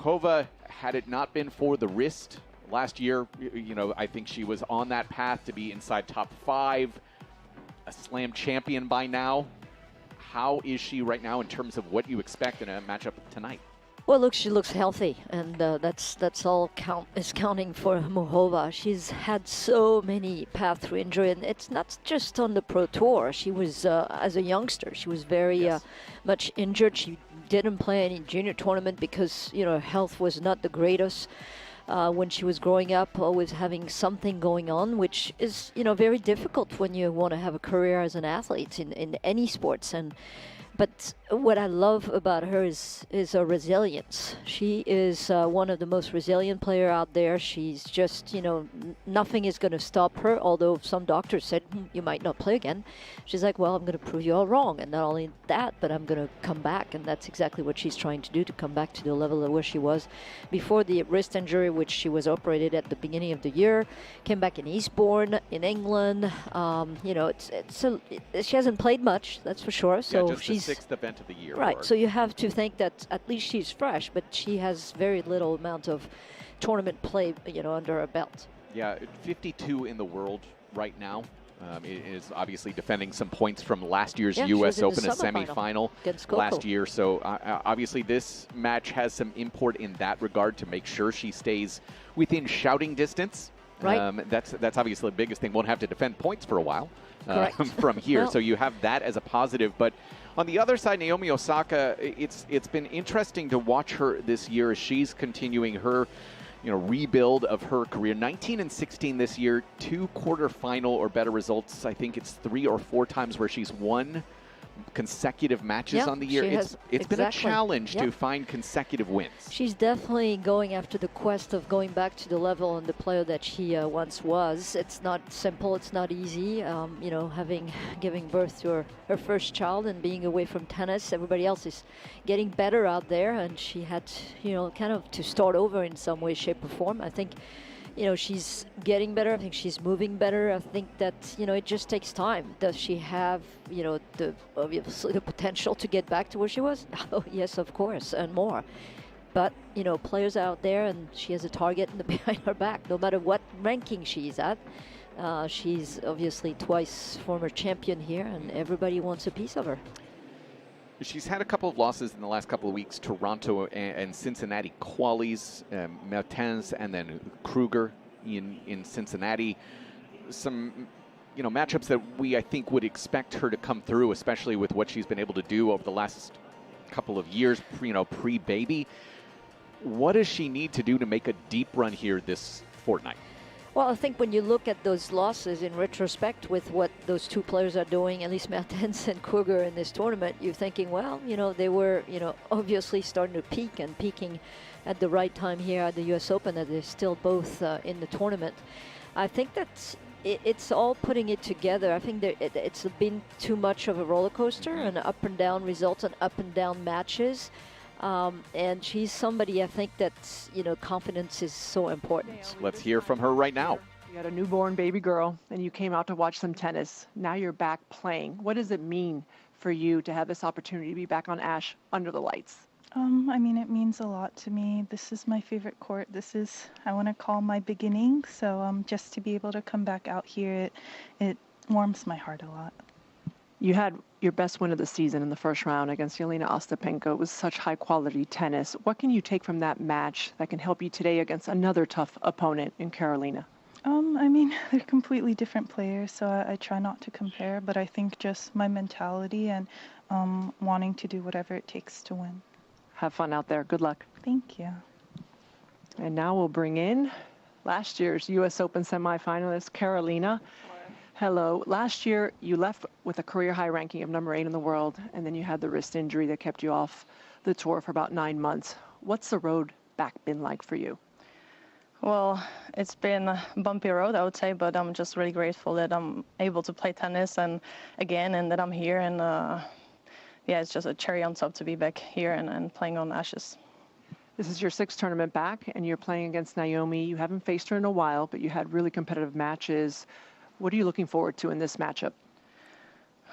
Muchova, had it not been for the wrist last year, you know, I think she was on that path to be inside top 5, a slam champion by now. How is she right now in terms of what you expect in a matchup tonight? Well, look, she looks healthy, and that's all counting for Muchova. She's had so many paths through injury, and it's not just on the Pro Tour. She was, as a youngster, she was very much injured. She didn't play any junior tournament because, you know, health was not the greatest. When she was growing up, always having something going on, which is, you know, very difficult when you want to have a career as an athlete in any sports. But what I love about her is her resilience. She is one of the most resilient player out there. She's just, you know, nothing is going to stop her, although some doctors said, you might not play again. She's like, well, I'm going to prove you all wrong. And not only that, but I'm going to come back. And that's exactly what she's trying to do, to come back to the level of where she was before the wrist injury, which she was operated at the beginning of the year. Came back in Eastbourne, in England. You know, she hasn't played much, that's for sure. So just she's the 6th event of the year. Right, so you have to think that at least she's fresh, but she has very little amount of tournament play, you know, under her belt. Yeah, 52 in the world right now. Is obviously defending some points from last year's U.S. Open, a semi-final last year. So obviously this match has some import in that regard to make sure she stays within shouting distance. Right. That's obviously the biggest thing. Won't have to defend points for a while from here. Well, so you have that as a positive. But on the other side, Naomi Osaka, it's been interesting to watch her this year as she's continuing her, you know, rebuild of her career. 19 and 16 this year, 2 quarterfinal or better results. I think it's 3 or 4 times where she's won consecutive matches on the year. It's been a challenge to find consecutive wins. She's definitely going after the quest of going back to the level and the player that she once was. It's not simple, it's not easy. You know, giving birth to her first child and being away from tennis, everybody else is getting better out there, and she had, you know, kind of to start over in some way, shape, or form. I think, you know, she's getting better. I think she's moving better. I think that, you know, it just takes time. Does she have, you know, obviously the potential to get back to where she was? Oh, yes, of course, and more. But, you know, players out there, and she has a target behind her back, no matter what ranking she's at. She's obviously twice former champion here, and everybody wants a piece of her. She's had a couple of losses in the last couple of weeks. Toronto and Cincinnati qualies, Mertens and then Kruger in Cincinnati. Some, you know, matchups that I think would expect her to come through, especially with what she's been able to do over the last couple of years, you know, pre-baby. What does she need to do to make a deep run here this fortnight? Well, I think when you look at those losses in retrospect with what those 2 players are doing, at least Mertens and Kruger in this tournament, you're thinking, well, you know, they were, you know, obviously starting to peak and peaking at the right time here at the U.S. Open, that they're still both in the tournament. I think that it's all putting it together. I think it's been too much of a roller coaster and up and down results and up and down matches. And she's somebody, I think, that, you know, confidence is so important. Let's hear from her right now. You had a newborn baby girl, and you came out to watch some tennis. Now you're back playing. What does it mean for you to have this opportunity to be back on Ash under the lights? I mean, it means a lot to me. This is my favorite court. This is, I want to call my beginning. So just to be able to come back out here, it warms my heart a lot. You had your best win of the season in the first round against Jelena Ostapenko. It was such high-quality tennis. What can you take from that match that can help you today against another tough opponent in Carolina? I mean, they're completely different players, so I try not to compare, but I think just my mentality and wanting to do whatever it takes to win. Have fun out there. Good luck. Thank you. And now we'll bring in last year's U.S. Open semifinalist, Carolina. Hello. Last year, you left with a career high ranking of number 8 in the world, and then you had the wrist injury that kept you off the tour for about 9 months. What's the road back been like for you? Well, it's been a bumpy road, I would say, but I'm just really grateful that I'm able to play tennis and that I'm here. And yeah, it's just a cherry on top to be back here and playing on Ashes. This is your 6th tournament back, and you're playing against Naomi. You haven't faced her in a while, but you had really competitive matches. What are you looking forward to in this matchup?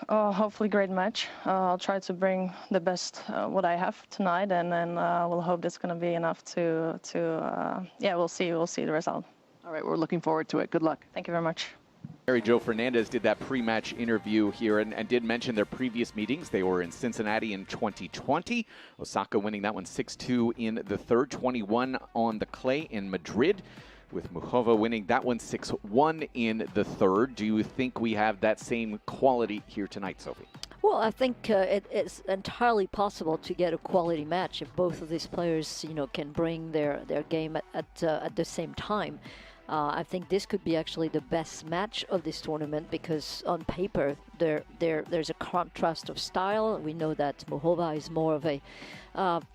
Hopefully great match. I'll try to bring the best what I have tonight, and then we'll hope it's going to be enough yeah, we'll see the result. All right, we're looking forward to it. Good luck. Thank you very much. Mary Jo Fernandez did that pre-match interview here and did mention their previous meetings. They were in Cincinnati in 2020. Osaka winning that one 6-2 in the third, 21 on the clay in Madrid, with Muchova winning that one 6-1 in the third. Do you think we have that same quality here tonight, Sophie? Well, I think it's entirely possible to get a quality match if both of these players, can bring their game at the same time. I think this could be actually the best match of this tournament because on paper there's a contrast of style. We know that Muchova is more of a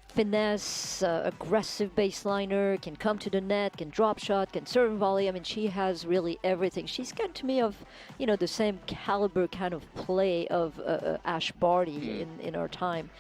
finesse, aggressive baseliner, can come to the net, can drop shot, can serve and volley. I mean, she has really everything. She's kind to me of, the same caliber kind of play of Ash Barty in her time.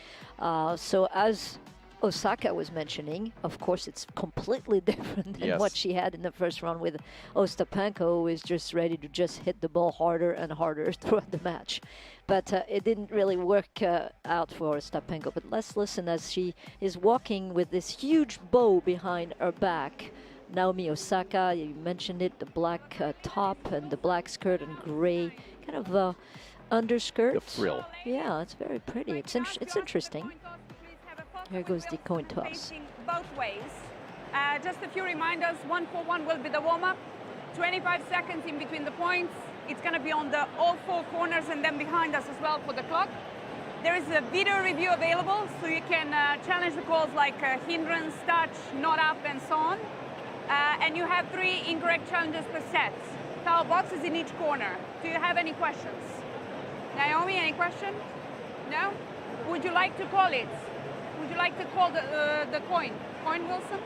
So as Osaka was mentioning, of course, it's completely different than what she had in the first round with Ostapenko, who is just ready to just hit the ball harder and harder throughout the match. But it didn't really work out for Ostapenko. But let's listen as she is walking with this huge bow behind her back. Naomi Osaka, you mentioned it, the black top and the black skirt and gray kind of underskirt. The frill. Yeah, it's very pretty. It's interesting. Here goes the coin toss. Both ways. Just a few reminders. 1-4-1 will be the warm-up. 25 seconds in between the points. It's going to be on all four corners and then behind us as well for the clock. There is a video review available, so you can challenge the calls like hindrance, touch, not up, and so on. And you have 3 incorrect challenges per set. Foul boxes in each corner. Do you have any questions? Naomi, any question? No? Would you like to call it? Would you like to call the coin? Coin, Wilson?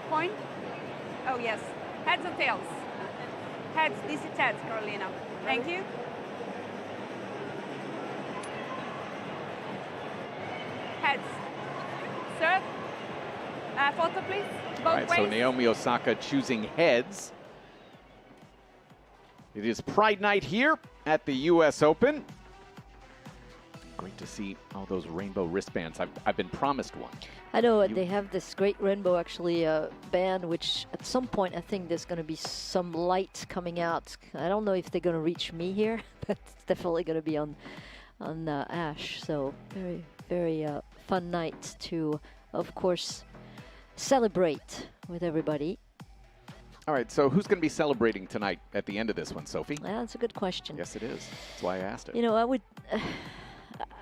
Coin? Oh, yes. Heads or tails? Heads. This is heads, Carolina. Thank you. Heads. Serve. Photo, please. Both All right, ways. so Naomi Osaka choosing heads. It is Pride Night here at the U.S. Open. Great to see all those rainbow wristbands. I've been promised one. I know they have this great rainbow actually band, which at some point I think there's going to be some light coming out. I don't know if they're going to reach me here, but it's definitely going to be on Ash. So very, very fun night to, of course, celebrate with everybody. All right, so who's going to be celebrating tonight at the end of this one, Sophie? Well, that's a good question. Yes, it is. That's why I asked it. I would.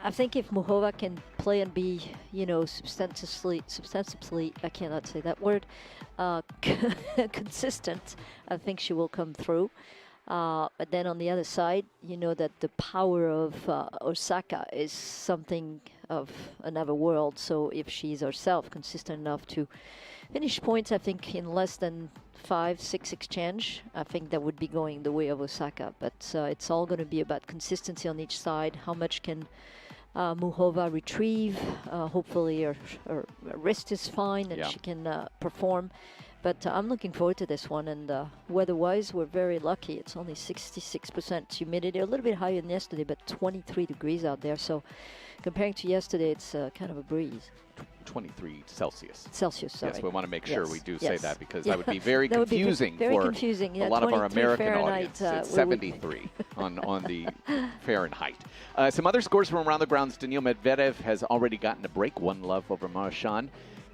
I think if Muchova can play and be, substantially, I cannot say that word, consistent, I think she will come through. But then on the other side, that the power of Osaka is something of another world. So if she's herself consistent enough to finish points, I think in less than 5-6 exchange, I think that would be going the way of Osaka. But it's all going to be about consistency on each side. How much can Muchova retrieve? Hopefully her wrist is fine and she can perform. But I'm looking forward to this one, and weather-wise, we're very lucky. It's only 66% humidity, a little bit higher than yesterday, but 23 degrees out there. So comparing to yesterday, it's kind of a breeze. 23 Celsius. Celsius, sorry. Yes, we want to make sure we do say that because Yeah. that would be very confusing very for confusing. Yeah, a lot of our 23 American Fahrenheit, audience. It's 73 on the Fahrenheit. Some other scores from around the grounds. Daniil Medvedev has already gotten a break, 1-love over Marchand.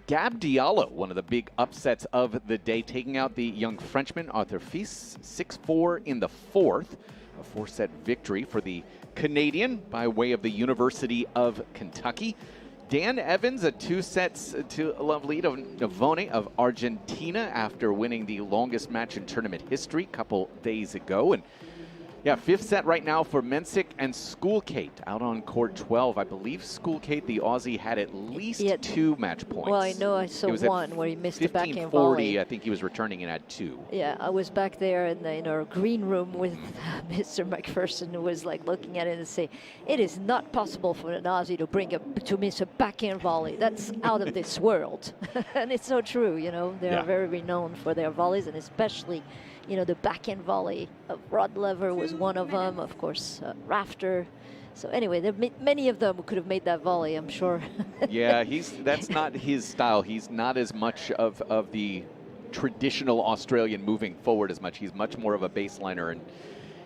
Gab Diallo, one of the big upsets of the day, taking out the young Frenchman, Arthur Fils, 6-4 in the fourth. A 4-set victory for the Canadian by way of the University of Kentucky. Dan Evans, a 2-set-to-love lead of Navone of Argentina after winning the longest match in tournament history a couple days ago. And yeah, 5th set right now for Mensik and Schoolkate out on court 12. I believe Schoolkate, the Aussie, had at least 2 match points. Well, I know I saw one where he missed the backhand volley. I think he was returning and had 2. Yeah, I was back there in our green room with Mr. McPherson, who was like looking at it and say, it is not possible for an Aussie to miss a backhand volley. That's out of this world. And it's so true, They are very renowned for their volleys, and especially the backhand volley of Rod Lever was was one of them. Of course, Rafter. So anyway, many of them could have made that volley, I'm sure. Yeah, that's not his style. He's not as much of the traditional Australian moving forward as much. He's much more of a baseliner, and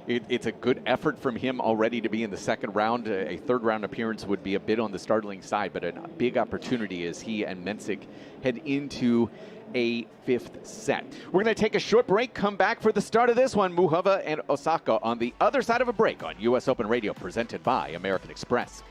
it's a good effort from him already to be in the second round. A third round appearance would be a bit on the startling side, but a big opportunity as he and Mensik head into a fifth set. We're going to take a short break, come back for the start of this one. Muchova and Osaka on the other side of a break on US Open Radio, presented by American Express.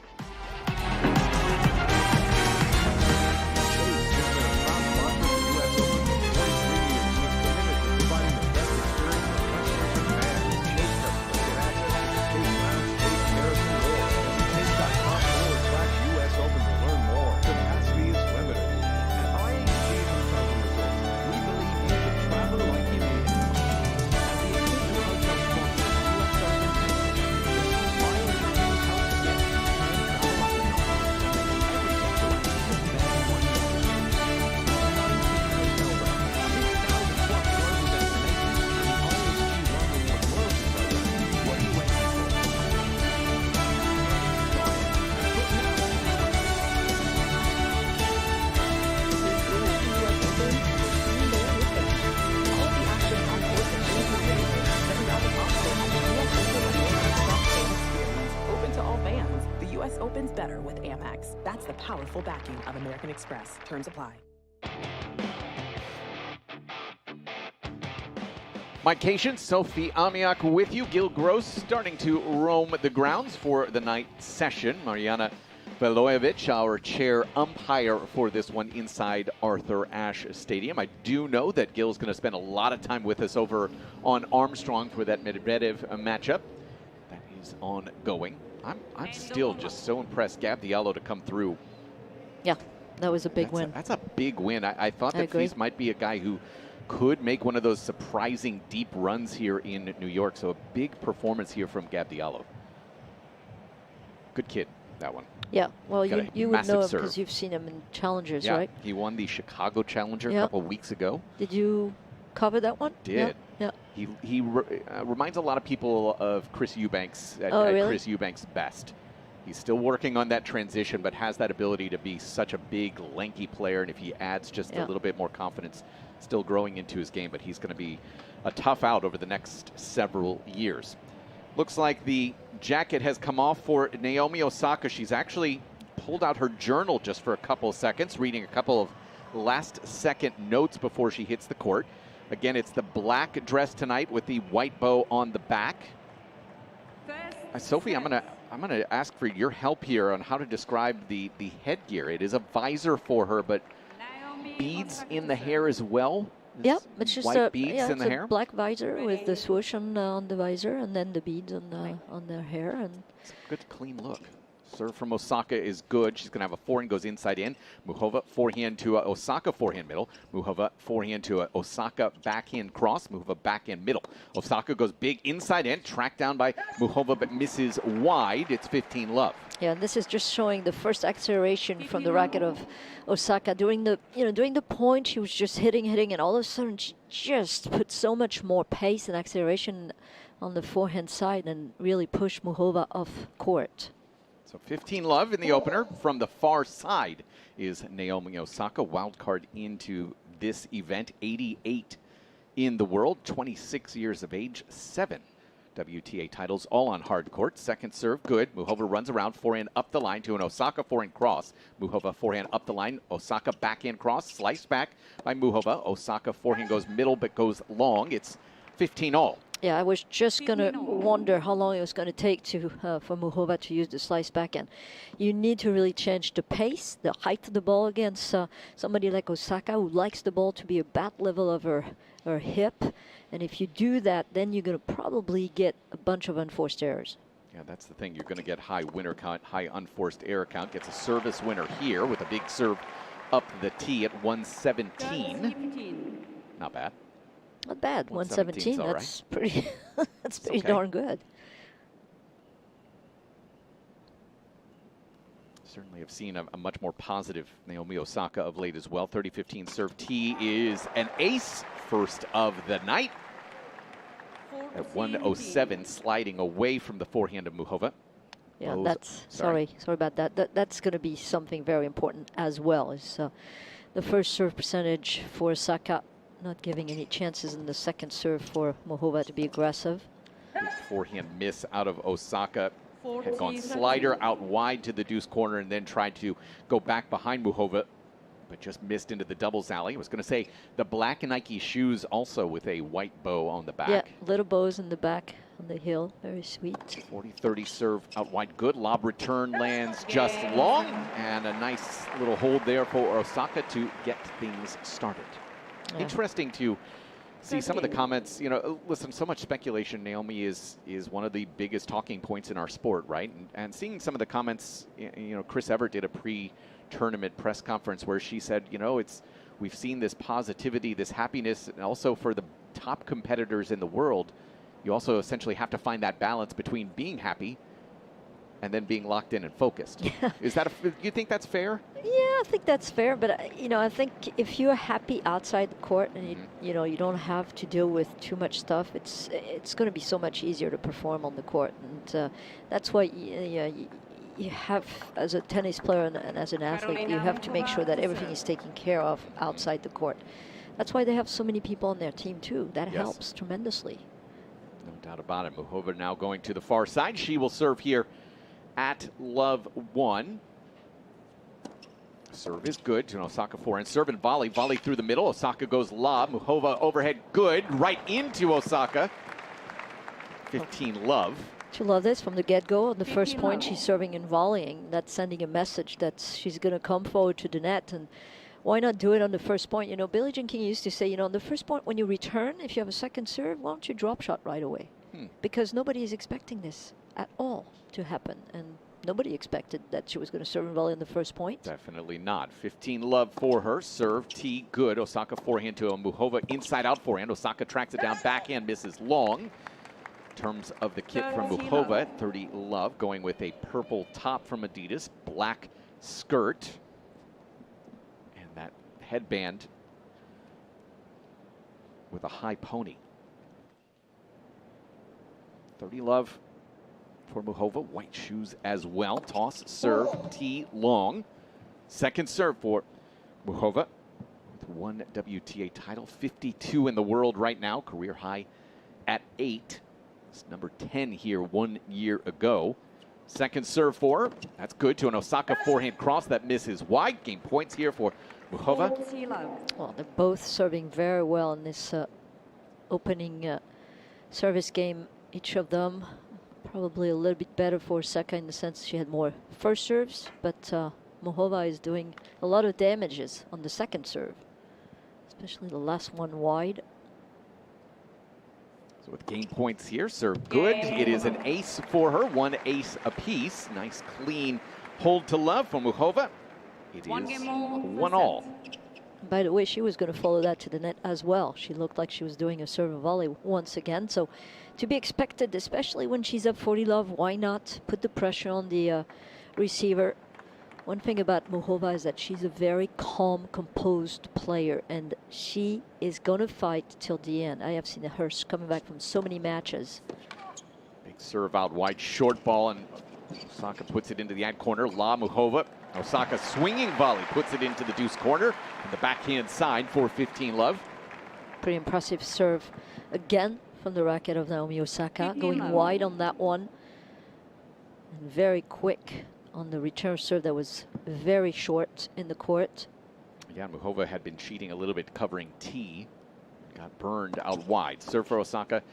Powerful backing of American Express. Terms apply. Mike Cation, Sophie Amiak with you. Gil Gross starting to roam the grounds for the night session. Mariana Velojevic, our chair umpire for this one inside Arthur Ashe Stadium. I do know that Gil's going to spend a lot of time with us over on Armstrong for that Medvedev matchup. That is ongoing. I'm still just so impressed. Gab Diallo to come through. Yeah, that was a big win. That's a big win. I thought that Fils might be a guy who could make one of those surprising deep runs here in New York. So a big performance here from Gab Diallo. Good kid, that one. Yeah, well, you would know him because you've seen him in Challengers, right? He won the Chicago Challenger a couple weeks ago. Did you cover that one? Did. Yeah. He reminds a lot of people of Chris Eubanks at Chris Eubanks' best. He's still working on that transition, but has that ability to be such a big, lanky player. And if he adds just a little bit more confidence, still growing into his game, but he's going to be a tough out over the next several years. Looks like the jacket has come off for Naomi Osaka. She's actually pulled out her journal just for a couple of seconds, reading a couple of last-second notes before she hits the court. Again, it's the black dress tonight with the white bow on the back. Sophie, I'm gonna ask for your help here on how to describe the headgear. It is a visor for her, but beads in the hair as well. Yeah, it's just white beads in the hair. Black visor with the swoosh on the visor, and then the beads on the hair. And it's a good, clean look. Serve from Osaka is good. She's going to have a forehand, goes inside in. Muchova forehand to Osaka, forehand middle. Muchova forehand to Osaka, backhand cross. Muchova backhand middle. Osaka goes big inside in, tracked down by Muchova, but misses wide. It's 15-love. Yeah, and this is just showing the first acceleration from the racket of Osaka. During the point, she was just hitting, and all of a sudden she just put so much more pace and acceleration on the forehand side and really pushed Muchova off court. So 15-love in the opener. From the far side is Naomi Osaka, wild card into this event. 88 in the world, 26 years of age, 7 WTA titles, all on hard court. Second serve, good. Muchova runs around, forehand up the line to an Osaka forehand cross. Muchova forehand up the line. Osaka backhand cross, sliced back by Muchova. Osaka forehand goes middle but goes long. It's 15-all. Yeah, I was just going to wonder how long it was going to take for Muchova to use the slice backhand. You need to really change the pace, the height of the ball against somebody like Osaka, who likes the ball to be at bat level of her hip. And if you do that, then you're going to probably get a bunch of unforced errors. Yeah, that's the thing. You're going to get high winner count, high unforced error count. Gets a service winner here with a big serve up the tee at 117. Not bad. Not bad. 117. That's pretty. That's pretty darn good. Certainly have seen a much more positive Naomi Osaka of late as well. 30-15 serve tee is an ace, first of the night. At 107, sliding away from the forehand of Muchova. Yeah, Bows- that's sorry about that. That's going to be something very important as well. Is the first serve percentage for Osaka, not giving any chances in the second serve for Muchova to be aggressive. Big forehand miss out of Osaka. Had gone slider out wide to the deuce corner and then tried to go back behind Muchova, but just missed into the doubles alley. I was going to say the black Nike shoes also with a white bow on the back. Yeah, little bows in the back on the heel. Very sweet. 40-30 serve out wide. Good lob return lands just long, and a nice little hold there for Osaka to get things started. Yeah. Interesting to see some of the comments. You know, listen, so much speculation. Naomi is one of the biggest talking points in our sport, right? And seeing some of the comments, you know, Chris Evert did a pre-tournament press conference where she said, you know, we've seen this positivity, this happiness, and also for the top competitors in the world, you also essentially have to find that balance between being happy and then being locked in and focused. Yeah. Is that you think that's fair? Yeah, I think that's fair, but you know, I think if you're happy outside the court and you know, you don't have to deal with too much stuff, it's going to be so much easier to perform on the court, and that's why you have, as a tennis player and as an athlete, you have to make sure that everything is taken care of outside the court. That's why they have so many people on their team too. That helps tremendously. No doubt about it. Muchova now going to the far side. She will serve here at love 1. Serve is good to an Osaka forehand. Serve and volley. Volley through the middle. Osaka goes lob. Muchova overhead good. Right into Osaka. 15 love. Don't you love this from the get-go? On the first point, she's serving and volleying. That's sending a message that she's going to come forward to the net. And why not do it on the first point? You know, Billie Jean King used to say, you know, on the first point, when you return, if you have a second serve, why don't you drop shot right away? Because nobody is expecting this at all to happen. And nobody expected that she was going to serve and volley on the first point. Definitely not. 15 love for her. Serve, tee, good. Osaka forehand to a Muchova inside out forehand. Osaka tracks it down, backhand misses long. In terms of the kit from Muchova, 30 love, going with a purple top from Adidas, black skirt, and that headband with a high pony. 30 love for Muchova. White shoes as well. Toss, serve, tee, long. Second serve for Muchova with 1 WTA title. 52 in the world right now. Career high at 8. It's number 10 here 1 year ago. Second serve for her. That's good to an Osaka forehand cross that misses wide. Game points here for Muchova. Well, they're both serving very well in this opening service game. Each of them probably a little bit better for Osaka in the sense she had more first serves, but Muchova is doing a lot of damages on the second serve, especially the last one wide. So with game points here, serve good. It is an ace for her, 1 ace apiece. Nice clean hold to love from Muchova. It is 1-all. By the way, she was going to follow that to the net as well. She looked like she was doing a serve and volley once again. So to be expected, especially when she's up 40 love, why not put the pressure on the receiver? One thing about Muchova is that she's a very calm, composed player, and she is going to fight till the end. I have seen her coming back from so many matches. Big serve out wide, short ball, and Osaka puts it into the ad corner. La Muchova. Osaka swinging volley puts it into the deuce corner and the backhand side for 15 love. Pretty impressive serve again from the racket of Naomi Osaka, going wide on that one, and very quick on the return serve that was very short in the court. Yeah, Muchova had been cheating a little bit covering tee. Got burned out wide. Serve for Osaka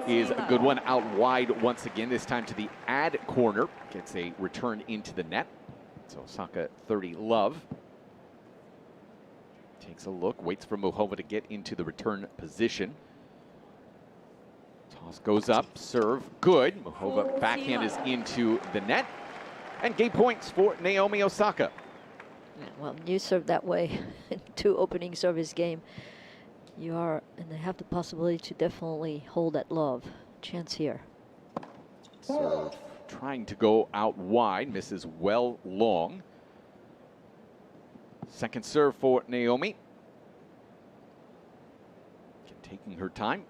is a good one out wide once again, this time to the ad corner. Gets a return into the net. So Osaka 30 love. Takes a look, waits for Muchova to get into the return position. Toss goes up, serve good. Muchova backhand is into the net. And game points for Naomi Osaka. Yeah, well, you serve that way in 2 opening service game. You are, and they have the possibility to definitely hold that love. Chance here. Serve trying to go out wide, misses well long. Second serve for Naomi. Taking her time.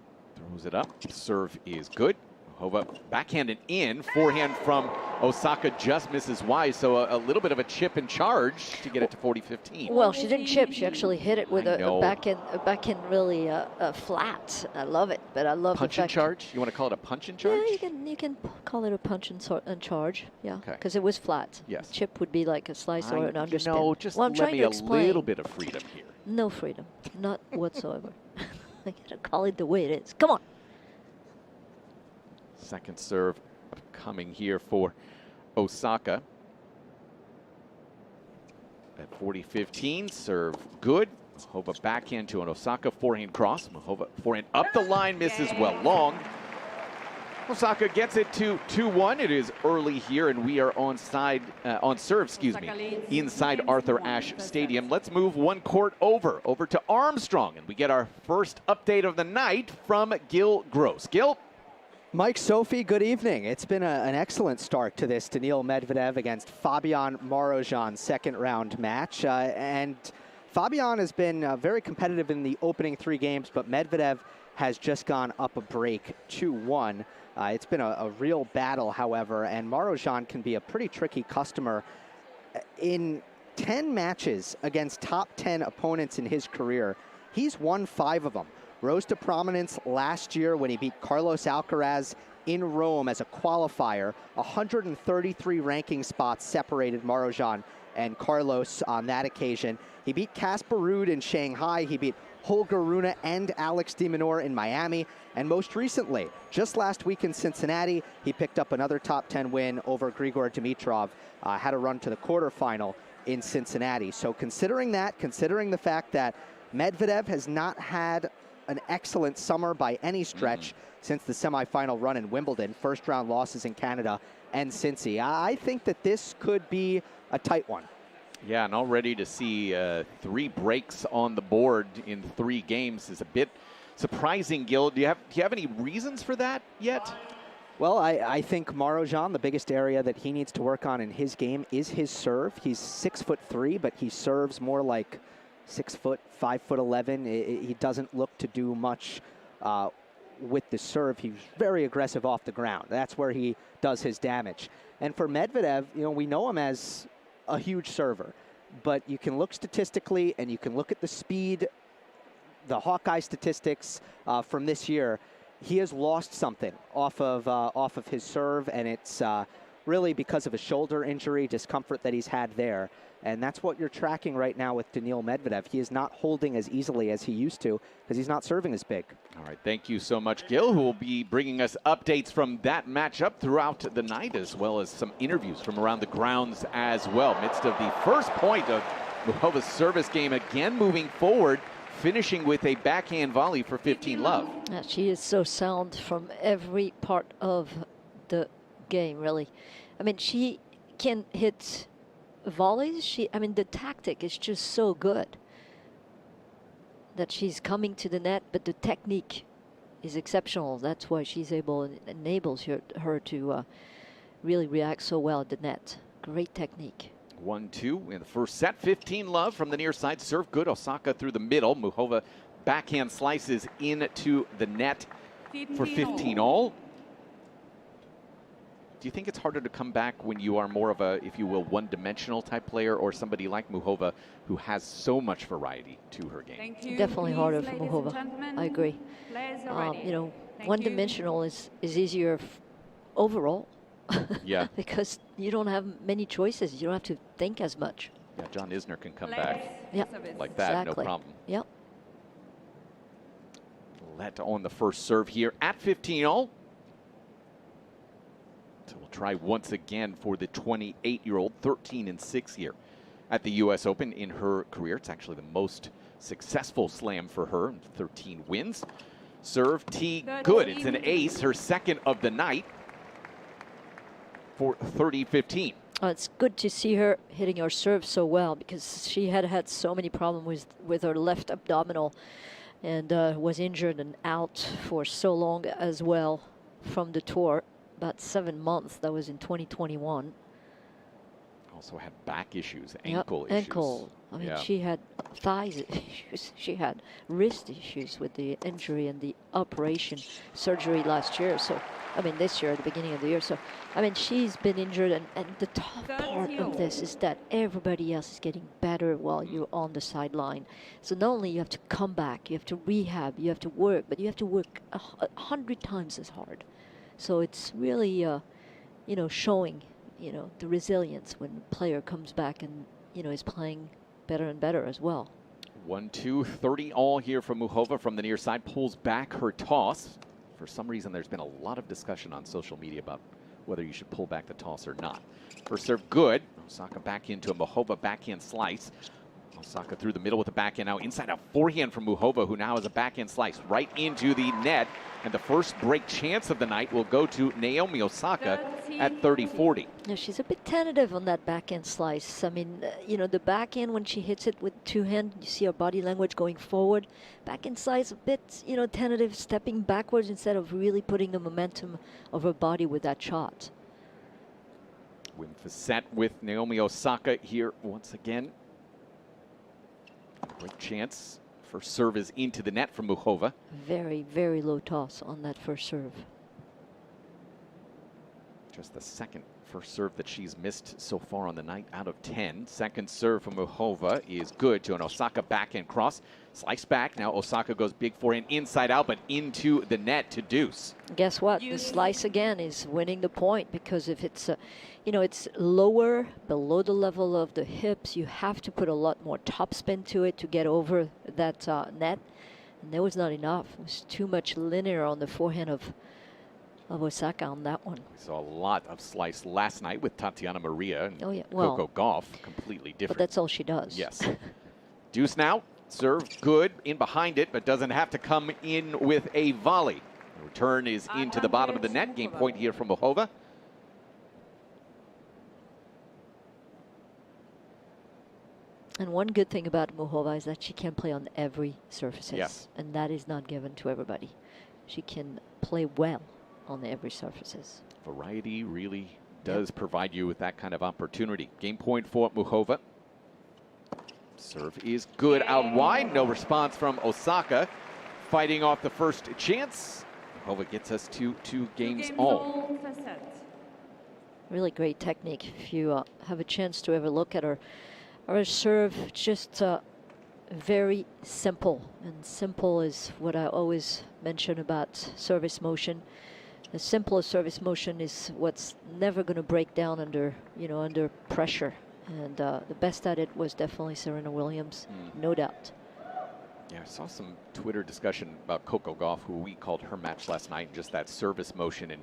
Throws it up. Serve is good. Muchova backhand and in. Forehand from Osaka just misses wide. So a little bit of a chip and charge to get it to 40-15. Well, she didn't chip. She actually hit it with a backhand really flat. I love it, but I love punch the and charge. You want to call it a punch and charge? Yeah, you can call it a punch and charge. Yeah, Okay. because it was flat. Yes. Chip would be like a slice or an underspin. No, just well, I'm let trying me to a explain. little bit of freedom here. No freedom, not whatsoever. I gotta call it the way it is. Come on. Second serve coming here for Osaka. At 40-15, serve good. Muchova backhand to an Osaka forehand cross. Muchova forehand up the line, misses well long. Osaka gets it to 2-1. It is early here, and we are on serve, inside Arthur Ashe Stadium. Let's move one court over to Armstrong, and we get our first update of the night from Gil Gross. Gil? Mike, Sophie, good evening. It's been an excellent start to this Daniil Medvedev against Fabian Marozsan second round match. And Fabian has been very competitive in the opening 3 games, but Medvedev has just gone up a break 2-1. It's been a real battle, however, and Marozsan can be a pretty tricky customer. In 10 matches against top 10 opponents in his career, he's won 5 of them. Rose to prominence last year when he beat Carlos Alcaraz in Rome as a qualifier. 133 ranking spots separated Marozsan and Carlos on that occasion. He beat Casper Ruud in Shanghai. He beat Holger Rune and Alex de Minaur in Miami. And most recently, just last week in Cincinnati, he picked up another top 10 win over Grigor Dimitrov. Had a run to the quarterfinal in Cincinnati. So considering the fact that Medvedev has not had an excellent summer by any stretch since the semifinal run in Wimbledon, first round losses in Canada and Cincy, I think that this could be a tight one. Yeah, and already to see 3 breaks on the board in 3 games is a bit surprising, Gil. Do you have any reasons for that yet? Well, I think Marozsan, the biggest area that he needs to work on in his game is his serve. He's 6'3", but he serves more like 6 foot, 5'11". He doesn't look to do much with the serve. He's very aggressive off the ground. That's where he does his damage. And for Medvedev, we know him as a huge server, but you can look statistically and you can look at the speed, the Hawkeye statistics from this year. He has lost something off of his serve, and it's really because of a shoulder injury, discomfort that he's had there. And that's what you're tracking right now with Daniil Medvedev. He is not holding as easily as he used to because he's not serving as big. All right, thank you so much, Gil, who will be bringing us updates from that matchup throughout the night, as well as some interviews from around the grounds as well. Midst of the first point of Muchova's service game, again moving forward, finishing with a backhand volley for 15-love. Yeah, she is so sound from every part of the game, really. I mean, she can hit volleys. The tactic is just so good that she's coming to the net, but the technique is exceptional. That's why she's enables her to really react so well at the net. Great technique. 1-2 in the first set. 15-love from the near side. Serve good. Osaka through the middle. Muchova backhand slices into the net for 15-all. Do you think it's harder to come back when you are more of a, if you will, one-dimensional type player, or somebody like Muchova who has so much variety to her game? Thank you. Definitely harder for Please, ladies Muchova. and gentlemen, I agree. players are ready. Thank One-dimensional is easier overall. Yeah. Because you don't have many choices. You don't have to think as much. Yeah, John Isner can come you. back Yeah. like that, Exactly. no problem. Yep. Let on the first serve here at 15-all. So we'll try once again for the 28-year-old, 13-6 here at the U.S. Open in her career. It's actually the most successful slam for her, 13 wins. Serve T good. It's an ace, her second of the night for 30-15. It's good to see her hitting her serve so well, because she had so many problems with her left abdominal, and was injured and out for so long as well from the tour. About 7 months. That was in 2021. Also had back issues, ankle Yep, issues. ankle. I mean, she had thighs issues. She had wrist issues with the injury and the operation surgery last year. So, I mean, this year at the beginning of the year. So, I mean, she's been injured. And the tough part of this is that everybody else is getting better while you're on the sideline. So not only you have to come back, you have to rehab, you have to work, but you have to work 100 times as hard. So it's really, you know, showing, you know, the resilience when the player comes back and, you know, is playing better and better as well. 1-2, 30 all here from Muchova from the near side. Pulls back her toss. For some reason, there's been a lot of discussion on social media about whether you should pull back the toss or not. First serve good. Osaka back into a Muchova backhand slice. Osaka through the middle with the backhand now inside a forehand from Muchova, who now has a backhand slice right into the net. And the first break chance of the night will go to Naomi Osaka at 30-40. Yeah, she's a bit tentative on that backhand slice. I mean, you know, the backhand, when she hits it with two hands, you see her body language going forward. Backhand slice a bit, you know, tentative, stepping backwards instead of really putting the momentum of her body with that shot. Wim Facet with Naomi Osaka here once again. Great chance. First serve is into the net from Muchova. Very, very low toss on that first serve. Just the second first serve that she's missed so far on the night out of 10. Second serve from Muchova is good to an Osaka backhand cross. Slice back. Now Osaka goes big forehand inside out, but into the net to deuce. Guess what? The slice again is winning the point, because if it's, you know, it's lower, below the level of the hips, you have to put a lot more topspin to it to get over that net. And there was not enough. It was too much linear on the forehand of Osaka on that one. We saw a lot of slice last night with Tatiana Maria and well, Coco Gauff. Completely different. But that's all she does. Yes. Deuce now. Serve good in behind it, but doesn't have to come in with a volley. The return is into the bottom of the net. Game point here from Muchova. And one good thing about Muchova is that she can play on every surface. Yes. And that is not given to everybody. She can play well on every surfaces. Variety really does provide you with that kind of opportunity. Game point for Muchova. Serve is good out wide. No response from Osaka. Fighting off the first chance. Muchova gets us to 2 games all. Really great technique. If you have a chance to ever look at her serve, just very simple. And simple is what I always mention about service motion. The simplest service motion is what's never going to break down under, you know, under pressure. And the best at it was definitely Serena Williams, no doubt. Yeah, I saw some Twitter discussion about Coco Gauff, who we called her match last night, and just that service motion and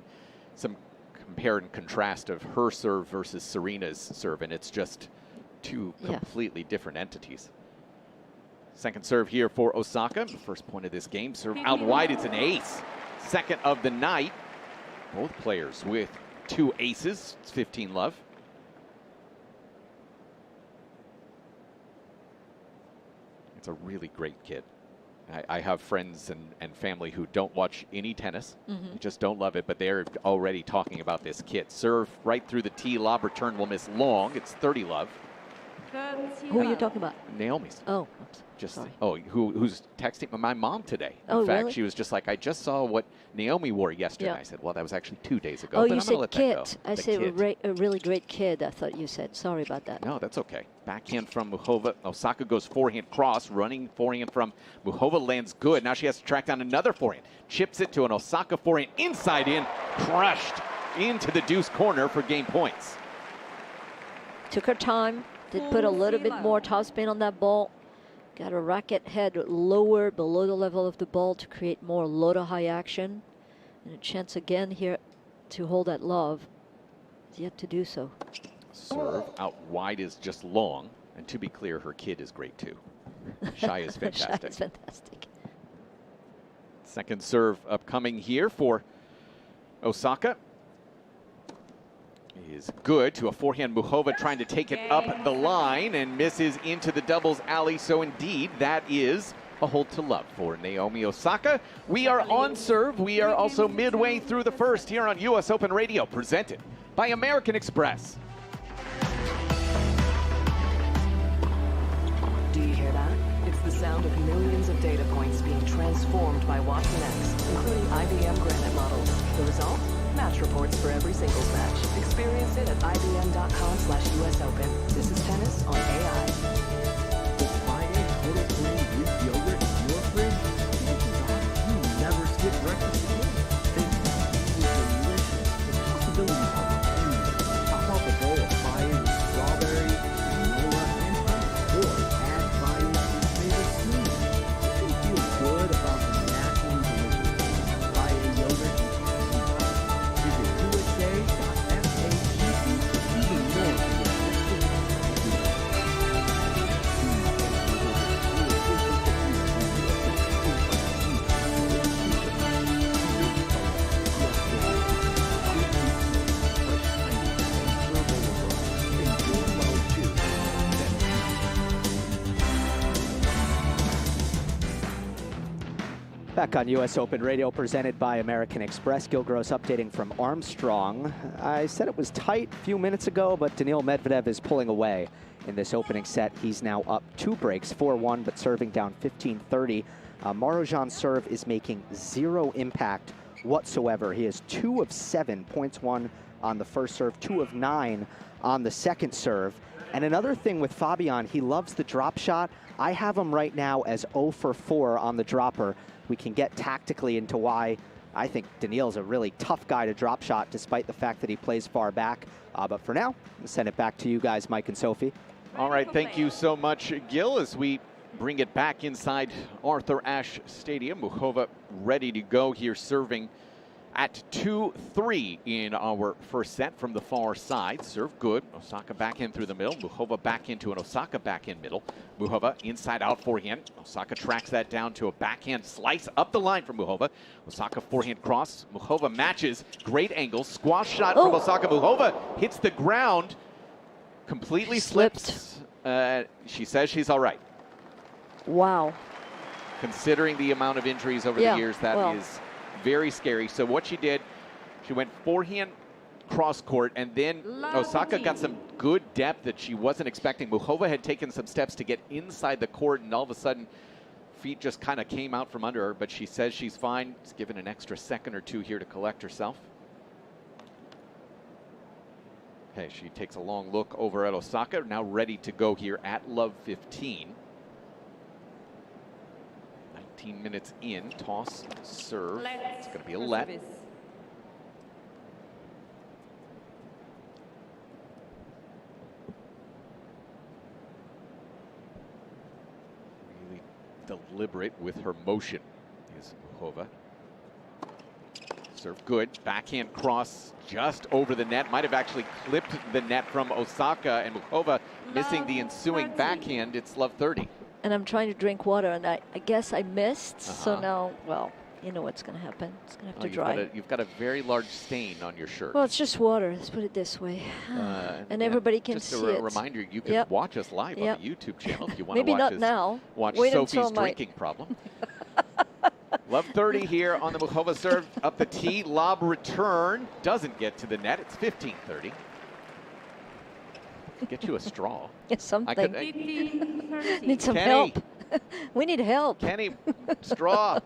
some compare and contrast of her serve versus Serena's serve, and it's just two completely different entities. Second serve here for Osaka. The first point of this game. Serve out wide. It's an ace. Second of the night. Both players with 2 aces. It's 15-love. It's a really great kid. I have friends and family who don't watch any tennis. Just don't love it, but they're already talking about this kid. Serve right through the tee. Lob return will miss long. It's 30-love. Who are you talking about? Naomi's. Oh, just sorry. Who's texting my mom today? Oh, in fact, really? she was just like, I just saw what Naomi wore yesterday. Yeah. I said, well, that was actually 2 days ago. Oh, but you I'm gonna let said kid. that go. I The said kid. a really great kid. I thought you said. Sorry about that. No, that's okay. Backhand from Muchova. Osaka goes forehand cross. Running forehand from Muchova lands good. Now she has to track down another forehand. Chips it to an Osaka forehand inside in. Crushed into the deuce corner for game points. Took her time. Did put a little bit more topspin on that ball. Got a racket head lower below the level of the ball to create more low to high action. And a chance again here to hold that love. Is yet to do so. Serve out wide is just long. And to be clear, her kid is great too. Shai is fantastic. Shai is fantastic. Second serve upcoming here for Osaka. Is good to a forehand. Muchova trying to take it up the line and misses into the doubles alley. So indeed, that is a hold to love for Naomi Osaka. We are on serve. We are also midway through the first here on US Open Radio, presented by American Express. sound of millions of data points being transformed by Watson X, including IBM Granite models. The result? Match reports for every singles match. Experience it at ibm.com/US Open. This is tennis on AI. With Friday total grain Greek yogurt in your fridge, chances are you never skip breakfast again. Think delicious. The possibilities are endless. Top off a bowl of Friday with strawberries, granola, and honey, or add Friday to your favorite smoothie. You can feel good about the naturally delicious Friday yogurt and cashew butter. Visit USA.FAQC for even more of the Back on U.S. Open Radio, presented by American Express. Gil Gross updating from Armstrong. I said it was tight a few minutes ago, but Daniil Medvedev is pulling away in this opening set. He's now up 2 breaks, 4-1, but serving down 15-30. Marozsan's serve is making 0 impact whatsoever. He is 2 of 7, points 1 on the first serve, 2 of 9 on the second serve. And another thing with Fabian, he loves the drop shot. I have him right now as 0 for 4 on the dropper. We can get tactically into why I think Daniil's a really tough guy to drop shot, despite the fact that he plays far back. But for now, I'll send it back to you guys, Mike and Sophie. All right, thank you so much, Gil, as we bring it back inside Arthur Ashe Stadium. Muchova ready to go here, serving at 2-3 in our first set from the far side. Serve good. Osaka back in through the middle. Muchova back into an Osaka back in middle. Muchova inside out forehand. Osaka tracks that down to a backhand slice up the line from Muchova. Osaka forehand cross. Muchova matches. Great angle. Squash shot from Osaka. Muchova hits the ground. Completely slips. She says she's all right. Wow. Considering the amount of injuries over the years, that is very scary. So what she did, she went forehand cross court, and then Osaka got some good depth that she wasn't expecting. Muchova had taken some steps to get inside the court, and all of a sudden feet just kind of came out from under her, but she says she's fine. She's given an extra second or two here to collect herself. Okay, she takes a long look over at Osaka, now ready to go here at love 15. 19 minutes in, toss, serve. It's going to be a let. Really, deliberate with her motion is Muchova. Serve good, backhand cross just over the net. Might have actually clipped the net from Osaka, and Muchova missing the ensuing backhand. It's love 30. And I'm trying to drink water, and I guess I missed. So now, well, you know what's going to happen. It's going to have to dry. You've got a very large stain on your shirt. Well, it's just water. Let's put it this way. And everybody can see it. Just a reminder, you can watch us live on the YouTube channel if you want to Maybe watch not now. Watch Wait Sophie's drinking problem. Love 30 here on the Muchova serve. Up the tee, lob return. Doesn't get to the net. It's 15-30. Get you a straw. Yes, something. Need some help. We need help. Kenny, straw.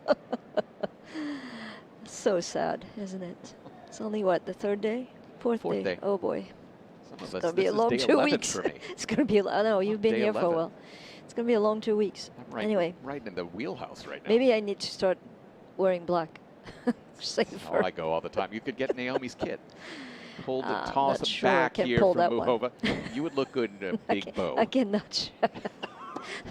So sad, isn't it? It's only what, the third day? Fourth day. Oh boy. It's going to be a long 2 weeks. It's going to be, I know, you've been here for a while. It's going to be a long 2 weeks. Anyway. Right in the wheelhouse right now. Maybe I need to start wearing black. I go all the time. You could get Naomi's kit. Pull the toss back here from Muchova. You would look good in a big bow. I cannot.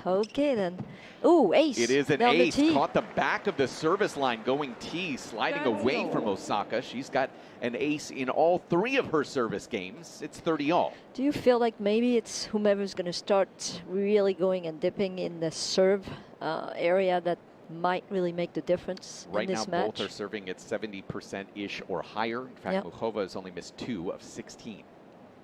Okay, then. Ooh, ace. It is an ace. Caught the back of the service line going tee, sliding away from Osaka. She's got an ace in all 3 of her service games. It's 30 all. Do you feel like maybe it's whomever's going to start really going and dipping in the serve area that might really make the difference in this match? Right now, both are serving at 70%-ish or higher. In fact, Muchova has only missed 2 of 16.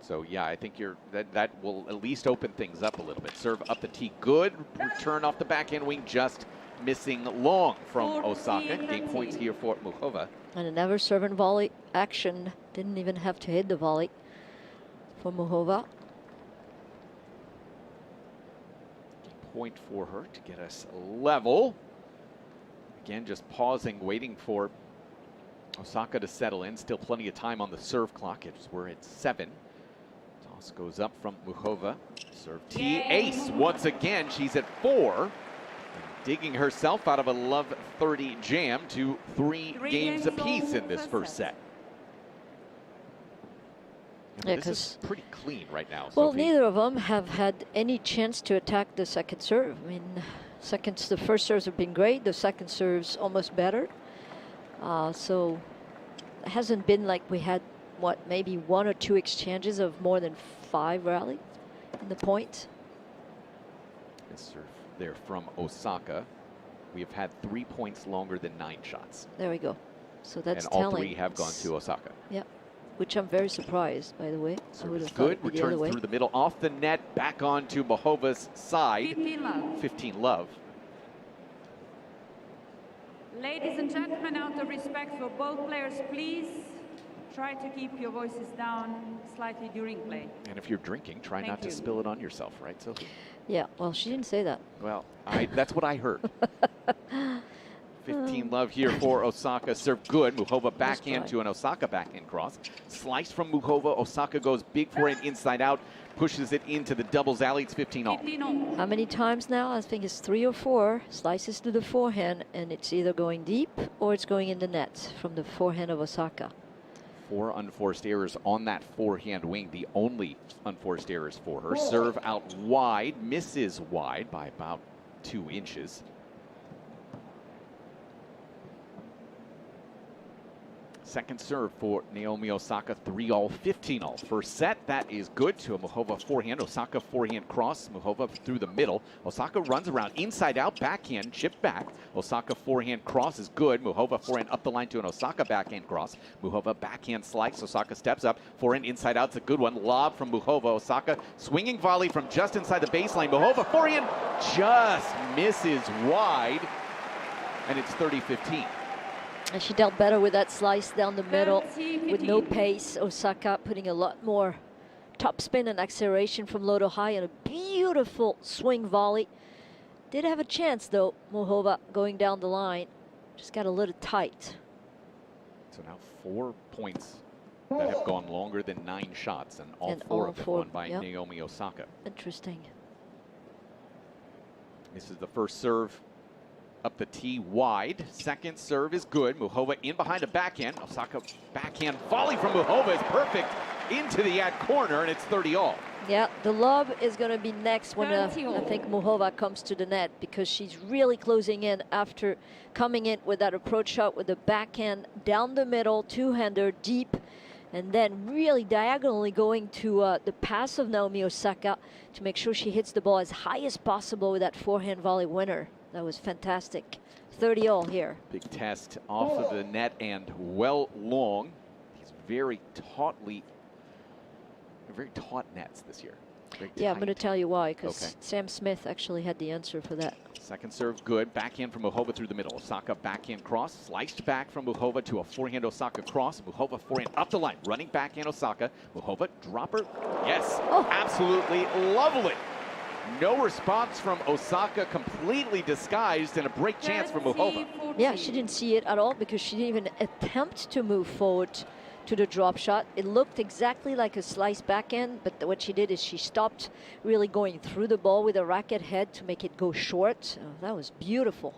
So, yeah, I think that will at least open things up a little bit. Serve up the tee, good. Return off the backhand wing, just missing long from Osaka. Game points here for Muchova. And another serve and volley action. Didn't even have to hit the volley for Muchova. point for her to get us level. Again, just pausing, waiting for Osaka to settle in. Still plenty of time on the serve clock. We're at 7. Toss goes up from Muchova. Serve T, ace. Once again, she's at 4. Digging herself out of a love 30 jam to 3 games apiece in this first set. Yeah, this is pretty clean right now. Well, Sophie. neither of them have had any chance to attack the second serve. I mean, the first serves have been great. The second serves almost better. So it hasn't been like we had, what, maybe 1 or 2 exchanges of more than 5 rally in the point. This serve there from Osaka. We have had 3 points longer than 9 shots. There we go. So that's and all telling. 3 have gone to Osaka. Yeah, which I'm very surprised, by the way. I would have thought Good. it'd be the other Returns way. through the middle, off the net, back onto Muchova's side. 15 love. 15 love. Ladies and gentlemen, out of respect for both players, please try to keep your voices down slightly during play. And if you're drinking, try Thank not to you. spill it on yourself, right, Sophie? Yeah, well, she didn't say that. Well, that's what I heard. 15 love here for Osaka. Serve good. Muchova backhand to an Osaka backhand cross. Slice from Muchova. Osaka goes big forehand inside out. Pushes it into the doubles alley. It's 15 all. 15 all. How many times now? I think it's 3 or 4. Slices to the forehand, and it's either going deep or it's going in the net from the forehand of Osaka. 4 unforced errors on that forehand wing. The only unforced errors for her. Serve out wide. Misses wide by about 2 inches. Second serve for Naomi Osaka, 3 all, 15 all. First set, that is good to a Muchova forehand. Osaka forehand cross, Muchova through the middle. Osaka runs around, inside out, backhand, chip back. Osaka forehand cross is good. Muchova forehand up the line to an Osaka backhand cross. Muchova backhand slice, Osaka steps up. Forehand inside out, it's a good one. Lob from Muchova. Osaka swinging volley from just inside the baseline. Muchova forehand just misses wide, and it's 30-15. And she dealt better with that slice down the middle with no pace. Osaka putting a lot more topspin and acceleration from low to high and a beautiful swing volley. Did have a chance though, Muchova going down the line. Just got a little tight. So now 4 points that have gone longer than 9 shots, and all 4 of them won by Naomi Osaka. Interesting. This is the first serve. Up the tee wide. Second serve is good. Muchova in behind a backhand. Osaka backhand volley from Muchova is perfect into the ad corner, and it's 30 all. Yeah, the lob is going to be next when I think Muchova comes to the net, because she's really closing in after coming in with that approach shot with the backhand down the middle, two-hander deep, and then really diagonally going to the pass of Naomi Osaka to make sure she hits the ball as high as possible with that forehand volley winner. That was fantastic. 30 all here. Big test off of the net and well long. These very taut nets this year. Yeah, I'm going to tell you why, because Sam Smith actually had the answer for that. Second serve good. Backhand from Muchova through the middle. Osaka backhand cross. Sliced back from Muchova to a forehand Osaka cross. Muchova forehand up the line. Running backhand Osaka. Muchova dropper. Yes, absolutely lovely. No response from Osaka, completely disguised, and a break chance for Muchova. Yeah, she didn't see it at all because she didn't even attempt to move forward to the drop shot. It looked exactly like a slice backhand, but what she did is she stopped really going through the ball with a racket head to make it go short. Oh, that was beautiful.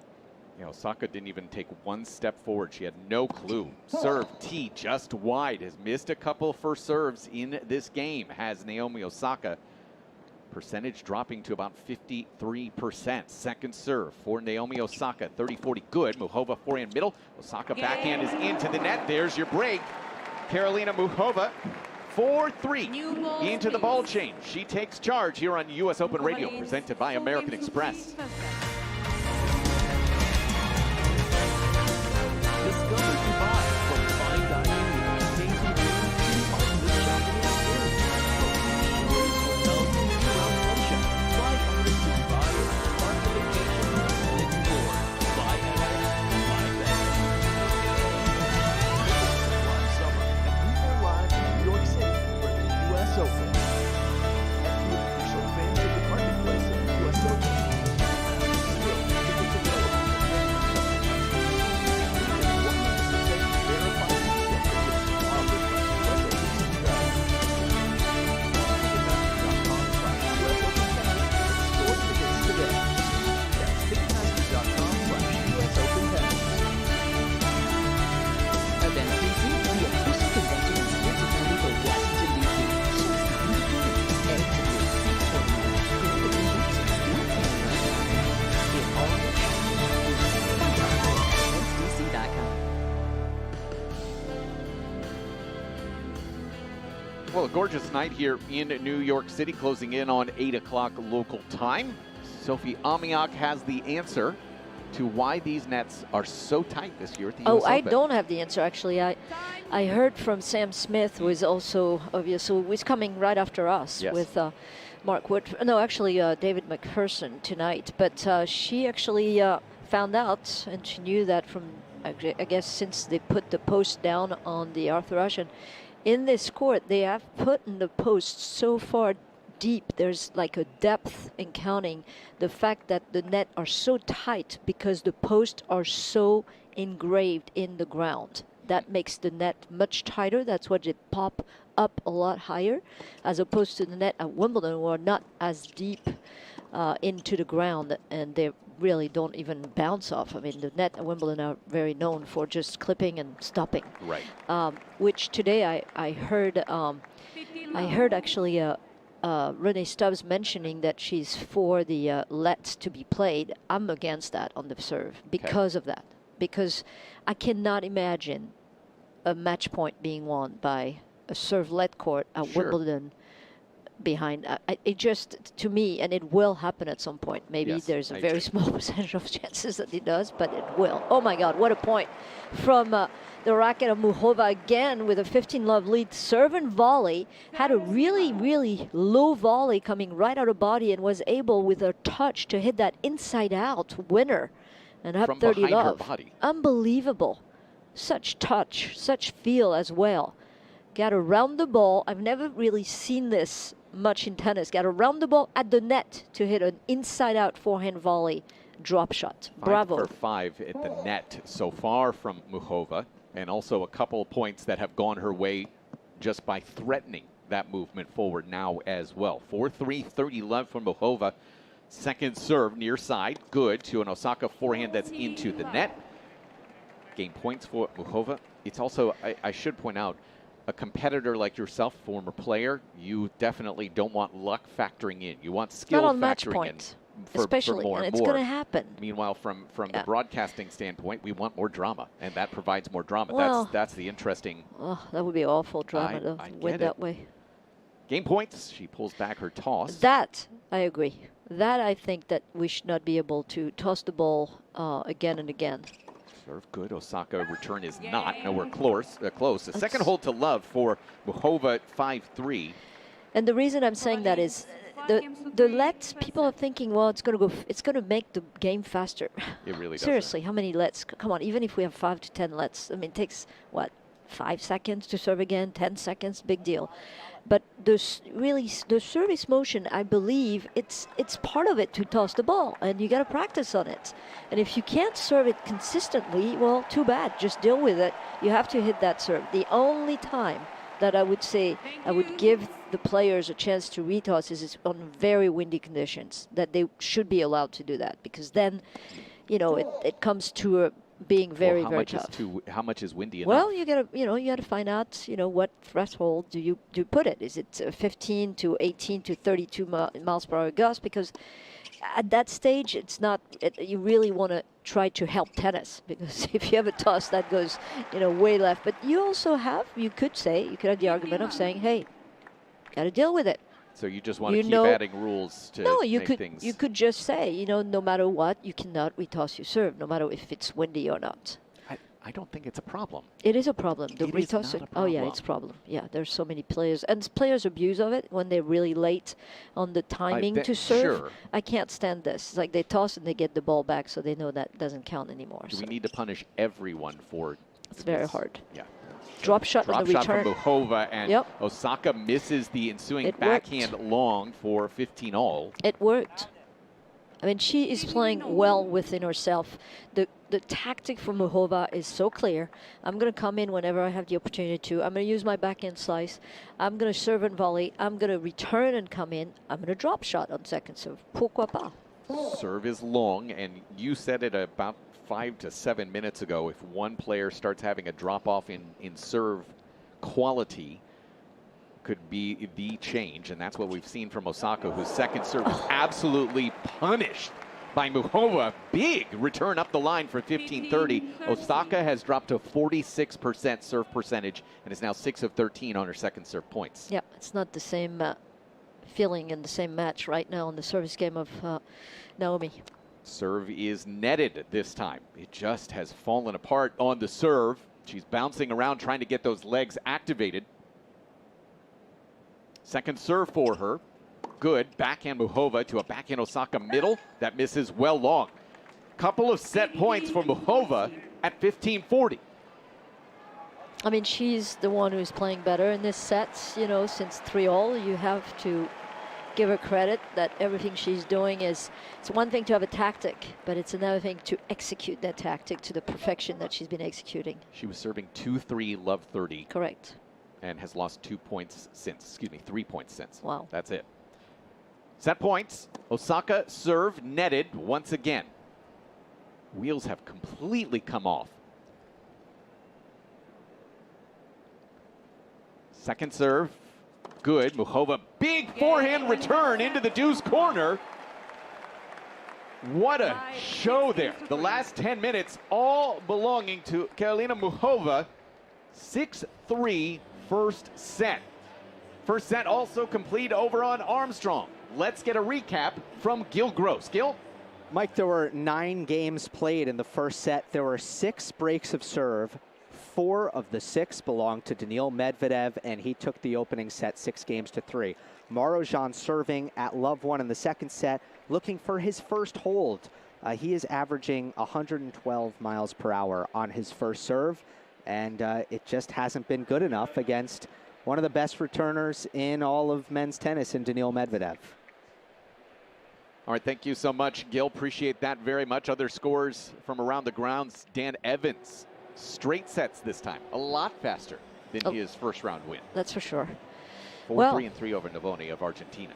Yeah, Osaka didn't even take 1 step forward. She had no clue. Serve T just wide. Has missed a couple first serves in this game. Has Naomi Osaka. Percentage dropping to about 53%. Second serve for Naomi Osaka, 30-40, good. Muchova forehand middle. Osaka backhand is into the net. There's your break. Karolina Muchova, 4-3 into the ball change. She takes charge here on US Open Radio, presented by American Express. Discover Dubai from fine dining with tasty food to ultimate shopping experience. From beach shores, hotels, to year-round sunshine. Fly first to Dubai, start the vacation, live more. Fly ahead, fly better. Live summer, and we are live in New York City for the US Open. And the official fans of the marketplace of the US Open. Well, a gorgeous night here in New York City, closing in on 8 o'clock local time. Sophie Amiach has the answer to why these nets are so tight this year at the US Open. I don't have the answer, actually. I heard from Sam Smith, who is also obviously was coming right after us with Mark Wood. No, actually David McPherson tonight. But she actually found out, and she knew that from, I guess, since they put the post down on the Arthur Ashe. In this court, they have put in the post so far deep. There's like a depth in counting the fact that the net are so tight because the posts are so engraved in the ground. That makes the net much tighter. That's why they pop up a lot higher, as opposed to the net at Wimbledon, who are not as deep into the ground, and they really don't even bounce off. I mean, the net at Wimbledon are very known for just clipping and stopping. Right. Which today I heard actually Renee Stubbs mentioning that she's for the lets to be played. I'm against that on the serve because of that. Because I cannot imagine a match point being won by a serve let court at Wimbledon behind. It just, to me, and it will happen at some point. Maybe there's a very small percentage of chances that it does, but it will. Oh my God, what a point from the racket of Muchova again with a 15-love lead. Serve and volley, had a really, really low volley coming right out of body and was able with her touch to hit that inside-out winner and up from 30 behind love. Her body. Unbelievable. Such touch, such feel as well. Got around the ball. I've never really seen this much in tennis. Got around the ball at the net to hit an inside-out forehand volley drop shot. Bravo. 5 for 5 at the net so far from Muchova, and also a couple of points that have gone her way just by threatening that movement forward now as well. 4-3, 30 love from Muchova. Second serve near side, good to an Osaka forehand that's into the net. Game points for Muchova. It's also, I should point out, a competitor like yourself, former player, you definitely don't want luck factoring in. You want skill not on match factoring point, in for especially, more and and it's more. going to happen. Meanwhile, from the broadcasting standpoint, we want more drama, and that provides more drama. Well, that's the interesting. Oh, that would be awful drama to win that way. Game points. She pulls back her toss. That I agree. That I think that we should not be able to toss the ball again and again. Serve good. Osaka return is not. Nowhere close. The second hold to love for Muchova 5-3. And the reason I'm saying that is the lets, people are thinking, well, it's going to make the game faster. It really does. Seriously, how many lets? Come on, even if we have 5 to 10 lets, I mean, it takes what, 5 seconds to serve again, 10 seconds, big deal. But the service motion, I believe, it's part of it to toss the ball, and you got to practice on it. And if you can't serve it consistently, well, too bad. Just deal with it. You have to hit that serve. The only time that I would say I would give the players a chance to retoss is on very windy conditions, that they should be allowed to do that, because then, it comes to being very, very tough. How much is windy enough? Well, you gotta find out, what threshold do you put it? Is it 15 to 18 to 32 miles per hour gust? Because at that stage, it's not. You really want to try to help tennis, because if you have a toss that goes, way left. But you also have, you could have the argument of saying, hey, got to deal with it. So you just want to keep adding rules to make things. You could just say, no matter what, you cannot retoss your serve, no matter if it's windy or not. I don't think it's a problem. It is a problem. The it retoss. is not a problem. Oh yeah, it's a problem. Yeah, there's so many players, and players abuse of it when they're really late on the timing to serve. Sure. I can't stand this. It's like they toss and they get the ball back, so they know that doesn't count anymore. Do we need to punish everyone for? It's very hard. Yeah. Drop shot on the return. Drop shot from Muchova, and Osaka misses the ensuing backhand long for 15 all. It worked. I mean, she is playing well within herself. The tactic for Muchova is so clear. I'm going to come in whenever I have the opportunity to. I'm going to use my backhand slice. I'm going to serve and volley. I'm going to return and come in. I'm going to drop shot on second serve. Pourquoi pas? Serve is long, and you said it about 5 to 7 minutes ago. If one player starts having a drop-off in serve quality, could be the change, and that's what we've seen from Osaka, whose second serve was absolutely punished by Muchova. Big return up the line for 15-30. Osaka has dropped to 46% serve percentage and is now 6 of 13 on her second serve points. Yeah, it's not the same feeling in the same match right now in the service game of Naomi. Serve is netted this time. It just has fallen apart on the serve. She's bouncing around trying to get those legs activated. Second serve for her. Good. Backhand Muchova to a backhand Osaka middle. That misses well long. Couple of set points for Muchova at 15-40. I mean, she's the one who's playing better in this set, you know, since 3-all. You have to give her credit that everything she's doing is, it's one thing to have a tactic, but it's another thing to execute that tactic to the perfection that she's been executing. She was serving 2-3, love 30. Correct. And has lost 2 points since, 3 points since. Wow. That's it. Set points. Osaka serve netted once again. Wheels have completely come off. Second serve. Good. Muchova, big forehand return into the deuce corner. What a show there. The last 10 minutes all belonging to Karolina Muchova. 6-3 first set. First set also complete over on Armstrong. Let's get a recap from Gil Gross. Gil? Mike, there were 9 games played in the first set. There were 6 breaks of serve. 4 of the 6 belonged to Daniil Medvedev, and he took the opening set 6-3. Marozsan serving at love 1 in the second set, looking for his first hold. He is averaging 112 miles per hour on his first serve, and it just hasn't been good enough against one of the best returners in all of men's tennis in Daniil Medvedev. All right, thank you so much, Gil. Appreciate that very much. Other scores from around the grounds. Dan Evans, straight sets this time. A lot faster than his first round win. That's for sure. 4-3-3 over Navoni of Argentina.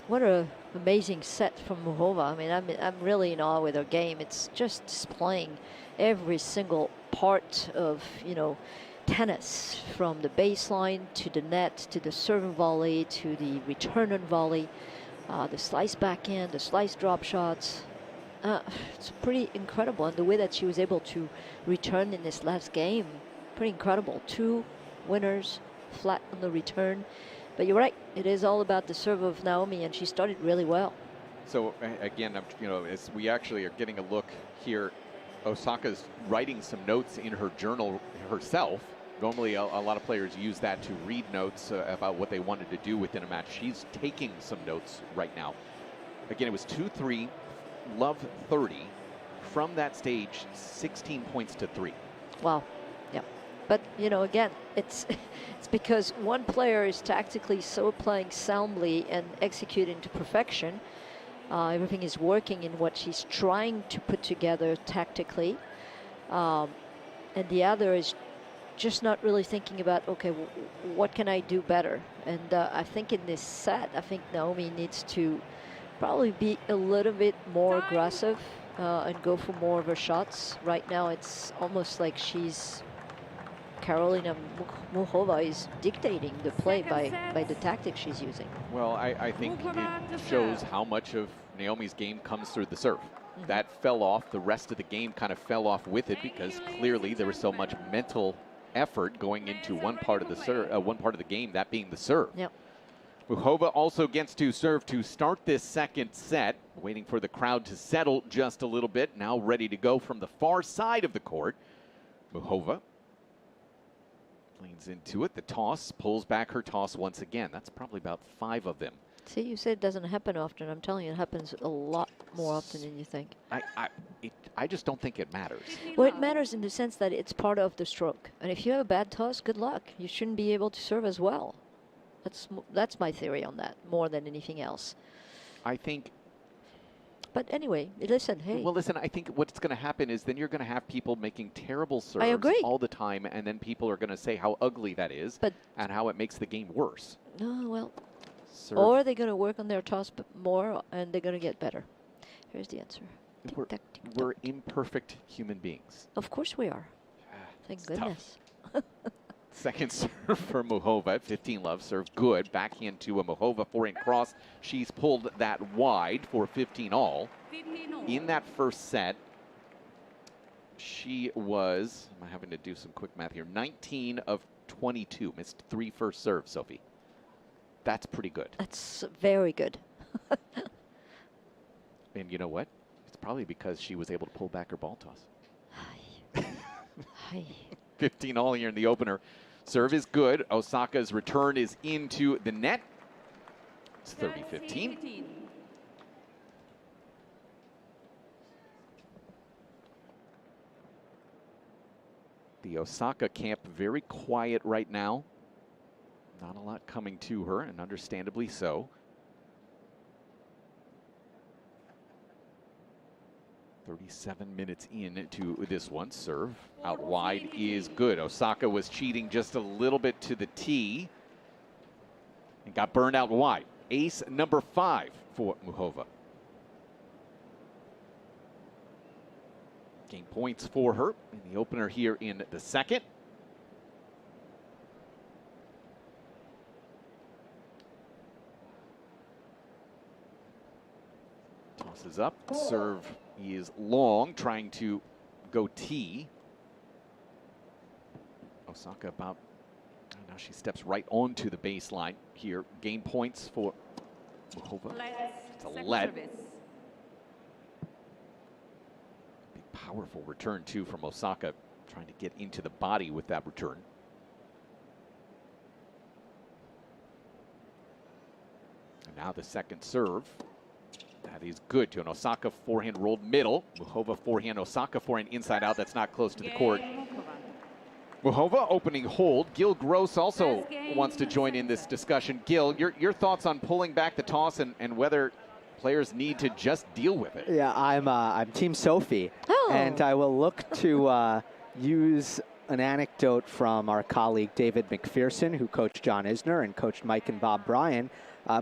What an amazing set from Muchova. I mean, I'm really in awe with her game. It's just displaying every single part of, you know, tennis, from the baseline to the net, to the serve and volley, to the return and volley, the slice backhand, the slice drop shots. It's pretty incredible. And the way that she was able to return in this last game, pretty incredible. 2 winners flat on the return. But you're right, it is all about the serve of Naomi, and she started really well. So again, you know, as we actually are getting a look here, Osaka's writing some notes in her journal herself. Normally, a lot of players use that to read notes about what they wanted to do within a match. She's taking some notes right now. Again, it was 2-3, love 30. From that stage, 16 points to 3. Wow. Yeah. But, you know, again, it's because one player is tactically so playing soundly and executing to perfection. Everything is working in what she's trying to put together tactically. And the other is just not really thinking about, okay, what can I do better? And I think in this set, I think Naomi needs to probably be a little bit more aggressive and go for more of her shots. Right now, it's almost like Karolina Muchova is dictating the play by the tactics she's using. Well, I think it shows how much of Naomi's game comes through the serve. That fell off. The rest of the game kind of fell off with it because clearly there was so much mental effort going into one part of the game, that being the serve. Yep. Muchova also gets to serve to start this second set, waiting for the crowd to settle just a little bit. Now ready to go from the far side of the court. Muchova leans into it. The toss, pulls back her toss once again. That's probably about 5 of them. See, you say it doesn't happen often. I'm telling you, it happens a lot more often than you think. I just don't think it matters. Well, it matters in the sense that it's part of the stroke. And if you have a bad toss, good luck. You shouldn't be able to serve as well. That's my theory on that, more than anything else. I think. But anyway, listen, hey. Well, listen, I think what's going to happen is then you're going to have people making terrible serves all the time, and then people are going to say how ugly that is and how it makes the game worse. No, well, serve. Or they're going to work on their toss more, and they're going to get better. Here's the answer. We're imperfect human beings. Of course we are. Thank goodness. Second serve for Muchova, 15 love, serve good. Backhand to a Muchova, forehand cross. She's pulled that wide for 15 all. In that first set, she was, I'm having to do some quick math here, 19 of 22. Missed 3 first serves, Sophie. That's pretty good. That's very good. And you know what? It's probably because she was able to pull back her ball toss. 15 all here in the opener. Serve is good. Osaka's return is into the net. It's 30-15. The Osaka camp very quiet right now. Not a lot coming to her, and understandably so. 37 minutes into this one. Serve out wide is good. Osaka was cheating just a little bit to the tee and got burned out wide. Ace number 5 for Muchova. Gain points for her in the opener here in the second. Tosses up, serve is long, trying to go tee. Osaka about, now she steps right onto the baseline here. Gain points for Muchova. It's a lead. Big powerful return too from Osaka, trying to get into the body with that return. And now the second serve. That is good to an Osaka forehand rolled middle. Muchova forehand, Osaka forehand inside out. That's not close to the court. Muchova opening hold. Gil Gross also wants to join in this discussion. Gil, your thoughts on pulling back the toss and whether players need to just deal with it? Yeah, I'm Team Sophie, and I will look to use an anecdote from our colleague David McPherson, who coached John Isner and coached Mike and Bob Bryan,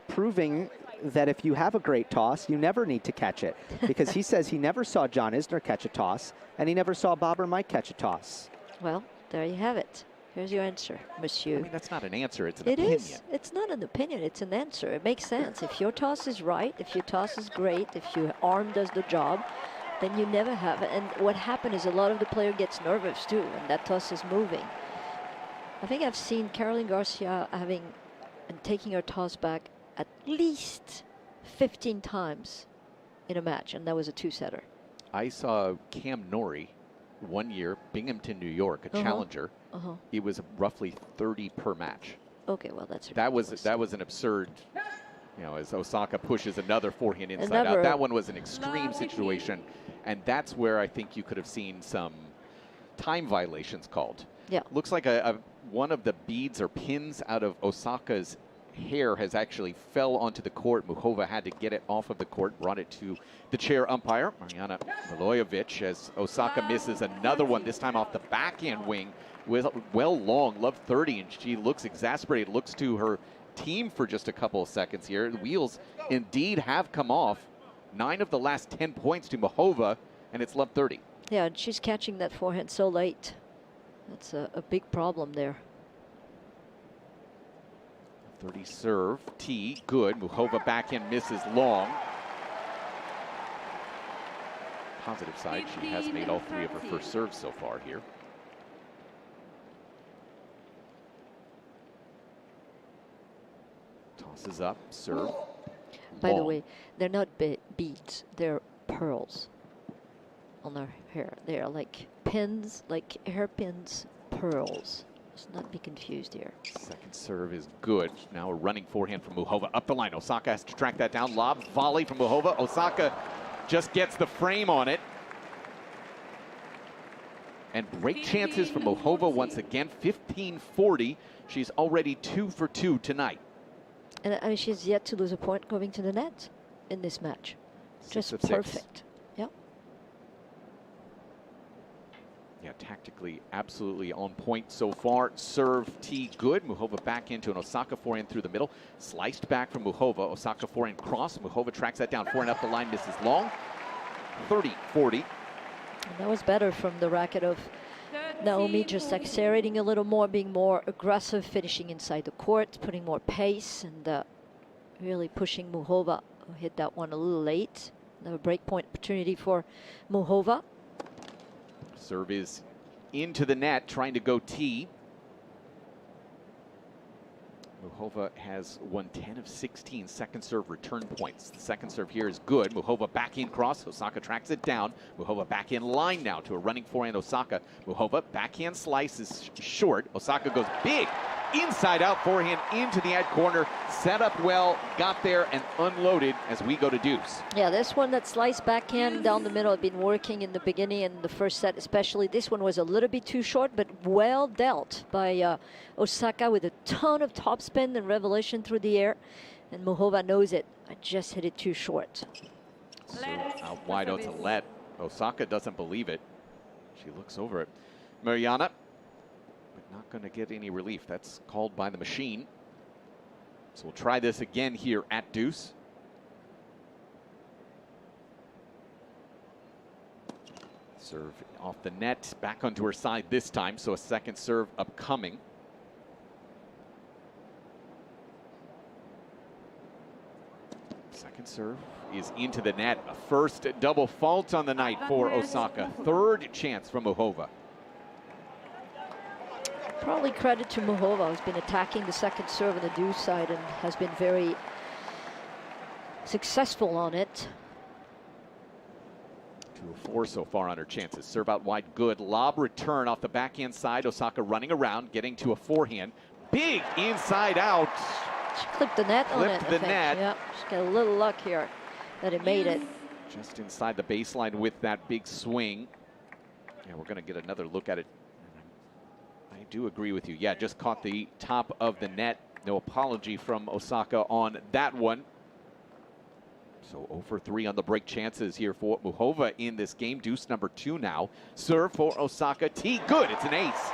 proving that if you have a great toss, you never need to catch it. Because he says he never saw John Isner catch a toss, and he never saw Bob or Mike catch a toss. Well, there you have it. Here's your answer, monsieur. I mean, that's not an answer, it's an opinion. It is. It's not an opinion, it's an answer. It makes sense. If your toss is right, if your toss is great, if your arm does the job, then you never have it. And what happened is a lot of the player gets nervous too when that toss is moving. I think I've seen Caroline Garcia having and taking her toss back at least 15 times in a match, and that was a 2-setter. I saw Cam Norrie one year, Binghamton, New York, a challenger. It was roughly 30 per match. Okay, well that's that was an absurd. You know, as Osaka pushes another forehand inside out. That one was an extreme situation, and that's where I think you could have seen some time violations called. Yeah, looks like one of the beads or pins out of Osaka's hair has actually fell onto the court. Muchova had to get it off of the court, brought it to the chair umpire, Mariana Milojevic, as Osaka misses another one, this time off the backhand wing with well long, love 30, and she looks exasperated, looks to her team for just a couple of seconds here. The wheels indeed have come off. 9 of the last 10 points to Muchova, and it's love 30. Yeah, and she's catching that forehand so late. That's a big problem there. 30 serve, tee, good. Muchova backhand misses long. Positive side, she has made all 3 of her first serves so far here. Tosses up, serve. By the way, they're not beads, they're pearls on her hair. They're like pins, like hairpins, pearls. Let's not be confused here. Second serve is good. Now a running forehand from Muchova up the line. Osaka has to track that down. Lob volley from Muchova. Osaka just gets the frame on it. And break chances from Muchova once again. 15-40. She's already 2 for 2 tonight. And I mean, she's yet to lose a point going to the net in this match. Just perfect. Yep. Yeah, tactically absolutely on point so far. Serve, tee, good. Muchova back into an Osaka forehand through the middle. Sliced back from Muchova. Osaka forehand cross. Muchova tracks that down. Forehand up the line, misses long. 30-40. And that was better from the racket of Naomi just accelerating a little more, being more aggressive, finishing inside the court, putting more pace, and really pushing Muchova, who hit that one a little late. Another breakpoint opportunity for Muchova. Serve is into the net, trying to go T. Muchova has won 10 of 16 second serve return points. The second serve here is good. Muchova back in cross. Osaka tracks it down. Muchova back in line now to a running forehand Osaka. Muchova backhand slice is short. Osaka goes big. Inside out forehand into the ad corner. Set up well, got there and unloaded as we go to deuce. Yeah, this one, that slice backhand down the middle, had been working in the beginning and the first set especially. This one was a little bit too short, but well dealt by Osaka with a ton of topspin and revelation through the air. And Muchova knows it. I just hit it too short. So out wide out to let. Osaka doesn't believe it. She looks over it. Mariana, but not going to get any relief. That's called by the machine. So we'll try this again here at deuce. Serve off the net, back onto her side this time, so a second serve upcoming. Second serve is into the net. A first double fault on the night for Osaka. Third chance from Muchova. Probably credit to Muchova, who's been attacking the second serve on the deuce side and has been very successful on it. 2 of 4 so far on her chances. Serve out wide, good. Lob return off the backhand side. Osaka running around, getting to a forehand. Big inside out. She clipped the net on it, Clipped the net. Yeah, she's got a little luck here that it made it. Just inside the baseline with that big swing. Yeah, we're going to get another look at it. I do agree with you. Yeah, just caught the top of the net. No apology from Osaka on that one. So 0 for 3 on the break chances here for Muchova in this game. Deuce number 2 now. Serve for Osaka. T, good. It's an ace.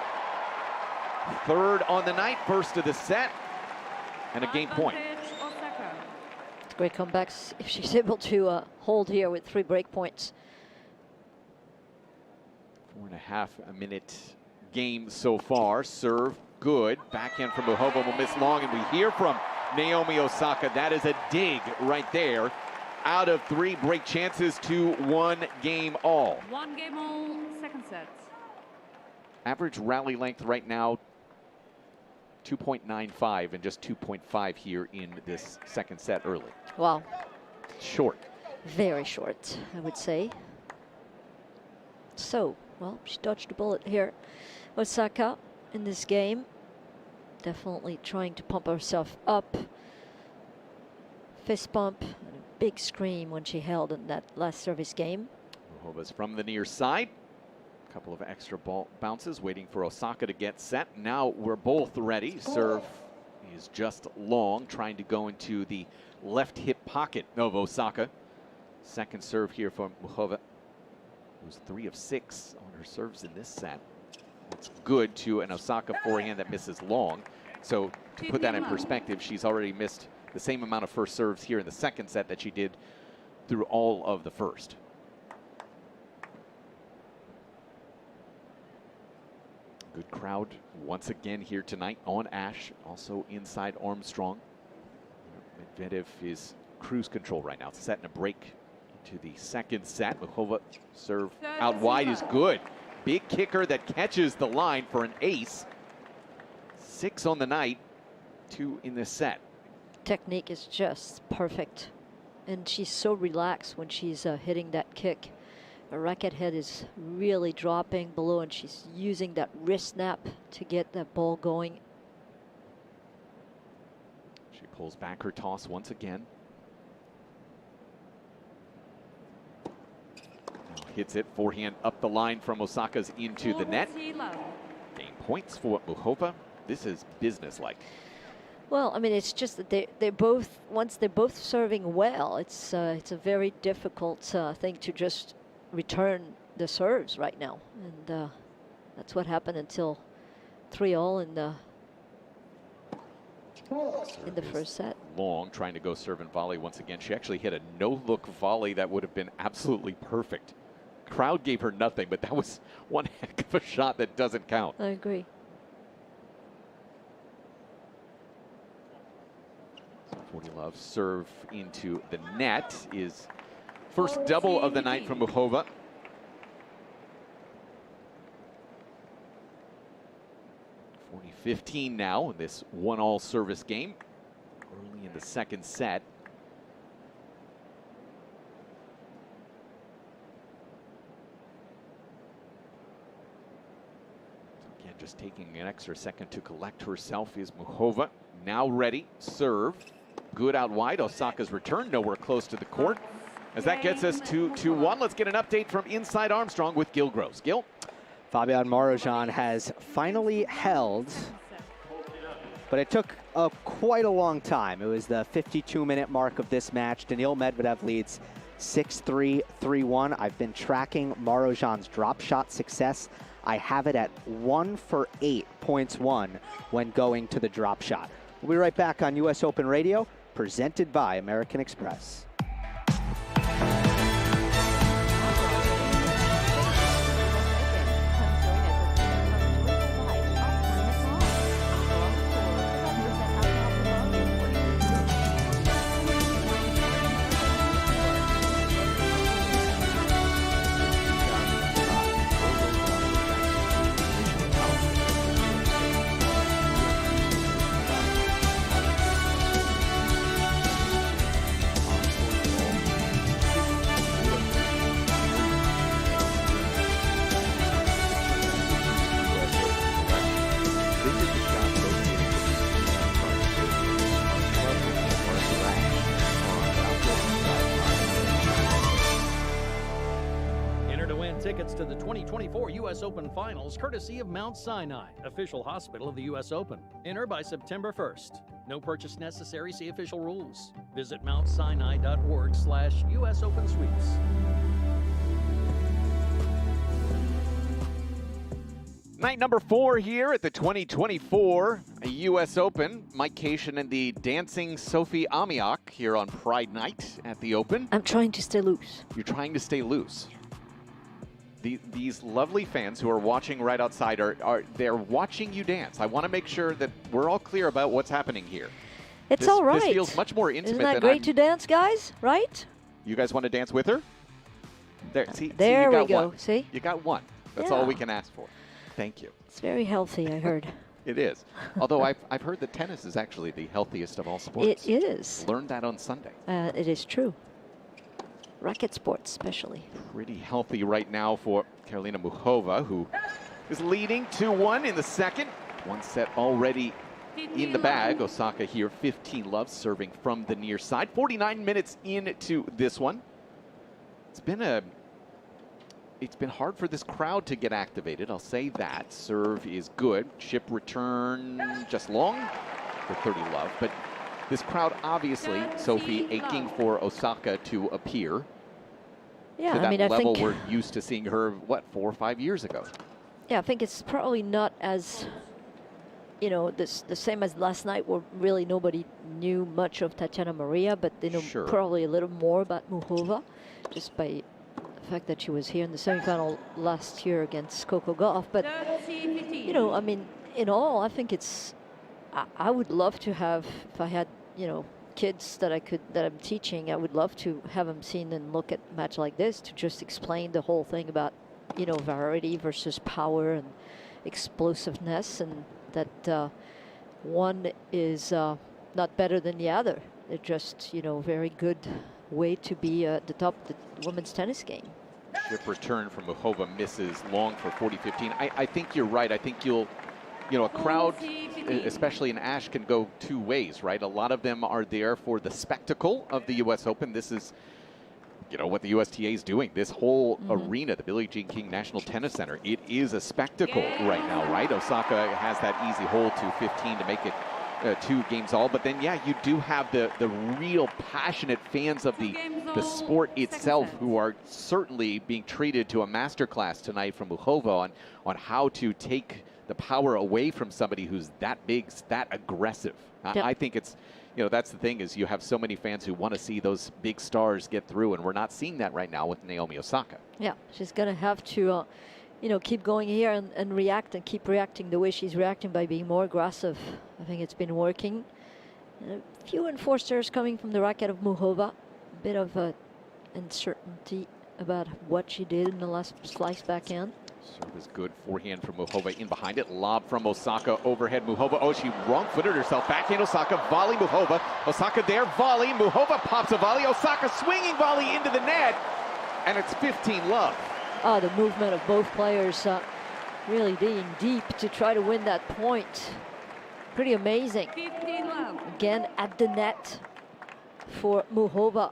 Third on the night, first of the set, and a game point. It's a great comebacks if she's able to hold here with 3 break points. 4.5 minute game so far. Serve good. Backhand from Muchova will miss long, and we hear from Naomi Osaka. That is a dig right there. Out of 3 break chances to 1 game all. 1 game all, second set. Average rally length right now, 2.95 and just 2.5 here in this second set early. Wow. Short. Very short, I would say. So, well, she dodged a bullet here. Osaka in this game. Definitely trying to pump herself up. Fist bump and a big scream when she held in that last service game. Muchova's from the near side. A couple of extra ball bounces waiting for Osaka to get set. Now we're both ready. Serve is just long, trying to go into the left hip pocket of Osaka. Second serve here for Muchova, who's 3 of 6 on her serves in this set. It's good to an Osaka forehand that misses long. So to put that in perspective, she's already missed the same amount of first serves here in the second set that she did through all of the first. Good crowd once again here tonight on Ash, also inside Armstrong. Medvedev is cruise control right now. It's set in a break to the second set. Muchova serve out wide is good. Big kicker that catches the line for an ace. 6 on the night, 2 in this set. Technique is just perfect. And she's so relaxed when she's hitting that kick. Her racket head is really dropping below, and she's using that wrist snap to get that ball going. She pulls back her toss once again. Now hits it, forehand up the line from Osaka's into the net. Game points for Muchova. This is business-like. Well, I mean, it's just that they're both, once they're both serving well, it's a very difficult thing to just return the serves right now. And that's what happened until 3-all in the first set. Long, trying to go serve and volley once again. She actually hit a no-look volley that would have been absolutely perfect Crowd gave her nothing, but that was one heck of a shot that doesn't count. I agree. Love serve into the net is first double of the night from Muchova. .15 now in this 1-all service game early in the second set. So again, just taking an extra second to collect herself is Muchova. Now ready, serve. Good out wide. Osaka's return, nowhere close to the court. As that gets us to 2-1, let's get an update from inside Armstrong with Gil Gross. Gil? Fabian Marozsan has finally held, but it took quite a long time. It was the 52-minute mark of this match. Daniil Medvedev leads 6-3, 3-1. I've been tracking Marozsan's drop shot success. I have it at 1 for 8 points won when going to the drop shot. We'll be right back on US Open Radio, presented by American Express. Tickets to the 2024 U.S. Open Finals, courtesy of Mount Sinai, official hospital of the U.S. Open. Enter by September 1st. No purchase necessary. See official rules. Visit mountsinai.org/US Open Suites. Night number 4 here at the 2024 U.S. Open. Mike Cation and the dancing Sophie Amiak here on Pride Night at the Open. I'm trying to stay loose. You're trying to stay loose. These lovely fans who are watching right outside they're watching you dance. I want to make sure that we're all clear about what's happening here. It's all right. This feels much more intimate. Isn't that great to dance, guys? Right? You guys want to dance with her? There, see, there you we go. One. See? You got one. That's all we can ask for. Thank you. It's very healthy, I heard. It is. Although I've heard that tennis is actually the healthiest of all sports. It is. Learned that on Sunday. It is true. Racket sports, especially. Pretty healthy right now for Karolina Muchova, who is leading 2-1 in the second. One set already in the bag. Osaka here, 15-love, serving from the near side. 49 minutes into this one. It's been hard for this crowd to get activated. I'll say that. Serve is good. Chip return just long for 30-love, but this crowd, obviously, Sophie, aching for Osaka to appear. Yeah, to that I mean, level I think we're used to seeing her, what, 4 or 5 years ago? Yeah, I think it's probably not as, the same as last night, where really nobody knew much of Tatiana Maria, but they know probably a little more about Muchova, just by the fact that she was here in the semifinal last year against Coco Gauff. But, I mean, in all, I think it's. I would love to have, if I had, kids that I'm teaching, I would love to have them seen and look at a match like this to just explain the whole thing about, variety versus power and explosiveness, and that one is not better than the other. They're just, very good way to be at the top of the women's tennis game. Chip return from Muchova misses long for 40-15. I think you're right. I think you'll. A crowd, especially in Ash, can go two ways, right? A lot of them are there for the spectacle of the U.S. Open. This is, what the USTA is doing. This whole arena, the Billie Jean King National Tennis Center, it is a spectacle right now, right? Osaka has that easy hold to 15 to make it 2 games all. But then, you do have the real passionate fans of the sport itself who are certainly being treated to a masterclass tonight from Muchova on how to take the power away from somebody who's that big, that aggressive. I think it's you know, that's the thing is you have so many fans who want to see those big stars get through, and we're not seeing that right now with Naomi Osaka. Yeah, she's going to have to, you know, keep going here and react and keep reacting the way she's reacting by being more aggressive. I think it's been working. A few enforced serves coming from the racket of Muchova. A bit of uncertainty about what she did in the last slice backhand. Serve is good. Forehand from Muchova in behind it. Lob from Osaka. Overhead Muchova. Oh, she wrong-footed herself. Backhand Osaka. Volley Muchova. Osaka there. Volley. Muchova pops a volley. Osaka swinging volley into the net. And it's 15-love. Oh, the movement of both players really digging deep to try to win that point. Pretty amazing. 15-love. Again at the net for Muchova.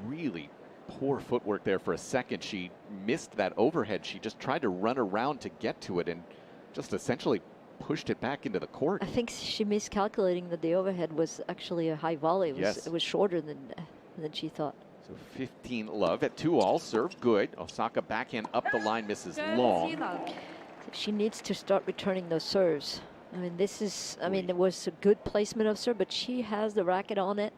Really poor footwork there for a second. She missed that overhead. She just tried to run around to get to it and just essentially pushed it back into the court. I think she miscalculating that the overhead was actually a high volley. It was shorter than she thought. So 15-love at 2-all. Serve good. Osaka backhand up the line, misses long. She needs to start returning those serves. I mean, this is, I mean, it was a good placement of serve, but she has the racket on it.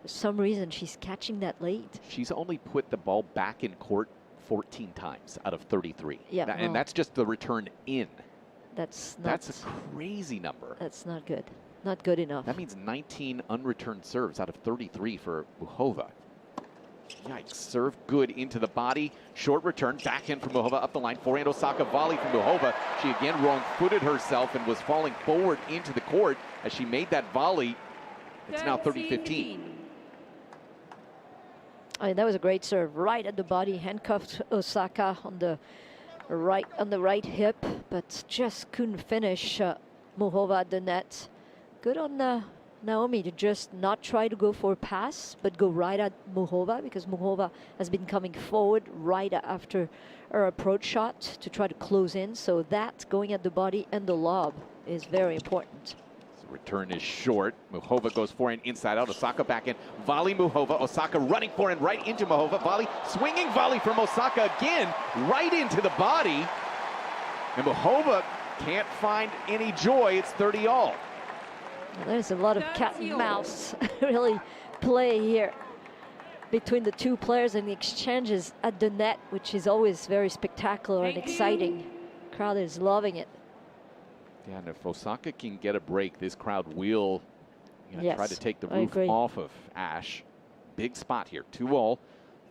For some reason, she's catching that late. She's only put the ball back in court 14 times out of 33. Yeah, and that's just the return in. That's a crazy number. That's not good. Not good enough. That means 19 unreturned serves out of 33 for Muchova. Yikes. Serve good into the body. Short return. Backhand from Muchova up the line. Forehand Osaka volley from Muchova. She again wrong-footed herself and was falling forward into the court as she made that volley. It's now 30-15. I mean, that was a great serve. Right at the body. Handcuffed Osaka on the right hip, but just couldn't finish Muchova at the net. Good on Naomi to just not try to go for a pass, but go right at Muchova, because Muchova has been coming forward right after her approach shot to try to close in. So that going at the body and the lob is very important. The return is short. Muchova goes forehand inside out. Osaka backhand. Volley Muchova. Osaka running forehand right into Muchova. Volley. Swinging volley from Osaka again. Right into the body. And Muchova can't find any joy. It's 30-all. There's a lot of cat and mouse really play here between the two players, and the exchanges at the net, which is always very spectacular and exciting. Crowd is loving it. Yeah, and if Osaka can get a break, this crowd will try to take the roof off of Ash. Big spot here. 2-all,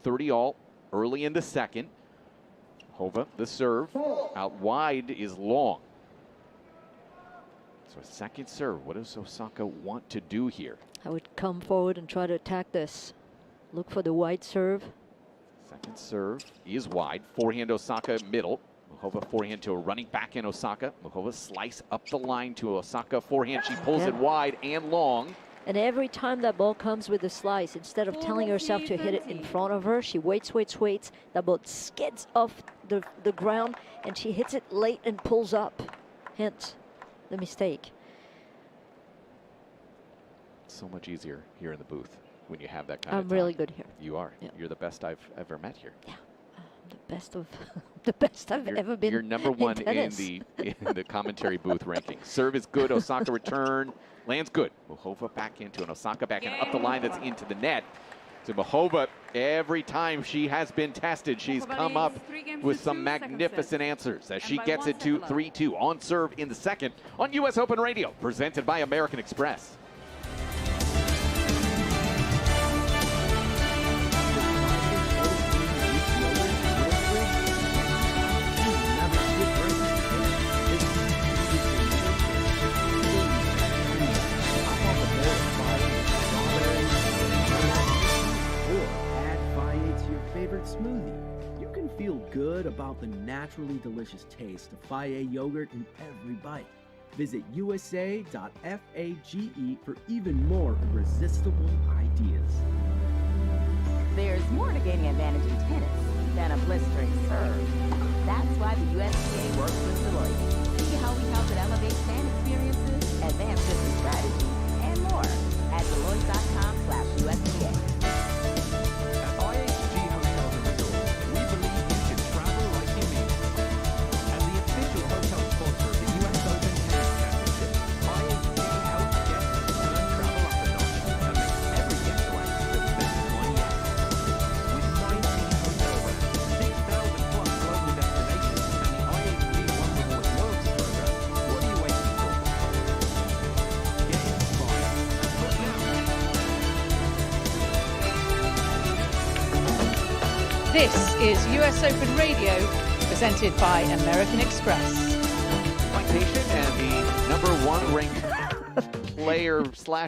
30-all, early in the second. Muchova, the serve, out wide is long. So a second serve. What does Osaka want to do here? I would come forward and try to attack this. Look for the wide serve. Second serve is wide. Forehand Osaka middle. Muchova forehand to a running backhand Osaka. Muchova slice up the line to Osaka. Forehand, she pulls it wide and long. And every time that ball comes with a slice, instead of telling herself to hit it in front of her, she waits. That ball skids off the ground, and she hits it late and pulls up. Hence the mistake. So much easier here in the booth when you have that kind of I'm really good here. You are. Yeah. You're the best I've ever met here. Yeah. The best I've ever been. You're number one in the commentary booth ranking. Serve is good. Osaka return lands good. Muchova back into an Osaka backhand up the line that's into the net. So Muchova, every time she has been tested, she's come up with some magnificent answers as she gets it to 3-2 on serve in the second on US Open Radio, presented by American Express. Smoothie. You can feel good about the naturally delicious taste of Fage yogurt in every bite. Visit usa.fage for even more irresistible ideas. There's more to gaining advantage in tennis than a blistering serve. That's why the USTA works with Deloitte. See how we help it elevate fan experiences, advance business strategy, and more at Deloitte.com/USTA. This is US Open Radio, presented by American Express. Mike Patient and the #1 ranked player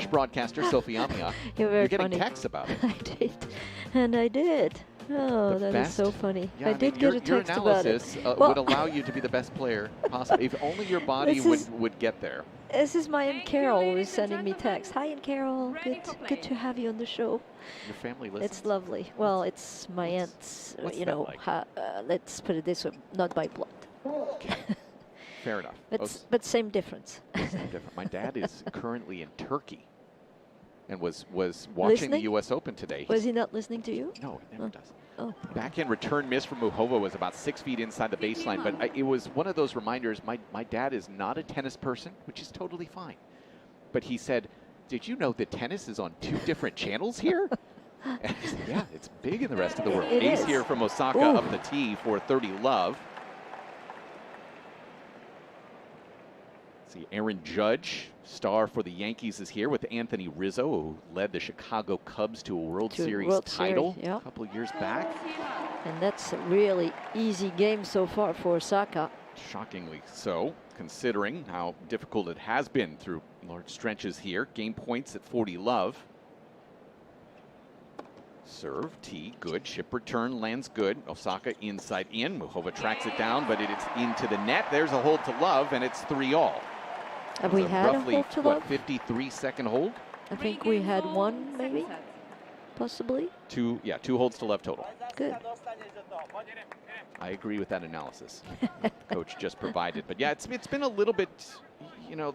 / broadcaster, Sophie Amiach. You're getting funny. texts about it. I did. And I did. Oh, that is so funny. Yeah, I did get a text your about analysis it. would allow you to be the best player possible. If only your body would get there. This is my Aunt Carol who is sending me texts. Hi, Aunt Carol. Good to have you on the show. Your family listens. It's lovely. Well, it's my aunt's, what's you that know, like? let's put it this way, not by blood. Okay. Fair enough. But same difference. Same difference. My dad is currently in Turkey and was watching the U.S. Open today. Was he not listening to you? No, he never does. Oh. Backhand return miss from Muchova was about 6 feet inside the baseline, but it was one of those reminders. My dad is not a tennis person, which is totally fine. But he said, did you know that tennis is on 2 different channels here? And I said, yeah, it's big in the rest of the world. Ace here from Osaka up the tee for 30 love. See, Aaron Judge, star for the Yankees, is here with Anthony Rizzo, who led the Chicago Cubs to a World Series title a couple of years back. And that's a really easy game so far for Osaka. Shockingly so, considering how difficult it has been through large stretches here. Game points at 40 love. Serve, tee, good. Chip return lands good. Osaka inside in. Muchova tracks it down, but it's into the net. There's a hold to love, and it's 3-all. Have we had a hold to love? 53-second hold? I think we had one, maybe, possibly. 2 holds to love total. Good. I agree with that analysis Coach just provided. But yeah, it's been a little bit, you know,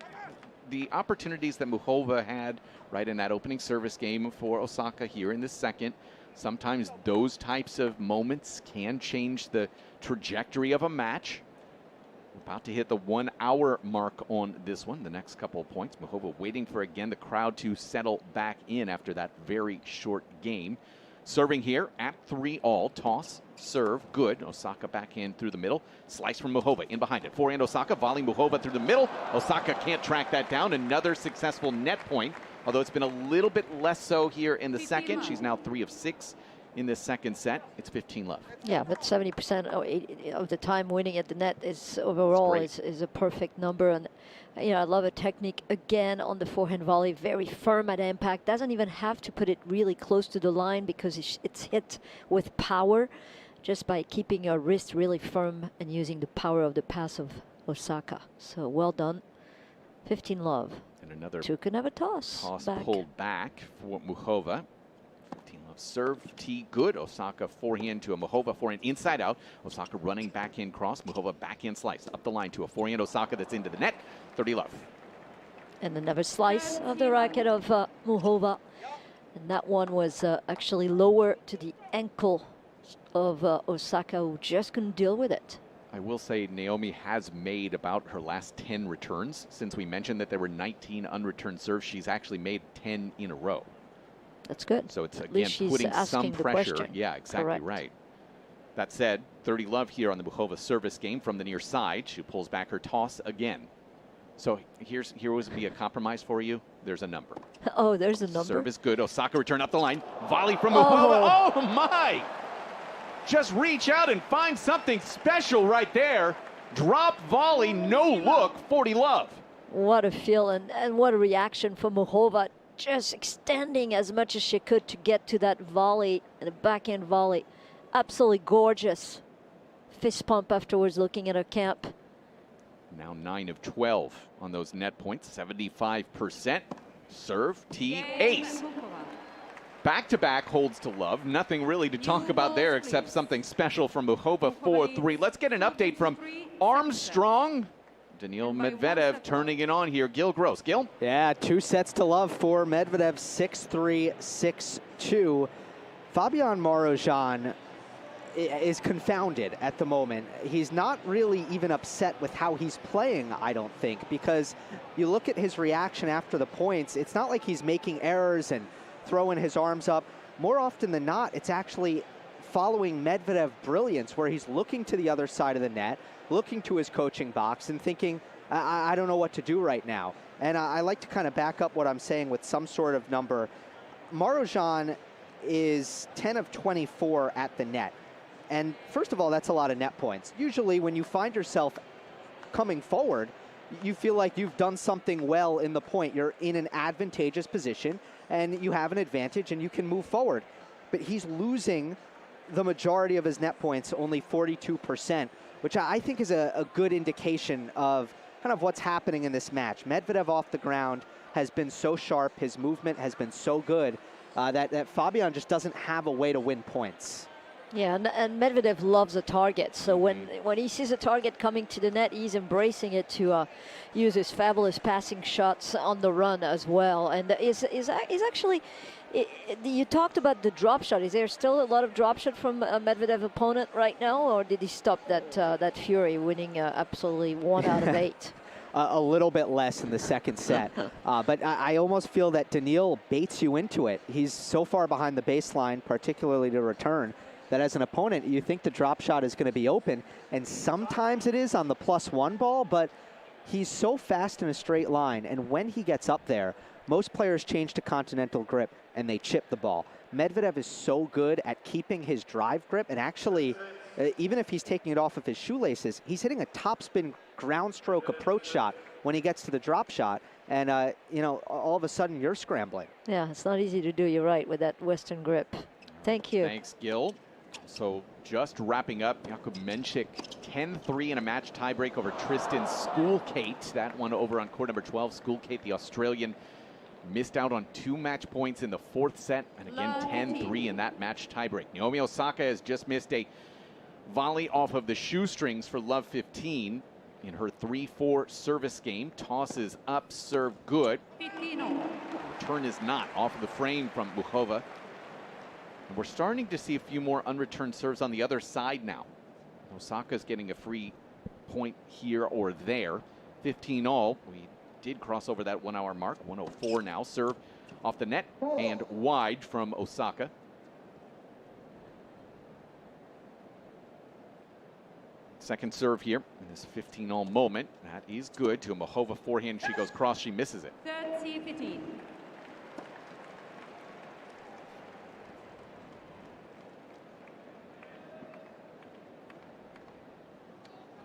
the opportunities that Muchova had right in that opening service game for Osaka here in the second. Sometimes those types of moments can change the trajectory of a match. About to hit the 1 hour mark on this one. The next couple of points. Muchova waiting for, again, the crowd to settle back in after that very short game. Serving here at 3-all. Toss, serve, good. Osaka backhand through the middle. Slice from Muchova in behind it. Forehand Osaka, volley Muchova through the middle. Osaka can't track that down. Another successful net point, although it's been a little bit less so here in the second. She's now 3 of 6 in this second set. It's 15 love. Yeah, but 70% of the time winning at the net is overall is a perfect number. And you know, I love a technique again on the forehand volley, very firm at impact. Doesn't even have to put it really close to the line because it's hit with power just by keeping your wrist really firm and using the power of the pass of Osaka. So well done. 15 love. And another can have a toss back. Pulled back for Muchova. 15 love serve, tee, good. Osaka forehand to a Muchova forehand inside out. Osaka running backhand cross. Muchova backhand slice up the line to a forehand Osaka that's into the net. 30 love. And another slice of the racket of Muchova. And that one was actually lower to the ankle of Osaka, who just couldn't deal with it. I will say Naomi has made about her last 10 returns. Since we mentioned that there were 19 unreturned serves, she's actually made 10 in a row. That's good. So it's, At again, least she's putting some asking the pressure. question. Yeah, exactly Correct. right. That said, 30 love here on the Muchova service game from the near side. She pulls back her toss again. So here would be a compromise for you. There's a number. Oh, there's a number. Serve is good. Osaka return up the line. Volley from Muchova. Oh my! Just reach out and find something special right there. Drop volley, no look, 40 love. What a feel and what a reaction from Muchova. Just extending as much as she could to get to that volley, and a backhand volley. Absolutely gorgeous. Fist pump afterwards looking at her camp. Now 9 of 12 on those net points, 75%. Serve, tee, ace. Back-to-back holds to love. Nothing really to talk about there except something special from Muchova 4-3. Let's get an update from Armstrong. Daniil Medvedev turning it on here. Gil Gross. Gil? Yeah, 2 sets to love for Medvedev, 6-3, 6-2. Fabian Marozsan is confounded at the moment. He's not really even upset with how he's playing, I don't think, because you look at his reaction after the points, it's not like he's making errors and throwing his arms up. More often than not, it's actually following Medvedev brilliance, where he's looking to the other side of the net, looking to his coaching box and thinking, I don't know what to do right now. And I like to kind of back up what I'm saying with some sort of number. Marozsan is 10 of 24 at the net. And first of all, that's a lot of net points. Usually when you find yourself coming forward, you feel like you've done something well in the point. You're in an advantageous position and you have an advantage and you can move forward. But he's losing the majority of his net points, only 42%, which I think is a good indication of kind of what's happening in this match. Medvedev off the ground has been so sharp, his movement has been so good that Fabian just doesn't have a way to win points. Yeah, and Medvedev loves a target. So when he sees a target coming to the net, he's embracing it to use his fabulous passing shots on the run as well. And is actually, you talked about the drop shot. Is there still a lot of drop shot from a Medvedev opponent right now, or did he stop that fury, winning absolutely 1 out of 8? A little bit less in the second set. But I almost feel that Daniil baits you into it. He's so far behind the baseline, particularly to return, that as an opponent, you think the drop shot is going to be open. And sometimes it is on the +1 ball, but he's so fast in a straight line. And when he gets up there, most players change to continental grip and they chip the ball. Medvedev is so good at keeping his drive grip, and actually, even if he's taking it off of his shoelaces, he's hitting a topspin ground stroke approach shot when he gets to the drop shot. And, all of a sudden you're scrambling. Yeah, it's not easy to do, you're right, with that Western grip. Thank you. Thanks, Gil. So just wrapping up, Jakub Menchik 10-3 in a match tiebreak over Tristan Schoolkate. That one over on court number 12. Schoolkate, the Australian, missed out on 2 match points in the 4th set, and again 10-3 in that match tiebreak. Naomi Osaka has just missed a volley off of the shoestrings for love 15 in her 3-4 service game. Tosses up, serve good. Return is not off of the frame from Muchova. And we're starting to see a few more unreturned serves on the other side now. Osaka's getting a free point here or there. 15-all. We did cross over that 1 hour mark. 1:04 now. Serve off the net and wide from Osaka. Second serve here in this 15-all moment. That is good to a Muchova forehand. She goes cross. She misses it. 30-15.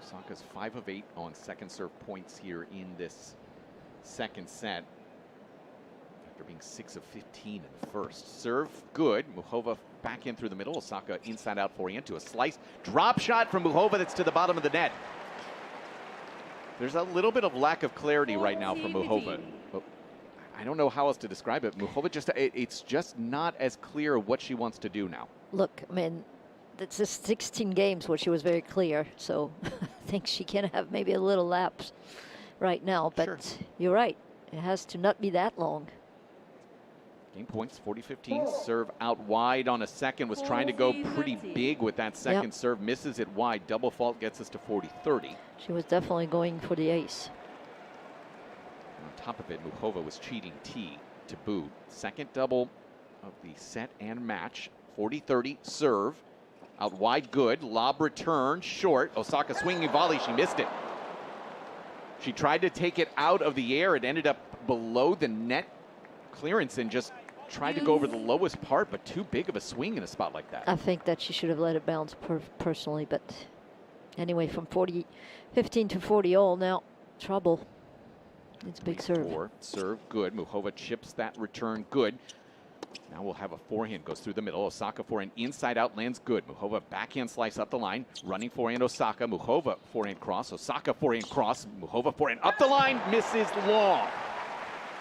Osaka's 5 of 8 on second serve points here in this second set, after being 6 of 15 in the first. Serve good. Muchova back in through the middle. Osaka inside out forehand to a slice. Drop shot from Muchova that's to the bottom of the net. There's a little bit of lack of clarity right now from Muchova. But I don't know how else to describe it. Muchova it's just not as clear what she wants to do now. Look, I mean, it's just 16 games where she was very clear, so I think she can have maybe a little lapse right now, but sure. You're right, it has to not be that long. Game points, 40-15, serve out wide on a second, was trying to go pretty big with that second serve, misses it wide, double fault gets us to 40-30. She was definitely going for the ace. On top of it, Muchova was cheating T to boot. Second double of the set and match, 40-30, serve. Out wide, good. Lob return, short. Osaka swinging volley, she missed it. She tried to take it out of the air. It ended up below the net clearance and just tried to go over the lowest part, but too big of a swing in a spot like that. I think that she should have let it bounce personally, but anyway, from 15 to 40 all now, trouble. It's big serve. Serve, good. Muchova chips that return, good. Now we'll have a forehand, goes through the middle. Osaka forehand, inside out, lands good. Muchova backhand slice up the line. Running forehand, Osaka. Muchova forehand cross. Osaka forehand cross. Muchova forehand up the line, misses long.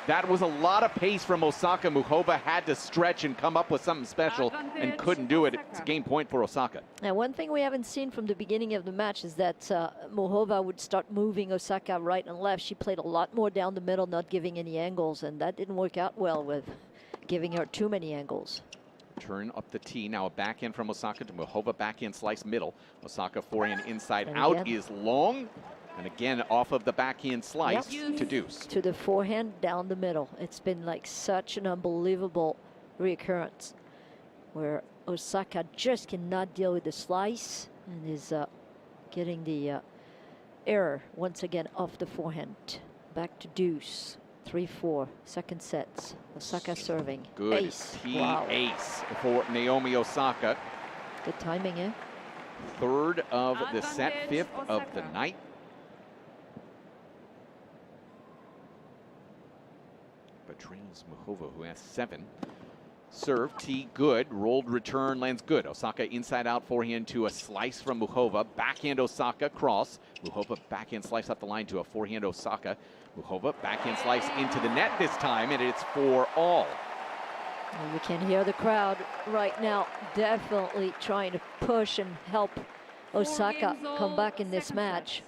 That was a lot of pace from Osaka. Muchova had to stretch and come up with something special and couldn't do it. It's a game point for Osaka. Now, one thing we haven't seen from the beginning of the match is that Muchova would start moving Osaka right and left. She played a lot more down the middle, not giving any angles, and that didn't work out well with giving her too many angles. Turn up the tee. Now a backhand from Osaka to Muchova, backhand slice middle. Osaka forehand inside out is long. And again, off of the backhand slice to deuce. To the forehand down the middle. It's been like such an unbelievable reoccurrence where Osaka just cannot deal with the slice and is getting the error once again off the forehand. Back to deuce. 3-4, second sets. Osaka serving. Good ace. T ace for Naomi Osaka. Good timing, eh? Third of the set, fifth of the night. But trails Muchova, who has 7. Serve, T, good. Rolled return, lands good. Osaka inside out forehand to a slice from Muchova. Backhand Osaka, cross. Muchova backhand slice up the line to a forehand Osaka. Muchova backhand slice into the net this time, and it's 4-all. Well, you can hear the crowd right now definitely trying to push and help Osaka come back in this match.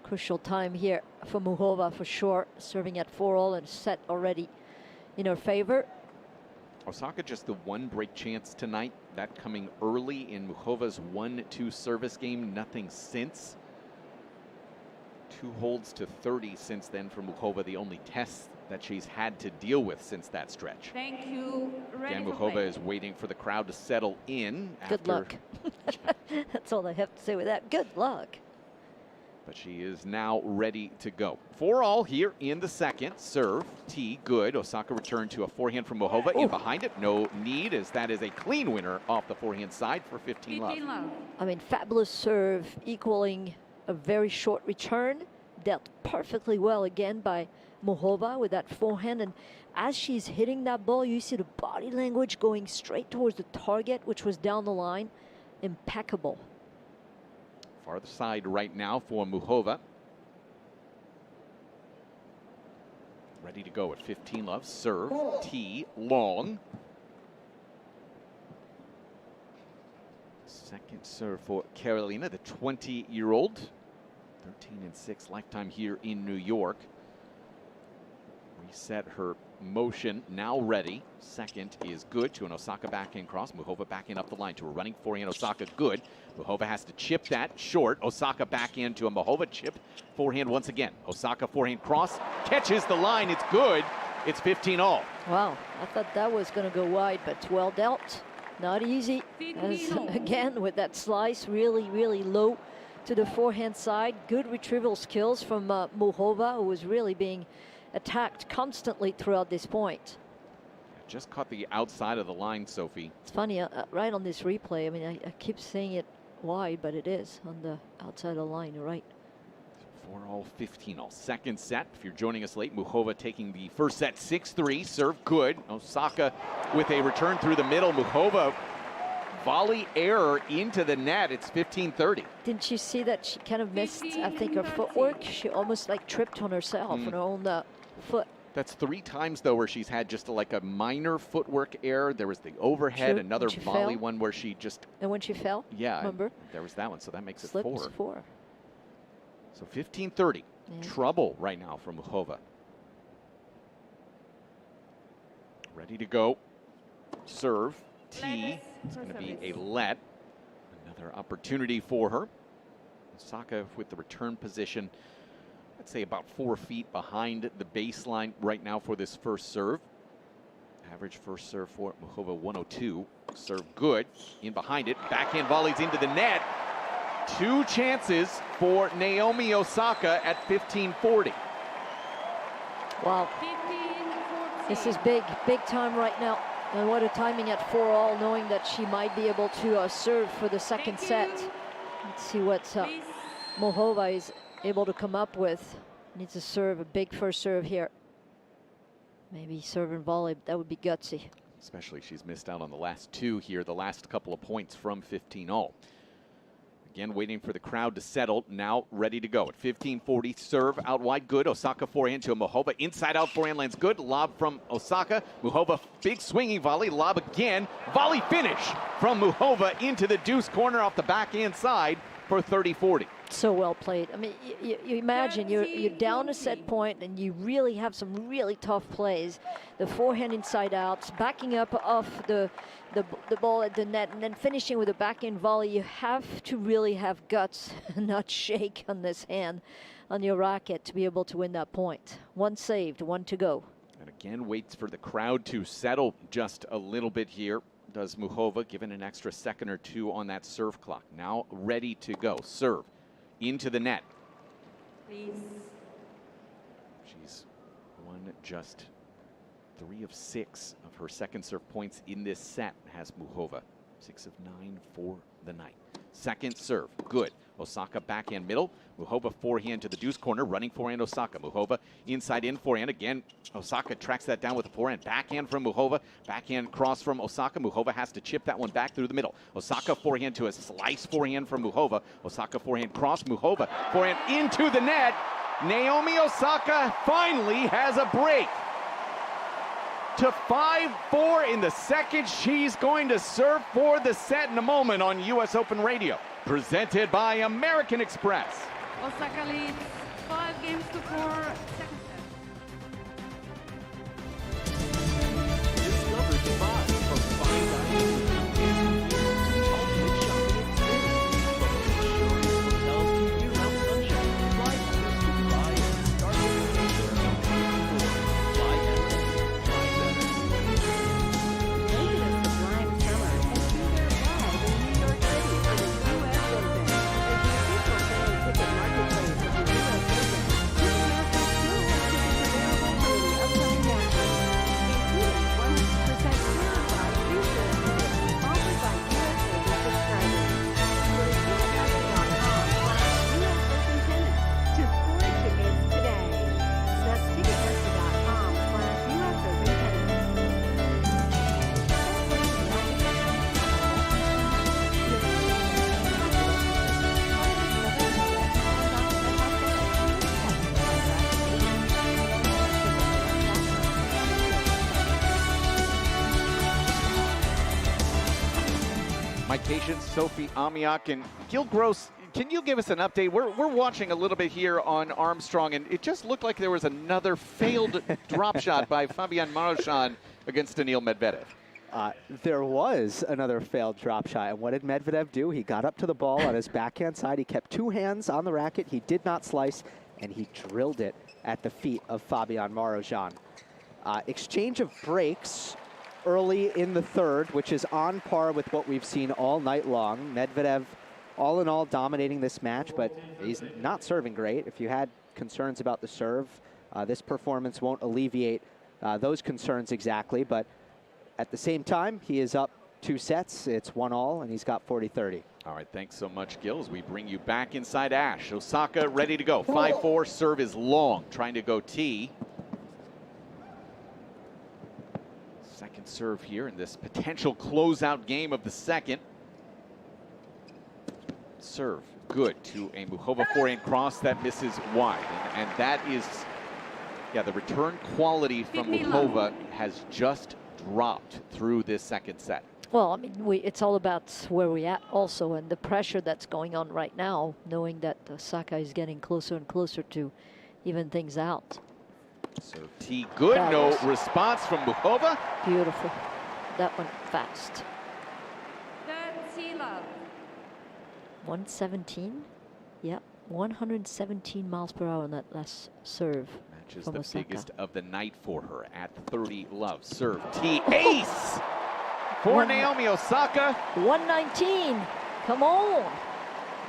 Crucial time here for Muchova for sure, serving at 4-all and set already in her favor. Osaka just the 1 break chance tonight, that coming early in Muchova's 1-2 service game, nothing since. 2 holds to 30 since then for Muchova, the only test that she's had to deal with since that stretch. Thank you. Again, Muchova is waiting for the crowd to settle in. Good luck. That's all I have to say with that. Good luck. But she is now ready to go. 4-all here in the second. Serve, T, good. Osaka returned to a forehand from Muchova. In behind it, no need, as that is a clean winner off the forehand side for 15 love. I mean, fabulous serve, equaling a very short return. Dealt perfectly well again by Muchova with that forehand. And as she's hitting that ball, you see the body language going straight towards the target, which was down the line. Impeccable. Farther side right now for Muchova. Ready to go at 15 love. Serve, T, long. Second serve for Carolina, the 20-year-old. 13-6 lifetime here in New York. Reset her motion, now ready. Second is good to an Osaka backhand cross. Muchova backhand up the line to a running forehand. Osaka good. Muchova has to chip that short. Osaka backhand to a Muchova chip. Forehand once again. Osaka forehand cross. Catches the line. It's good. It's 15-all. Wow, I thought that was going to go wide, but it's well dealt. Not easy. As, again, with that slice, really, really low to the forehand side. Good retrieval skills from Muchova, who was really being attacked constantly throughout this point. Just caught the outside of the line, Sophie. It's funny, right on this replay, I mean, I keep saying it wide, but it is on the outside of the line, you're right. 4-all, 15-all. Second set, if you're joining us late, Muchova taking the first set 6-3, serve good. Osaka with a return through the middle. Muchova volley error into the net. It's 15-30. Didn't you see that she kind of missed, I think, her footwork? She almost like tripped on herself on her own foot. That's 3 times, though, where she's had just like a minor footwork error. There was the overhead, True. another volley one where she just... And when she fell? Yeah, remember? There was that one, so that makes it Slipped 4. 4. So 15-30. Trouble right now for Muchova. Ready to go. Serve. T. It's going to be a let. Another opportunity for her. Osaka with the return position, I'd say about 4 feet behind the baseline right now for this first serve. Average first serve for Muchova 102. Serve good. In behind it. Backhand volleys into the net. 2 chances for Naomi Osaka at 15-40. Wow. This is big, big time right now. And what a timing at 4-all, knowing that she might be able to serve for the second set. Let's see what Muchova is able to come up with. Needs to serve a big first serve here. Maybe serve and volley, that would be gutsy. Especially she's missed out on the last 2 here, the last couple of points from 15-all. Again, waiting for the crowd to settle. Now ready to go. At 15-40, serve out wide, good. Osaka forehand to a Muchova. Inside out forehand lands good. Lob from Osaka. Muchova, big swinging volley. Lob again. Volley finish from Muchova into the deuce corner off the backhand side for 30-40. So well played. I mean, you imagine you're down a set point and you really have some really tough plays. The forehand inside outs, backing up off the ball at the net, and then finishing with a backhand volley. You have to really have guts and not shake on this hand on your racket to be able to win that point. 1 saved, 1 to go. And again, waits for the crowd to settle just a little bit here. Does Muchova, given an extra second or 2 on that serve clock. Now ready to go. Serve into the net. Please. She's won just 3 of 6 of her second serve points in this set, has Muchova. 6 of 9 for the night. Second serve, good. Osaka backhand middle. Muchova forehand to the deuce corner, running forehand Osaka. Muchova inside in forehand again. Osaka tracks that down with the forehand. Backhand from Muchova. Backhand cross from Osaka. Muchova has to chip that one back through the middle. Osaka forehand to a slice forehand from Muchova. Osaka forehand cross. Muchova forehand into the net. Naomi Osaka finally has a break. To 5-4 in the second. She's going to serve for the set in a moment on US Open Radio. Presented by American Express. Osaka leads 5 games to 4. Second set. Discover Dubai from fine dining to ultimate shopping experience. From luxurious hotels to year-round sunshine, fly Emirates to Dubai and start your vacation in 2024. Fly Emirates, fly better. Take it a sublime summer and see their live in New York City for the U.S. Open. As the official fan ticket marketplace of the U.S. Open, Ticketmaster still has tickets available for the upcoming matches, including 100% certified pre-sale tickets offered by U.S. Open subscribers. Go to Ticketmaster.com/US Open Tennis to score tickets today. That's Ticketmaster.com/US Open Tennis. Mike Patience, Sophie Amiak, and Gil Gross. Can you give us an update? We're watching a little bit here on Armstrong, and it just looked like there was another failed drop shot by Fabian Marozsan against Daniil Medvedev. There was another failed drop shot, and what did Medvedev do? He got up to the ball on his backhand side. He kept 2 hands on the racket. He did not slice, and he drilled it at the feet of Fabian Marozsan. Exchange of breaks early in the third, which is on par with what we've seen all night long. Medvedev, all in all, dominating this match, but he's not serving great. If you had concerns about the serve, this performance won't alleviate those concerns exactly, but at the same time, he is up 2 sets. It's 1-all, and he's got 40-30. All right, thanks so much, Gills. We bring you back inside Ash. Osaka ready to go. 5-4, serve is long, trying to go T. Second serve here in this potential closeout game of the second. Serve, good to a Muchova forehand cross that misses wide. And that is, yeah, the return quality from Muchova has just dropped through this second set. Well, I mean, it's all about where we're at also, and the pressure that's going on right now, knowing that Osaka is getting closer and closer to even things out. So T good, no response from Muchova. Beautiful. That went fast. T love. 117? Yep, 117 miles per hour on that last serve. Match is from the Osaka. biggest of the night for her at 30 love. Serve T ace for Naomi Osaka. 119. Come on.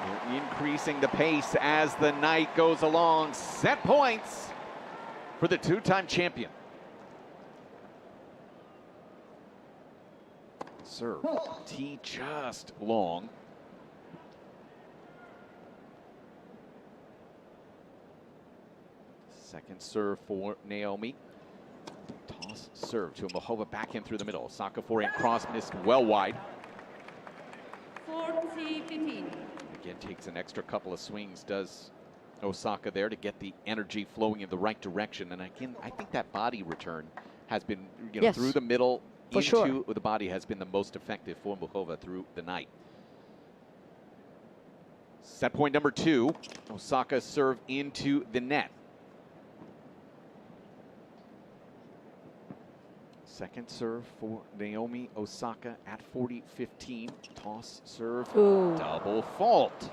They're increasing the pace as the night goes along. Set points for the 2-time champion. Serve T just long. Second serve for Naomi. Toss serve to Muchova backhand through the middle. Osaka forehand cross missed well wide. 40-15. Again, takes an extra couple of swings, does Osaka there to get the energy flowing in the right direction. And again, I think that body return has been, Yes, through the middle for into sure. the body has been the most effective for Muchova through the night. Set point number 2, Osaka serve into the net. Second serve for Naomi Osaka at 40-15. Toss serve, Ooh. double fault.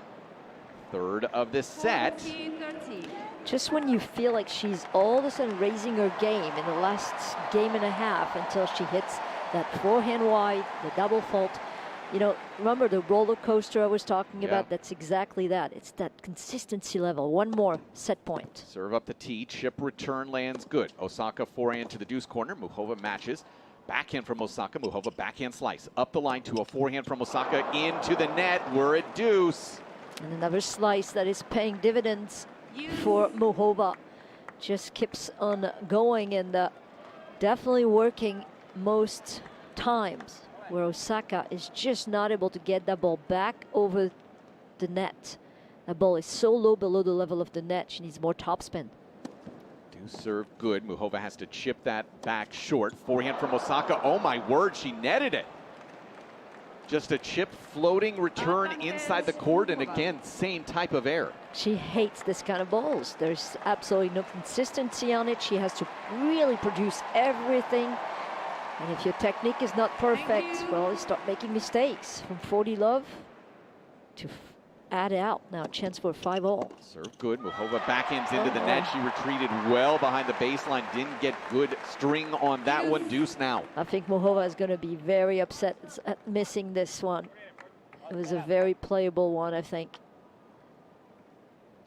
Third of the set. 40-13. Just when you feel like she's all of a sudden raising her game in the last game and a half until she hits that forehand wide, the double fault. You know, remember the roller coaster I was talking about? That's exactly that. It's that consistency level. One more set point. Serve up the tee, chip return lands good. Osaka forehand to the deuce corner. Muchova matches. Backhand from Osaka. Muchova backhand slice. Up the line to a forehand from Osaka. Into the net. We're at deuce. And another slice that is paying dividends for Muchova. Just keeps on going and definitely working most times, where Osaka is just not able to get that ball back over the net. That ball is so low below the level of the net. She needs more topspin. Deuce serve good. Muchova has to chip that back short. Forehand from Osaka. Oh my word, she netted it. Just a chip floating return inside the court, and again, same type of error. She hates this kind of balls. There's absolutely no consistency on it. She has to really produce everything. And if your technique is not perfect, well, you start making mistakes. From 40 love to add out. Now, chance for a 5-all. Serve good. Muchova backhands into the net. She retreated well behind the baseline. Didn't get good string on that one. Deuce now. I think Muchova is going to be very upset at missing this one. It was a very playable one, I think.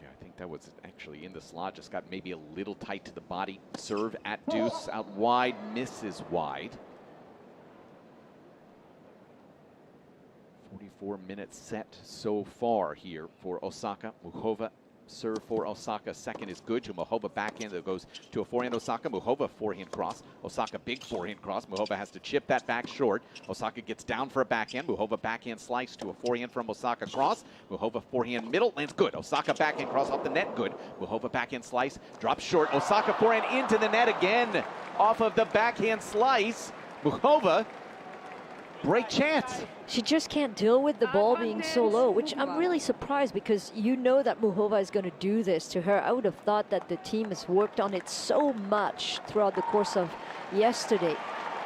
Yeah, I think that was actually in the slot. Just got maybe a little tight to the body. Serve at deuce. Out wide. Misses wide. 44-minute set so far here for Osaka. Muchova serve for Osaka. Second is good to Muchova backhand that goes to a forehand Osaka. Muchova forehand cross. Osaka big forehand cross. Muchova has to chip that back short. Osaka gets down for a backhand. Muchova backhand slice to a forehand from Osaka cross. Muchova forehand middle lands good. Osaka backhand cross off the net good. Muchova backhand slice drops short. Osaka forehand into the net again off of the backhand slice. Muchova break chance. She just can't deal with the ball being so low, which I'm really surprised, because you know that Muchova is going to do this to her. I would have thought that the team has worked on it so much throughout the course of yesterday.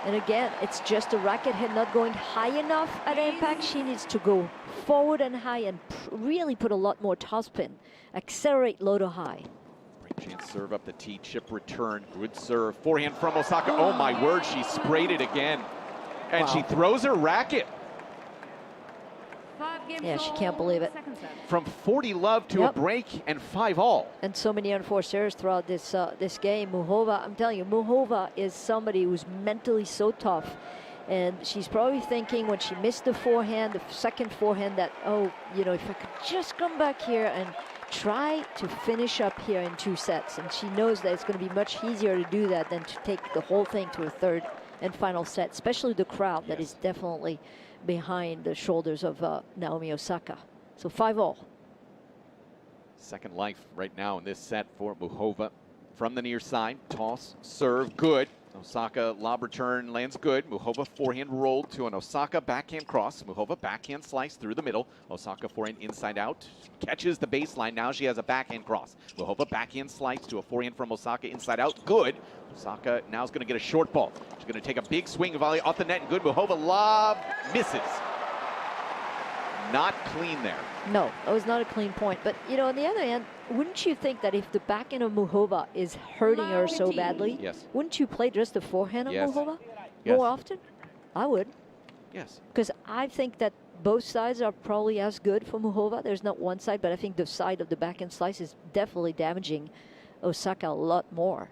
And again, it's just a racket head not going high enough at impact. She needs to go forward and high and really put a lot more topspin. Accelerate low to high. Break chance serve up the tee, chip return, good serve. Forehand from Osaka. Oh my word, she sprayed it again. And she throws her racket. Yeah, she can't believe it. From 40 love to a break and 5-all. And so many unforced errors throughout this this game. Muchova, I'm telling you, Muchova is somebody who's mentally so tough. And she's probably thinking when she missed the forehand, the second forehand, that, oh, you know, if I could just come back here and try to finish up here in 2 sets. And she knows that it's going to be much easier to do that than to take the whole thing to a third and final set, especially the crowd that is definitely behind the shoulders of Naomi Osaka. So 5-all. Second life right now in this set for Muchova. From the near side, toss, serve, good. Osaka lob return lands good. Muchova forehand rolled to an Osaka backhand cross. Muchova backhand slice through the middle. Osaka forehand inside out. Catches the baseline. Now she has a backhand cross. Muchova backhand slice to a forehand from Osaka inside out. Good. Osaka now is going to get a short ball. She's going to take a big swing volley off the net. Good. Muchova lob misses. Not clean there. No, it was not a clean point. But, you know, on the other hand, wouldn't you think that if the backhand of Muchova is hurting her so badly, wouldn't you play just the forehand of Muchova more often? I would. Yes. Because I think that both sides are probably as good for Muchova. There's not one side, but I think the side of the backhand slice is definitely damaging Osaka a lot more.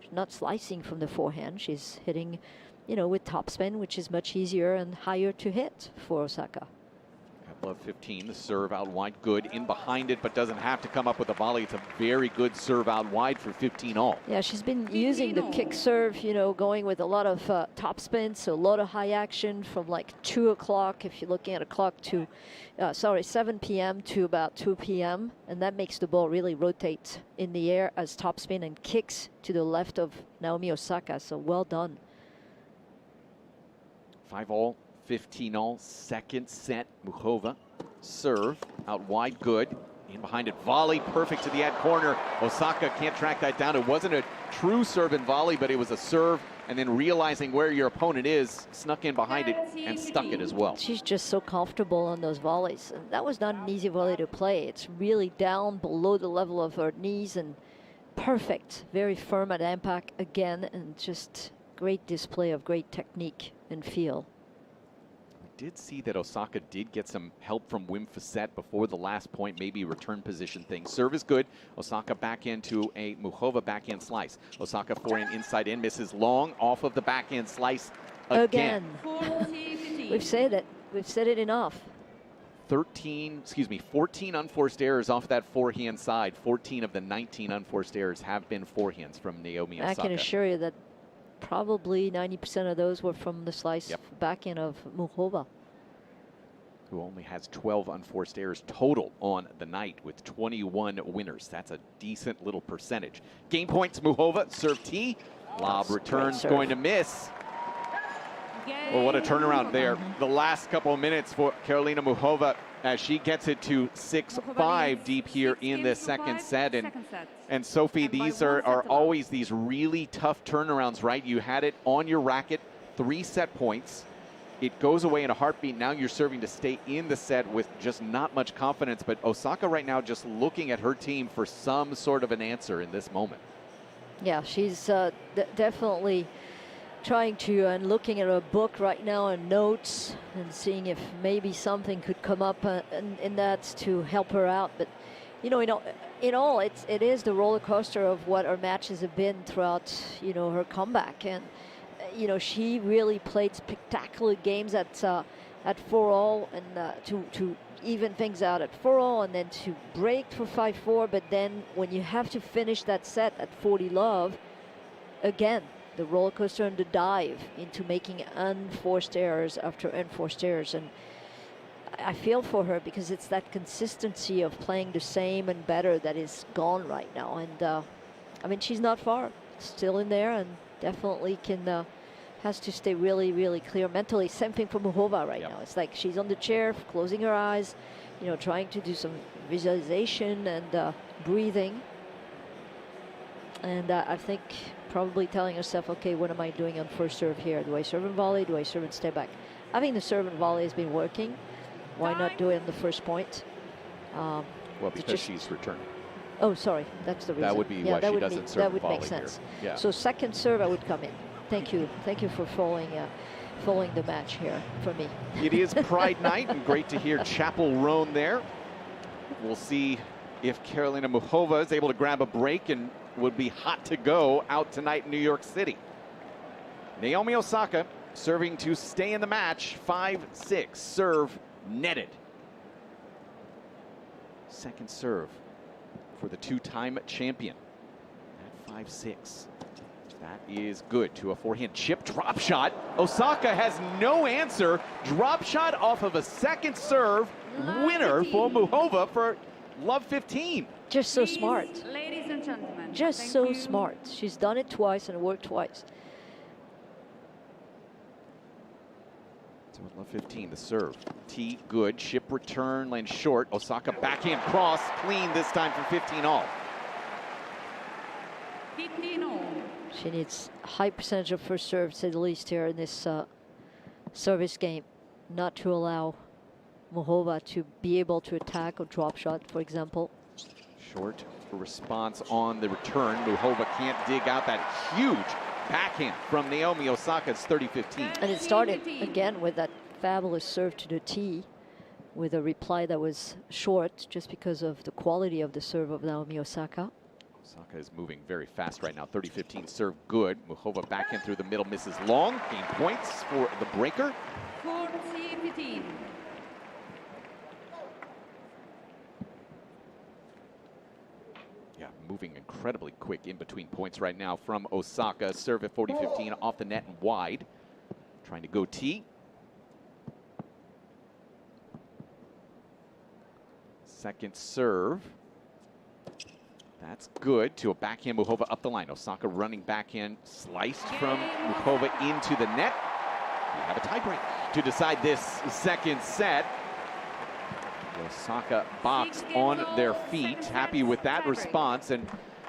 She's not slicing from the forehand. She's hitting, you know, with topspin, which is much easier and higher to hit for Osaka. Love 15, the serve out wide, good in behind it, but doesn't have to come up with a volley. It's a very good serve out wide for 15-all. Yeah, she's been using the kick serve, you know, going with a lot of topspin, so a lot of high action from like 2 o'clock, if you're looking at a clock, to, 7 p.m. to about 2 p.m., and that makes the ball really rotate in the air as topspin and kicks to the left of Naomi Osaka, so well done. 5-all. 15-all, second set. Muchova serve out wide, good. In behind it, volley, perfect to the ad corner. Osaka can't track that down. It wasn't a true serve and volley, but it was a serve, and then realizing where your opponent is, snuck in behind it and stuck it as well. She's just so comfortable on those volleys. And that was not an easy volley to play. It's really down below the level of her knees and perfect, very firm at impact again, and just great display of great technique and feel. did see that Osaka did get some help from Wim Fissette before the last point, maybe return position thing. Serve is good. Osaka back into a Muchova backhand slice. Osaka forehand inside in, misses long off of the backhand slice again. We've said it. We've said it enough. 14 unforced errors off that forehand side. 14 of the 19 unforced errors have been forehands from Naomi Osaka. I can assure you that probably 90% of those were from the slice backhand of Muchova, who only has 12 unforced errors total on the night with 21 winners. That's a decent little percentage. Game points, Muchova, serve T. Lob returns going to miss. Well, what a turnaround there. The last couple of minutes for Karolina Muchova as she gets it to 6-5 deep here in the second set. And Sophie, these are always these really tough turnarounds, right? You had it on your racket, 3 set points. It goes away in a heartbeat. Now you're serving to stay in the set with just not much confidence. But Osaka right now just looking at her team for some sort of an answer in this moment. Yeah, she's definitely trying to and looking at her book right now and notes and seeing if maybe something could come up in that to help her out. But you know, in all, it is the roller coaster of what her matches have been throughout, you know, her comeback. And you know, she really played spectacular games at 4-all and to even things out at 4-all and then to break for 5-4. But then when you have to finish that set at 40-love, again, the roller coaster and the dive into making unforced errors after unforced errors. And I feel for her because it's that consistency of playing the same and better that is gone right now. And I mean, she's not far, still in there, and definitely has to stay really, really clear mentally. Same thing for Muchova right now. It's like she's on the chair, closing her eyes, you know, trying to do some visualization and breathing. And I think probably telling herself, okay, what am I doing on first serve here? Do I serve and volley? Do I serve and stay back? I think the serve and volley has been working. Why not do it on the first point? Well, because she's returning. Oh, sorry, that's the reason. That would be why she doesn't serve that would volley make sense. Here. Yeah. So second serve, I would come in. Thank you for following the match here for me. It is Pride Night, and great to hear Chapel Roan there. We'll see if Karolina Muchova is able to grab a break and would be hot to go out tonight in New York City. Naomi Osaka serving to stay in the match, 5-6, serve netted. Second serve for the two-time champion at 5-6. That is good to a forehand chip drop shot. Osaka has no answer. Drop shot off of a second serve. Winner for Muchova for love 15. Just so smart. Ladies and gentlemen. Just so smart. She's done it twice and worked twice. So with love 15, the serve. T good. Chip return, lands short. Osaka backhand cross. Clean this time for 15-all. 15-all. She needs a high percentage of first serve, to say the least, here in this service game, not to allow Muchova to be able to attack or drop shot, for example. Short response on the return. Muchova can't dig out that huge backhand from Naomi Osaka. It's 30-15. And it started again with that fabulous serve to the tee with a reply that was short just because of the quality of the serve of Naomi Osaka. Osaka is moving very fast right now. 30-15 serve good. Muchova backhand through the middle, misses long. Gain points for the breaker. 40-15. Yeah, moving incredibly quick in between points right now from Osaka. Serve at 40-15 off the net and wide. Trying to go tee. Second serve. That's good to a backhand Muchova up the line. Osaka running backhand sliced from Muchova into the net. We have a tiebreak to decide this second set. Osaka box on their feet. Happy with that response, and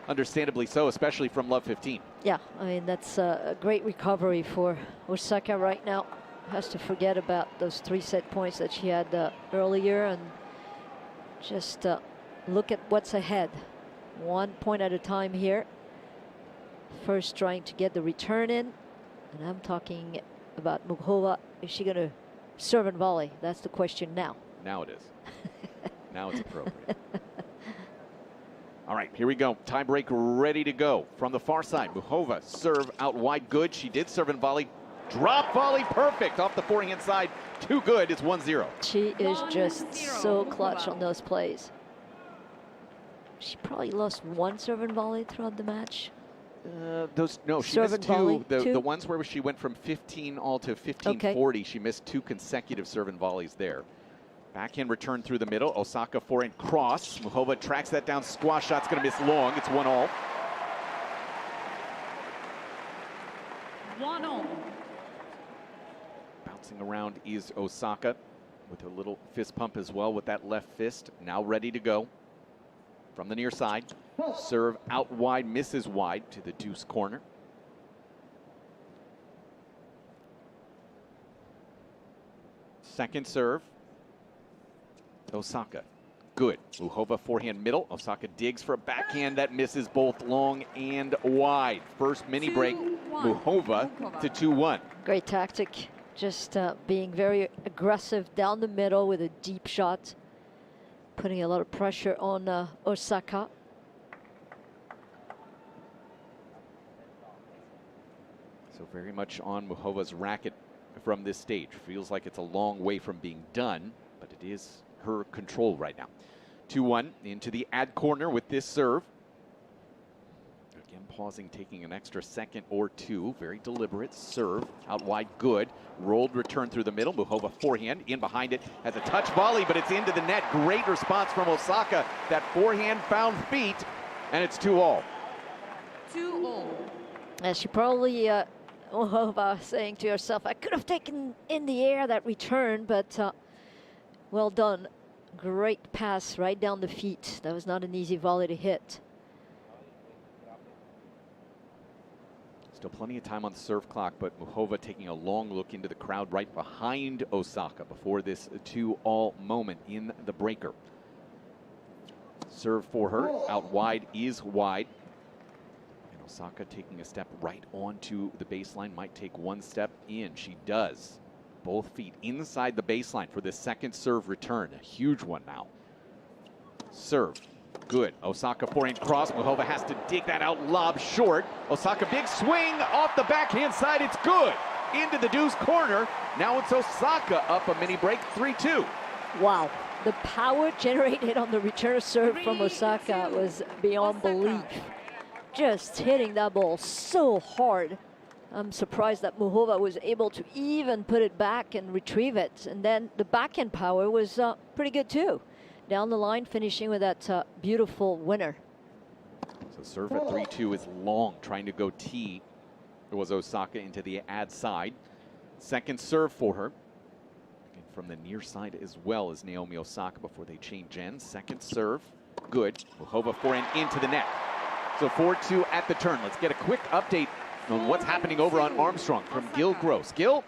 understandably so, especially from love 15. Yeah, I mean, that's a great recovery for Osaka right now. Has to forget about those 3 set points that she had earlier and just look at what's ahead. 1 point at a time here. First trying to get the return in. And I'm talking about Muchova. Is she going to serve and volley? That's the question now. Now it is. Now it's appropriate. All right, here we go. Tie break ready to go. From the far side, Muchova serve out wide, good. She did serve and volley. Drop volley, perfect. Off the forehand side, too good. It's 1-0. She is just so clutch on those plays. She probably lost one serve and volley throughout the match. She missed two. The ones where she went from 15 all to 15-40, she missed 2 consecutive serve and volleys there. Backhand return through the middle. Osaka forehand cross. Muchova tracks that down. Squash shot's going to miss long. It's 1-all. 1-all. Bouncing around is Osaka with a little fist pump as well with that left fist. Now ready to go. From the near side, serve out wide, misses wide to the deuce corner. Second serve, Osaka, good. Muchova forehand middle. Osaka digs for a backhand that misses both long and wide. First mini break, Muchova to 2-1. Great tactic, just being very aggressive down the middle with a deep shot. Putting a lot of pressure on Osaka. So very much on Muchova's racket from this stage. Feels like it's a long way from being done, but it is her control right now. 2-1 into the ad corner with this serve. Again, pausing, taking an extra second or two. Very deliberate serve. Out wide, good. Rolled return through the middle. Muchova forehand. In behind it. Has a touch volley, but it's into the net. Great response from Osaka. That forehand found feet, and it's 2-all. 2-all. She probably, Muchova saying to herself, I could have taken in the air that return, but well done. Great pass right down the feet. That was not an easy volley to hit. Still plenty of time on the serve clock, but Muchova taking a long look into the crowd right behind Osaka before this 2-all moment in the breaker. Serve for her, out wide is wide. And Osaka taking a step right onto the baseline, might take one step in. She does. Both feet inside the baseline for this second serve return. A huge one now. Serve. Good. Osaka forehand cross. Muchova has to dig that out. Lob short. Osaka big swing off the backhand side. It's good. Into the deuce corner. Now it's Osaka up a mini break. 3-2. Wow. The power generated on the return serve from Osaka was beyond belief. Just hitting that ball so hard. I'm surprised that Muchova was able to even put it back and retrieve it. And then the backhand power was pretty good too. Down the line, finishing with that beautiful winner. So serve at 3-2 is long, trying to go T. It was Osaka into the ad side. Second serve for her. And from the near side as well as Naomi Osaka before they change ends. Second serve, good. Muchova forehand into the net. So 4-2 at the turn. Let's get a quick update on what's happening over on Armstrong from Gil Gross. Gil?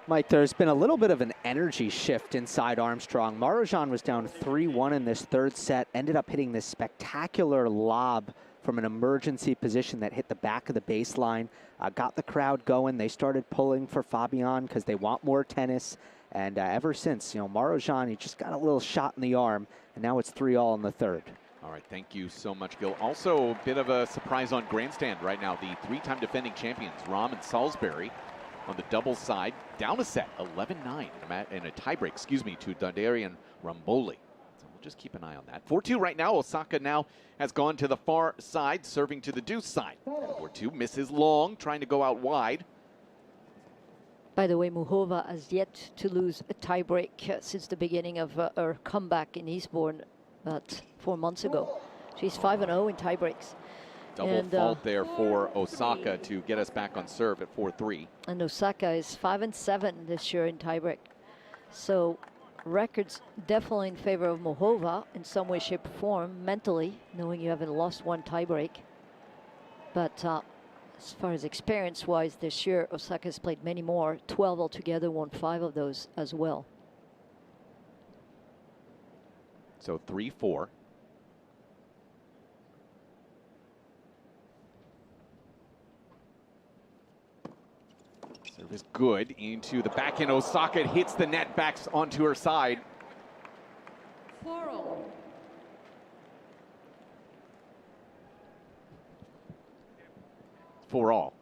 Mike, there's been a little bit of an energy shift inside Armstrong. Marozsan was down 3-1 in this third set, ended up hitting this spectacular lob from an emergency position that hit the back of the baseline, got the crowd going. They started pulling for Fabian because they want more tennis. And ever since, Marozsan, he just got a little shot in the arm, and now it's 3-all in the third. All right, thank you so much, Gil. Also, a bit of a surprise on grandstand right now. The three-time defending champions, Rahm and Salisbury, on the doubles side, down a set, 11-9 in a tiebreak, to Dardarian Ramboli. So we'll just keep an eye on that. 4-2 right now. Osaka now has gone to the far side, serving to the deuce side. 4-2, misses long, trying to go out wide. By the way, Muchova has yet to lose a tiebreak since the beginning of her comeback in Eastbourne about 4 months ago. She's 5-0 in tiebreaks. Double fault there for Osaka to get us back on serve at 4-3. And Osaka is 5-7 this year in tiebreak. So records definitely in favor of Muchova in some way, shape, or form, mentally, knowing you haven't lost one tiebreak. But as far as experience-wise this year, Osaka has played many more, 12 altogether, won 5 of those as well. So 3-4. Serve is good into the backhand. Osaka hits the net back onto her side. 4-all. For all.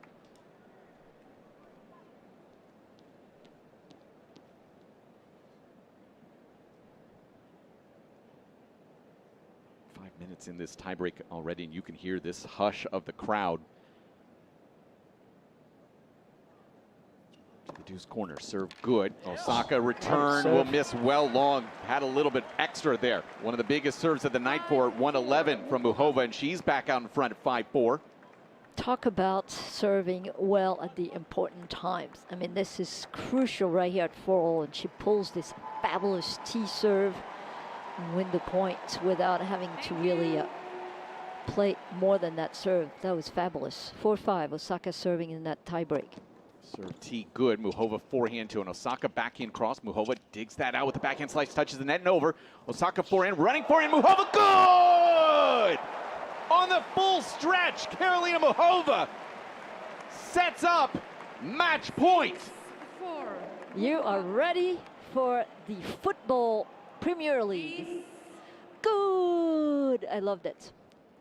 Minutes in this tiebreak already, and you can hear this hush of the crowd. To the deuce corner, serve good. Osaka return will miss well long. Had a little bit extra there. One of the biggest serves of the night for 111 from Muchova, and she's back out in front at 5-4. Talk about serving well at the important times. I mean, this is crucial right here at 4-all, and she pulls this fabulous T serve and win the point without having to really play more than that serve. That was fabulous. 4-5, Osaka serving in that tiebreak. Serve T good. Muchova forehand to an Osaka backhand cross. Muchova digs that out with the backhand slice, touches the net and over. Osaka forehand, running forehand. Muchova, good! On the full stretch, Karolina Muchova sets up match point. You are ready for the football Premier League. Good. I loved it.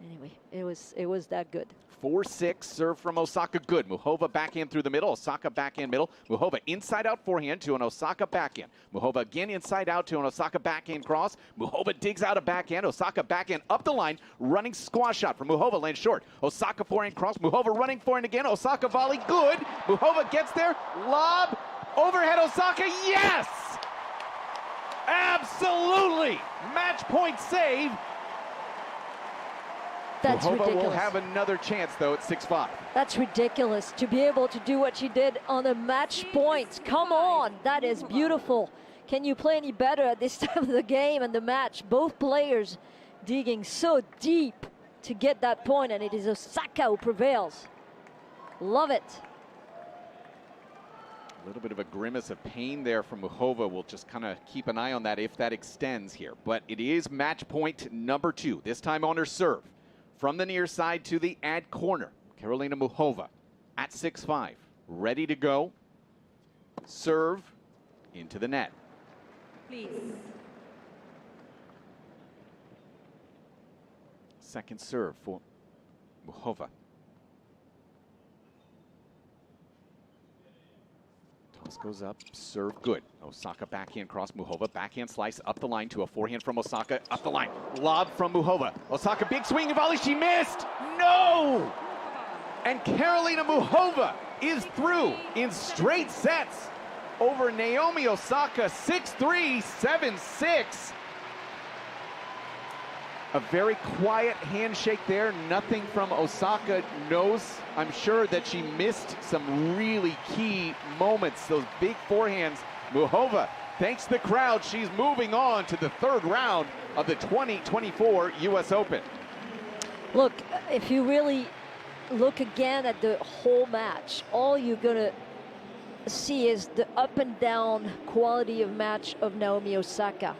Anyway, it was that good. 4-6 serve from Osaka, good. Muchova backhand through the middle. Osaka backhand middle. Muchova inside out forehand to an Osaka backhand. Muchova again inside out to an Osaka backhand cross. Muchova digs out a backhand. Osaka backhand up the line. Running squash shot from Muchova, lands short. Osaka forehand cross. Muchova running forehand again. Osaka volley, good. Muchova gets there. Lob. Overhead Osaka, yes! Absolutely! Match point save. That's Muchova ridiculous. will have another chance, though, at 6-5. That's ridiculous to be able to do what she did on a match point. Come on, that is beautiful. Can you play any better at this time of the game and the match? Both players digging so deep to get that point, and it is Osaka who prevails. Love it. A little bit of a grimace of pain there from Muchova. We'll just kind of keep an eye on that if that extends here. But it is match point number 2, this time on her serve. From the near side to the ad corner. Karolina Muchova at 6-5. Ready to go. Serve into the net. Please. Second serve for Muchova. Toss goes up, serve good. Osaka backhand cross, Muchova backhand slice up the line to a forehand from Osaka, up the line. Lob from Muchova. Osaka big swing and volley, she missed! No! And Karolina Muchova is through in straight sets over Naomi Osaka, 6-3, 7-6. A very quiet handshake there, nothing from Osaka. Knows, I'm sure, that she missed some really key moments, those big forehands. Muchova, thanks to the crowd, she's moving on to the third round of the 2024 US Open. Look, if you really look again at the whole match, all you're gonna see is the up and down quality of match of Naomi Osaka.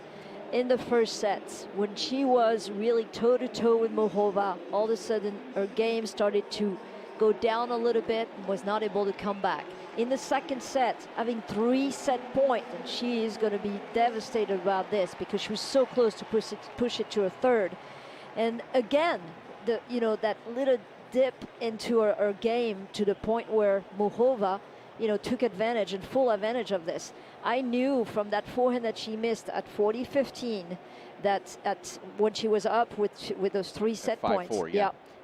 In the first sets, when she was really toe-to-toe with Muchova, all of a sudden her game started to go down a little bit and was not able to come back. In the second set, having 3 set points, and she is going to be devastated about this because she was so close to push it to a third. And again, that little dip into her game to the point where Muchova, took advantage and full advantage of this. I knew from that forehand that she missed at 40-15 that when she was up with those 3 set points,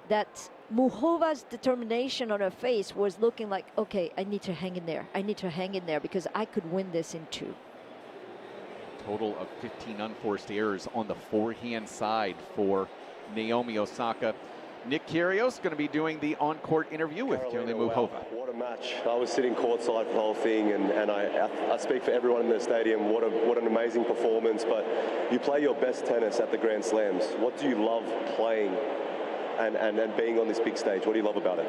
that Muchova's determination on her face was looking like, okay, I need to hang in there. I need to hang in there because I could win this in 2. Total of 15 unforced errors on the forehand side for Naomi Osaka. Nick Kyrgios going to be doing the on-court interview with Karolina Muchova. Wow, what a match. I was sitting courtside for the whole thing, and I speak for everyone in the stadium. What an amazing performance, but you play your best tennis at the Grand Slams. What do you love playing and being on this big stage? What do you love about it?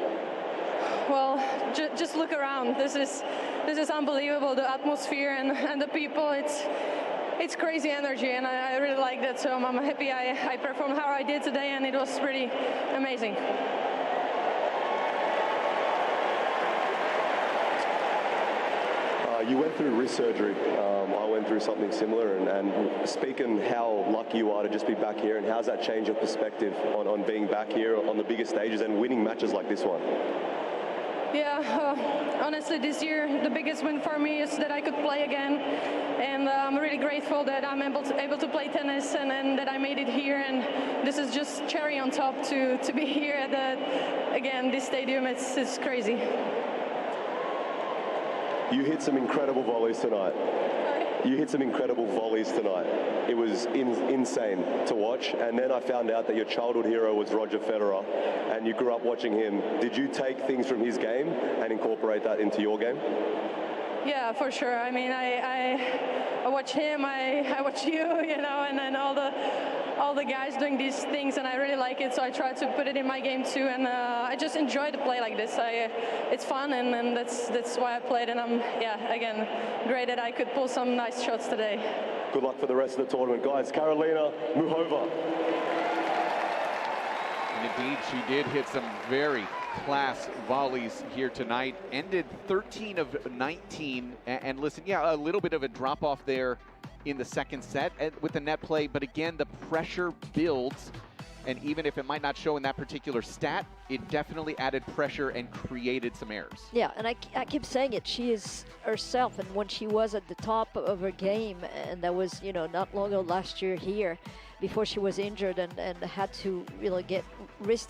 Well, just look around. This is unbelievable, the atmosphere and the people. It's crazy energy, and I really like that, so I'm happy I performed how I did today, and it was pretty amazing. You went through wrist surgery. I went through something similar, and speaking how lucky you are to just be back here, and how's that changed your perspective on being back here on the biggest stages and winning matches like this one? Yeah, honestly, this year the biggest win for me is that I could play again, and I'm really grateful that I'm able to play tennis and that I made it here. And this is just cherry on top to be here at again this stadium. It's crazy. You hit some incredible volleys tonight. You hit some incredible volleys tonight. It was insane to watch. And then I found out that your childhood hero was Roger Federer, and you grew up watching him. Did you take things from his game and incorporate that into your game? Yeah, for sure. I mean, I watch him, I watch you, you know, and then all the guys doing these things, and I really like it. So I try to put it in my game too, and I just enjoy to play like this. It's fun, and that's why I played. And I'm again great that I could pull some nice shots today. Good luck for the rest of the tournament, guys. Carolina Muchova. And indeed, she did hit some very class volleys here tonight. Ended 13 of 19. And listen, a little bit of a drop off there in the second set with the net play. But again, the pressure builds. And even if it might not show in that particular stat, it definitely added pressure and created some errors. Yeah, and I keep saying it. She is herself. And when she was at the top of her game, and that was, not long ago last year here, before she was injured and had to really get wrist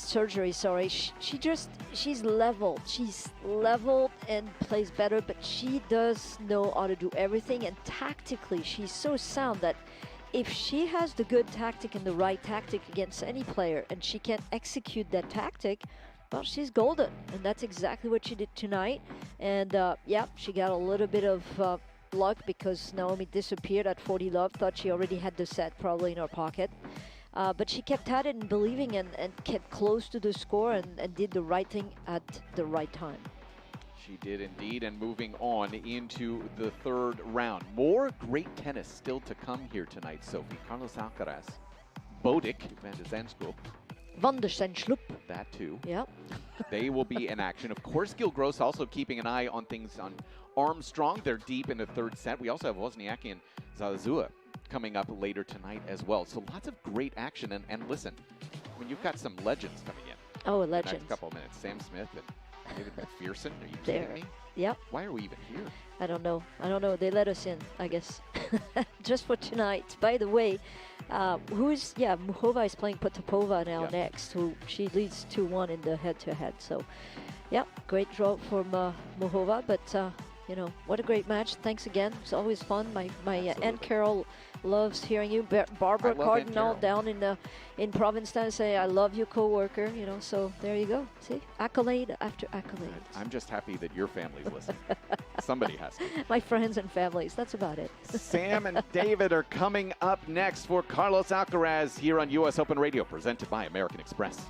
surgery, sorry. She's leveled. She's leveled and plays better, but she does know how to do everything. And tactically, she's so sound that if she has the good tactic and the right tactic against any player, and she can execute that tactic, well, she's golden. And that's exactly what she did tonight. And she got a little bit of luck because Naomi disappeared at 40 love, thought she already had the set probably in her pocket. But she kept at it and believing and kept close to the score and did the right thing at the right time. She did indeed, and moving on into the third round. More great tennis still to come here tonight, Sophie. Carlos Alcaraz, Botic Van De Zandschulp. Van De Zandschulp. That too. Yep. They will be in action. Of course, Gil Gross also keeping an eye on things on Armstrong. They're deep in the third set. We also have Wozniacki and Zalazua coming up later tonight as well. So lots of great action. And listen, when you've got some legends coming in. Oh, in the legends. next couple of minutes. Sam Smith and David McPherson. Are you kidding me? Yep. Why are we even here? I don't know. They let us in, I guess. Just for tonight. By the way, Muchova is playing Potapova now next, who she leads 2-1 in the head-to-head. So, great draw for Muchova, but what a great match. Thanks again. It's always fun. My Aunt Carol loves hearing you. Barbara Cardinal down in Provincetown say, I love you, co-worker. So there you go. See? Accolade after accolade. I'm just happy that your family's listening. Somebody has to. My friends and families. That's about it. Sam and David are coming up next for Carlos Alcaraz here on US Open Radio, presented by American Express.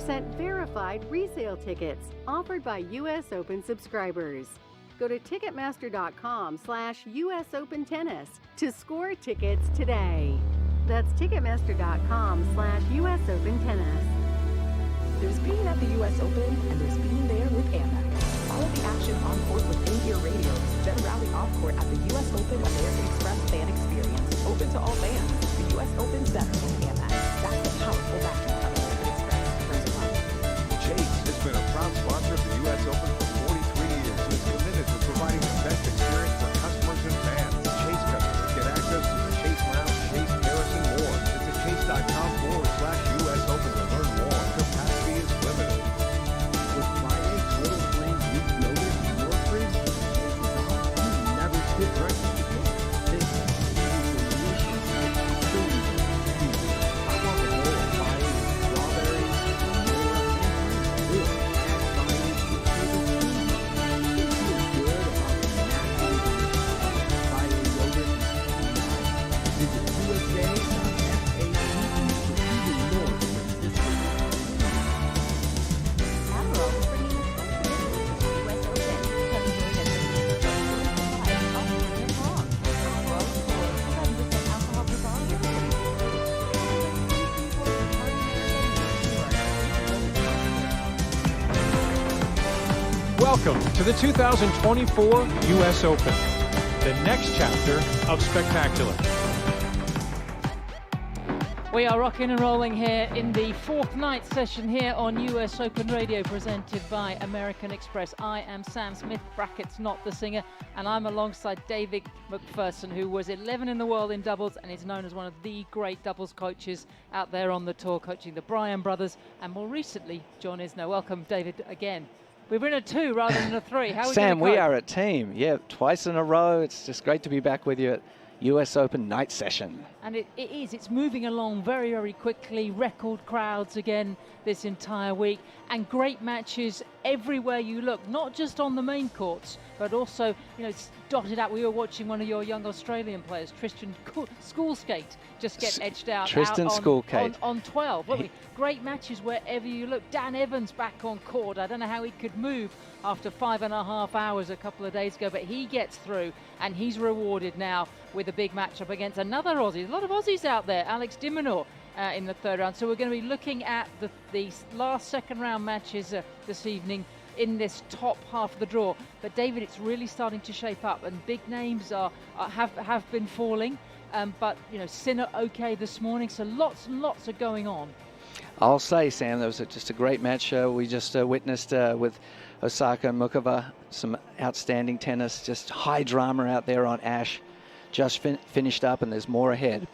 100% verified resale tickets offered by U.S. Open subscribers. Go to Ticketmaster.com/US Open Tennis to score tickets today. That's Ticketmaster.com/US Open Tennis. There's being at the U.S. Open, and there's being there with Amex. Follow the action on court with in-ear radios, then rally off court at the U.S. Open American Express fan experience. Open to all fans. The U.S. Open's better with Amex. That's the powerful backing of American Express. Terms apply. Chase has been a proud sponsor of the U.S. Open for 43 years and is committed to providing the best experience for customers and fans. Chase customers get access to the Chase Lounge, Chase Terrace, and more. Visit chase.com/US Open to learn more. Capacity is limited. With 5/8 Little Flame Greek yogurt in your fridge, you never skip breakfast again. This is delicious. I want the bowl of 5/8 strawberries, vanilla, and or add 5/8 to favorite food. It feels good about the natural delicious of 5/8 yogurt. Visit USA.FAE for even more irresistible. Admiral is bringing its first edition to the U.S. Open. Come join us in the wrong. Admiral, 7% alcohol per volume. Welcome to the 2024 U.S. Open, the next chapter of spectacular. We are rocking and rolling here in the fourth night session here on US Open Radio, presented by American Express. I am Sam Smith, brackets not the singer, and I'm alongside David McPherson, who was 11 in the world in doubles and is known as one of the great doubles coaches out there on the tour, coaching the Bryan brothers and more recently John Isner. Welcome, David, again. We're in a 2 rather than a 3. How are Sam, we we are a team. Yeah, twice in a row. It's just great to be back with you at US Open night session. And it's moving along very, very quickly. Record crowds again this entire week, and great matches everywhere you look, not just on the main courts, but also, it's dotted out. We were watching one of your young Australian players, Tristan Schoolskate, just get edged out. Tristan Schoolskate. On 12. Great matches wherever you look. Dan Evans back on court. I don't know how he could move after 5.5 hours a couple of days ago, but he gets through, and he's rewarded now with a big matchup against another Aussie. A lot of Aussies out there. Alex de Minaur in the third round. So we're going to be looking at the last second round matches this evening in this top half of the draw. But David, it's really starting to shape up, and big names have been falling. But Sinner okay this morning, so lots and lots are going on. I'll say, Sam, that was just a great match we just witnessed with Osaka and Muchova. Some outstanding tennis, just high drama out there on Ash. Just finished up, and there's more ahead.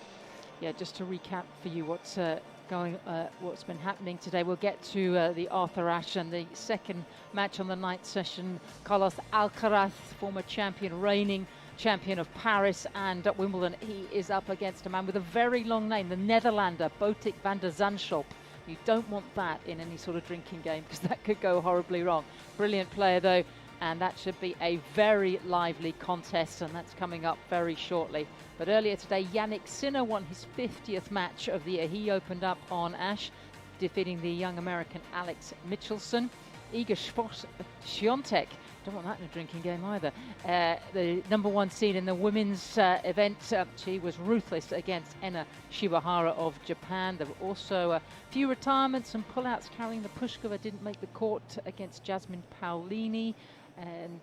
Yeah, just to recap for you what's been happening today. We'll get to the Arthur Ashe and the second match on the night session. Carlos Alcaraz, former champion, reigning champion of Paris and at Wimbledon. He is up against a man with a very long name, the Netherlander, Botic Van De Zandschulp. You don't want that in any sort of drinking game, because that could go horribly wrong. Brilliant player, though, and that should be a very lively contest, and that's coming up very shortly. But earlier today, Jannik Sinner won his 50th match of the year. He opened up on Ash, defeating the young American Alex Michelson. Iga Swiatek, don't want that in a drinking game either. The #1 seed in the women's event, she was ruthless against Ena Shibahara of Japan. There were also a few retirements and pullouts. Karolina Pliskova didn't make the court against Jasmine Paolini. And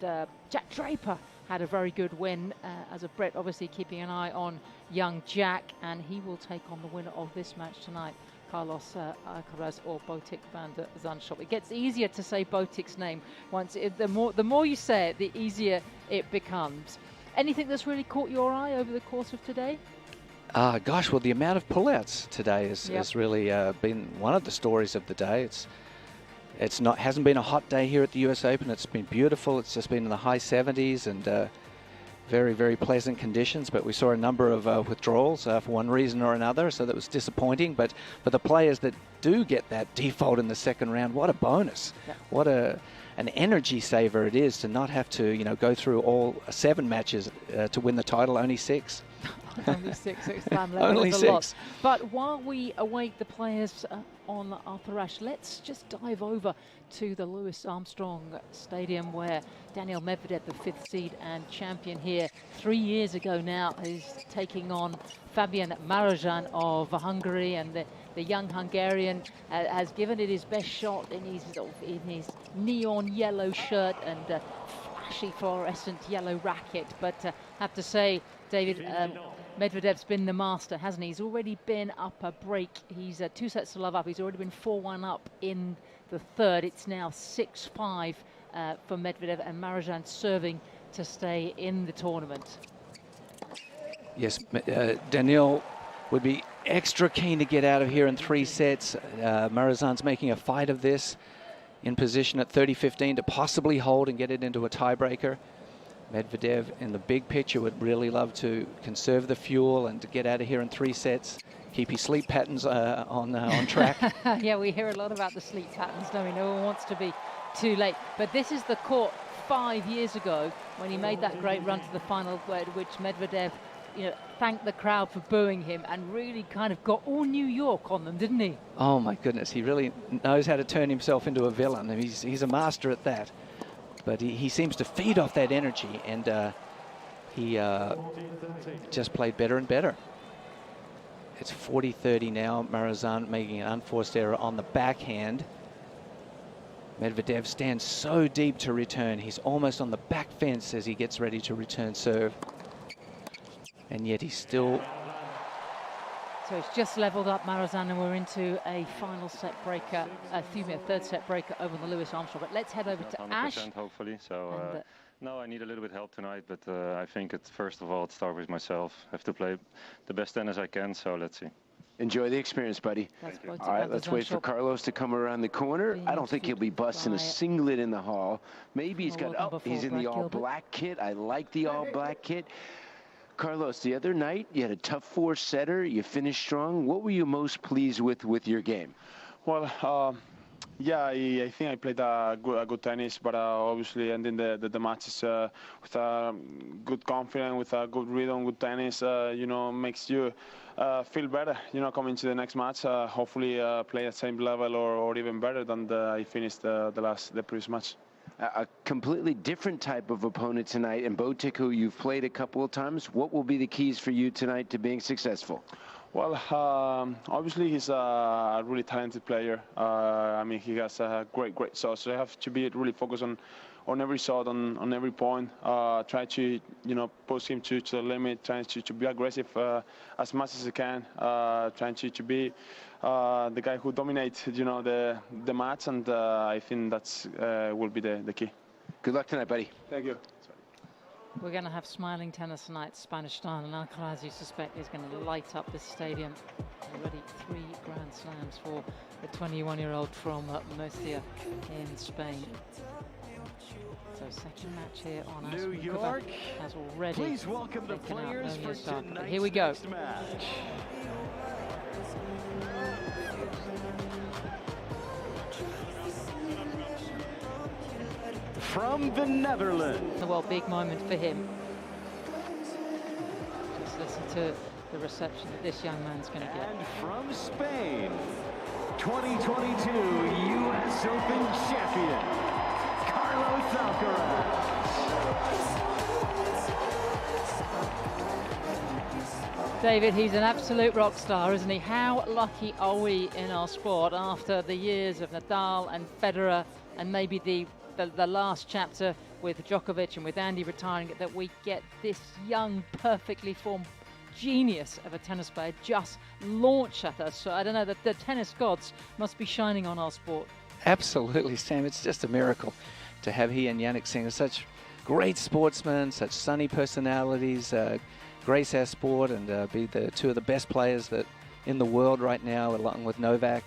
Jack Draper had a very good win, as of Brett obviously keeping an eye on young Jack, and he will take on the winner of this match tonight, Carlos Alcaraz or Botic Van De Zandschulp. It gets easier to say Botic's name once. The more you say it, the easier it becomes. Anything that's really caught your eye over the course of today? Gosh, well, the amount of pullouts today has really been one of the stories of the day. Hasn't been a hot day here at the US Open. It's been beautiful. It's just been in the high 70s and very, very pleasant conditions. But we saw a number of withdrawals for one reason or another, so that was disappointing. But for the players that do get that default in the second round, what a bonus! Yeah. an energy saver it is to not have to, go through all 7 matches to win the title, only 6. Only 6 at Slam level. Only 6. Lot. But while we await the players on Arthur Ashe, let's just dive over to the Louis Armstrong Stadium, where Daniil Medvedev, the 5th seed and champion here 3 years ago now, is taking on Fabian Marozsan of Hungary, and the young Hungarian has given it his best shot in his neon yellow shirt and flashy fluorescent yellow racket. But have to say, David, Medvedev's been the master, hasn't he? He's already been up a break. He's 2 sets to love up. He's already been 4-1 up in the third. It's now 6-5 for Medvedev, and Marozsan serving to stay in the tournament. Yes, Daniil would be extra keen to get out of here in 3 sets. Marozsan's making a fight of this, in position at 30-15 to possibly hold and get it into a tiebreaker. Medvedev in the big picture would really love to conserve the fuel and to get out of here in 3 sets, keep his sleep patterns on track. Yeah, we hear a lot about the sleep patterns, don't we? No one wants to be too late. But this is the court 5 years ago when he made that great run to the final, which Medvedev, thanked the crowd for booing him and really kind of got all New York on them, didn't he? Oh my goodness, he really knows how to turn himself into a villain. He's a master at that. But he seems to feed off that energy, and he just played better and better. It's 40-30 now. Marozsan making an unforced error on the backhand. Medvedev stands so deep to return. He's almost on the back fence as he gets ready to return serve. And yet he's still... So it's just leveled up, Marozsan, and we're into a final set breaker, a 3rd set breaker over the Louis Armstrong. But let's head over to 100%, Ashe. hopefully. So no, I need a little bit help tonight, but I think first of all, it starts with myself. I have to play the best tennis I can, so let's see. Enjoy the experience, buddy. All right, let's wait for Carlos to come around the corner. I don't think he'll be busting a singlet in the hall. Maybe he's got, he's in the all-black kit. I like the all-black kit. Carlos, the other night, you had a tough 4-setter. You finished strong. What were you most pleased with your game? Well, yeah, I think I played a good tennis, but obviously ending the matches with good confidence, with a good rhythm, good tennis, makes you feel better, coming to the next match. Hopefully play at the same level or even better than I finished the previous match. A completely different type of opponent tonight, and Botic, who you've played a couple of times. What will be the keys for you tonight to being successful? Well, obviously he's a really talented player. I mean, he has a great shot, so you have to be really focused on every shot, on every point. Try to, push him to the limit, trying to be aggressive as much as you can, trying to be the guy who dominates, the match, and I think that's will be the key. Good luck tonight, buddy. Thank you. We're going to have smiling tennis tonight, Spanish style, and Alcaraz, you suspect, is going to light up this stadium. Already 3 Grand Slams for the 21-year-old from Murcia in Spain. So second match here on New York has already please welcome the players for tonight's here we go. next match. From the Netherlands. Well, big moment for him. Just listen to the reception that this young man's going to get. And from Spain, 2022 U.S. Open champion, Carlos Alcaraz. David, he's an absolute rock star, isn't he? How lucky are we in our sport after the years of Nadal and Federer and maybe the last chapter with Djokovic and with Andy retiring, that we get this young, perfectly formed genius of a tennis player just launch at us. So I don't know, the tennis gods must be shining on our sport. Absolutely, Sam. It's just a miracle to have he and Yannick Sinner, such great sportsmen, such sunny personalities, grace our sport, and be the 2 of the best players that in the world right now, along with Novak.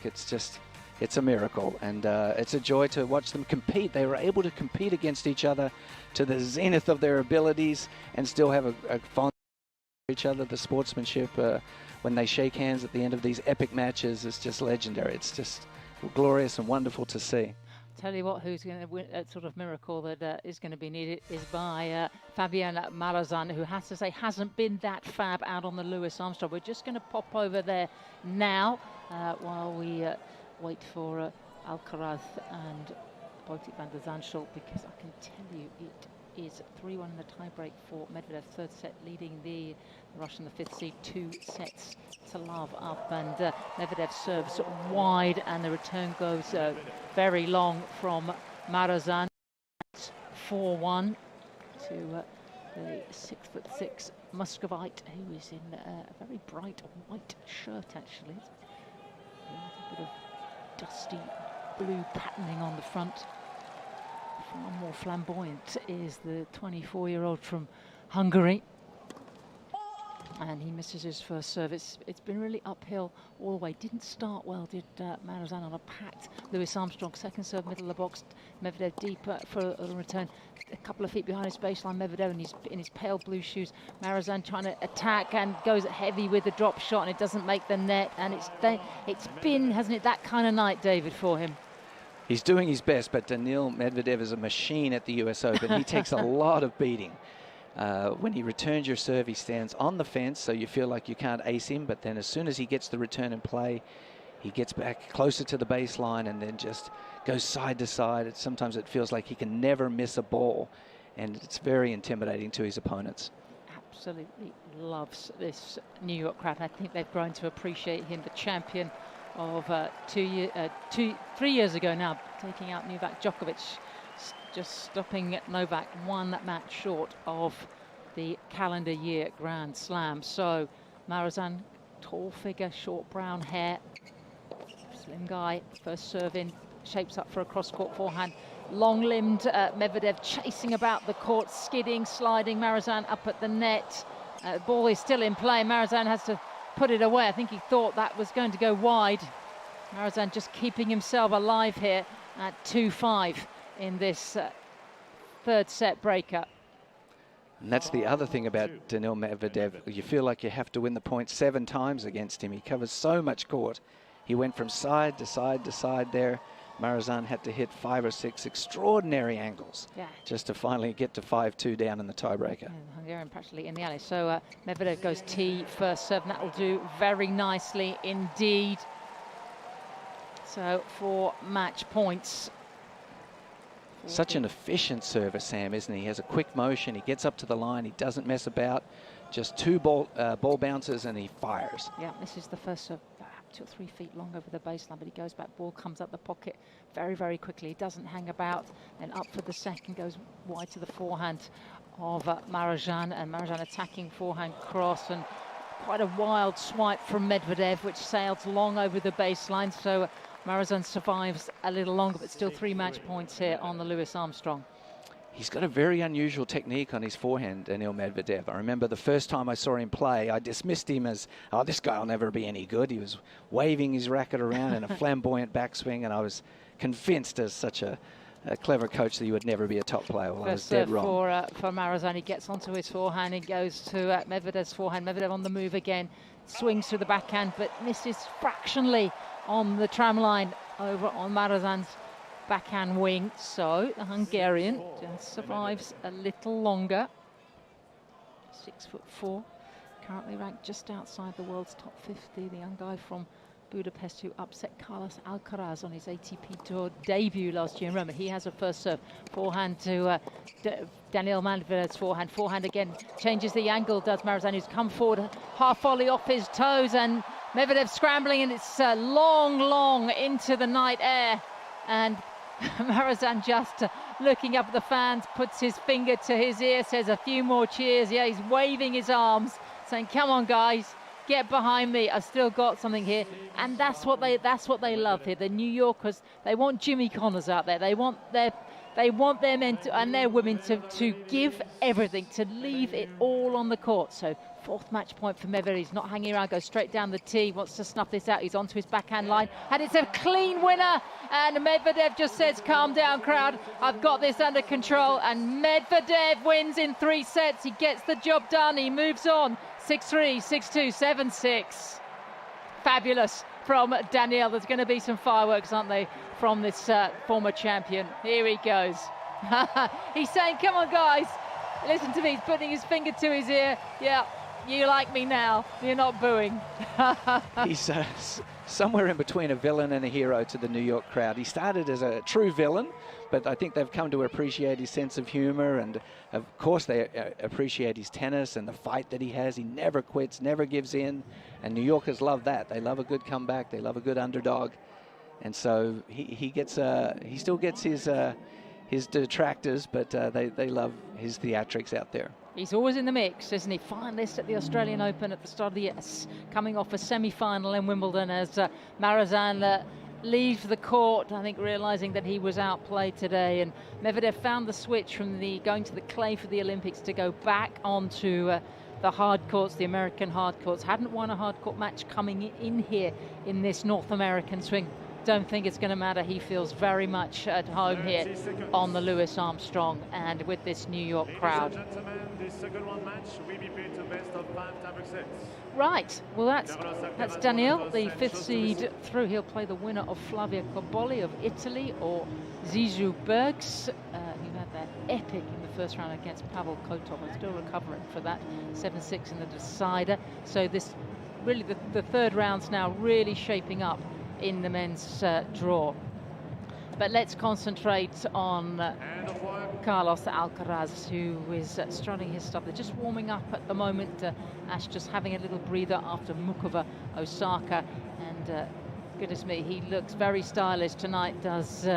It's a miracle, and it's a joy to watch them compete. They were able to compete against each other to the zenith of their abilities and still have a fond for each other. The sportsmanship when they shake hands at the end of these epic matches is just legendary. It's just glorious and wonderful to see. Tell you what, who's going to win a sort of miracle that is going to be needed is by Fabian Marozsan, who has to say hasn't been that fab out on the Louis Armstrong. We're just going to pop over there now while we wait for Alcaraz and Botic Van De Zandschulp, because I can tell you it is 3-1 in the tiebreak for Medvedev. Third set leading the Russian, the fifth seed, 2 sets to love up, and Medvedev serves wide and the return goes very long from Marozsan. 4-1 to the 6'6" Muscovite, who is in a very bright white shirt actually. A bit of dusty blue patterning on the front. Far more flamboyant is the 24-year-old from Hungary. And he misses his first serve. It's been really uphill all the way. Didn't start well, did Marozsan, on a packed Louis Armstrong. Second serve, middle of the box. Medvedev deeper for a return. A couple of feet behind his baseline. Medvedev in his pale blue shoes. Marozsan trying to attack and goes heavy with the drop shot, and it doesn't make the net. And it's been, hasn't it, that kind of night, David, for him. He's doing his best, but Daniil Medvedev is a machine at the US Open. He takes a lot of beating. When he returns your serve, he stands on the fence, so you feel like you can't ace him, but then as soon as he gets the return and play, he gets back closer to the baseline and then just goes side to side. Sometimes it feels like he can never miss a ball, and it's very intimidating to his opponents. Absolutely loves this New York crowd. I think they've grown to appreciate him, the champion of 3 years ago now, taking out Novak Djokovic, just stopping Novak 1 match short of the calendar year Grand Slam. So Marozsan, tall figure, short brown hair, slim guy, first serve in, shapes up for a cross-court forehand. Long-limbed Medvedev chasing about the court, skidding, sliding Marozsan up at the net. Ball is still in play. Marozsan has to put it away. I think he thought that was going to go wide. Marozsan just keeping himself alive here at 2-5 in this third set breakup. And that's the other thing about Daniil Medvedev. You feel like you have to win the point 7 times against him. He covers so much court. He went from side to side to side there. Marozsan had to hit 5 or 6 extraordinary angles just to finally get to 5-2 down in the tiebreaker. Hungarian practically in the alley. So Medvedev goes T first serve, and that will do very nicely indeed. So 4 match points. Such an efficient server, Sam, isn't he? He has a quick motion. He gets up to the line. He doesn't mess about. Just 2 ball bounces and he fires. Yeah, this is the first serve. 2 or 3 feet long over the baseline, but he goes back, ball comes up the pocket very, very quickly. He doesn't hang about, and up for the second, goes wide to the forehand of Marozsan, and Marozsan attacking forehand cross, and quite a wild swipe from Medvedev, which sails long over the baseline. So Marozsan survives a little longer, but still 3 match points here on the Louis Armstrong. He's got a very unusual technique on his forehand, Daniil Medvedev. I remember the first time I saw him play, I dismissed him as, oh, this guy will never be any good. He was waving his racket around in a flamboyant backswing, and I was convinced as such a clever coach that he would never be a top player. Well, I was dead wrong. For Marozsan, he gets onto his forehand, he goes to Medvedev's forehand. Medvedev on the move again, swings through the backhand, but misses fractionally on the tram line over on Marozsan's backhand wing. So the Hungarian just survives a little longer. 6'4", currently ranked just outside the world's top 50. The young guy from Budapest who upset Carlos Alcaraz on his ATP Tour debut last year in Rome. He has a first serve. Forehand to Daniil Medvedev's forehand. Forehand again, changes the angle, does Marozsan, who's come forward, half volley off his toes, and Medvedev scrambling, and it's long into the night air. And Marozsan just looking up at the fans, puts his finger to his ear, says a few more cheers. Yeah, he's waving his arms, saying, come on guys, get behind me, I've still got something here. And that's what they love here. The New Yorkers, they want Jimmy Connors out there. They want their men and their women to give everything, to leave it all on the court. So 4th match point for Medvedev. He's not hanging around, goes straight down the tee, wants to snuff this out. He's onto his backhand line, and it's a clean winner. And Medvedev just says, calm down, crowd, I've got this under control. And Medvedev wins in 3 sets. He gets the job done. He moves on. 6-3, 6-2, 7-6. Fabulous from Daniil. There's going to be some fireworks, aren't they, from this former champion. Here he goes. He's saying, come on, guys, listen to me. He's putting his finger to his ear. Yeah, you like me now. You're not booing. He's somewhere in between a villain and a hero to the New York crowd. He started as a true villain, but I think they've come to appreciate his sense of humor, and of course they appreciate his tennis and the fight that he has. He never quits, never gives in, and New Yorkers love that. They love a good comeback, they love a good underdog, and so he still gets his detractors, but they love his theatrics out there. He's always in the mix, isn't he? Finalist at the Australian Open at the start of the year, coming off a semi-final in Wimbledon as Marazan leaves the court, I think realizing that he was outplayed today, and Medvedev found the switch from going to the clay for the Olympics to go back onto the hard courts, the American hard courts. Hadn't won a hard court match coming in here in this North American swing. Don't think it's going to matter. He feels very much at home here on the Louis Armstrong and with this New York crowd. The second round match will be played to best of 5 tiebreak sets. Right, well that's Daniil, the 5th seed through. He'll play the winner of Flavia Cobolli of Italy or Zizou Bergs, who had that epic in the first round against Pavel Kotov. I'm still recovering for that 7-6 in the decider. So this really the third round's now really shaping up in the men's draw. But let's concentrate on Carlos Alcaraz, who is strutting his stuff. They're just warming up at the moment. Ash just having a little breather after Muchova, Osaka, and goodness me, he looks very stylish tonight. Does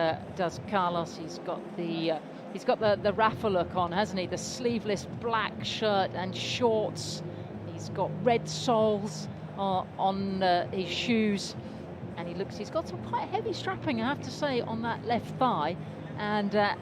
Carlos? He's got the raffle look on, hasn't he? The sleeveless black shirt and shorts. He's got red soles on his shoes. And he's got some quite heavy strapping, I have to say, on that left thigh. And I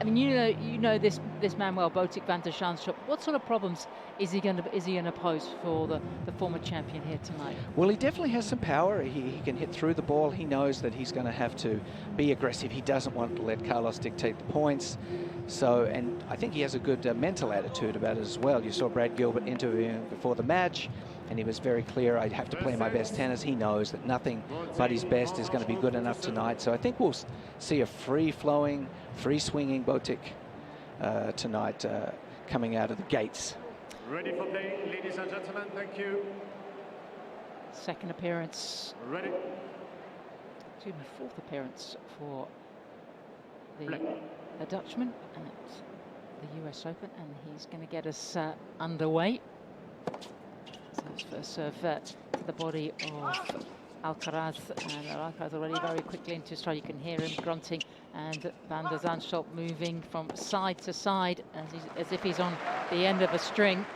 mean, you know this man well, Botic Van De Zandschulp. What sort of problems is he going to pose for the former champion here tonight? Well, he definitely has some power. He can hit through the ball. He knows that he's going to have to be aggressive. He doesn't want to let Carlos dictate the points. So, and I think he has a good mental attitude about it as well. You saw Brad Gilbert interviewing before the match, and he was very clear, I have to play my best tennis. He knows that nothing but his best is going to be good enough tonight. So I think we'll see a free-flowing, free-swinging Botic tonight coming out of the gates. Ready for play, ladies and gentlemen, thank you. Second appearance. Ready. Excuse me, 4th appearance for the Dutchman at the US Open, and he's going to get us underway. So his first serve to the body of Alcaraz, and Alcaraz already very quickly into stride. You can hear him grunting, and Van De Zandschulp moving from side to side as if he's on the end of a string.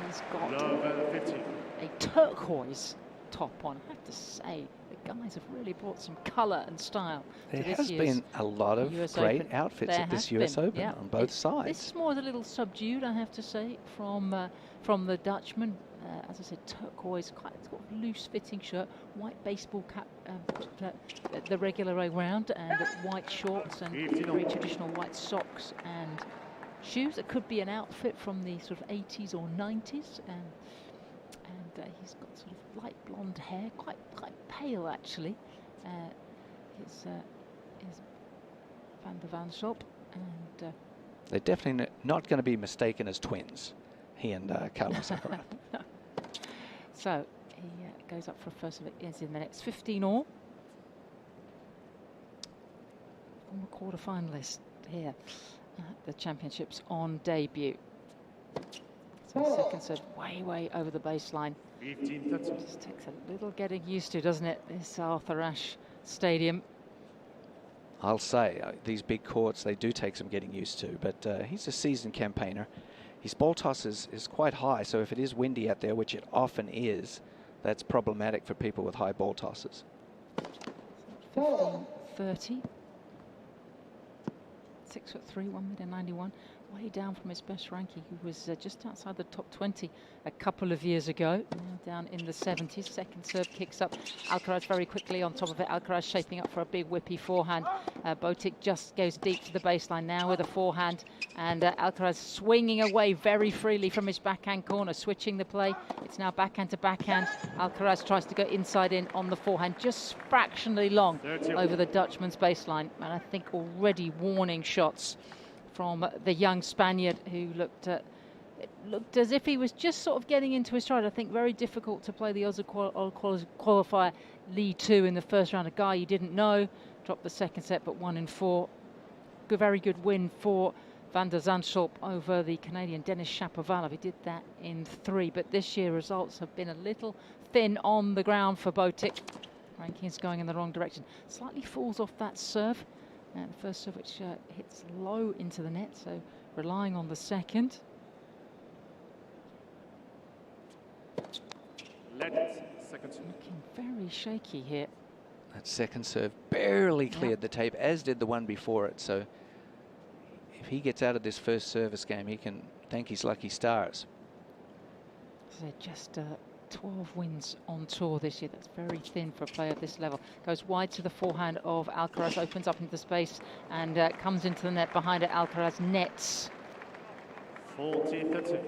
He's got a turquoise top on. I have to say, the guys have really brought some colour and style there to this has been a lot of US great Open. outfits at this US Open on both sides. This is more a little subdued, I have to say, from the Dutchman. As I said, turquoise, it's got a loose-fitting shirt, white baseball cap, the regular way round, and white shorts, and very traditional white socks and shoes. It could be an outfit from the sort of 80s or 90s, and he's got sort of light blonde hair, quite pale actually. His Van De Zandschulp, and they're definitely not going to be mistaken as twins, he and Carlos Alcaraz. So he goes up for a first of it is in the next 15 all. Former quarter-finalist here at the championships on debut. So second serve way over the baseline. 15-13. Just takes a little getting used to, doesn't it, this Arthur Ashe Stadium. I'll say, these big courts, they do take some getting used to, but he's a seasoned campaigner. His ball toss is quite high, so if it is windy out there, which it often is, that's problematic for people with high ball tosses. 15-30. 6'3", 1 meter 91. way down from his best ranking. He was just outside the top 20 a couple of years ago, now down in the 70s. Second serve kicks up. Alcaraz very quickly on top of it. Alcaraz shaping up for a big whippy forehand. Botic just goes deep to the baseline now with a forehand, and Alcaraz swinging away very freely from his backhand corner, switching the play. It's now backhand to backhand. Alcaraz tries to go inside in on the forehand, just fractionally long over the Dutchman's baseline, and I think already warning shots from the young Spaniard, who looked as if he was just sort of getting into his stride. I think very difficult to play the Osaka qualifier lead 2 in the first round. A guy you didn't know, dropped the second set but won in 4. Very good win for Van De Zandschulp over the Canadian Denis Shapovalov. He did that in 3, but this year results have been a little thin on the ground for Botic. Rankings going in the wrong direction. Slightly falls off that serve. And the first serve which hits low into the net, so relying on the second. Looking very shaky here. That second serve barely cleared the tape, as did the one before it. So if he gets out of this first service game, he can thank his lucky stars. So just 12 wins on tour this year. That's very thin for a player of this level. Goes wide to the forehand of Alcaraz, opens up into space and comes into the net behind it. Alcaraz nets. 40-30.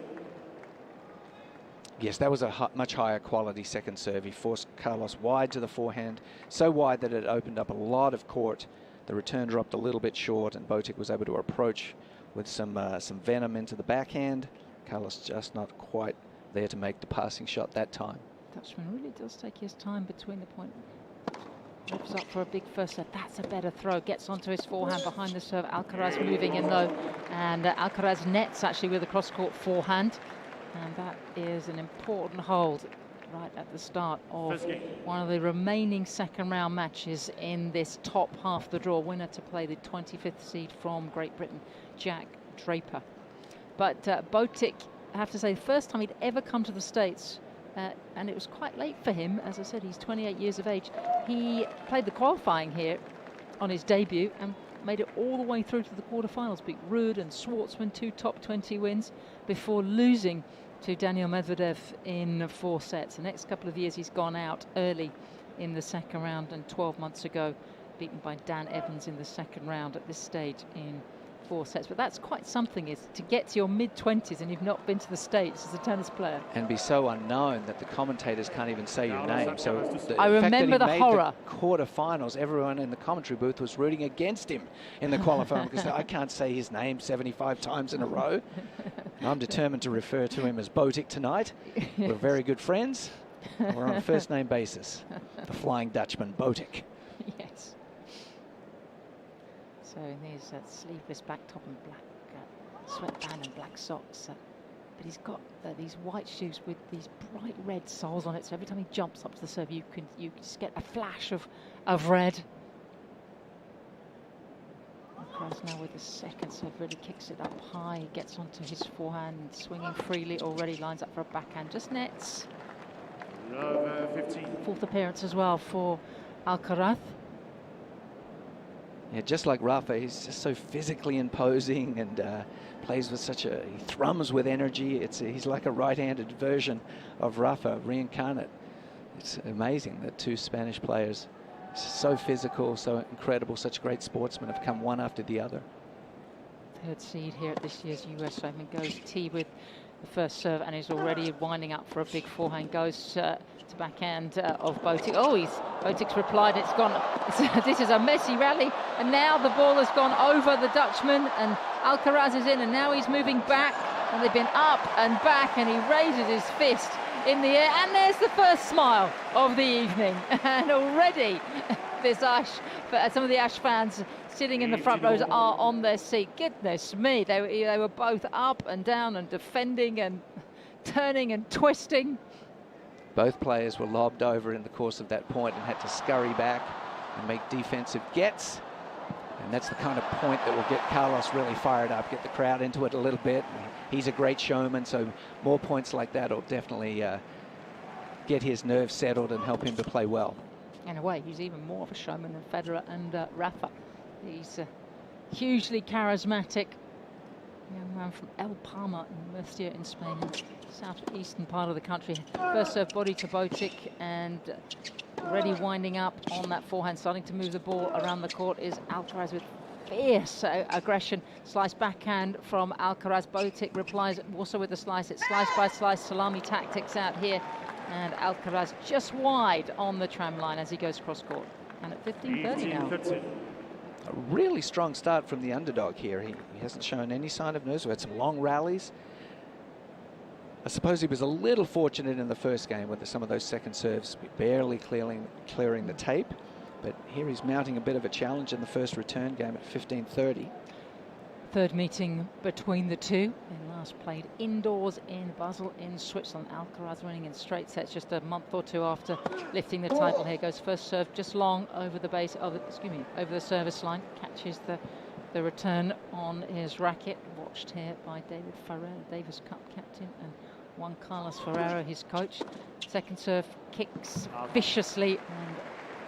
Yes, that was a much higher quality second serve. He forced Carlos wide to the forehand, so wide that it opened up a lot of court. The return dropped a little bit short, and Botic was able to approach with some venom into the backhand. Carlos just not quite there to make the passing shot that time. Dutchman really does take his time between the point. Rips up for a big first serve. That's a better throw. Gets onto his forehand behind the serve. Alcaraz moving in low, and Alcaraz nets actually with a cross-court forehand. And that is an important hold right at the start of one of the remaining second round matches in this top half of the draw. Winner to play the 25th seed from Great Britain, Jack Draper. But Botic, I have to say, the first time he'd ever come to the States, and it was quite late for him. As I said, he's 28 years of age. He played the qualifying here on his debut and made it all the way through to the quarterfinals. Beat Ruud and Schwartzman, 2 top 20 wins, before losing to Daniil Medvedev in 4 sets. The next couple of years he's gone out early in the second round, and 12 months ago beaten by Dan Evans in the second round at this stage in 4 sets. But that's quite something, is to get to your mid-20s and you've not been to the States as a tennis player. And be so unknown that the commentators can't even say your name. So I remember the horror. The quarterfinals, everyone in the commentary booth was rooting against him in the qualifying because I can't say his name 75 times in a row. I'm determined to refer to him as Botic tonight. We're very good friends. We're on a first name basis. The Flying Dutchman, Botic. Yes. So in his sleeveless back top and black sweatband and black socks. But he's got these white shoes with these bright red soles on it. So every time he jumps up to the serve, you just get a flash of red. Alcaraz now with the second serve really kicks it up high, gets onto his forehand, swinging freely already, lines up for a backhand, just nets. 15. 4th appearance as well for Alcaraz. Yeah, just like Rafa, he's just so physically imposing and plays with he thrums with energy. He's like a right-handed version of Rafa, reincarnate. It's amazing that 2 Spanish players, so physical, so incredible, such great sportsmen, have come one after the other. 3rd seed here at this year's US Open goes tee with the first serve and is already winding up for a big forehand. Goes to backhand of Botic. Oh, Botic's replied. It's gone. This is a messy rally, and now the ball has gone over the Dutchman, and Alcaraz is in, and now he's moving back, and they've been up and back, and he raises his fist in the air, and there's the first smile of the evening. And already this some of the Ash fans sitting in the front rows are on their seat. Goodness me, they were both up and down and defending and turning and twisting. Both players were lobbed over in the course of that point and had to scurry back and make defensive gets. And that's the kind of point that will get Carlos really fired up, get the crowd into it a little bit. He's a great showman, so more points like that will definitely get his nerves settled and help him to play well. In a way, he's even more of a showman than Federer and Rafa. He's hugely charismatic, young man from El Palma in Murcia in Spain, southeastern part of the country. First serve body to Botic, and already winding up on that forehand, starting to move the ball around the court is Alcaraz with fierce aggression. Slice backhand from Alcaraz. Botic replies also with the slice. It's slice by slice, salami tactics out here. And Alcaraz just wide on the tram line as he goes cross court. And at 15:30 now. A really strong start from the underdog here. He hasn't shown any sign of nerves. We had some long rallies. I suppose he was a little fortunate in the first game with some of those second serves, barely clearing the tape. But here he's mounting a bit of a challenge in the first return game at 15:30. Third meeting between the two. They last played indoors in Basel in Switzerland. Alcaraz winning in straight sets just a month or two after lifting the title. Here goes first serve, just long over the base, over the service line. Catches the return on his racket. Watched here by David Ferreira, Davis Cup captain, and Juan Carlos Ferreira, his coach. Second serve kicks viciously, and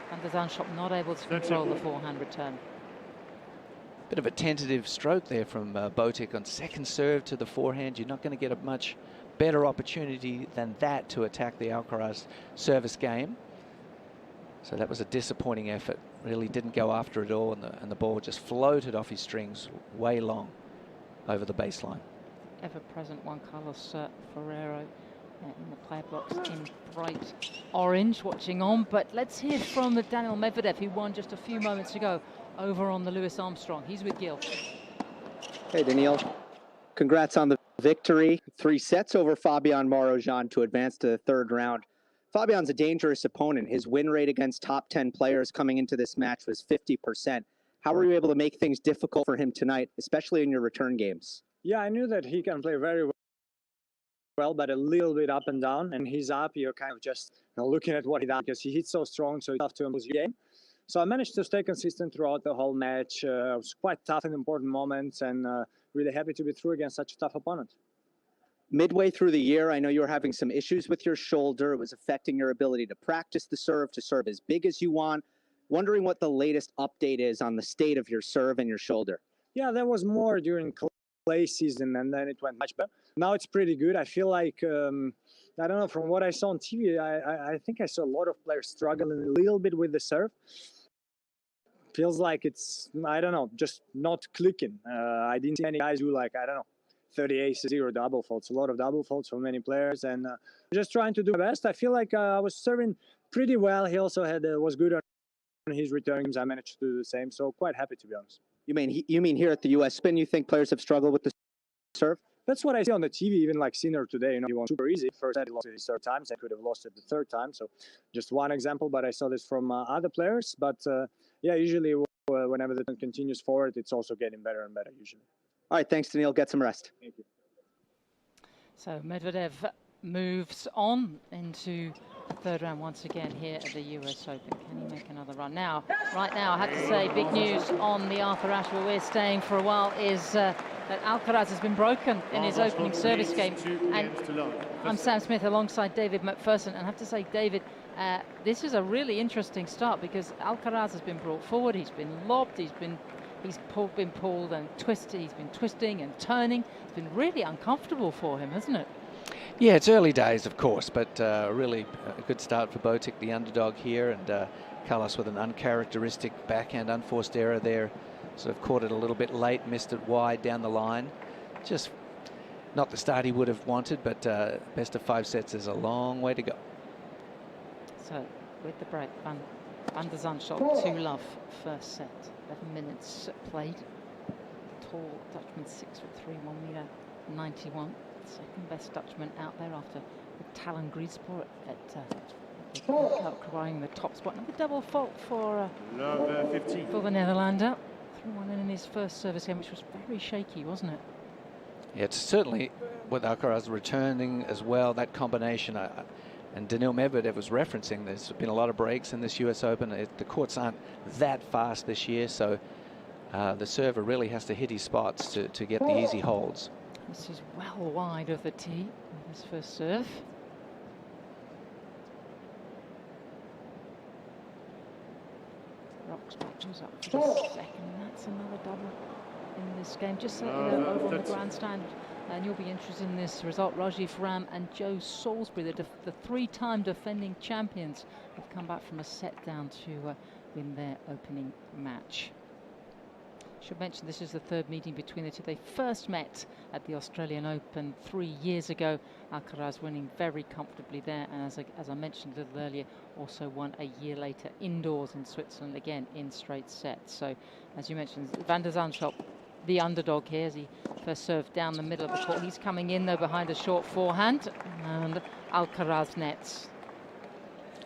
Van De Zandschulp not able to control the forehand return. Bit of a tentative stroke there from Botic on second serve to the forehand. You're not going to get a much better opportunity than that to attack the Alcaraz service game. So that was a disappointing effort. Really didn't go after it all, and the ball just floated off his strings way long over the baseline. Ever-present Juan Carlos Ferreira in the player box in bright orange, watching on. But let's hear from the Daniil Medvedev, who won just a few moments ago over on the Louis Armstrong. He's with Gil. Hey, Daniil. Congrats on the victory. 3 sets over Fabian Marozsan to advance to the third round. Fabian's a dangerous opponent. His win rate against top 10 players coming into this match was 50%. How were you able to make things difficult for him tonight, especially in your return games? Yeah, I knew that he can play very well, but a little bit up and down. And he's up, you're kind of just looking at what he does, because he hits so strong, so it's tough to impose your game. So I managed to stay consistent throughout the whole match. It was quite tough in important moments, and really happy to be through against such a tough opponent. Midway through the year, I know you were having some issues with your shoulder. It was affecting your ability to practice the serve, to serve as big as you want. Wondering what the latest update is on the state of your serve and your shoulder. Yeah, there was more during clay season, and then it went much better. Now it's pretty good. I feel like, I don't know, from what I saw on TV, I think I saw a lot of players struggling a little bit with the serve. Feels like it's, I don't know, just not clicking. I didn't see any guys do like, I don't know, 30 aces, 0 double faults. A lot of double faults for many players, and just trying to do my best. I feel like I was serving pretty well. He also was good on his return games. I managed to do the same, so quite happy, to be honest. You mean here at the US Open, you think players have struggled with the serve? That's what I see on the TV, even like Sinner today. He won super easy. First set, he lost it his third time. Second, could have lost it the third time. So just one example, but I saw this from other players. But yeah, usually whenever the turn continues forward, it's also getting better and better usually. All right, thanks, Daniil. Get some rest. Thank you. So Medvedev moves on into third round once again here at the US Open. Can he make another run? Now, right now, I have to say, big news on the Arthur Ashe where we're staying for a while is that Alcaraz has been broken in his opening service game. And I'm Sam Smith alongside David McPherson. And I have to say, David, this is a really interesting start because Alcaraz has been brought forward. He's been lobbed. He's been pulled and twisted. He's been twisting and turning. It's been really uncomfortable for him, hasn't it? Yeah, it's early days, of course, but really a good start for Botic, the underdog here, and Carlos with an uncharacteristic backhand unforced error there. Sort of caught it a little bit late, missed it wide down the line. Just not the start he would have wanted, but best of 5 sets is a long way to go. So with the break, Van De Zandschulp 2-love first set. 11 minutes played. Tall Dutchman 6'3", 1m91. Second best Dutchman out there after the Talon Griespoor at acquiring the top spot. Another double fault for the Netherlander. Threw one in his first service game, which was very shaky, wasn't it? Yeah, it's certainly with Alcaraz returning as well, that combination. And Daniil Medvedev was referencing there's been a lot of breaks in this US Open. The courts aren't that fast this year, so the server really has to hit his spots to get the easy holds. This is well wide of the tee with his first serve. Rocks back goes up for the second. That's another double. in this game, just over on the grandstand. And you'll be interested in this result. Rajiv Ram and Joe Salisbury, the three-time defending champions, have come back from a set down to win their opening match. Should mention this is the third meeting between the two. They first met at the Australian Open 3 years ago. Alcaraz winning very comfortably there, and as I mentioned a little earlier, also won a year later indoors in Switzerland, again in straight sets. So, as you mentioned, Van De Zandschulp, the underdog here, as he first served down the middle of the court. He's coming in though behind a short forehand, and Alcaraz nets.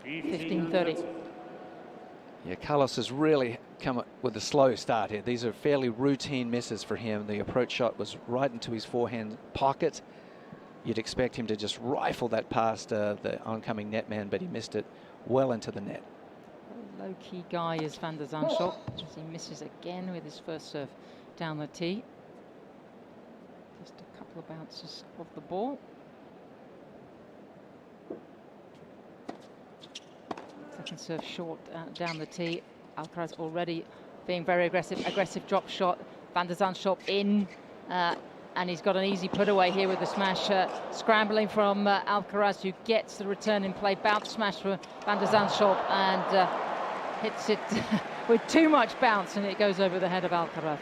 15-30. Yeah, Carlos has really come with a slow start here. These are fairly routine misses for him. The approach shot was right into his forehand pocket. You'd expect him to just rifle that past the oncoming netman, but he missed it well into the net. Low-key guy is Van De Zandschulp, as he misses again with his first serve down the tee. Just a couple of bounces of the ball. Second serve short down the tee. Alcaraz already being very aggressive. Aggressive drop shot. Van De Zandschulp in, and he's got an easy put away here with the smash. Scrambling from Alcaraz, who gets the return in play. Bounce smash for Van De Zandschulp, and hits it with too much bounce, and it goes over the head of Alcaraz.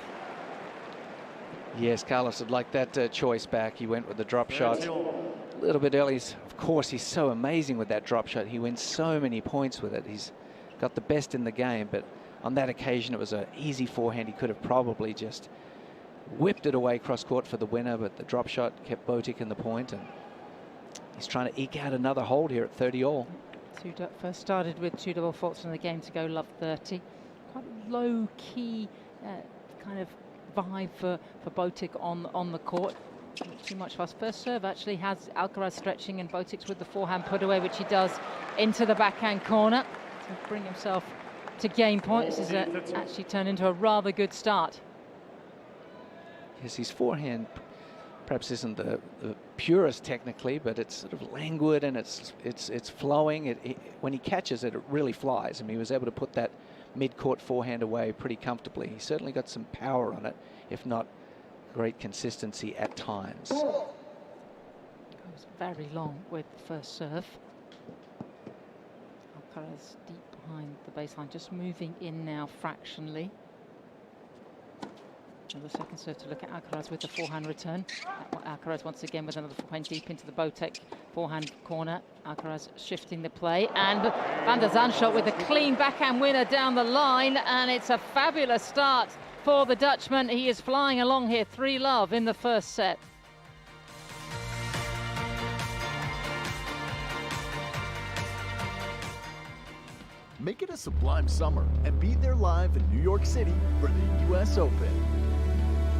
Yes, Carlos would like that choice back. He went with the drop shot a little bit early. Of course, he's so amazing with that drop shot. He wins so many points with it. He's got the best in the game, but on that occasion it was an easy forehand. He could have probably just whipped it away cross court for the winner, but the drop shot kept Botic in the point, and he's trying to eke out another hold here at 30 all. First started with 2 double faults in the game to go love 30. Quite a low-key kind of vibe for Botic on the court. Not too much fast. First serve actually has Alcaraz stretching, and Botic's with the forehand put away, which he does into the backhand corner to bring himself to game point. This is actually turned into a rather good start. Yes, his forehand perhaps isn't the purest technically, but it's sort of languid and it's flowing. When he catches it, it really flies. I mean, he was able to put that mid-court forehand away pretty comfortably. He certainly got some power on it, if not great consistency at times. It was very long with the first serve. Alcaraz deep behind the baseline, just moving in now fractionally. And the second serve to look at Alcaraz with the forehand return. Alcaraz once again with another forehand deep into the Botic forehand corner. Alcaraz shifting the play, and Van De Zandschulp with a clean backhand winner down the line, and it's a fabulous start for the Dutchman. He is flying along here, 3-love in the first set. Make it a sublime summer and be there live in New York City for the US Open.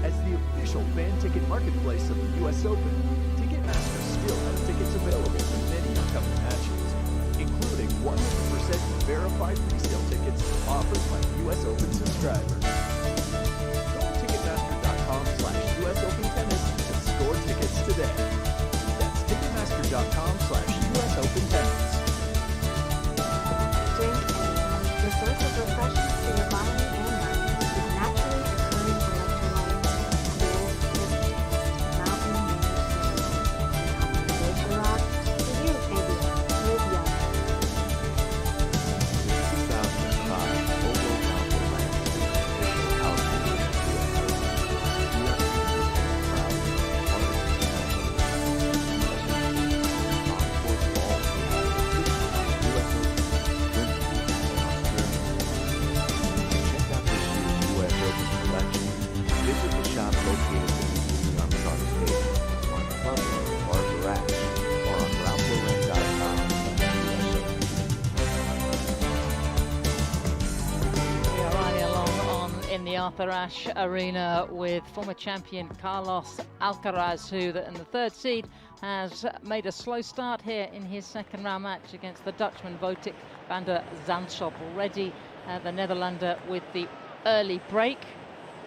As the official fan ticket marketplace of the US Open, Ticketmaster still has tickets available for many upcoming matches, including 100% verified resale tickets offered by US Open subscribers. Go to Ticketmaster.com/US Open Tennis to score tickets today. That's Ticketmaster.com/US Open Tennis. Drink the source of refreshment for your body and mind is naturally occurring electrolytes, cool, crisp, mountain glacier rock for you, baby. Live young. 2005 Coco Visit the shop located on the page, on Club or Garage, or on RalphLauren.com. We are riding along in the Arthur Ashe Arena with former champion Carlos Alcaraz, who in the third seed has made a slow start here in his second round match against the Dutchman Botic Van De Zandschulp. Already the Netherlander with the early break.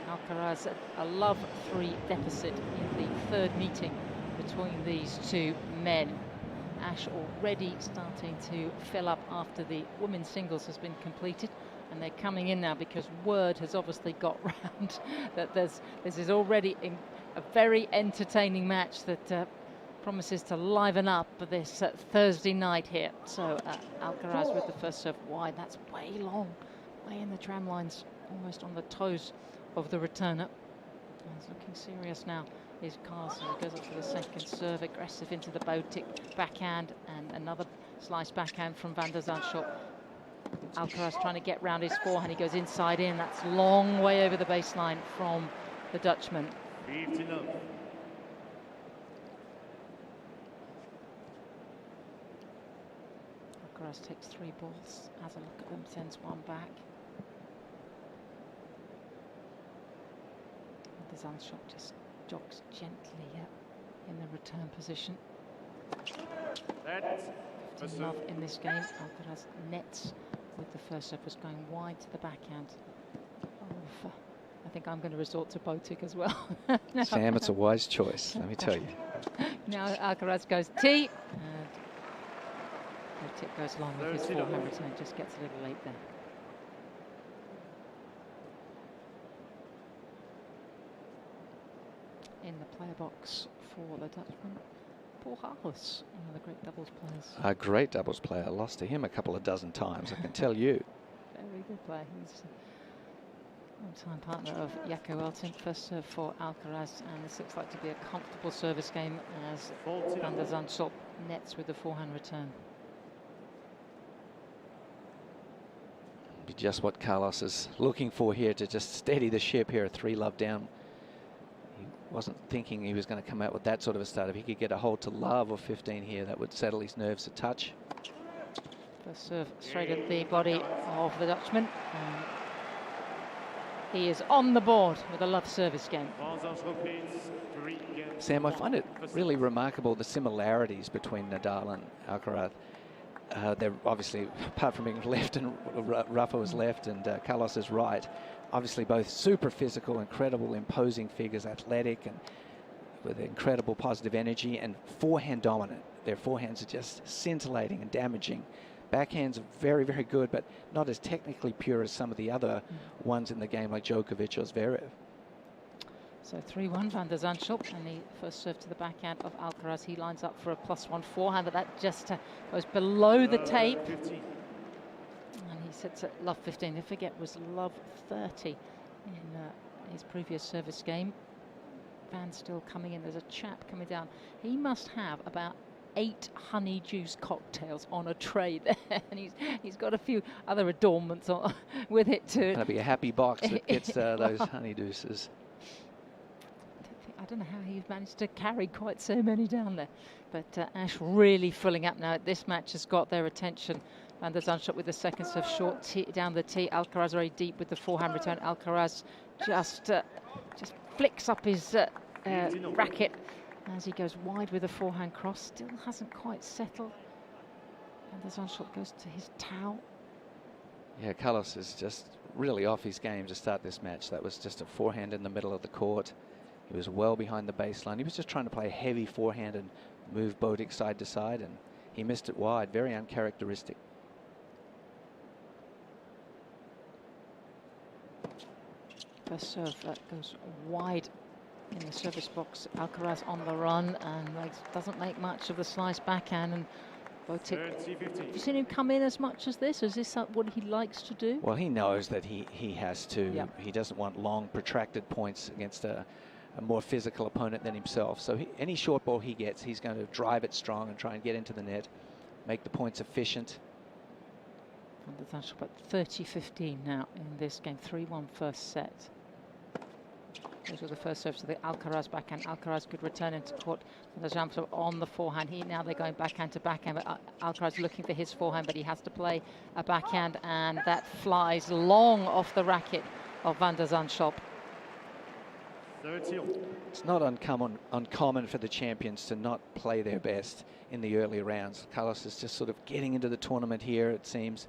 Alcaraz a love 3 deficit in the third meeting between these two men. Ashe already starting to fill up after the women's singles has been completed. And they're coming in now because word has obviously got round that this is already a very entertaining match that promises to liven up this Thursday night here. So Alcaraz with the first serve wide. That's way long, way in the tram lines, almost on the toes of the returner. He's looking serious now. Here's Carlos, who goes up for the second serve, aggressive into the Botic backhand, and another slice backhand from Van De Zandschulp. Alcaraz trying to get round his forehand. He goes inside in. That's long way over the baseline from the Dutchman. Alcaraz takes 3 balls, has a look at them, sends one back. The Zandschulp just jogs gently in the return position. 15 love in this game. Alcaraz nets with the first serve, was going wide to the backhand. Oh, I think I'm going to resort to Botic as well. Sam, it's a wise choice, let me tell you. Now Alcaraz goes tee. Botic goes long with his forehand return, just gets a little late there. In the player box for the Dutchman, Paul Carlos, one of the great doubles players. A great doubles player. I lost to him a couple of dozen times, I can tell you. Very good player. He's a long-time partner of Jaco Elton. First serve for Alcaraz, and this looks like to be a comfortable service game as Van De Zandschulp nets with the forehand return. Be just what Carlos is looking for here, to just steady the ship here, 3 love down. Wasn't thinking he was going to come out with that sort of a start. If he could get a hold to love or 15 here, that would settle his nerves a touch. First serve straight at the body of the Dutchman. And he is on the board with a love service game. Sam, I find it really remarkable the similarities between Nadal and Alcaraz. They're obviously, apart from being left and Rafa was left and Carlos is right, obviously both super physical, incredible, imposing figures, athletic and with incredible positive energy, and forehand dominant. Their forehands are just scintillating and damaging. Backhands are very, very good, but not as technically pure as some of the other ones in the game, like Djokovic or Zverev. So 3-1 Van De Zandschulp, and the first serve to the backhand of Alcaraz. He lines up for a +1 forehand, but that just goes below the tape. And he sits at love 15. I forget was love 30 in his previous service game. Van still coming in. There's a chap coming down. He must have about 8 honey juice cocktails on a tray there, and he's got a few other adornments on, with it too. That'll be a happy box that gets those honey juices. I don't know how he's managed to carry quite so many down there. But Ash really filling up now. This match has got their attention. Van De Zandschulp with the second serve, short tee, down the tee. Alcaraz very deep with the forehand return. Alcaraz just flicks up his racket as he goes wide with the forehand cross. Still hasn't quite settled. Van De Zandschulp goes to his towel. Yeah, Carlos is just really off his game to start this match. That was just a forehand in the middle of the court. He was well behind the baseline. He was just trying to play a heavy forehand and move Botic side to side, and he missed it wide. Very uncharacteristic. First serve goes wide in the service box. Alcaraz on the run and doesn't make much of the slice backhand. And Botic, have you seen him come in as much as this? Is this what he likes to do? Well, he knows that he has to. Yep. He doesn't want long, protracted points against a more physical opponent than himself. So any short ball he gets, he's going to drive it strong and try and get into the net, make the points efficient. Van De Zandschulp at 30-15 now in this game. 3-1 first set. Those were the first serves to the Alcaraz backhand. Alcaraz could return into court. Van De Zandschulp on the forehand. Now they're going backhand to backhand. But Alcaraz looking for his forehand, but he has to play a backhand, and that flies long off the racket of Van De Zandschulp. It's not uncommon for the champions to not play their best in the early rounds. Carlos is just sort of getting into the tournament here, it seems.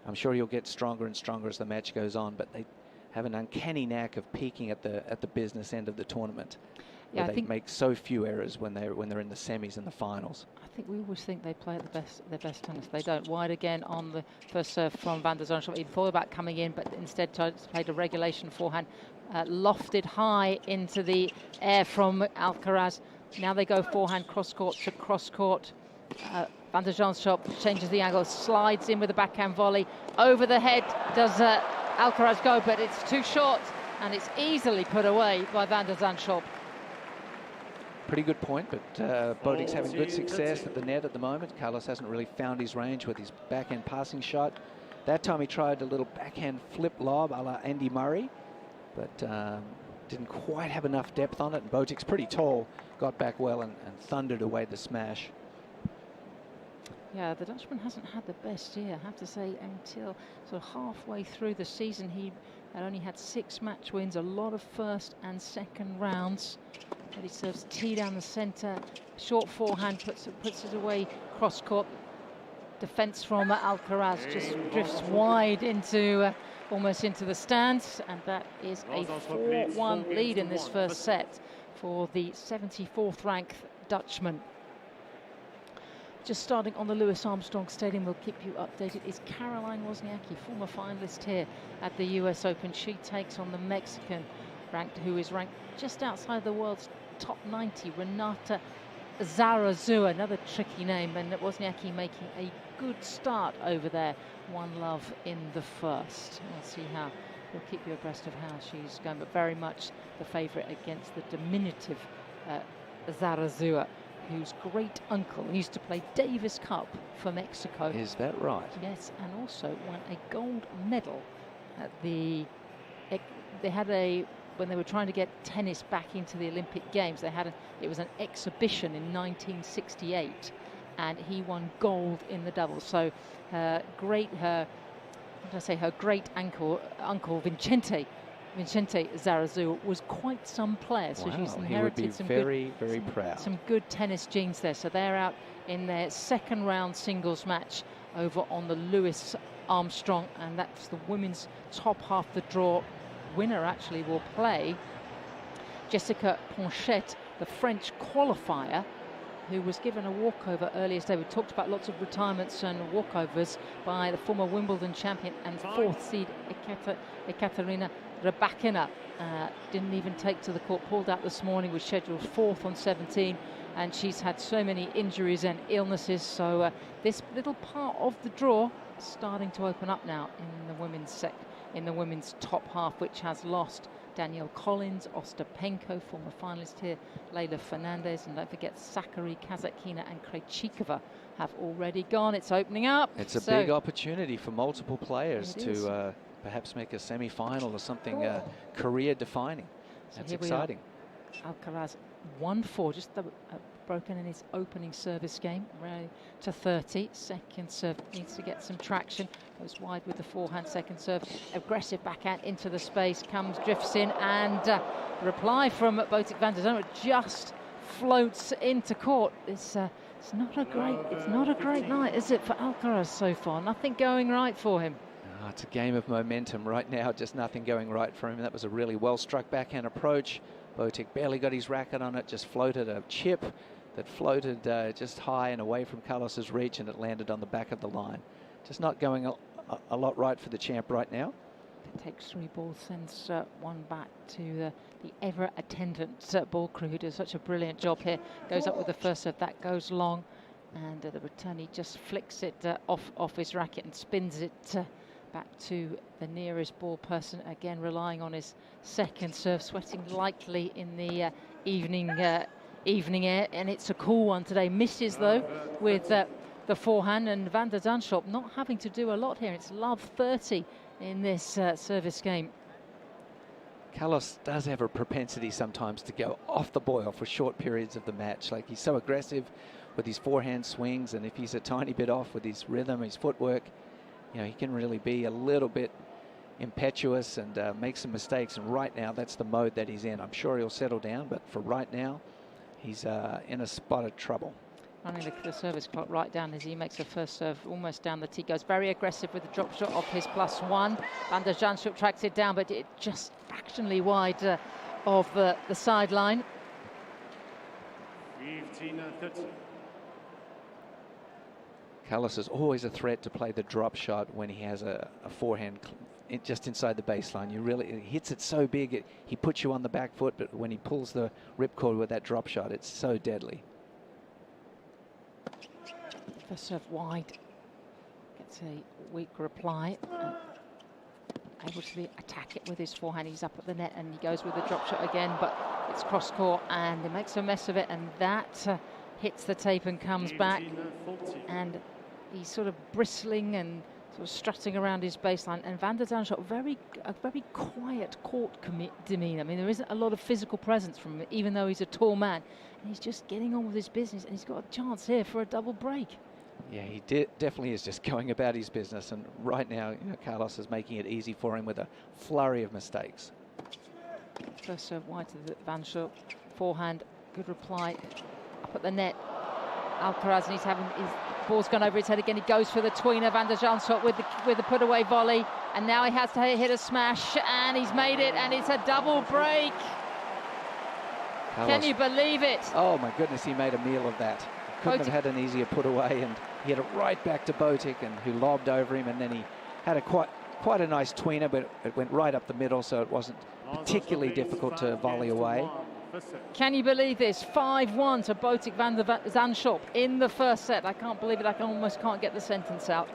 I'm sure he'll get stronger and stronger as the match goes on, but they have an uncanny knack of peaking at the business end of the tournament. Yeah, they make so few errors when they're in the semis and the finals. I think we always think they play at their best tennis. They don't. Wide again on the first serve from Van De Zandschulp. He thought about coming in, but instead played a regulation forehand, lofted high into the air from Alcaraz. Now they go forehand cross court to cross court. Van De Zandschulp changes the angle, slides in with a backhand volley over the head. Does Alcaraz go, but it's too short, and it's easily put away by Van De Zandschulp. Pretty good point, but Botic's having good success at the net at the moment. Carlos hasn't really found his range with his backhand passing shot. That time he tried a little backhand flip lob a la Andy Murray, but didn't quite have enough depth on it. And Botic's pretty tall, got back well and thundered away the smash. Yeah, the Dutchman hasn't had the best year, I have to say, until sort of halfway through the season. He had only had 6 match wins, a lot of first and second rounds. But he serves tee down the centre, short forehand, puts it away cross court. Defence from Alcaraz just drifts wide into almost into the stands, and that is a 4-1 lead in this first set for the 74th ranked Dutchman. Just starting on the Louis Armstrong Stadium, we'll keep you updated, is Caroline Wozniacki, former finalist here at the US Open. She takes on the Mexican who is ranked just outside the world's top 90, Renata Zarazua, another tricky name, and Wozniacki making a good start over there. 1-love in the first. We'll see how, we'll keep you abreast of how she's going, but very much the favourite against the diminutive Zarazua, whose great uncle used to play Davis Cup for Mexico. Is that right? Yes, and also won a gold medal at the, when they were trying to get tennis back into the Olympic Games, it was an exhibition in 1968, and he won gold in the doubles. So her great uncle Vicente Zarazua was quite some player. So she's inherited some very proud. Some good tennis genes there. So they're out in their second round singles match over on the Louis Armstrong, and that's the women's top half the draw. Winner actually will play Jessica Ponchette, the French qualifier, who was given a walkover earlier today. We talked about lots of retirements and walkovers by the former Wimbledon champion and 4th seed Ekaterina Rybakina. Didn't even take to the court, pulled out this morning, was scheduled 4th on 17, and she's had so many injuries and illnesses. So this little part of the draw starting to open up now in the women's top half, which has lost Danielle Collins, Ostapenko, former finalist here, Leylah Fernandez, and don't forget Sakari, Kazatkina and Krejcikova have already gone. It's opening up. It's a big opportunity for multiple players to perhaps make a semi-final or something career-defining. That's exciting. Alcaraz 1-4, just broken in his opening service game, ready to 30. Second serve needs to get some traction. Goes wide with the forehand, second serve. Aggressive backhand into the space, drifts in, and the reply from Botic Van De Zandschulp just floats into court. It's not a great night, is it, for Alcaraz so far? Nothing going right for him. It's a game of momentum right now, just nothing going right for him. That was a really well-struck backhand approach. Botic barely got his racket on it, just floated a chip that floated just high and away from Carlos's reach, and it landed on the back of the line. Just not going a lot right for the champ right now. It takes 3 balls, sends one back to the ever-attendant ball crew, who does such a brilliant job here. Goes up with the first serve, that goes long, and the returnee just flicks it off his racket and spins it back to the nearest ball person, again relying on his second serve, sweating lightly in the evening air, and it's a cool one today. Misses though with the forehand, and Van De Zandschulp not having to do a lot here. It's love 30 in this service game. Carlos does have a propensity sometimes to go off the boil for short periods of the match. Like, he's so aggressive with his forehand swings, and if he's a tiny bit off with his rhythm, his footwork, you know, he can really be a little bit impetuous and make some mistakes. And right now, that's the mode that he's in. I'm sure he'll settle down, but for right now, he's in a spot of trouble. Running the service clock right down as he makes the first serve almost down the tee. Goes very aggressive with the drop shot of his +1. Van De Zandschulp tracks it down, but it just fractionally wide of the sideline. 15-30. Carlos is always a threat to play the drop shot when he has a forehand just inside the baseline. It hits it so big, he puts you on the back foot, but when he pulls the ripcord with that drop shot, it's so deadly. First serve wide. Gets a weak reply. Able to attack it with his forehand. He's up at the net and he goes with the drop shot again, but it's cross court and he makes a mess of it, and that hits the tape and comes back. And he's sort of bristling and sort of strutting around his baseline. And Van De Zandschulp, a very quiet court demeanor. I mean, there isn't a lot of physical presence from him, even though he's a tall man. And he's just getting on with his business, and he's got a chance here for a double break. Yeah, he definitely is just going about his business, and right now, Carlos is making it easy for him with a flurry of mistakes. First serve wide to the Van Zandschulp. Forehand, good reply. Up at the net. Alcaraz, and his ball's gone over his head again. He goes for the tweener. Van De Zandschulp with the put-away volley, and now he has to hit a smash, and he's made it, and it's a double break. Carlos, can you believe it? Oh my goodness, he made a meal of that. Couldn't have had an easier put away, and he had it right back to Botic, and who lobbed over him, and then he had quite a nice tweener, but it went right up the middle, so it wasn't particularly difficult to volley away. Can you believe this? 5-1 to Botic Van De Zandschulp in the first set. I can't believe it. I almost can't get the sentence out.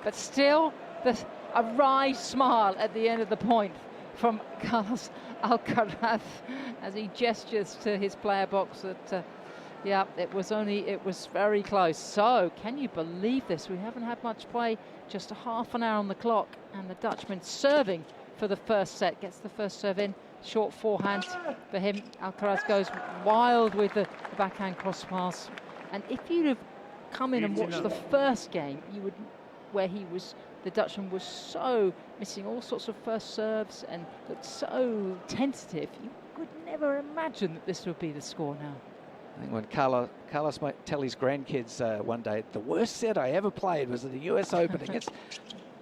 But still, a wry smile at the end of the point from Carlos Alcaraz as he gestures to his player box that, yeah, it was very close. So, can you believe this? We haven't had much play, just a half an hour on the clock, and the Dutchman serving for the first set, gets the first serve in. Short forehand for him. Alcaraz goes wild with the backhand cross pass. And if you'd have come in and watched the first game, you would, where the Dutchman was so missing all sorts of first serves and looked so tentative, you could never imagine that this would be the score now. I think when Carlos might tell his grandkids one day, the worst set I ever played was at the US Open against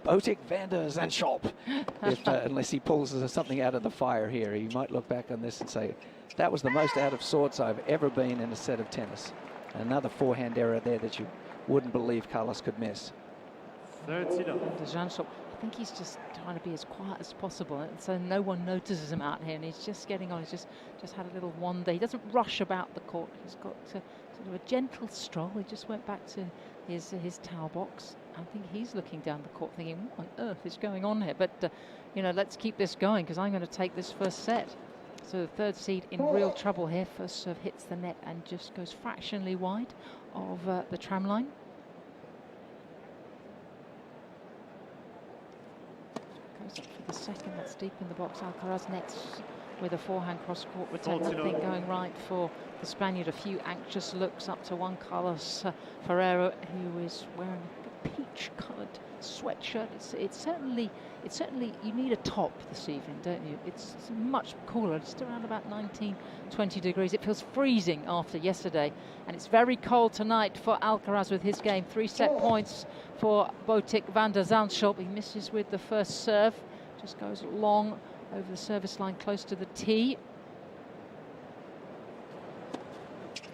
Botic Van De Zandschulp. Unless he pulls something out of the fire here, he might look back on this and say, that was the most out of sorts I've ever been in a set of tennis. Another forehand error there that you wouldn't believe Carlos could miss. 30 down. De Zandschulp, I think he's just trying to be as quiet as possible, and so no one notices him out here, and he's just getting on. He's just had a little wander. He doesn't rush about the court. He's got sort of a gentle stroll. He just went back to his towel box. I think he's looking down the court thinking, what on earth is going on here? But, let's keep this going, because I'm going to take this first set. So the third seed in real trouble here. First serve hits the net and just goes fractionally wide of the tram line. Goes up for the second. That's deep in the box. Alcaraz nets with a forehand cross-court return. Nothing going right for the Spaniard. A few anxious looks up to one Carlos Ferrero, who is wearing a peach-coloured sweatshirt. It's certainly you need a top this evening, don't you? It's much cooler. It's around about 19, 20 degrees. It feels freezing after yesterday, and it's very cold tonight for Alcaraz with his game. 3 set points for Botic Van De Zandschulp. He misses with the first serve. Just goes long over the service line close to the tee.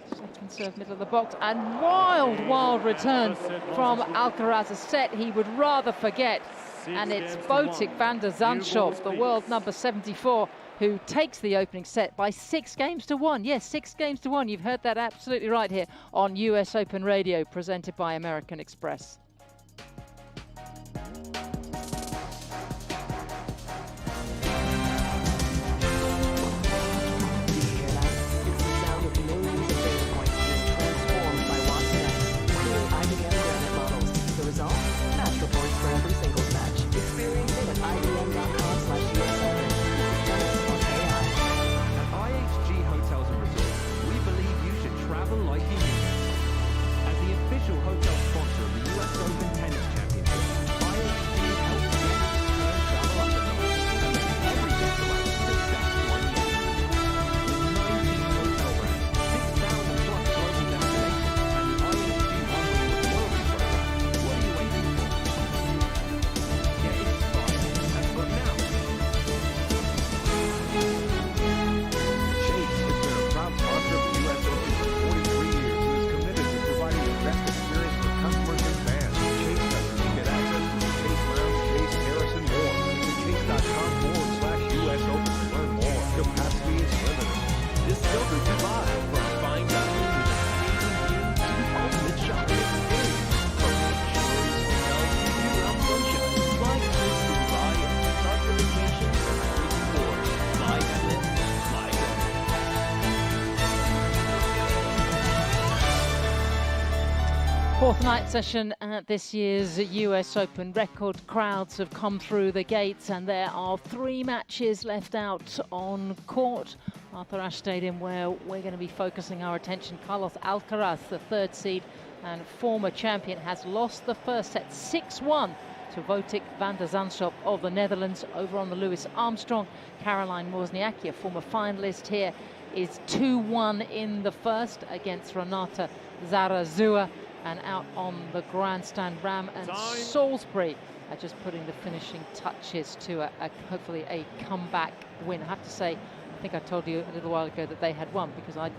Second serve, middle of the box, and wild return from Alcaraz. A set he would rather forget. And it's Botic Van De Zandschulp, the world number 74, who takes the opening set by 6 games to 1. Yes, 6 games to 1. You've heard that absolutely right here on US Open Radio, presented by American Express. Hotel sponsor of the US Open Fourth night session at this year's US Open. Record crowds have come through the gates, and there are 3 matches left out on court. Arthur Ashe Stadium, where we're going to be focusing our attention. Carlos Alcaraz, the 3rd seed and former champion, has lost the first set 6-1 to Botic Van De Zandschulp of the Netherlands over on the Louis Armstrong. Caroline Wozniacki, a former finalist here, is 2-1 in the first against Renata Zarazua. And out on the grandstand, Ram and Salisbury are just putting the finishing touches to hopefully a comeback win. I have to say, I think I told you a little while ago that they had won because I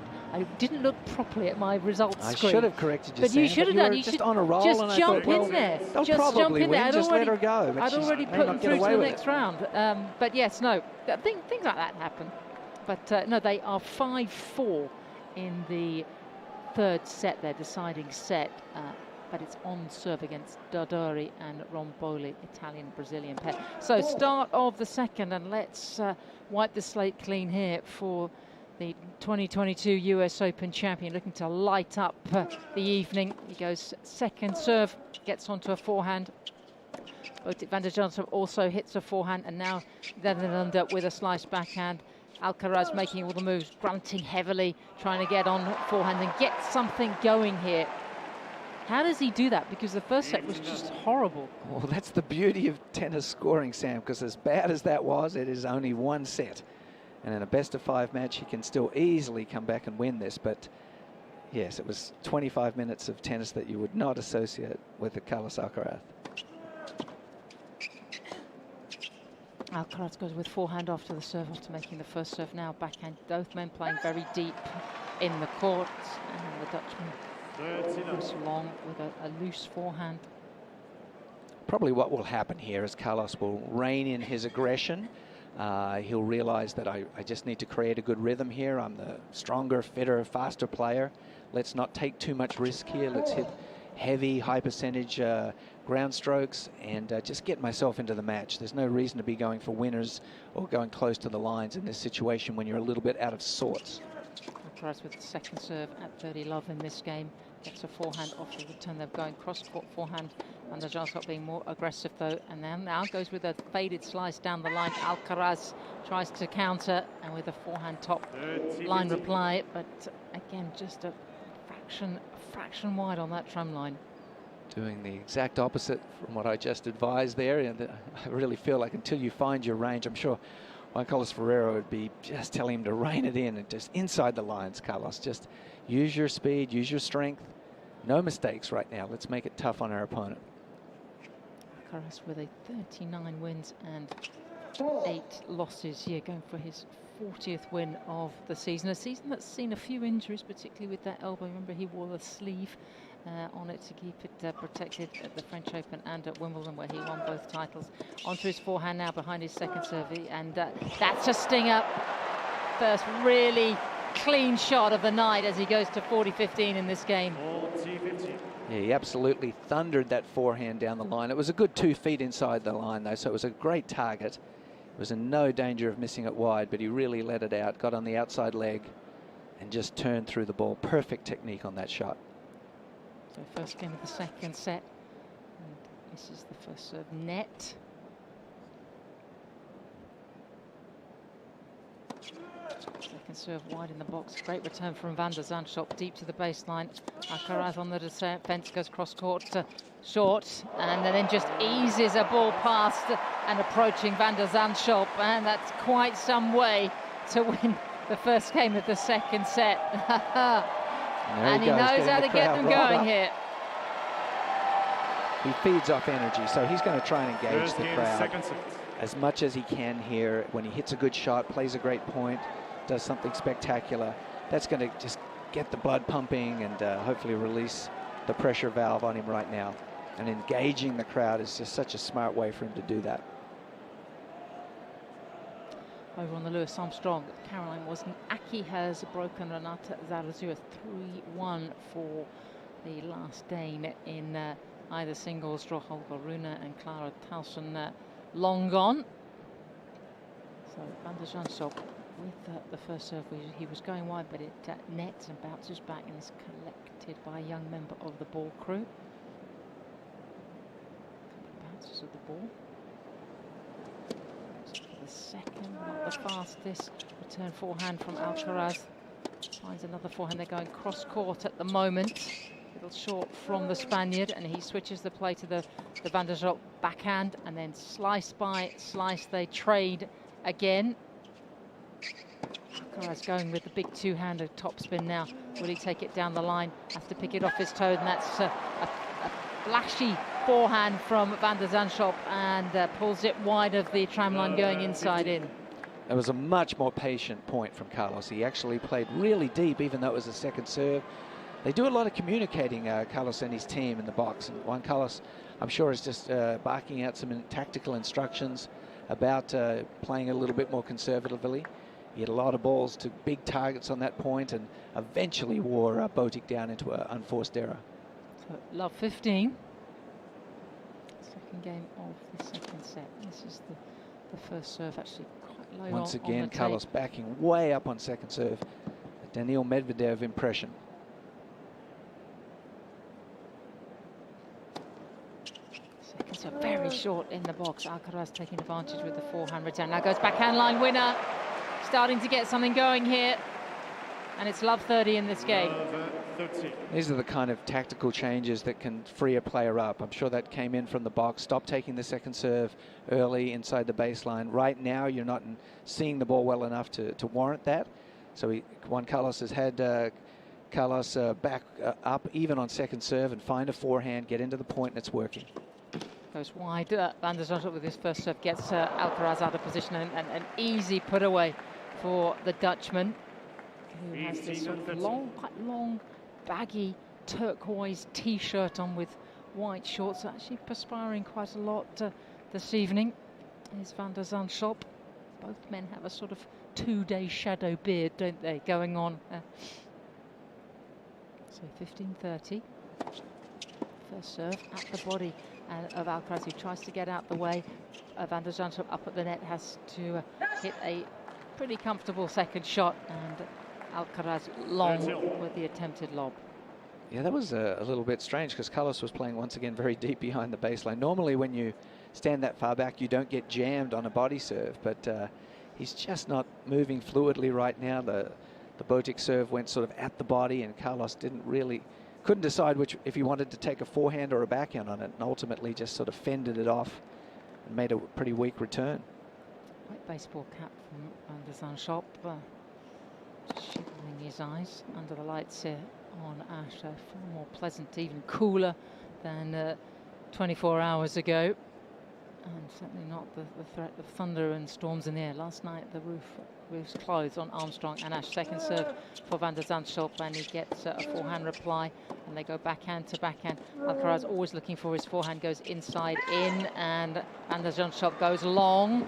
didn't look properly at my results screen. I should have corrected you, but Sam, you should have done. You just should on a roll, just and jump I thought, in there. They'll just probably jump in win. there. Just let her go. I'd already put them through to the next round. But yes, no, things like that happen. But no, they are 5-4 in the 3rd set, their deciding set. But it's on serve against Dardari and Romboli, Italian-Brazilian pair. So start of the second, and let's wipe the slate clean here for the 2022 US Open champion, looking to light up the evening. He goes second serve, gets onto a forehand. Botic Van De Zandschulp also hits a forehand, and now Nederlander with a slice backhand. Alcaraz making all the moves, grunting heavily, trying to get on forehand and get something going here. How does he do that? Because the first set was just horrible. Well, that's the beauty of tennis scoring, Sam, because as bad as that was, it is only 1 set. And in a best-of-5 match, he can still easily come back and win this. But yes, it was 25 minutes of tennis that you would not associate with the Carlos Alcaraz. Alcaraz goes with forehand after the serve, after making the first serve. Now backhand. Both men playing very deep in the court. And the Dutchman goes long with a loose forehand. Probably what will happen here is Carlos will rein in his aggression. He'll realize that I just need to create a good rhythm here. I'm the stronger, fitter, faster player. Let's not take too much risk here. Let's hit heavy, high percentage ground strokes and just get myself into the match. There's no reason to be going for winners or going close to the lines in this situation when you're a little bit out of sorts. Alcaraz with the second serve at 30 love in this game. Gets a forehand off the return. They're going cross-court forehand. And the Zandschulp being more aggressive though. And then now goes with a faded slice down the line. Alcaraz tries to counter and with a forehand top line reply. But again, just a fraction wide on that tram line. Doing the exact opposite from what I just advised there. And I really feel like until you find your range, I'm sure Juan Carlos Ferrero would be just telling him to rein it in and just inside the lines, Carlos. Just use your speed, use your strength. No mistakes right now. Let's make it tough on our opponent. Alcaraz with a 39 wins and 8 losses here, going for his 40th win of the season. A season that's seen a few injuries, particularly with that elbow. Remember, he wore the sleeve on it to keep it protected at the French Open and at Wimbledon, where he won both titles. Onto his forehand now behind his second serve, and that's a stinger. First really clean shot of the night as he goes to 40-15 in this game. Yeah, he absolutely thundered that forehand down the line. It was a good 2 feet inside the line though, so it was a great target. It was in no danger of missing it wide, but he really let it out, got on the outside leg and just turned through the ball. Perfect technique on that shot. So first game of the second set, and this is the first serve net. Second serve wide in the box. Great return from Van De Zandschulp, deep to the baseline. Alcaraz on the defense, goes cross court to short, and then just eases a ball past and approaching Van De Zandschulp, and that's quite some way to win the first game of the second set. And he knows how to get them going here. He feeds off energy, so he's going to try and engage the crowd as much as he can here. When he hits a good shot, plays a great point, does something spectacular, that's going to just get the blood pumping and hopefully release the pressure valve on him right now. And engaging the crowd is just such a smart way for him to do that. Over on the Louis Armstrong, Caroline Wozniacki has broken Renata Zarazua 3-1 for the last Dane in either singles. Draw Holger Rune and Clara Tauson long gone. So Van De Zandschulp with the first serve. He was going wide, but it nets and bounces back and is collected by a young member of the ball crew. Bounces of the ball. The second, not the fastest. Return forehand from Alcaraz. Finds another forehand. They're going cross court at the moment. A little short from the Spaniard, and he switches the play to the Van De Zandschulp backhand, and then slice by slice they trade again. Alcaraz going with the big two-handed topspin now. Will he take it down the line? Has to pick it off his toe, and that's a flashy forehand from Van De Zandschulp, and pulls it wide of the tram line, going inside in. It was a much more patient point from Carlos. He actually played really deep, even though it was a second serve. They do a lot of communicating, Carlos and his team in the box. And Juan Carlos, I'm sure, is just barking out some tactical instructions about playing a little bit more conservatively. He had a lot of balls to big targets on that point, and eventually wore Botic down into an unforced error. So, love 15. Second game of the second set. This is the first serve, actually quite low. Once again, Carlos backing way up on second serve. A Daniil Medvedev impression. Second serve very short in the box. Alcaraz taking advantage with the forehand return. Now goes backhand line winner. Starting to get something going here. And it's love 30 in this game. These are the kind of tactical changes that can free a player up. I'm sure that came in from the box. Stop taking the second serve early inside the baseline. Right now, you're not seeing the ball well enough to warrant that. So Juan Carlos has had Carlos back up even on second serve and find a forehand, get into the point, and it's working. Goes wide. Van De Zandschulp with his first serve gets Alcaraz out of position, and an easy put away for the Dutchman, who has this sort of quite long, baggy turquoise T-shirt on with white shorts. Actually perspiring quite a lot this evening. Here's Van De Zandschulp. Both men have a sort of two-day shadow beard, don't they, going on. So 15-30. First serve at the body of Alcaraz, who tries to get out the way. Van De Zandschulp up at the net has to hit a pretty comfortable second shot, and Alcaraz long with the attempted lob. Yeah, that was a little bit strange because Carlos was playing once again very deep behind the baseline. Normally when you stand that far back, you don't get jammed on a body serve, but he's just not moving fluidly right now. The Botic serve went sort of at the body, and Carlos couldn't decide if he wanted to take a forehand or a backhand on it, and ultimately just sort of fended it off and made a pretty weak return. White baseball cap from Van De Zandschulp, shivering his eyes under the lights here on Ash. Far more pleasant, even cooler than 24 hours ago, and certainly not the threat of thunder and storms in the air. Last night the roof's closed on Armstrong and Ash. Second serve for Van De Zandschulp, and he gets a forehand reply, and they go backhand to backhand. Alcaraz always looking for his forehand, goes inside in, and Van De Zandschulp goes long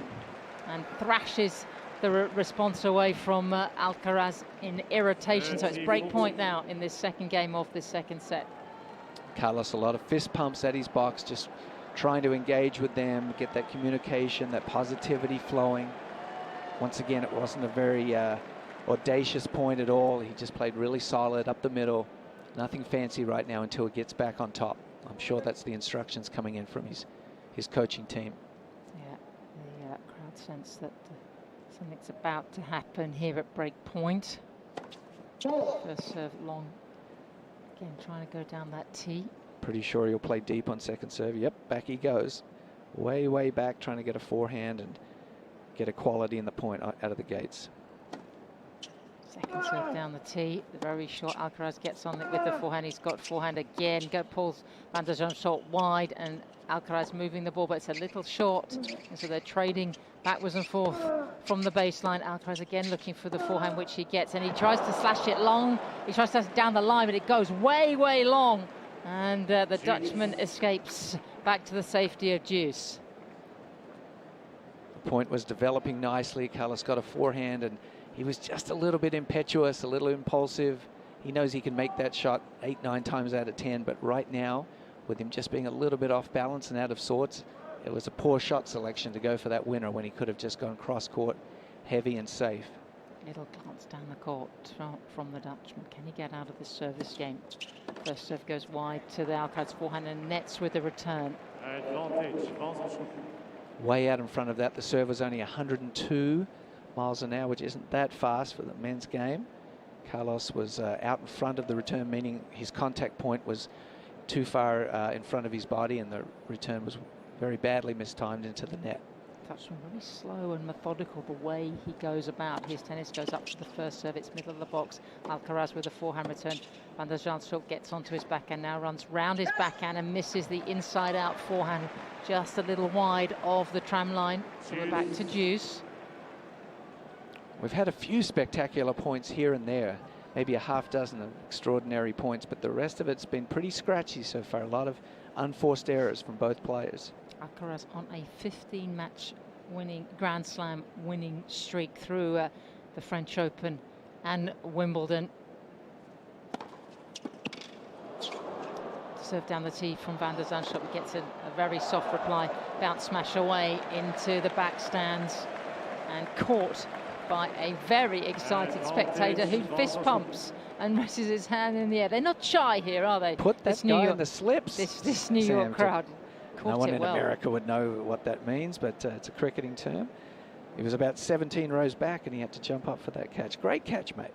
and thrashes the response away from Alcaraz in irritation. So it's break point now in this second game of this second set. Carlos, a lot of fist pumps at his box, just trying to engage with them, get that communication, that positivity flowing. Once again, it wasn't a very audacious point at all. He just played really solid up the middle. Nothing fancy right now until he gets back on top. I'm sure that's the instructions coming in from his coaching team. Yeah, the crowd sense that something's about to happen here at break point. First serve long. Again, trying to go down that tee. Pretty sure he'll play deep on second serve. Yep, back he goes. Way, way back, trying to get a forehand and get a quality in the point out of the gates. Second serve down the tee. Very short. Alcaraz gets on it with the forehand. He's got forehand again. Pulls Van De Zandschulp wide, and Alcaraz moving the ball, but it's a little short. And so they're trading backwards and forth from the baseline. Alcaraz again looking for the forehand, which he gets, and he tries to slash it long. He tries to slash it down the line, but it goes way, way long. And the Dutchman escapes back to the safety of deuce. The point was developing nicely. Carlos got a forehand, and he was just a little bit impetuous, a little impulsive. He knows he can make that shot 8, 9 times out of 10, but right now, with him just being a little bit off balance and out of sorts, it was a poor shot selection to go for that winner when he could have just gone cross-court, heavy and safe. Little glance down the court from the Dutchman. Can he get out of this service game? First serve goes wide to the Alcaraz forehand and nets with the return. Advantage, Van Zandschulp. Way out in front of that. The serve was only 102 miles an hour, which isn't that fast for the men's game. Carlos was out in front of the return, meaning his contact point was too far in front of his body, and the return was very badly mistimed into the net. Dutchman really slow and methodical the way he goes about. His tennis goes up to the first serve. It's middle of the box. Alcaraz with a forehand return. Van de Zandschulp gets onto his backhand, now runs round his backhand and misses the inside-out forehand, just a little wide of the tram line. So we're back to deuce. We've had a few spectacular points here and there, maybe a half dozen of extraordinary points, but the rest of it's been pretty scratchy so far. A lot of unforced errors from both players. Alcaraz on a 15-match winning Grand Slam winning streak through the French Open and Wimbledon. Serve down the tee from Van de Zandschulp. He gets a very soft reply. Bounce smash away into the back stands and caught by a very excited spectator who fist pumps and raises his hand in the air. They're not shy here, are they? Put that guy in the slips. This New York crowd. No one in America would know what that means, but it's a cricketing term. He was about 17 rows back and he had to jump up for that catch. Great catch, mate.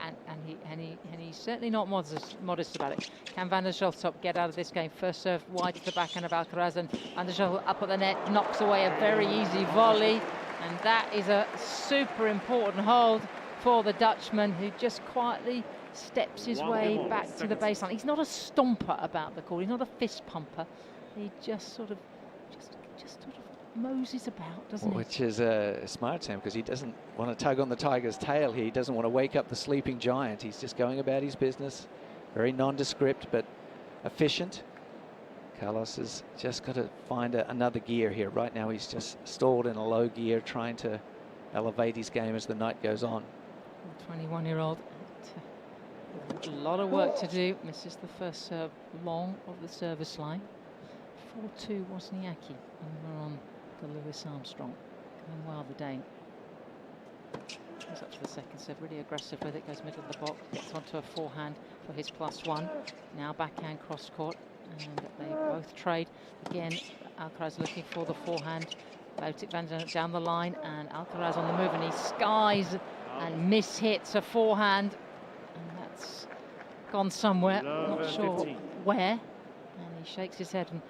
And he's certainly not modest about it. Can Van der Zandschulp get out of this game? First serve wide to the backhand of Alcaraz, and Van der Zandschulp up at the net, knocks away a very easy volley. And that is a super important hold for the Dutchman, who just quietly steps his way back to the baseline. He's not a stomper about the court. He's not a fist pumper. He just sort of moses about, doesn't he? Which is smart, Sam, because he doesn't want to tug on the tiger's tail here. He doesn't want to wake up the sleeping giant. He's just going about his business. Very nondescript, but efficient. Carlos has just got to find another gear here. Right now he's just stalled in a low gear, trying to elevate his game as the night goes on. 21-year-old. A lot of work to do. Misses the first serve long of the service line. 4-2 Wozniacki over on the Louis Armstrong. Going well, the Dane. Goes up to the second serve, really aggressive with it, goes middle of the box, gets onto a forehand for his +1. Now backhand cross court, and they both trade. Again, Alcaraz looking for the forehand. Botic Van De Zandschulp down the line, and Alcaraz on the move, and he skies and mishits a forehand. And that's gone somewhere, not sure where. And he shakes his head. And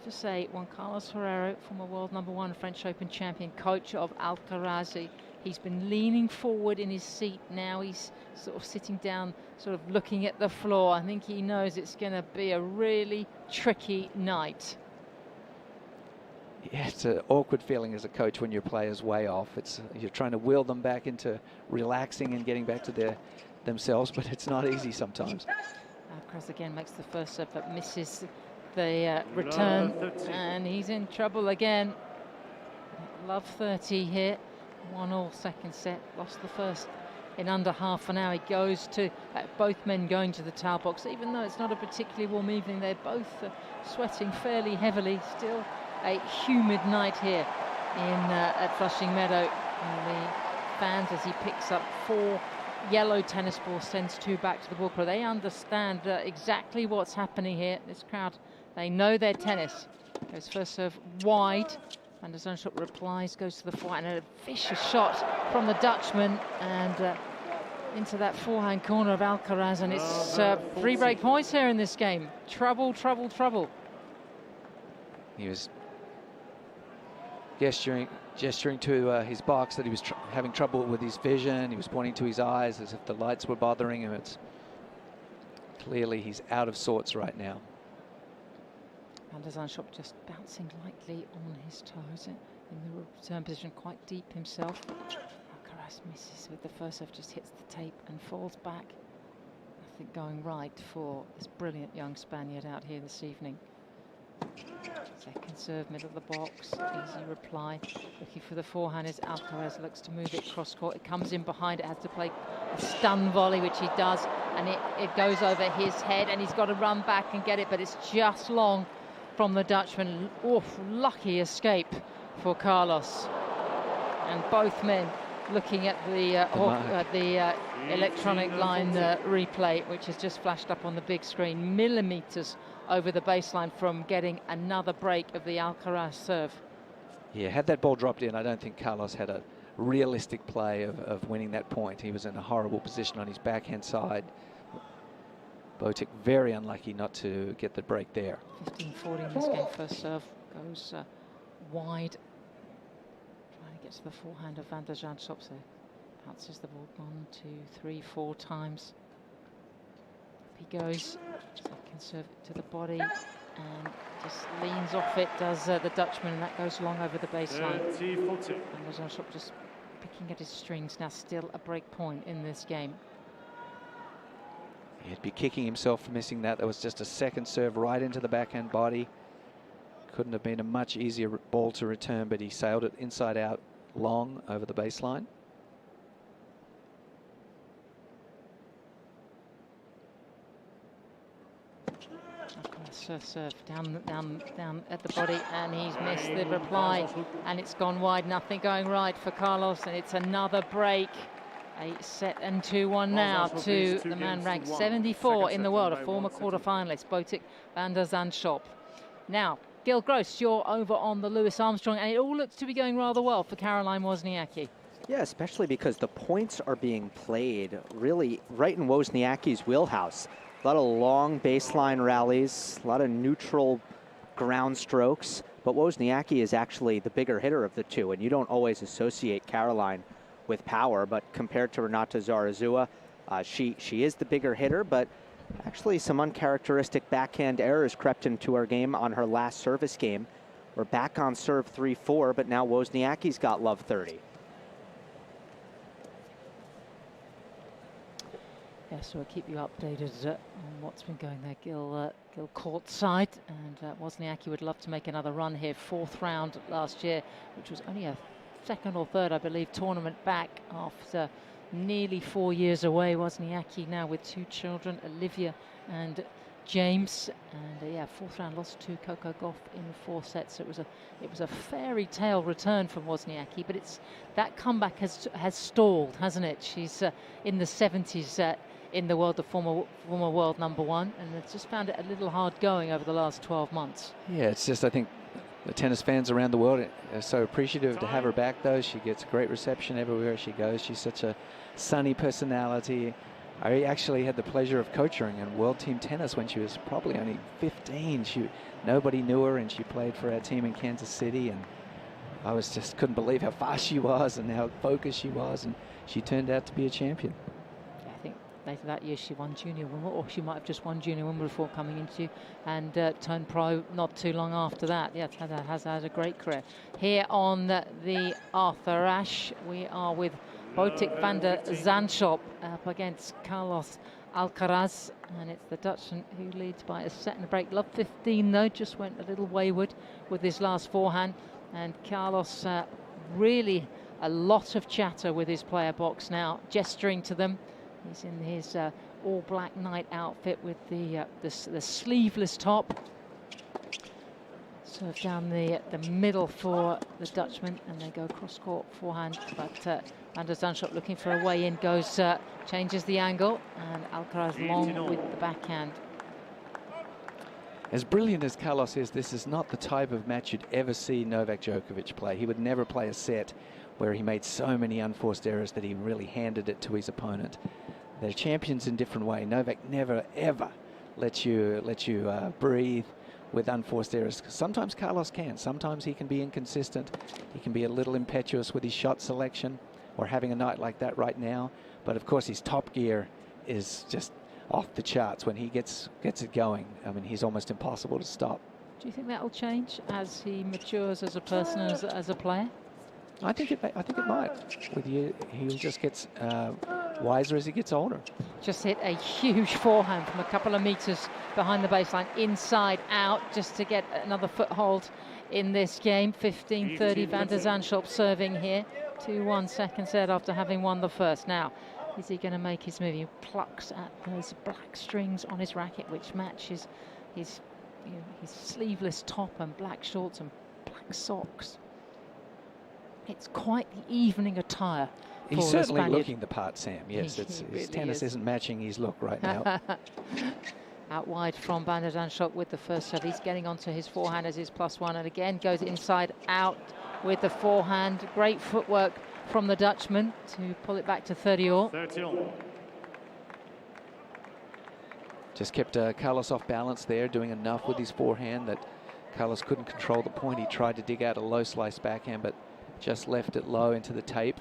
to say, Juan Carlos Ferrero, former world #1 French Open champion, coach of Alcaraz, he's been leaning forward in his seat. Now he's sort of sitting down, sort of looking at the floor. I think he knows it's going to be a really tricky night. Yeah, it's an awkward feeling as a coach when your player's way off. You're trying to will them back into relaxing and getting back to themselves, but it's not easy sometimes. Alcaraz again makes the first serve, but misses the return, and he's in trouble again. Love 30 here. 1-1 second set, lost the first in under half an hour. He goes to both men going to the towel box, even though it's not a particularly warm evening. They're both sweating fairly heavily. Still a humid night here at Flushing Meadow. And the fans, as he picks up 4 yellow tennis balls, sends 2 back to the ball club. They understand exactly what's happening here. This crowd, they know their tennis. Goes first serve wide. Van de Zandschulp replies, goes to the forehand, and a vicious shot from the Dutchman, and into that forehand corner of Alcaraz, and it's 3 break points here in this game. Trouble, trouble, trouble. He was gesturing to his box that he was having trouble with his vision. He was pointing to his eyes as if the lights were bothering him. It's clearly he's out of sorts right now. Van de Zandschulp just bouncing lightly on his toes in the return position, quite deep himself. Alcaraz misses with the first serve, just hits the tape and falls back. Nothing going right for this brilliant young Spaniard out here this evening. Second serve, middle of the box, easy reply. Looking for the forehand as Alcaraz looks to move it cross court. It comes in behind, it has to play a stun volley, which he does, and it goes over his head, and he's got to run back and get it, but it's just long from the Dutchman. Lucky escape for Carlos. And both men looking at the electronic line replay, which has just flashed up on the big screen, millimeters over the baseline from getting another break of the Alcaraz serve. Yeah, had that ball dropped in, I don't think Carlos had a realistic play of winning that point. He was in a horrible position on his backhand side. Botic very unlucky not to get the break there. 15-40 in this game. First serve goes wide. Trying to get to the forehand of Van De Zandschulp. So bounces the ball 1, 2, 3, 4 times. Up he goes. Second serve to the body and just leans off it, does the Dutchman, and that goes long over the baseline. Van De Zandschulp just picking at his strings. Now still a break point in this game. He'd be kicking himself for missing that. That was just a second serve right into the backhand body. Couldn't have been a much easier ball to return, but he sailed it inside out long over the baseline. Serve down at the body, and he's missed the reply, and it's gone wide. Nothing going right for Carlos, and it's another break. A set and 2-1 now to the man ranked 74 in the world, a former quarter-finalist, Botic Van De Zandschulp. Now, Gil Gross, you're over on the Louis Armstrong, and it all looks to be going rather well for Caroline Wozniacki. Yeah, especially because the points are being played really right in Wozniacki's wheelhouse. A lot of long baseline rallies, a lot of neutral ground strokes, but Wozniacki is actually the bigger hitter of the two, and you don't always associate Caroline with power, but compared to Renata Zarazua, she is the bigger hitter, but actually some uncharacteristic backhand errors crept into her game on her last service game. We're back on serve 3-4, but now Wozniacki's got love 30. Yeah, so we'll keep you updated on what's been going there. Gil courtside, and Wozniacki would love to make another run here. 4th round last year, which was only a 2nd or 3rd, I believe, tournament back after nearly 4 years away. Wozniacki now with 2 children, Olivia and James, and yeah, 4th round loss to Coco Gauff in 4 sets. It was a fairy tale return from Wozniacki, but that comeback has stalled, hasn't it? She's in the 70s in the world, the former world #1, and it's just found it a little hard going over the last 12 months. Yeah, it's just, I think the tennis fans around the world are so appreciative to have her back, though. She gets a great reception everywhere she goes. She's such a sunny personality. I actually had the pleasure of coaching her in World Team Tennis when she was probably only 15. Nobody knew her, and she played for our team in Kansas City, and I couldn't believe how fast she was and how focused she was, and she turned out to be a champion. I think later that year she won Junior Wimbledon, or she might have just won Junior Wimbledon before coming into, and turned pro not too long after that. Yeah, has had a great career. Here on the Arthur Ashe, we are with Botic Van De Zandschulp up against Carlos Alcaraz, and it's the Dutchman who leads by a set and a break. Love 15 though, just went a little wayward with his last forehand, and Carlos really a lot of chatter with his player box now, gesturing to them. He's in his all-black night outfit with the sleeveless top. Serve down the middle for the Dutchman, and they go cross-court forehand, but Van De Zandschulp looking for a way in, goes, changes the angle, and Alcaraz long with the backhand. As brilliant as Carlos is, this is not the type of match you'd ever see Novak Djokovic play. He would never play a set where he made so many unforced errors that he really handed it to his opponent. They're champions in different way. Novak never, ever lets you breathe with unforced errors. Sometimes Carlos can. Sometimes he can be inconsistent. He can be a little impetuous with his shot selection, or having a night like that right now. But of course his top gear is just off the charts when he gets it going. I mean, he's almost impossible to stop. Do you think that will change as he matures as a person, as a player? I think it might. With you, he just gets wiser as he gets older. Just hit a huge forehand from a couple of meters behind the baseline, inside out, just to get another foothold in this game. 15-30, Van De Zandschulp serving here. 2-1 second set after having won the first. Now, is he going to make his move? He plucks at those black strings on his racket, which matches his sleeveless top and black shorts and black socks. It's quite the evening attire He's for the certainly Spaniard. looking the part, Sam. Yes, his really tennis is. isn't matching his look right now. Out wide from Van de Zandschulp with the first serve. He's getting onto his forehand as his +1, and again goes inside out with the forehand. Great footwork from the Dutchman to pull it back to 30-all. 30-all. Just kept Carlos off balance there, doing enough with his forehand that Carlos couldn't control the point. He tried to dig out a low slice backhand, but just left it low into the tape.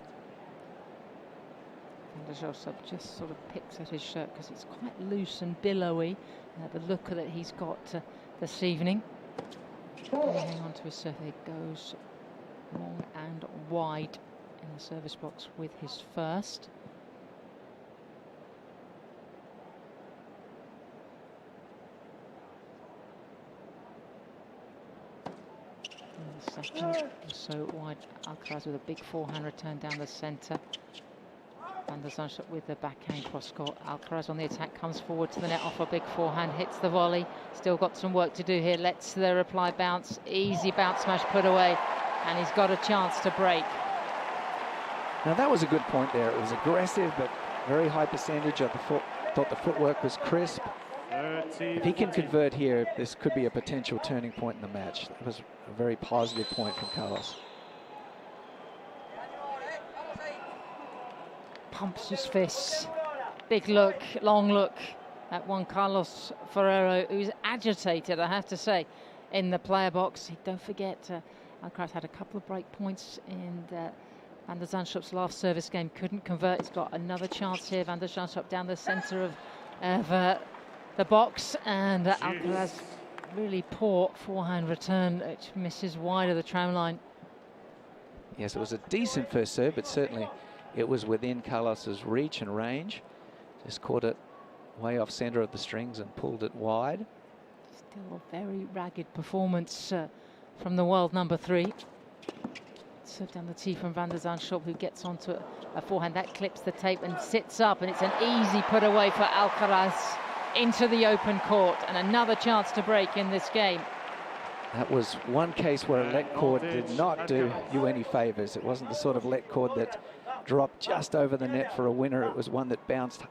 Van de Zandschulp just sort of picks at his shirt because it's quite loose and billowy. The look that he's got this evening. Hang on to his serve. It goes long and wide in the service box with his first. Second, so wide. Alcaraz with a big forehand return down the centre. Van de Zandschulp with the backhand cross court. Alcaraz on the attack, comes forward to the net off a big forehand, hits the volley. Still got some work to do here. Lets the reply bounce. Easy bounce smash put away, and he's got a chance to break. Now that was a good point there. It was aggressive, but very high percentage of the foot. Thought the footwork was crisp. If he can convert here, this could be a potential turning point in the match. It was a very positive point from Carlos. Pumps his fists. Big look, long look at Juan Carlos Ferrero, who's agitated, I have to say, in the player box. Don't forget, Alcaraz had a couple of break points in Van de Zandschulp's last service game. Couldn't convert. He's got another chance here. Van de Zandschulp down the centre of the box, and Alcaraz really poor forehand return, which misses wide of the tram line. Yes, it was a decent first serve, but certainly it was within Carlos's reach and range. Just caught it way off centre of the strings and pulled it wide. Still a very ragged performance from the world number 3. Serve down the tee from Van de Zandschulp, who gets onto a forehand. That clips the tape and sits up, and it's an easy put away for Alcaraz into the open court, and another chance to break in this game. That was one case where a let cord did not do you any favours. It wasn't the sort of let cord that dropped just over the net for a winner. It was one that bounced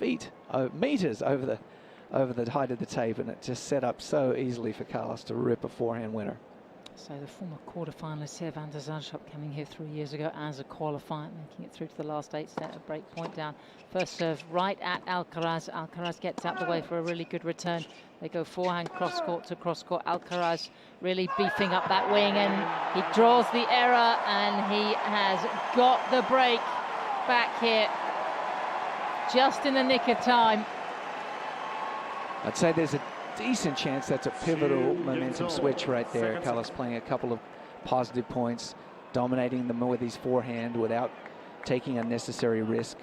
meters over the height of the tape, and it just set up so easily for Carlos to rip a forehand winner. So the former quarter-finalist here, Van de Zandschulp, coming here 3 years ago as a qualifier, making it through to the last 8, set a break point down. First serve right at Alcaraz. Alcaraz gets out the way for a really good return. They go forehand cross-court to cross-court. Alcaraz really beefing up that wing, and he draws the error, and he has got the break back here just in the nick of time. I'd say there's a decent chance that's a pivotal momentum switch right there. Carlos playing a couple of positive points, dominating them with his forehand without taking unnecessary risk.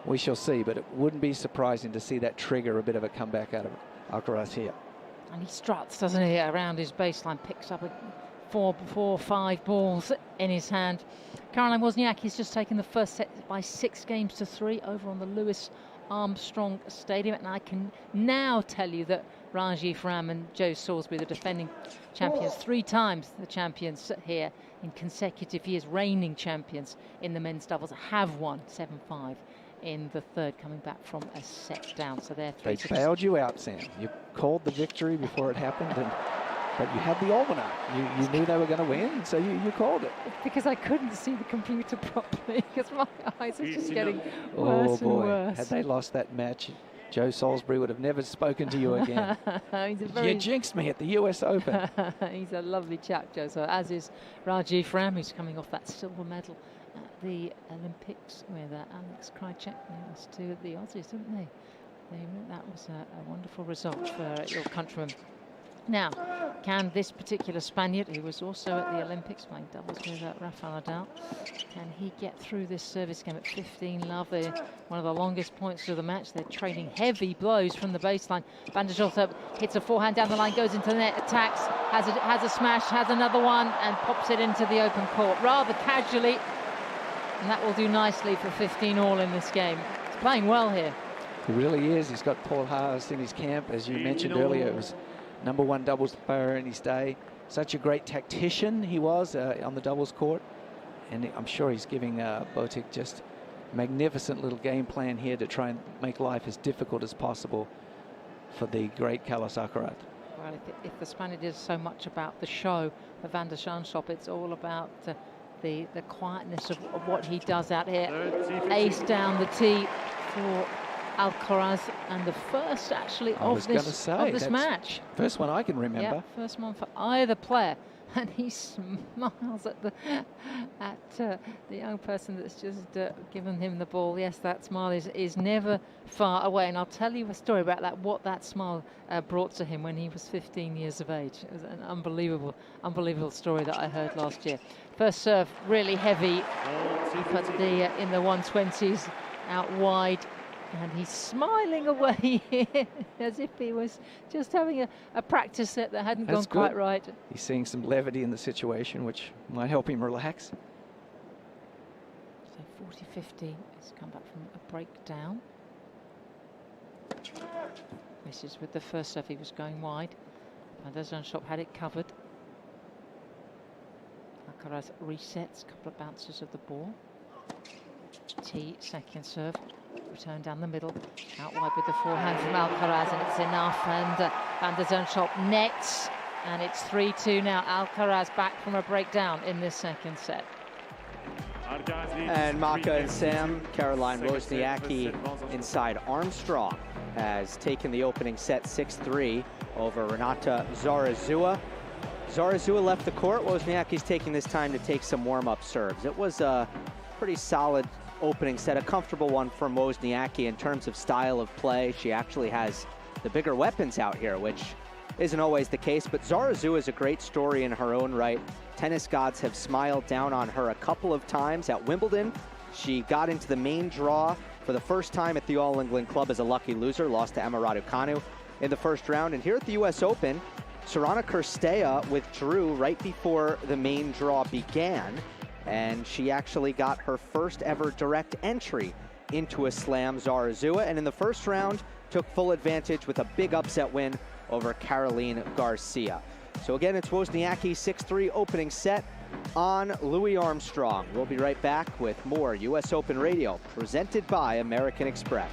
We shall see, but it wouldn't be surprising to see that trigger a bit of a comeback out of Alcaraz here. And he struts, doesn't he, around his baseline, picks up a 5 balls in his hand. Caroline Wozniak, he's just taken the first set by 6 games to 3 over on the Louis Armstrong Stadium, and I can now tell you that Rajiv Ram and Joe Salisbury, the defending champions, 3 times the champions here in consecutive years, reigning champions in the men's doubles, have won 7-5 in the third, coming back from a set down. So they're 3. They bailed you out, Sam. You called the victory before it happened, but you had the almanac. You knew they were going to win, so you called it. Because I couldn't see the computer properly, because my eyes are just getting worse and worse. Had they lost that match, Joe Salisbury would have never spoken to you again. You jinxed me at the US Open. He's a lovely chap, Joe, so as is Rajiv Ram, who's coming off that silver medal at the Olympics with Alex Krajicek. They lost to the Aussies, didn't they? That was a wonderful result for your countrymen. Now, can this particular Spaniard, who was also at the Olympics playing doubles with Rafael Nadal, can he get through this service game at 15 love? One of the longest points of the match. They're trading heavy blows from the baseline. Van de Zandschulp hits a forehand down the line, goes into the net, attacks, has a smash, has another one, and pops it into the open court rather casually. And that will do nicely for 15 all in this game. He's playing well here. He really is. He's got Paul Haas in his camp, as you mentioned earlier. It was #1 doubles player in his day. Such a great tactician he was on the doubles court. And I'm sure he's giving Botic just magnificent little game plan here to try and make life as difficult as possible for the great Carlos Alcaraz. Well, if the Spaniard is so much about the show, the Van De Zandschulp, it's all about the quietness of what he does out here. Ace down the tee for Alcaraz, and the first actually of this match. First one I can remember. Yeah, first one for either player. And he smiles at the young person that's just given him the ball. Yes, that smile is never far away. And I'll tell you a story about that, what that smile brought to him when he was 15 years of age. It was an unbelievable story that I heard last year. First serve, really heavy, but in the 120s out wide. And he's smiling away here as if he was just having a practice set that hadn't gone quite right. He's seeing some levity in the situation, which might help him relax. So 40-15 has come back from a breakdown. Misses with the first serve, he was going wide. Van De Zandschulp had it covered. Alcaraz resets, a couple of bounces of the ball. T, second serve. Return down the middle, out wide with the forehand from Alcaraz, and it's enough. And Van De Zandschulp nets, and it's 3-2 now. Alcaraz back from a breakdown in this second set. And Maka and Sam, Caroline Wozniacki inside Armstrong has taken the opening set 6-3 over Renata Zarazua. Zarazua left the court. Wozniacki's taking this time to take some warm-up serves. It was a pretty solid opening set, a comfortable one from Wozniacki in terms of style of play. She actually has the bigger weapons out here, which isn't always the case, but Zarazua is a great story in her own right. Tennis gods have smiled down on her a couple of times. At Wimbledon, she got into the main draw for the first time at the All England Club as a lucky loser, lost to Emma Raducanu in the first round. And here at the US Open, Sorana Cirstea withdrew right before the main draw began, and she actually got her first ever direct entry into a slam, Zarazua, and in the first round took full advantage with a big upset win over Caroline Garcia. So again, it's Wozniacki 6-3 opening set on Louis Armstrong. We'll be right back with more US Open Radio presented by American Express.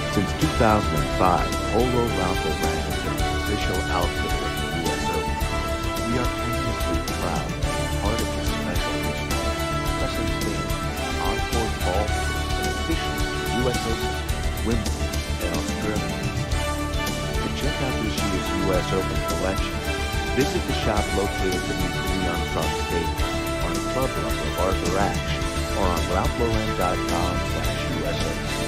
Since 2005, Polo Ralph Lauren has been the official outfitter of the U.S. Open. We are endlessly proud to be part of this special mission, especially themed on-court golf and officially the U.S. Open, Wimbledon, and Australia. To check out this year's U.S. Open collection, visit the shop located beneath Louis Armstrong Stadium on the club level of Arthur Ashe or on ralphlauren.com/US Open.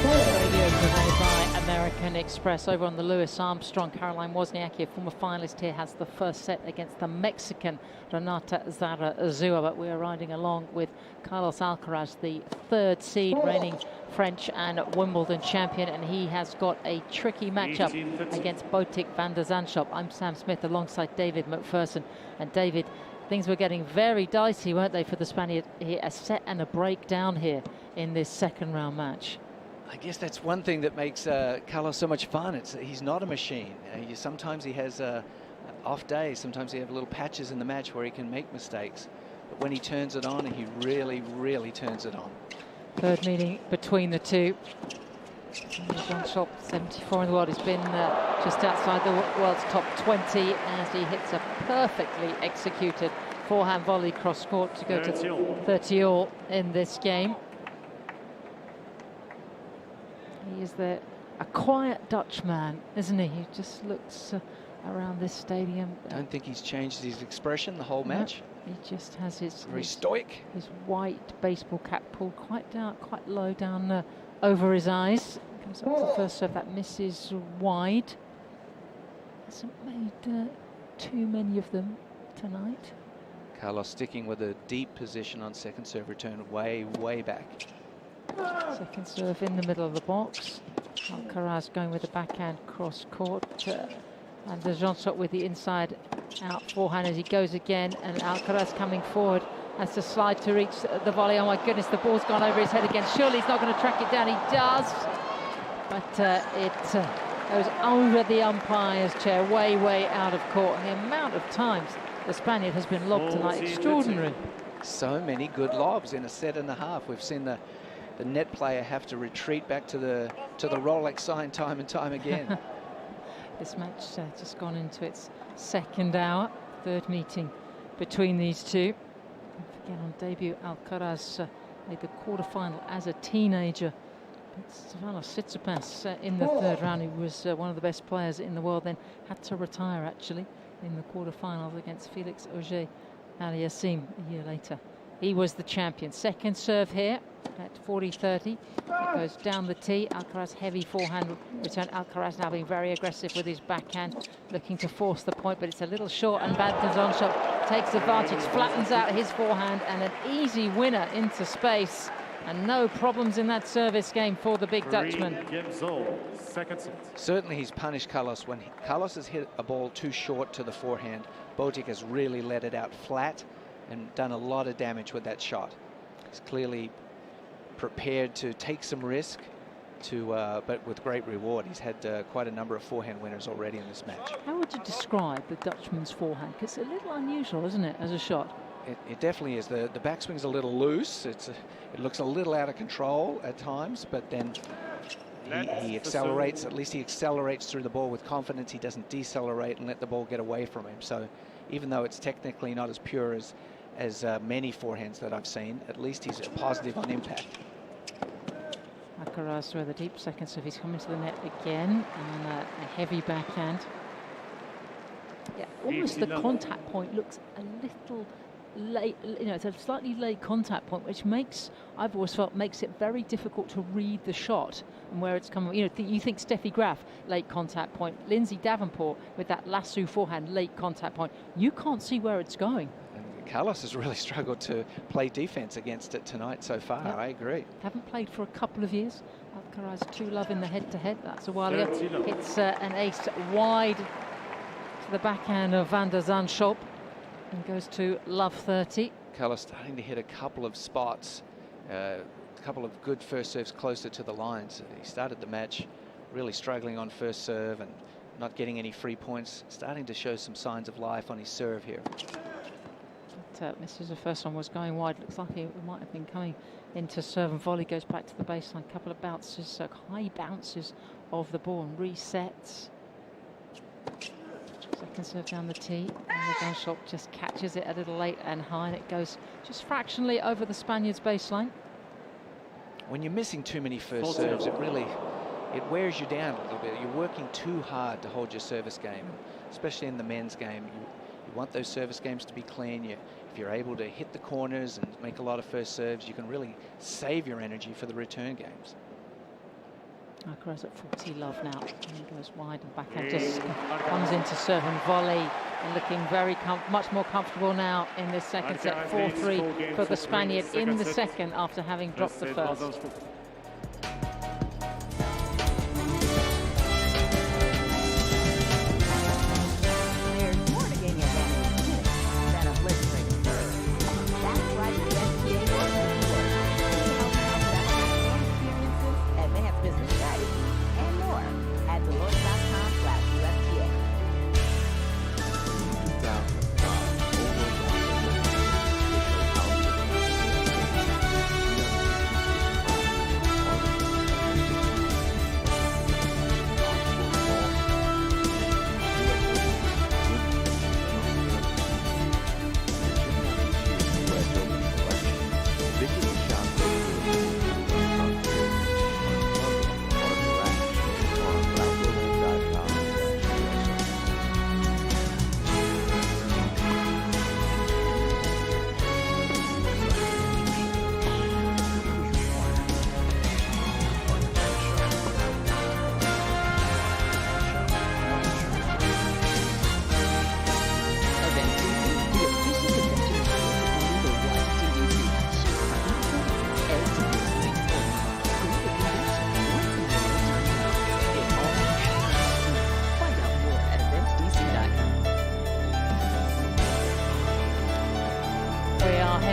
Radio provided by American American Express over on the Louis Armstrong. Caroline Wozniacki, a former finalist here, has the first set against the Mexican Renata Zarazua. But we're riding along with Carlos Alcaraz, the third seed, reigning French and Wimbledon champion, and he has got a tricky matchup against Botic Van De Zandschulp. I'm Sam Smith alongside David McPherson. And David, things were getting very dicey, weren't they, for the Spaniard here? A set and a break down here in this second round match. I guess that's one thing that makes Carlos so much fun. He's not a machine. Sometimes he has off days. Sometimes he has little patches in the match where he can make mistakes. But when he turns it on, he really, really turns it on. Third meeting between the two. Zandschulp, 74 in the world. He's been just outside the world's top 20 as he hits a perfectly executed forehand volley cross court to go to 30-all in this game. He is a quiet Dutchman, isn't he? He just looks around this stadium. I don't think he's changed his expression the whole match. He just has his very stoic. His white baseball cap pulled quite low down over his eyes. Comes up to the first serve that misses wide. Hasn't made too many of them tonight. Carlos sticking with a deep position on second serve return, way back. Second serve in the middle of the box. Alcaraz going with the backhand cross court. And De Zandschulp with the inside out forehand as he goes again. And Alcaraz coming forward has to slide to reach the volley. Oh my goodness, the ball's gone over his head again. Surely he's not going to track it down. He does. But it goes over the umpire's chair, way out of court. And the amount of times the Spaniard has been lobbed tonight, extraordinary. So many good lobs in a set and a half. We've seen the net player have to retreat back to the Rolex sign time and time again. This match just gone into its second hour, third meeting between these two. Don't forget, on debut, Alcaraz made the quarterfinal as a teenager. But Stefanos Tsitsipas in the third round, who was one of the best players in the world, then had to retire actually in the quarterfinals against Felix Auger-Aliassime a year later. He was the champion. Second serve here at 40-30. It goes down the tee. Alcaraz heavy forehand return. Alcaraz now being very aggressive with his backhand, looking to force the point, but it's a little short, and Van De Zandschulp takes advantage, flattens out his forehand, and an easy winner into space. And no problems in that service game for the big Dutchman. Certainly he's punished Carlos. When Carlos has hit a ball too short to the forehand, Botic has really let it out flat and done a lot of damage with that shot. He's clearly prepared to take some risk, but with great reward. He's had quite a number of forehand winners already in this match. How would you describe the Dutchman's forehand? Because it's a little unusual, isn't it, as a shot? It definitely is. The backswing's a little loose. It looks a little out of control at times, but then he accelerates. At least he accelerates through the ball with confidence. He doesn't decelerate and let the ball get away from him. So even though it's technically not as pure as many forehands that I've seen, at least he's positive on impact. Alcaraz with a deep second serve. He's coming to the net again, and a heavy backhand. Yeah, almost the contact point looks a little late. You know, it's a slightly late contact point, which I've always felt makes it very difficult to read the shot and where it's coming. You know, you think Steffi Graf, late contact point. Lindsay Davenport with that lasso forehand, late contact point. You can't see where it's going. Carlos has really struggled to play defense against it tonight so far. Yep. I agree. Haven't played for a couple of years. Alcaraz 2-love in the head-to-head. That's a while ago. It's an ace wide to the backhand of Van De Zandschulp and goes to love 30. Carlos starting to hit a couple of spots, a couple of good first serves closer to the lines. He started the match really struggling on first serve and not getting any free points. Starting to show some signs of life on his serve here. Misses the first one, was going wide. Looks like it might have been coming into serve and volley. Goes back to the baseline. Couple of bounces, high bounces of the ball and resets. Second serve down the tee, and the Zandschulp just catches it a little late and high, and it goes just fractionally over the Spaniard's baseline. When you're missing too many first serves, it wears you down a little bit. You're working too hard to hold your service game, especially in the men's game. You want those service games to be clean. If you're able to hit the corners and make a lot of first serves, you can really save your energy for the return games. Alcaraz at 40 love now. And he goes wide and backhand just comes into serve and volley. And looking very much more comfortable now in this second set. 4-3 for the Spaniard in the second after having dropped the first.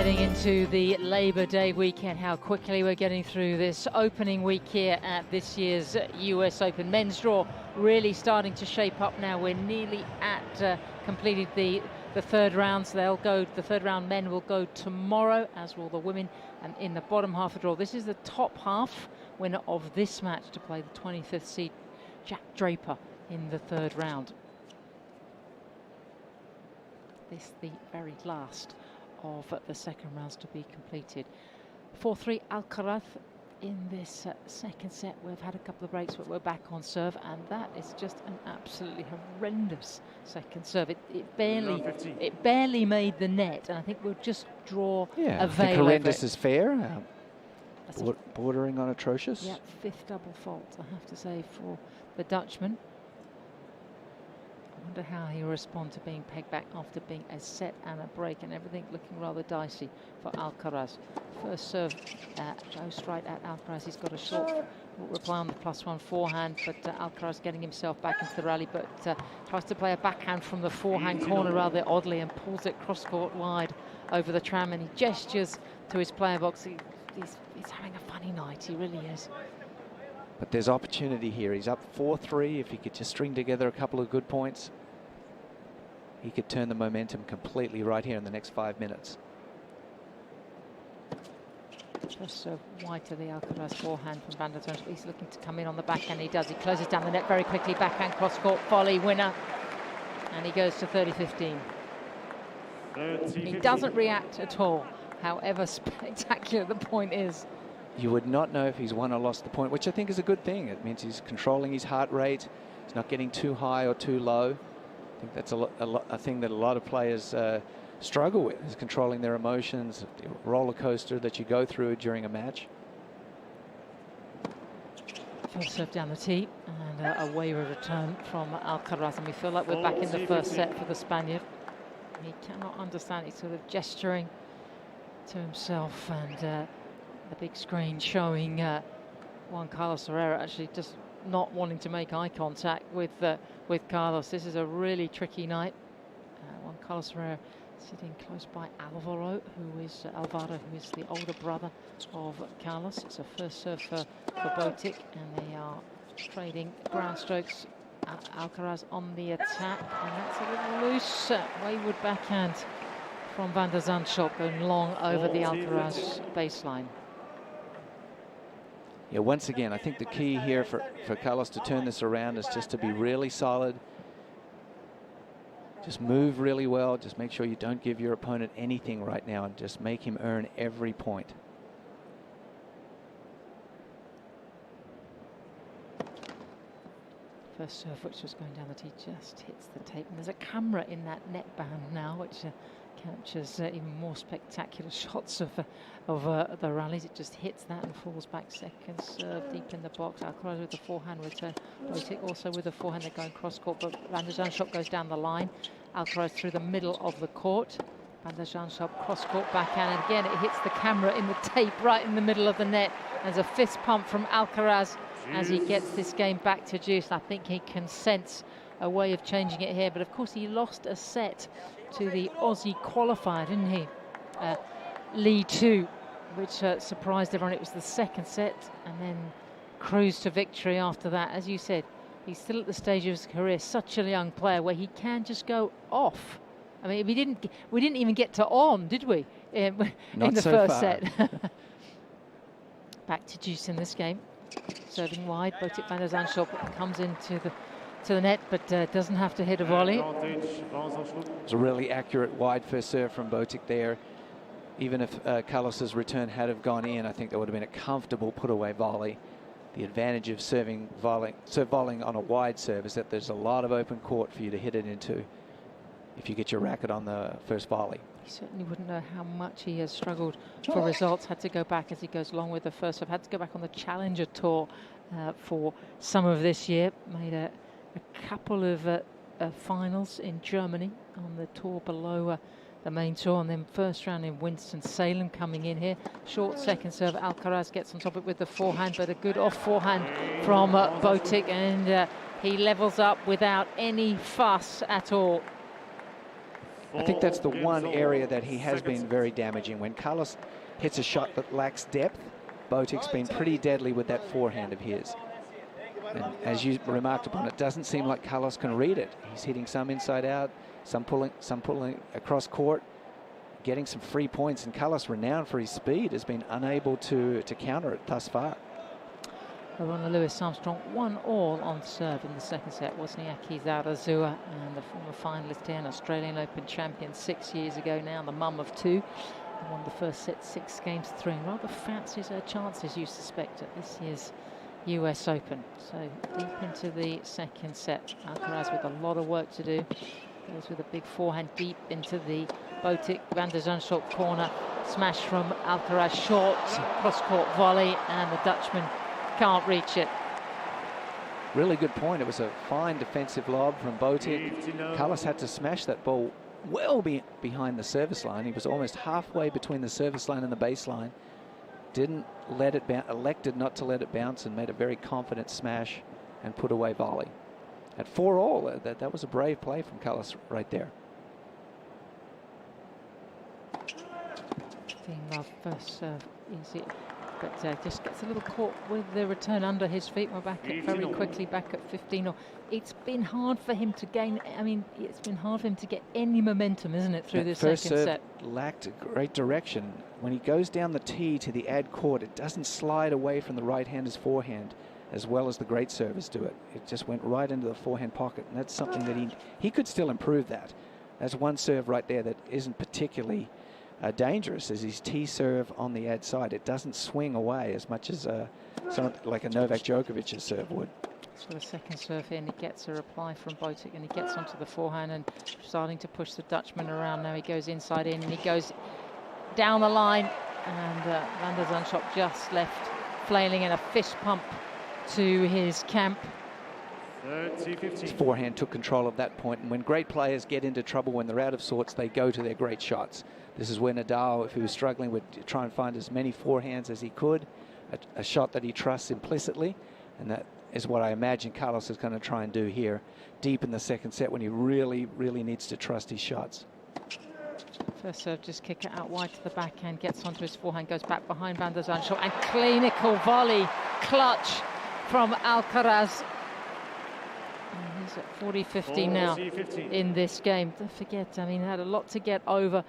Into the Labor Day weekend, how quickly we're getting through this opening week here at this year's US Open. Men's draw really starting to shape up now. We're nearly at completed the third round, so the third round men will go tomorrow, as will the women. And in the bottom half of the draw, this is the top half winner of this match to play the 25th seed Jack Draper in the third round. This the very last of the second rounds to be completed. 4-3 Alcaraz in this second set. We've had a couple of breaks, but we're back on serve, and that is just an absolutely horrendous second serve. It barely made the net, and I think we'll just draw a I veil. think horrendous is fair. Bordering on atrocious. Yeah, fifth double fault, I have to say, for the Dutchman. I wonder how he'll respond to being pegged back after being a set and a break, and everything looking rather dicey for Alcaraz. First serve goes straight at Alcaraz. He's got a short reply on the +1 forehand, but Alcaraz getting himself back into the rally, but tries to play a backhand from the forehand corner rather oddly and pulls it cross-court wide over the tram, and he gestures to his player box. He's having a funny night, he really is. But there's opportunity here. He's up 4-3. If he could just string together a couple of good points, he could turn the momentum completely right here in the next 5 minutes. Just wide to the Alcaraz forehand from Van De Zandschulp. He's looking to come in on the backhand. He does. He closes down the net very quickly. Backhand cross-court volley winner. And he goes to 30-15. He doesn't react at all, however spectacular the point is. You would not know if he's won or lost the point, which I think is a good thing. It means he's controlling his heart rate. He's not getting too high or too low. I think that's a thing that a lot of players struggle with, is controlling their emotions, the roller coaster that you go through during a match. First serve down the tee, and a wayward return from Alcaraz, and we feel like we're back in the first set for the Spaniard. He cannot understand. He's sort of gesturing to himself, and the big screen showing Juan Carlos Herrera actually just not wanting to make eye contact with Carlos. This is a really tricky night. Juan Carlos Herrera sitting close by Alvaro, who is the older brother of Carlos. It's a first serve for Botic, and they are trading ground strokes. Alcaraz on the attack, and that's a little loose. Wayward backhand from Van De Zandschulp going long over the Alcaraz baseline. Yeah, once again, I think the key here for Carlos to turn this around is just to be really solid. Just move really well. Just make sure you don't give your opponent anything right now, and just make him earn every point. First serve, which was going down the tee, just hits the tape. And there's a camera in that net band now, which captures even more spectacular shots of the rallies. It just hits that and falls back. Second serve deep in the box. Alcaraz with the forehand return. Botic also with the forehand. They're going cross court, but Van De Zandschulp goes down the line. Alcaraz through the middle of the court. Van De Zandschulp cross court backhand, and again it hits the camera in the tape right in the middle of the net. There's a fist pump from Alcaraz as he gets this game back to juice. I think he can sense a way of changing it here, but of course he lost a set to the Aussie qualifier, didn't he? Lee 2, which surprised everyone. It was the second set, and then cruised to victory after that. As you said, he's still at the stage of his career, such a young player, where he can just go off. I mean, we didn't even get to on, did we? In the first set. Back to juice in this game. Serving wide, Botic Van De Zandschulp comes into the net, but doesn't have to hit a volley. It's a really accurate wide first serve from Botic there. Even if Carlos's return had have gone in, I think that would have been a comfortable put-away volley. The advantage of serving volleying on a wide serve is that there's a lot of open court for you to hit it into if you get your racket on the first volley. He certainly wouldn't know how much he has struggled for results. Had to go back as he goes along with the first serve. Had to go back on the Challenger Tour for some of this year. Made a couple of finals in Germany on the tour below the main tour, and then first round in Winston-Salem coming in here. Short second serve. Alcaraz gets on top of it with the forehand, but a good off forehand from Botic, and he levels up without any fuss at all. I think that's the one area that he has been very damaging. When Carlos hits a shot that lacks depth, Botic's been pretty deadly with that forehand of his. And as you remarked upon, it doesn't seem like Carlos can read it. He's hitting some inside out, some pulling across court, getting some free points. And Carlos, renowned for his speed, has been unable to counter it thus far. Ronald Lewis Armstrong 1-all on serve in the second set. Wozniacki Zarazua, and the former finalist here, an Australian Open champion 6 years ago now, the mum of two. Won the first set 6-3, and rather fancies her chances, you suspect, at this year's US Open. So deep into the second set. Alcaraz with a lot of work to do. Goes with a big forehand deep into the Botic Van De Zandschulp corner. Smash from Alcaraz, short cross-court volley, and the Dutchman can't reach it. Really good point. It was a fine defensive lob from Botic. Carlos had to smash that ball well behind the service line. He was almost halfway between the service line and the baseline. Didn't let it bounce, elected not to let it bounce, and made a very confident smash and put away volley. At 4-all, that was a brave play from Carlos right there. Love first serve easy, but just gets a little caught with the return under his feet. We're back at very quickly back at 15-all. It's been hard for him to gain. I mean, it's been hard for him to get any momentum, isn't it, through this second set? First serve lacked great direction. When he goes down the tee to the ad court, it doesn't slide away from the right-hander's forehand as well as the great servers do it. It just went right into the forehand pocket, and that's something that he could still improve that. That's one serve right there that isn't particularly dangerous, is his tee serve on the ad side. It doesn't swing away as much as like a Novak Djokovic's serve would. So the second serve here, and he gets a reply from Botic, and he gets onto the forehand and starting to push the Dutchman around. Now he goes inside in, and he goes down the line, and Van De Zandschulp just left flailing in a fist pump to his camp. His forehand took control of that point, and when great players get into trouble, when they're out of sorts, they go to their great shots. This is where Nadal, if he was struggling, would try and find as many forehands as he could, a shot that he trusts implicitly, and that is what I imagine Carlos is going to try and do here, deep in the second set when he really, really needs to trust his shots. First serve, just kick it out wide to the backhand, gets onto his forehand, goes back behind Van De Zandschulp, and clinical volley, clutch from Alcaraz. And he's at 40-50 now in this game. Don't forget, I mean, had a lot to get over,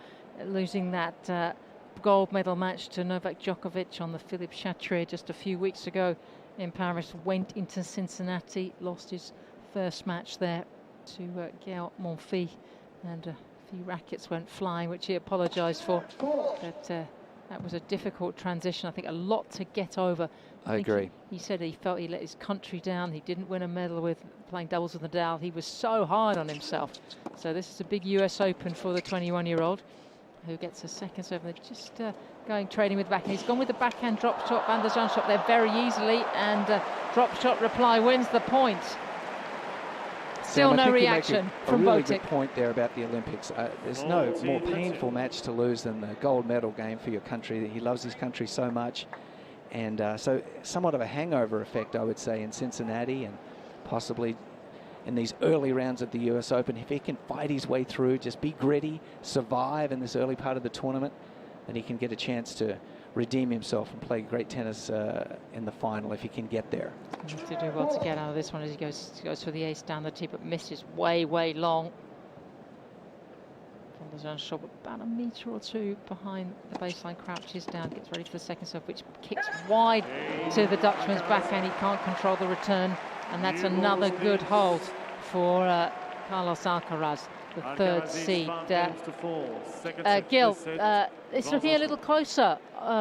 losing that gold medal match to Novak Djokovic on the Philippe Chatrier just a few weeks ago in Paris. Went into Cincinnati, lost his first match there to Gauff Monfils, and a few rackets went flying, which he apologised for. But that was a difficult transition. I think a lot to get over. I agree. He said he felt he let his country down. He didn't win a medal with playing doubles with Nadal. He was so hard on himself. So this is a big US Open for the 21-year-old. who gets a second serve. They're just going trading with the backhand. He's gone with the backhand drop shot. Van De Zandschulp there very easily, and drop shot reply wins the point. Still no reaction from a really Botic. good point there about the Olympics. There's no more painful match to lose than the gold medal game for your country. He loves his country so much. And so somewhat of a hangover effect, I would say, in Cincinnati and possibly in these early rounds of the US Open. If he can fight his way through, just be gritty, survive in this early part of the tournament, then he can get a chance to redeem himself and play great tennis in the final if he can get there. He needs to do well to get out of this one as he goes for the ace down the tee, but misses way, way long. Van De Zandschulp about a metre or two behind the baseline, crouches down, gets ready for the second serve, which kicks wide to the Dutchman's backhand. He can't control the return, and that's another good hold for Carlos Alcaraz, the third seed. Gil, it's looking a little closer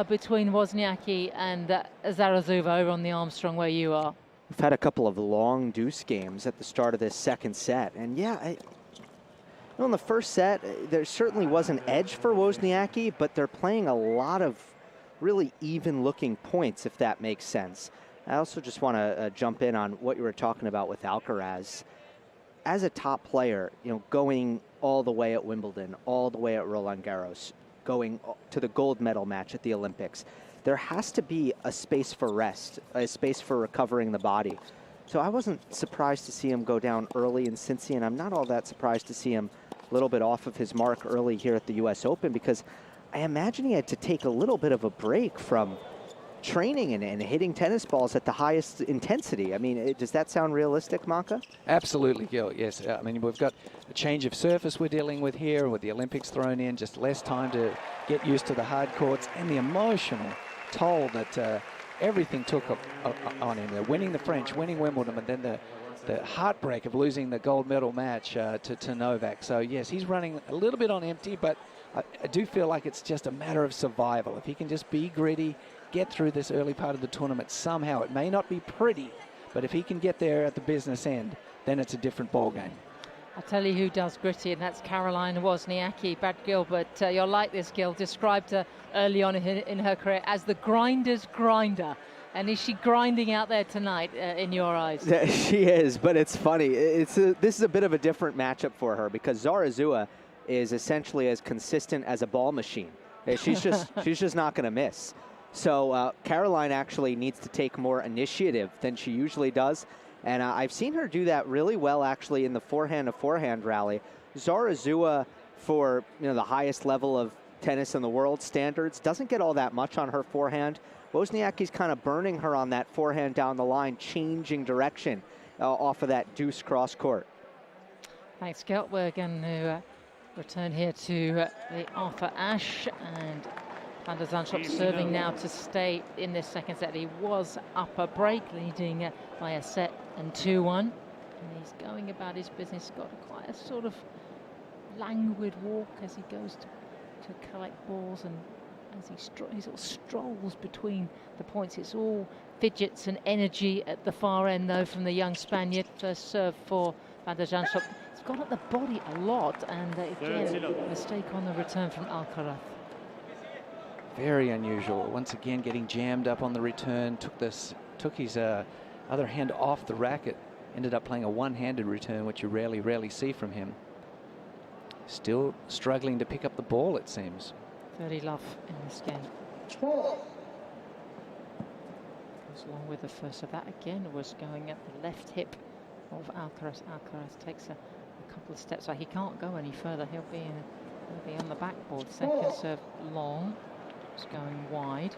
between Wozniacki and Zarazova over on the Armstrong where you are. We've had a couple of long deuce games at the start of this second set, and yeah, in the first set, there certainly was an edge for Wozniacki, but they're playing a lot of really even-looking points, if that makes sense. I also just want to jump in on what you were talking about with Alcaraz. As a top player, going all the way at Wimbledon, all the way at Roland Garros, going to the gold medal match at the Olympics, there has to be a space for rest, a space for recovering the body. So I wasn't surprised to see him go down early in Cincy, and I'm not all that surprised to see him a little bit off of his mark early here at the US Open, because I imagine he had to take a little bit of a break from training and hitting tennis balls at the highest intensity. I mean, does that sound realistic, Maka? Absolutely, Gil, yes. I mean, we've got a change of surface we're dealing with here, with the Olympics thrown in, just less time to get used to the hard courts, and the emotional toll that everything took on him. They're winning the French, winning Wimbledon, and then the heartbreak of losing the gold medal match to Novak. So, yes, he's running a little bit on empty, but I do feel like it's just a matter of survival. If he can just be gritty, get through this early part of the tournament somehow. It may not be pretty, but if he can get there at the business end, then it's a different ball game. I'll tell you who does gritty, and that's Caroline Wozniacki. Brad Gilbert, you'll like this, Gil, described her early on in her career as the grinder's grinder. And is she grinding out there tonight in your eyes? She is, but it's funny. This is a bit of a different matchup for her, because Zarazua is essentially as consistent as a ball machine. She's just not going to miss. So Caroline actually needs to take more initiative than she usually does. And I've seen her do that really well, actually, in the forehand-to-forehand rally. Zarazua, for the highest level of tennis in the world standards, doesn't get all that much on her forehand. Wozniacki's kind of burning her on that forehand down the line, changing direction off of that deuce cross court. Thanks, Gil. We're going to return here to the Arthur Ashe, and Van De Zandschulp serving now to stay in this second set. He was up a break, leading by a set and 2-1. And he's going about his business, got quite a sort of languid walk as he goes to collect balls, and as he sort of strolls between the points. It's all fidgets and energy at the far end, though, from the young Spaniard. First serve for Van De Zandschulp. He's gone at the body a lot, and again, a mistake on the return from Alcaraz. Very unusual. Once again, getting jammed up on the return. Took his other hand off the racket. Ended up playing a one-handed return, which you rarely see from him. Still struggling to pick up the ball, it seems. 30 love in this game. Goes along with the first. So that again was going at the left hip of Alcaraz. Alcaraz takes a couple of steps. So he can't go any further. He'll be on the backboard. Second serve long. It's going wide.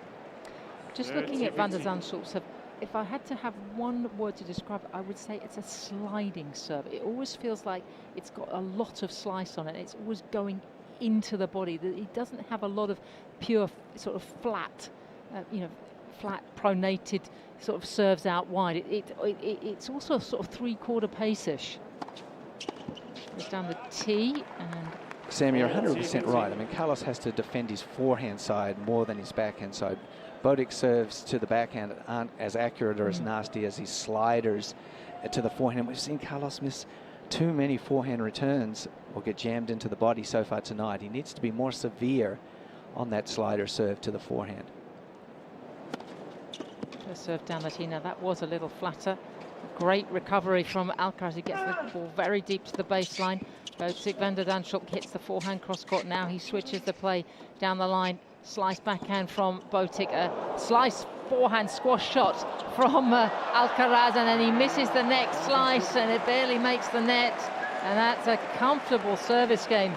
Just looking at Van De Zandschulp serve, if I had to have one word to describe it, I would say it's a sliding serve. It always feels like it's got a lot of slice on it. It's always going into the body. He doesn't have a lot of pure sort of flat, flat pronated sort of serves out wide. It's also sort of three-quarter pace-ish. Goes down the tee, and Sam, you're 100% right. I mean, Carlos has to defend his forehand side more than his backhand side. Botic serves to the backhand aren't as accurate or as nasty as his sliders to the forehand. We've seen Carlos miss too many forehand returns or get jammed into the body so far tonight. He needs to be more severe on that slider serve to the forehand. The serve down Latina, that was a little flatter. Great recovery from Alcaraz, who gets the ball very deep to the baseline. Botic Van De Zandschulp hits the forehand cross-court. Now he switches the play down the line. Slice backhand from Botic, a slice forehand squash shot from Alcaraz, and then he misses the next slice and it barely makes the net. And that's a comfortable service game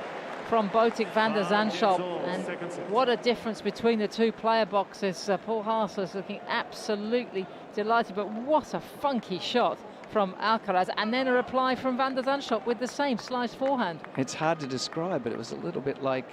from Botic Van De Zandschulp. And what a difference between the two player boxes. Paul Haas is looking absolutely delighted, but what a funky shot from Alcaraz, and then a reply from Van De Zandschulp with the same slice forehand. It's hard to describe, but it was a little bit like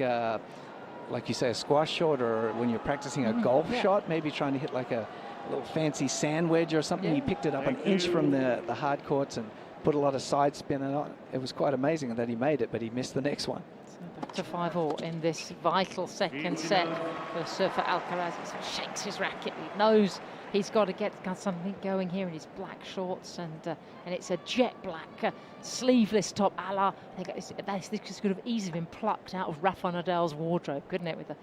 you say, a squash shot, or when you're practicing a golf shot, maybe trying to hit like a little fancy sand wedge or something. He picked it up an inch from the hard courts and put a lot of side spin on. It was quite amazing that he made it, but he missed the next one. So back to 5-all in this vital second set. The serve for Alcaraz, he shakes his racket. He knows he's got to get something going here in his black shorts, and it's a jet black sleeveless top a la. This could have easily been plucked out of Rafa Nadal's wardrobe, couldn't it? With the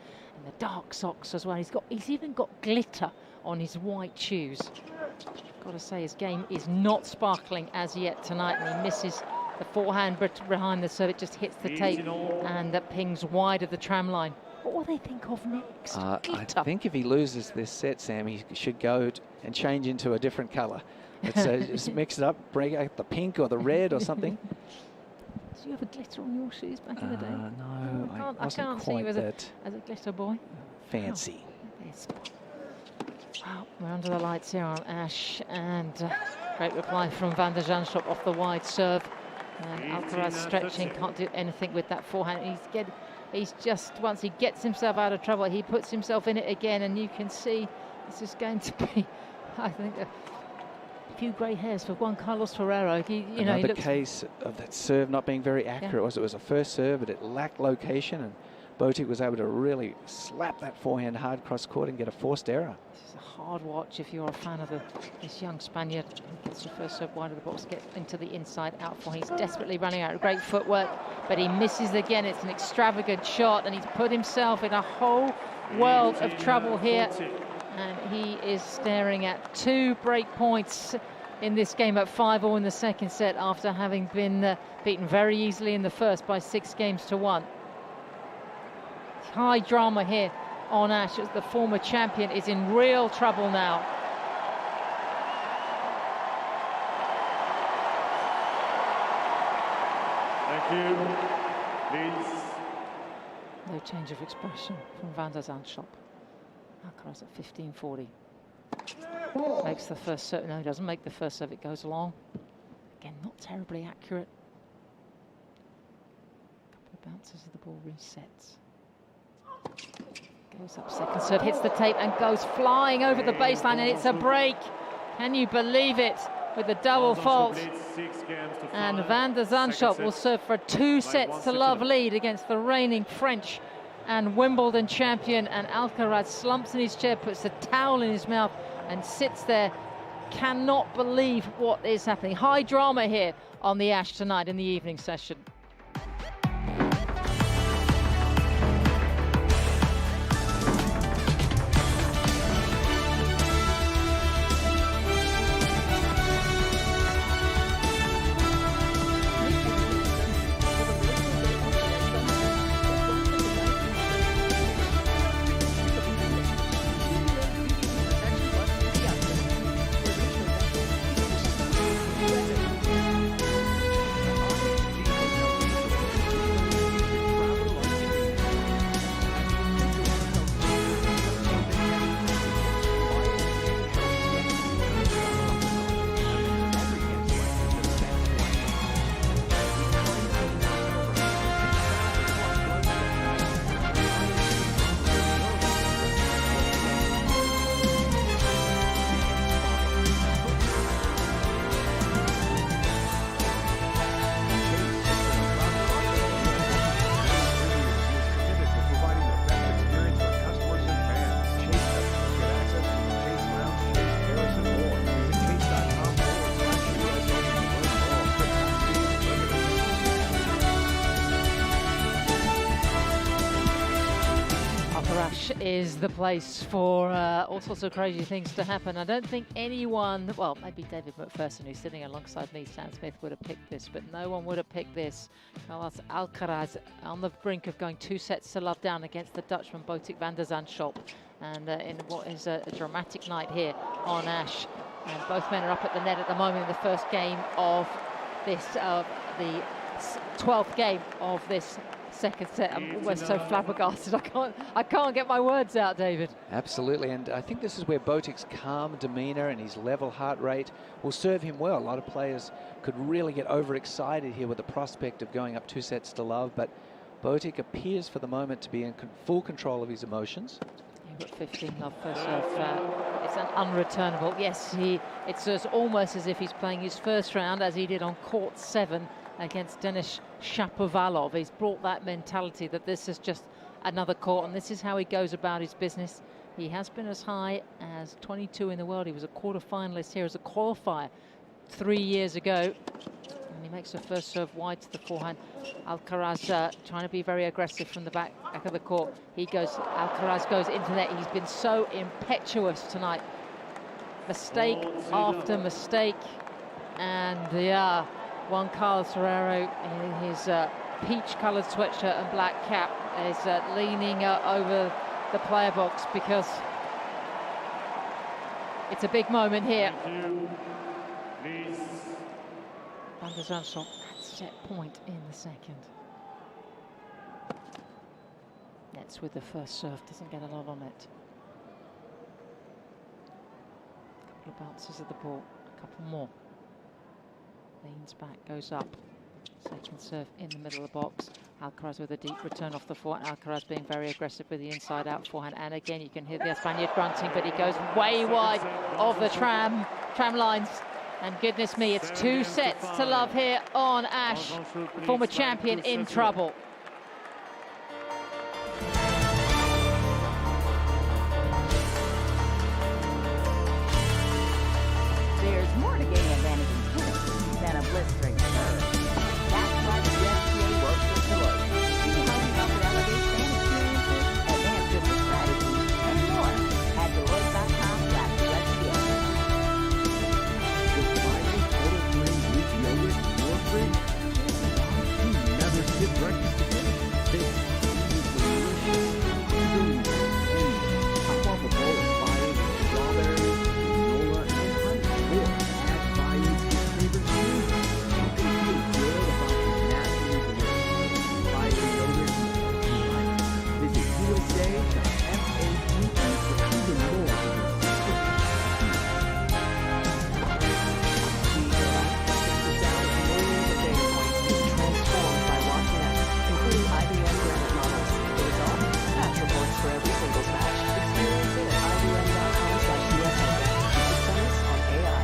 dark socks as well. He's even got glitter on his white shoes. Got to say, his game is not sparkling as yet tonight, and he misses the forehand behind the serve. It just hits the tape, and that pings wide of the tram line. What will they think of next? I think if he loses this set, Sam, he should go and change into a different colour. Just mix it up, bring out the pink or the red or something. Did you have a glitter on your shoes back in the day? No, I can't see you as a glitter boy. Fancy. Wow, we're under the lights here on Ash, and great reply from Van De Zandschulp off the wide serve. And Alcaraz stretching, can't do anything with that forehand. He's just, once he gets himself out of trouble, he puts himself in it again, and you can see this is going to be, I think, a few grey hairs for Juan Carlos Ferrero. Another case of that serve not being very accurate. It was a first serve, but it lacked location, and Botic was able to really slap that forehand hard cross court and get a forced error. This is a hard watch if you're a fan of this young Spaniard. Gets the first serve wide of the box, gets into the inside out for. He's desperately running out. Great footwork, but he misses again. It's an extravagant shot, and he's put himself in a whole world of trouble here. And he is staring at 2 break points in this game at 5-all in the second set, after having been beaten very easily in the first by 6-1. High drama here on Ash, as the former champion is in real trouble now. Thank you. Please. No change of expression from Van De Zandschulp. Alcaraz at 15-40. Makes the first serve. No, he doesn't make the first serve. It goes long. Again, not terribly accurate. A couple of bounces of the ball resets. Goes up second serve, hits the tape and goes flying over the baseline, and it's a break. Can you believe it? With the double fault. And Van De Zandschulp will serve for 2 sets to love lead against the reigning French and Wimbledon champion. And Alcaraz slumps in his chair, puts a towel in his mouth and sits there. Cannot believe what is happening. High drama here on the Ash tonight in the evening session. is the place for all sorts of crazy things to happen. I don't think anyone, well, maybe David McPherson, who's sitting alongside me, Sam Smith, would have picked this, but no one would have picked this. Carlos Alcaraz on the brink of going 2-0 down against the Dutchman, Botic Van De Zandschulp. And in what is a dramatic night here on Ash. And both men are up at the net at the moment in the first game of this, the 12th game of this second set. I'm almost so flabbergasted. I can't get my words out, David. Absolutely, and I think this is where Botic's calm demeanour and his level heart rate will serve him well. A lot of players could really get overexcited here with the prospect of going up 2-0, but Botic appears for the moment to be in full control of his emotions. You've got 15 love first serve. It's an unreturnable. Yes, it's almost as if he's playing his first round as he did on court 7 against Denis Shapovalov. He's brought that mentality that this is just another court, and this is how he goes about his business. He has been as high as 22 in the world. He was a quarter-finalist here as a qualifier 3 years ago. And he makes the first serve wide to the forehand. Alcaraz trying to be very aggressive from the back of the court. Alcaraz goes into that. He's been so impetuous tonight. Mistake after mistake. And Juan Carlos Ferrero in his peach-coloured sweatshirt and black cap is leaning over the player box because it's a big moment here. Van De Zandschulp at set point in the second. Nets with the first serve, doesn't get a lot on it. A couple of bounces of the ball, a couple more. Leans back, goes up. Second serve in the middle of the box. Alcaraz with a deep return off the forehand. Alcaraz being very aggressive with the inside-out forehand. And again, you can hear the Spaniard grunting, but he goes way wide of the tram lines. And goodness me, it's 2-0 here on Ash. Former champion in trouble. There's more to getting advantage in tennis than a blistering serve. That's why the USTA works with Deloitte. See how we help it elevate fan experiences, advance business strategies, and more at Deloitte.com/USTA. Never skip breakfast again. This is delicious, unbelievable, top off a bowl of fire, strawberries, granola, and honey. Or add fire to your favorite food. You can feel good about the naturally delicious fire yogurt and visit USA.FAQ for even more. For every singles match. Experience it at IBM.com/USA. Success on AI.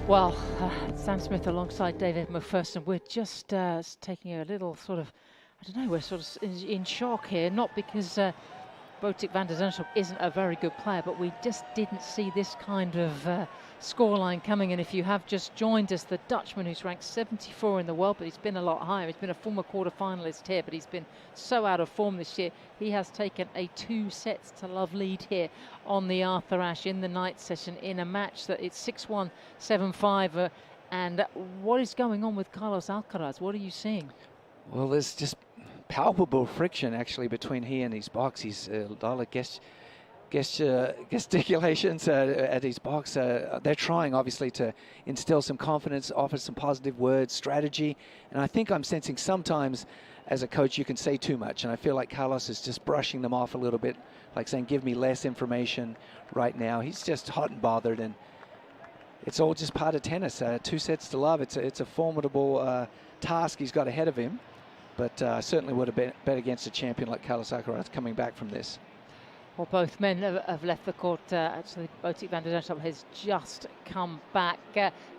Well, Sam Smith alongside David McPherson. We're just taking a little sort of, I don't know, we're sort of in shock here. Not because Botic Van De Zandschulp isn't a very good player, but we just didn't see this kind of scoreline coming. And if you have just joined us, the Dutchman, who's ranked 74 in the world, but he's been a lot higher. He's been a former quarter-finalist here, but he's been so out of form this year. He has taken a 2-0 lead here on the Arthur Ashe in the night session in a match that it's 6-1, 7-5. And what is going on with Carlos Alcaraz? What are you seeing? Well, there's just palpable friction actually between he and his box. He's a lot of gesticulations at his box. They're trying, obviously, to instill some confidence, offer some positive words, strategy. And I think I'm sensing sometimes, as a coach, you can say too much. And I feel like Carlos is just brushing them off a little bit, like saying, give me less information right now. He's just hot and bothered, and it's all just part of tennis. 2 sets to love. It's a formidable task he's got ahead of him. But certainly would have bet against a champion like Carlos Alcaraz coming back from this. Well, both men have left the court. Actually, Botic Van De Zandschulp has just come back.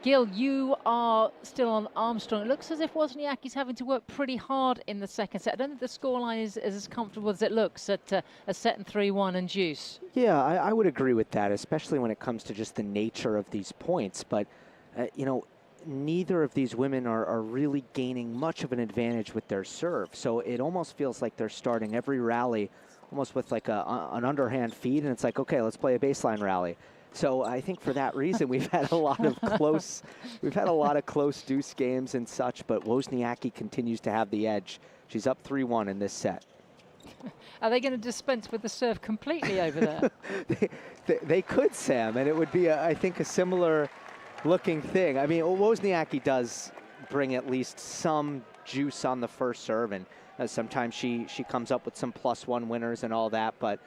Gil, you are still on Armstrong. It looks as if Wozniacki's having to work pretty hard in the second set. I don't think the scoreline is as comfortable as it looks at a set and 3-1 and deuce. Yeah, I would agree with that, especially when it comes to just the nature of these points. But, you know, neither of these women are really gaining much of an advantage with their serve. So it almost feels like they're starting every rally almost with like an underhand feed, and it's like, okay, let's play a baseline rally. So I think for that reason, we've had a lot of close deuce games and such, but Wozniacki continues to have the edge. She's up 3-1 in this set. Are they going to dispense with the serve completely over there? they could, Sam, and it would be, I think, a similar looking thing. I mean, Wozniacki does bring at least some juice on the first serve, and sometimes she comes up with some +1 winners and all that, but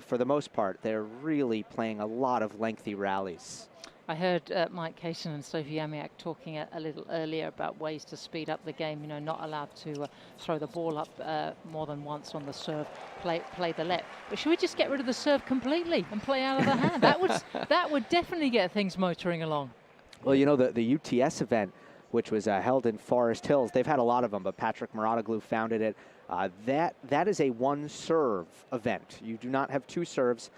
for the most part, they're really playing a lot of lengthy rallies. I heard Mike Kaysen and Sophie Amiak talking a little earlier about ways to speed up the game. You know, not allowed to throw the ball up more than once on the serve, play the let. But should we just get rid of the serve completely and play out of the hand? That would definitely get things motoring along. Well, you know, the UTS event, which was held in Forest Hills, they've had a lot of them, but Patrick Mouratoglou founded it. That is a 1-serve event. You do not have 2 serves.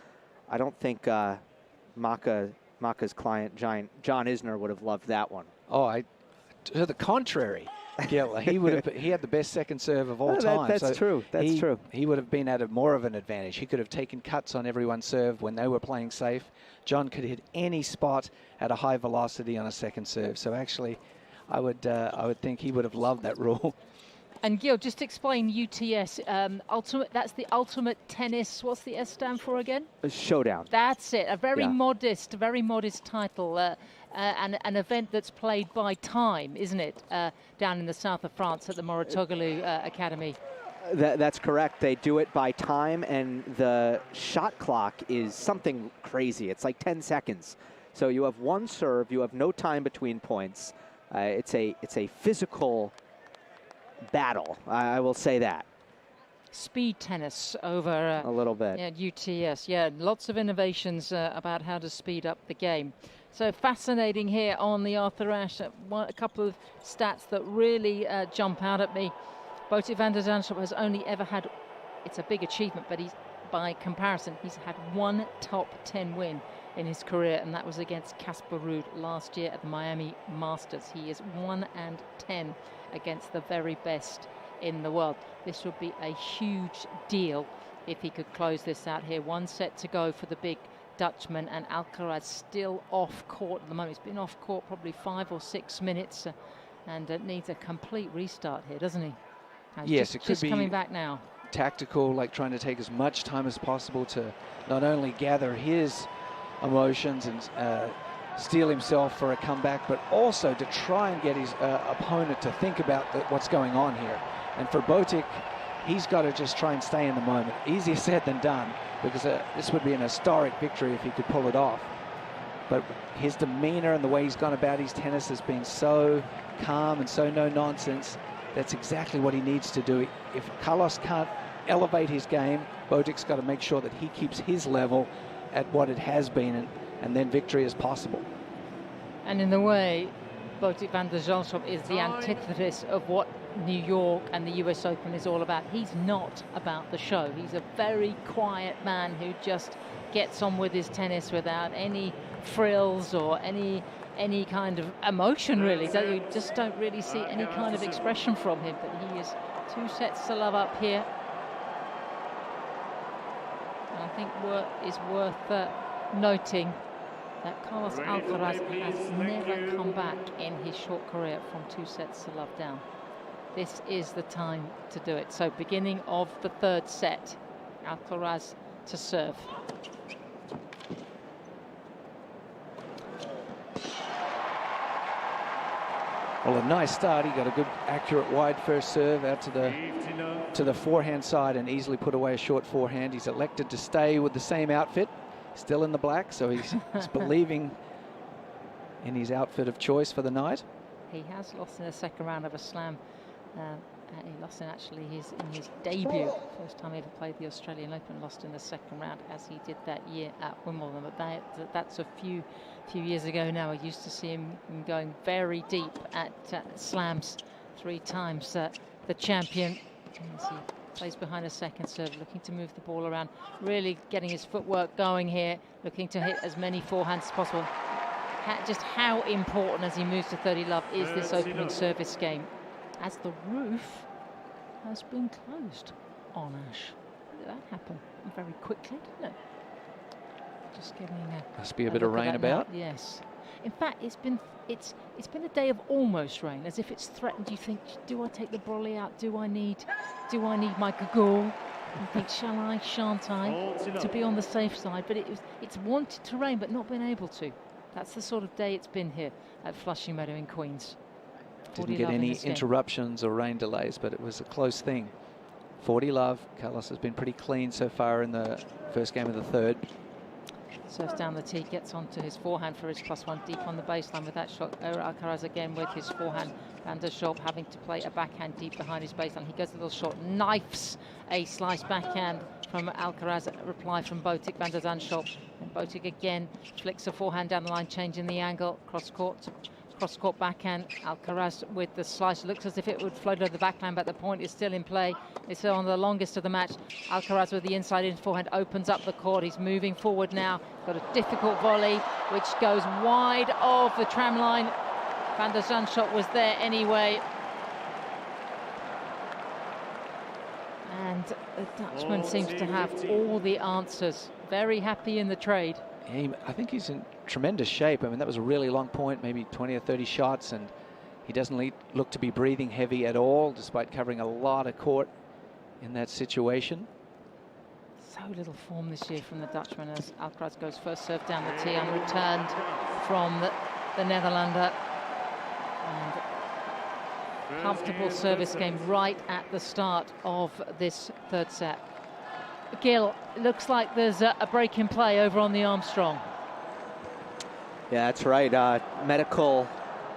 I don't think Maka's client, John Isner, would have loved that one. Oh, to the contrary, Gil, he had the best second serve of all time. That's true. That's true. He would have been at more of an advantage. He could have taken cuts on everyone's serve when they were playing safe. John could hit any spot at a high velocity on a second serve. So actually, I would think he would have loved that rule. And Gil, just explain UTS. Ultimate. That's the Ultimate Tennis. What's the S stand for again? A Showdown. That's it. A very modest title. And an event that's played by time, isn't it? Down in the south of France at the Mouratoglou Academy. That's correct. They do it by time, and the shot clock is something crazy. It's like 10 seconds. So you have 1 serve. You have no time between points. It's a physical battle. I will say that. Speed tennis over a little bit. Yeah, UTS. Yeah, lots of innovations about how to speed up the game. So fascinating here on the Arthur Ashe. A couple of stats that really jump out at me. Botic Van De Zandschulp has only ever had, it's a big achievement, but by comparison, he's had 1 top 10 win in his career, and that was against Casper Ruud last year at the Miami Masters. He is 1-10 against the very best in the world. This would be a huge deal if he could close this out here. 1 set to go for the big Dutchman, and Alcaraz still off court at the moment. He's been off court probably 5 or 6 minutes and needs a complete restart here, doesn't he? Yes, it could be coming back now. Tactical, like trying to take as much time as possible to not only gather his emotions and steel himself for a comeback, but also to try and get his opponent to think about what's going on here. And for Botic, he's got to just try and stay in the moment. Easier said than done, because this would be an historic victory if he could pull it off. But his demeanor and the way he's gone about his tennis has been so calm and so no nonsense. That's exactly what he needs to do. If Carlos can't elevate his game, Botic's got to make sure that he keeps his level at what it has been, and then victory is possible. And in a way, Botic Van De Zandschulp is the antithesis of what New York and the US Open is all about. He's not about the show. He's a very quiet man who just gets on with his tennis without any frills or any kind of emotion, really. So you just don't really see any kind of expression from him, but he is 2 sets to love up here. And I think is worth noting that Carlos Alcaraz has never come back in his short career from 2 sets to love down. This is the time to do it. So beginning of the 3rd set, Alcaraz to serve. Well, a nice start. He got a good, accurate wide first serve out to the forehand side and easily put away a short forehand. He's elected to stay with the same outfit, still in the black, so he's believing in his outfit of choice for the night. He has lost in the second round of a slam. He lost in actually in his debut, first time he ever played the Australian Open, lost in the second round as he did that year at Wimbledon. But that's a few years ago now. I used to see him going very deep at slams 3 times. The champion, as he plays behind a second serve, looking to move the ball around, really getting his footwork going here, looking to hit as many forehands as possible. Just how important as he moves to 30 love is this opening service game, as the roof has been closed on Ash. Did that happen very quickly, didn't it? Just getting must be a bit of rain about. Yes. In fact, it's been a day of almost rain, as if it's threatened. You think, do I take the brolly out? Do I need my gaggle? You think, shall I, shan't I? To be on the safe side. But it's wanted to rain, but not been able to. That's the sort of day it's been here at Flushing Meadow in Queens. Didn't get any interruptions or rain delays, but it was a close thing. 40 love. Carlos has been pretty clean so far in the first game of the third. Serves down the tee, gets onto his forehand for his +1 deep on the baseline with that shot. Alcaraz again with his forehand. Van de Zandschulp having to play a backhand deep behind his baseline. He goes a little short, knifes a slice backhand from Alcaraz. A reply from Botic Van De Zandschulp. And Botic again flicks a forehand down the line, changing the angle. Cross court backhand. Alcaraz with the slice. Looks as if it would float over the backhand, but the point is still in play. It's on the longest of the match. Alcaraz with the inside in forehand opens up the court. He's moving forward now. Got a difficult volley, which goes wide of the tram line. Van de Zandschulp was there anyway. And the Dutchman seems to have all the answers. Very happy in the trade. Yeah, I think he's in tremendous shape. I mean, that was a really long point, maybe 20 or 30 shots, and he doesn't look to be breathing heavy at all, despite covering a lot of court in that situation. So little form this year from the Dutchman as Alcaraz goes first serve down the tee, unreturned from the Netherlander. And comfortable service game right at the start of this third set. Gil, looks like there's a break in play over on the Armstrong. Yeah, that's right. Medical,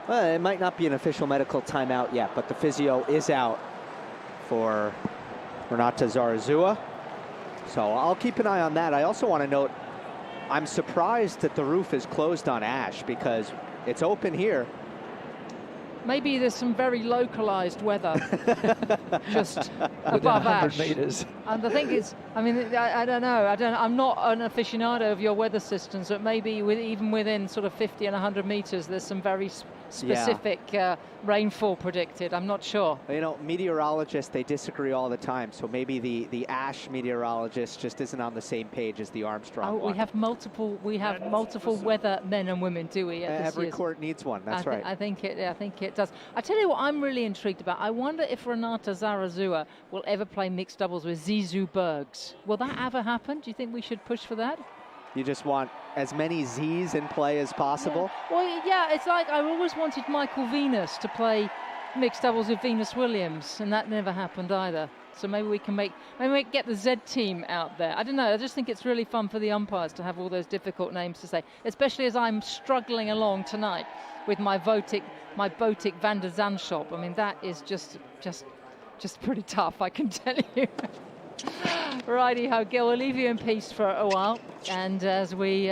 well, it might not be an official medical timeout yet, but the physio is out for Renata Zarazua. So I'll keep an eye on that. I also want to note, I'm surprised that the roof is closed on Ash because it's open here. Maybe there's some very localized weather just above Ash. Meters. And the thing is, I mean, I don't know. I'm not an aficionado of your weather systems, but maybe even within sort of 50 and 100 meters, there's some very specific rainfall predicted. I'm not sure. You know, meteorologists, they disagree all the time. So maybe the Ash meteorologist just isn't on the same page as the Armstrong one. We have multiple weather men and women, do we? Every court needs one. That's right. I think it does. I tell you what, I'm really intrigued about. I wonder if Renata Zarazua will ever play mixed doubles with Zizou Bergs. Will that ever happen? Do you think we should push for that? You just want as many Z's in play as possible? Yeah. Well, yeah, it's like I always wanted Michael Venus to play mixed doubles with Venus Williams, and that never happened either. So maybe we can get the Z team out there. I don't know, I just think it's really fun for the umpires to have all those difficult names to say, especially as I'm struggling along tonight with my Botic Van De Zandschulp. I mean, that is just pretty tough, I can tell you. Righty-ho, Gil, we'll leave you in peace for a while. And as we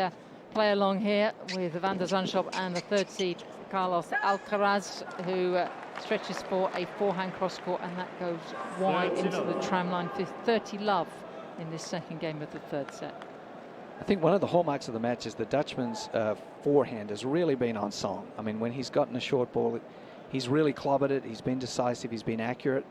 play along here with Van De Zandschulp and the third seed, Carlos Alcaraz, who stretches for a forehand cross-court, and that goes wide into the tram line for 30 love in this second game of the third set. I think one of the hallmarks of the match is the Dutchman's forehand has really been on song. I mean, when he's gotten a short ball, he's really clobbered it. He's been decisive. He's been accurate.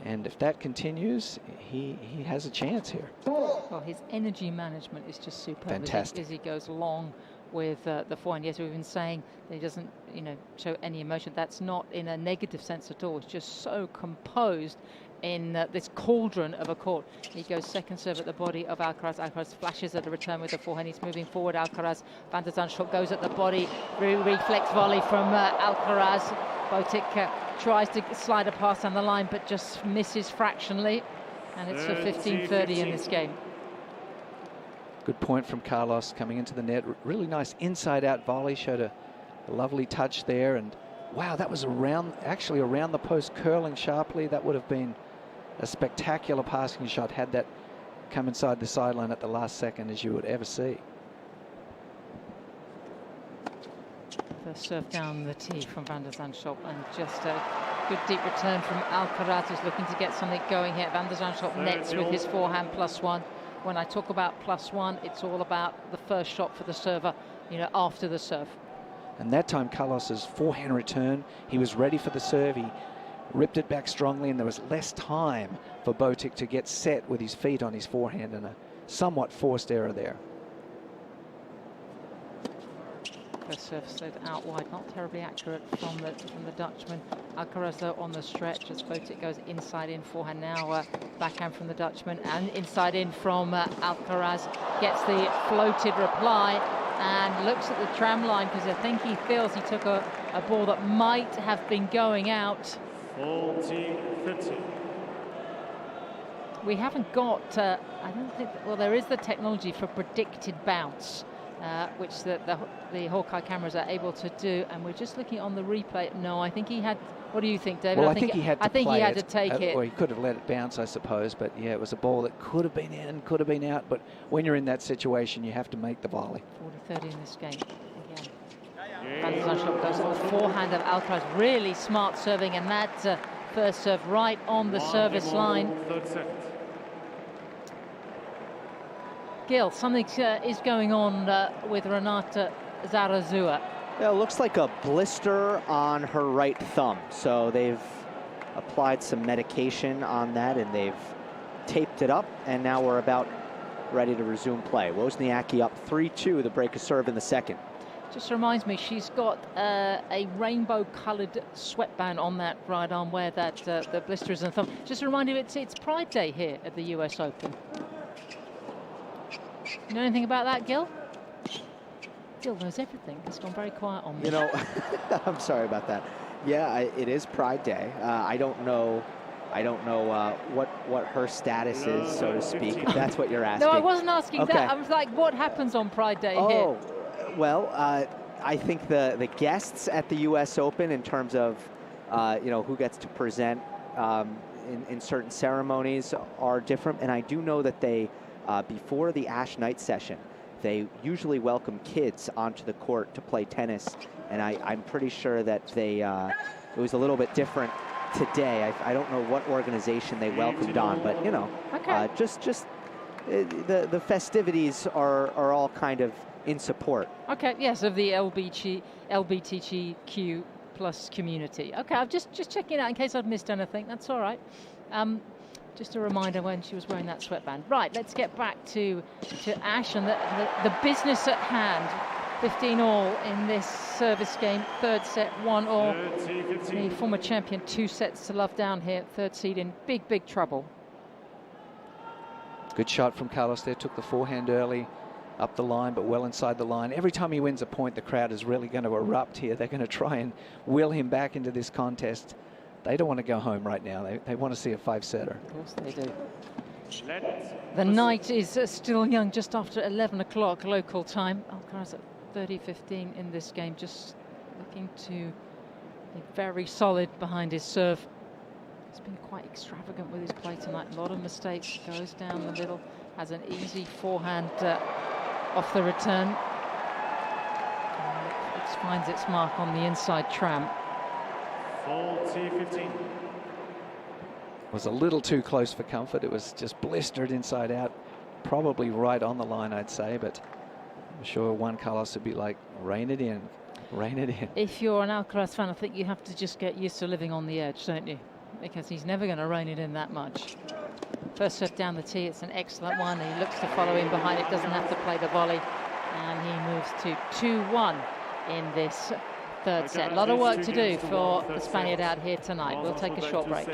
And if that continues, he has a chance here. Well, his energy management is just superb. Fantastic. As he goes long with the forehand. Yes, we've been saying that he doesn't, you know, show any emotion. That's not in a negative sense at all. It's just so composed in this cauldron of a court. He goes second serve at the body of Alcaraz. Alcaraz flashes at the return with the forehand. He's moving forward. Alcaraz, Van de Zandschulp goes at the body. Reflex volley from Alcaraz. Botic tries to slide a pass down the line, but just misses fractionally. And it's a 15-30 in this game. Good point from Carlos coming into the net. Really nice inside-out volley. Showed a lovely touch there. And wow, that was actually around the post, curling sharply. That would have been a spectacular passing shot had that come inside the sideline at the last second, as you would ever see. First serve down the tee from Van de Zandschulp, and just a good deep return from Alcaraz, who's looking to get something going here. Van de Zandschulp nets with his forehand +1. When I talk about +1, it's all about the first shot for the server, you know, after the serve. And that time, Carlos's forehand return, he was ready for the serve. He ripped it back strongly, and there was less time for Botic to get set with his feet on his forehand, and a somewhat forced error there. First serve slid out wide, not terribly accurate from the Dutchman. Alcaraz though on the stretch as Botic goes inside in forehand now. Backhand from the Dutchman and inside in from Alcaraz. Gets the floated reply and looks at the tram line because I think he feels he took a ball that might have been going out. 40-50. We haven't got, I don't think, well, there is the technology for predicted bounce, which the Hawkeye cameras are able to do, and we're just looking on the replay. No, I think he had, what do you think, David? Well, I think he had to take it. Or he could have let it bounce, I suppose, but yeah, it was a ball that could have been in, could have been out, but when you're in that situation, you have to make the volley. 40-30 in this game, again. Van de Zandschulp goes on the forehand of Alcaraz, really smart serving, and that first serve right on the service line. Gil, something is going on with Renata Zarazua. Yeah, it looks like a blister on her right thumb. So they've applied some medication on that, and they've taped it up, and now we're about ready to resume play. Wozniacki up 3-2, the break of serve in the second. Just reminds me, she's got a rainbow-coloured sweatband on that right arm where that the blister is on the thumb. Just a reminder, it's Pride Day here at the US Open. You know anything about that, Gil? Gil knows everything. It's gone very quiet on me. You know, I'm sorry about that. Yeah, it is Pride Day. I don't know what her status is, so to speak, if that's what you're asking. No, I wasn't asking that. I was like, what happens on Pride Day here? Well, I think the guests at the U.S. Open, in terms of who gets to present in certain ceremonies, are different. And I do know that they, before the Ash Night session, they usually welcome kids onto the court to play tennis. And I'm pretty sure that it was a little bit different today. I don't know what organization they welcomed on, but just the festivities are all kind of in support. Okay, yes, of the LBTQ plus community. Okay, I'm just checking it out in case I've missed anything. That's all right. Just a reminder when she was wearing that sweatband. Right, let's get back to Ash and the business at hand. 15-all in this service game. Third set, 1-all. The former champion, 2 sets to love down here. Third seed in big trouble. Good shot from Carlos there. Took the forehand early, up the line, but well inside the line. Every time he wins a point, the crowd is really going to erupt here. They're going to try and will him back into this contest. They don't want to go home right now. They want to see a 5-setter. Of course they do. The night is still young, just after 11 o'clock local time. Alcaraz at 30-15 in this game, just looking to be very solid behind his serve. He's been quite extravagant with his play tonight. A lot of mistakes, goes down the middle, has an easy forehand off the return. It finds its mark on the inside tram. 40-15. Was a little too close for comfort. It was just blistered inside out, probably right on the line, I'd say, but I'm sure Juan Carlos would be like, rein it in, rein it in. If you're an Alcaraz fan, I think you have to just get used to living on the edge, don't you? Because he's never going to rein it in that much. First serve down the tee, it's an excellent one. He looks to follow in behind it, doesn't have to play the volley. And he moves to 2-1 in this third set. A lot of work to do for the Spaniard out here tonight. We'll take a short break.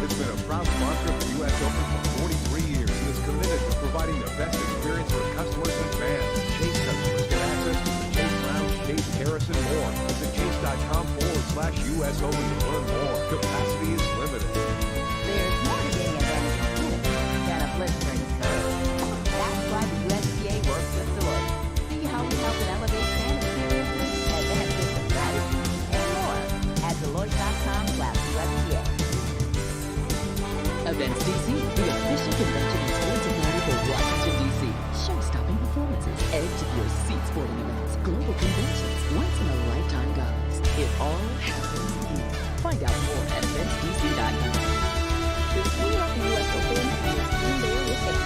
Has been a proud sponsor of the U.S. Open for 43 years and is committed to providing the best experience for customers and fans. Chase customers get access to the Chase Lounge, Chase Terrace, and more. Visit chase.com/US Open to learn more. Capacity is limited. There's more to getting advantage in tennis than a blistering serve. That's why the USTA works with Deloitte. See how we help it elevate fan experiences, advance business strategy, and more at Deloitte.com/USTA. Events DC, the official convention and sports authority for Washington, D.C. Show-stopping performances, edge-of-your seat sporting events, global conventions, once-in-a-lifetime guys. It all happens here. Find out more at eventsdc.com. There's being at the U.S. Open and there's being there with Apex.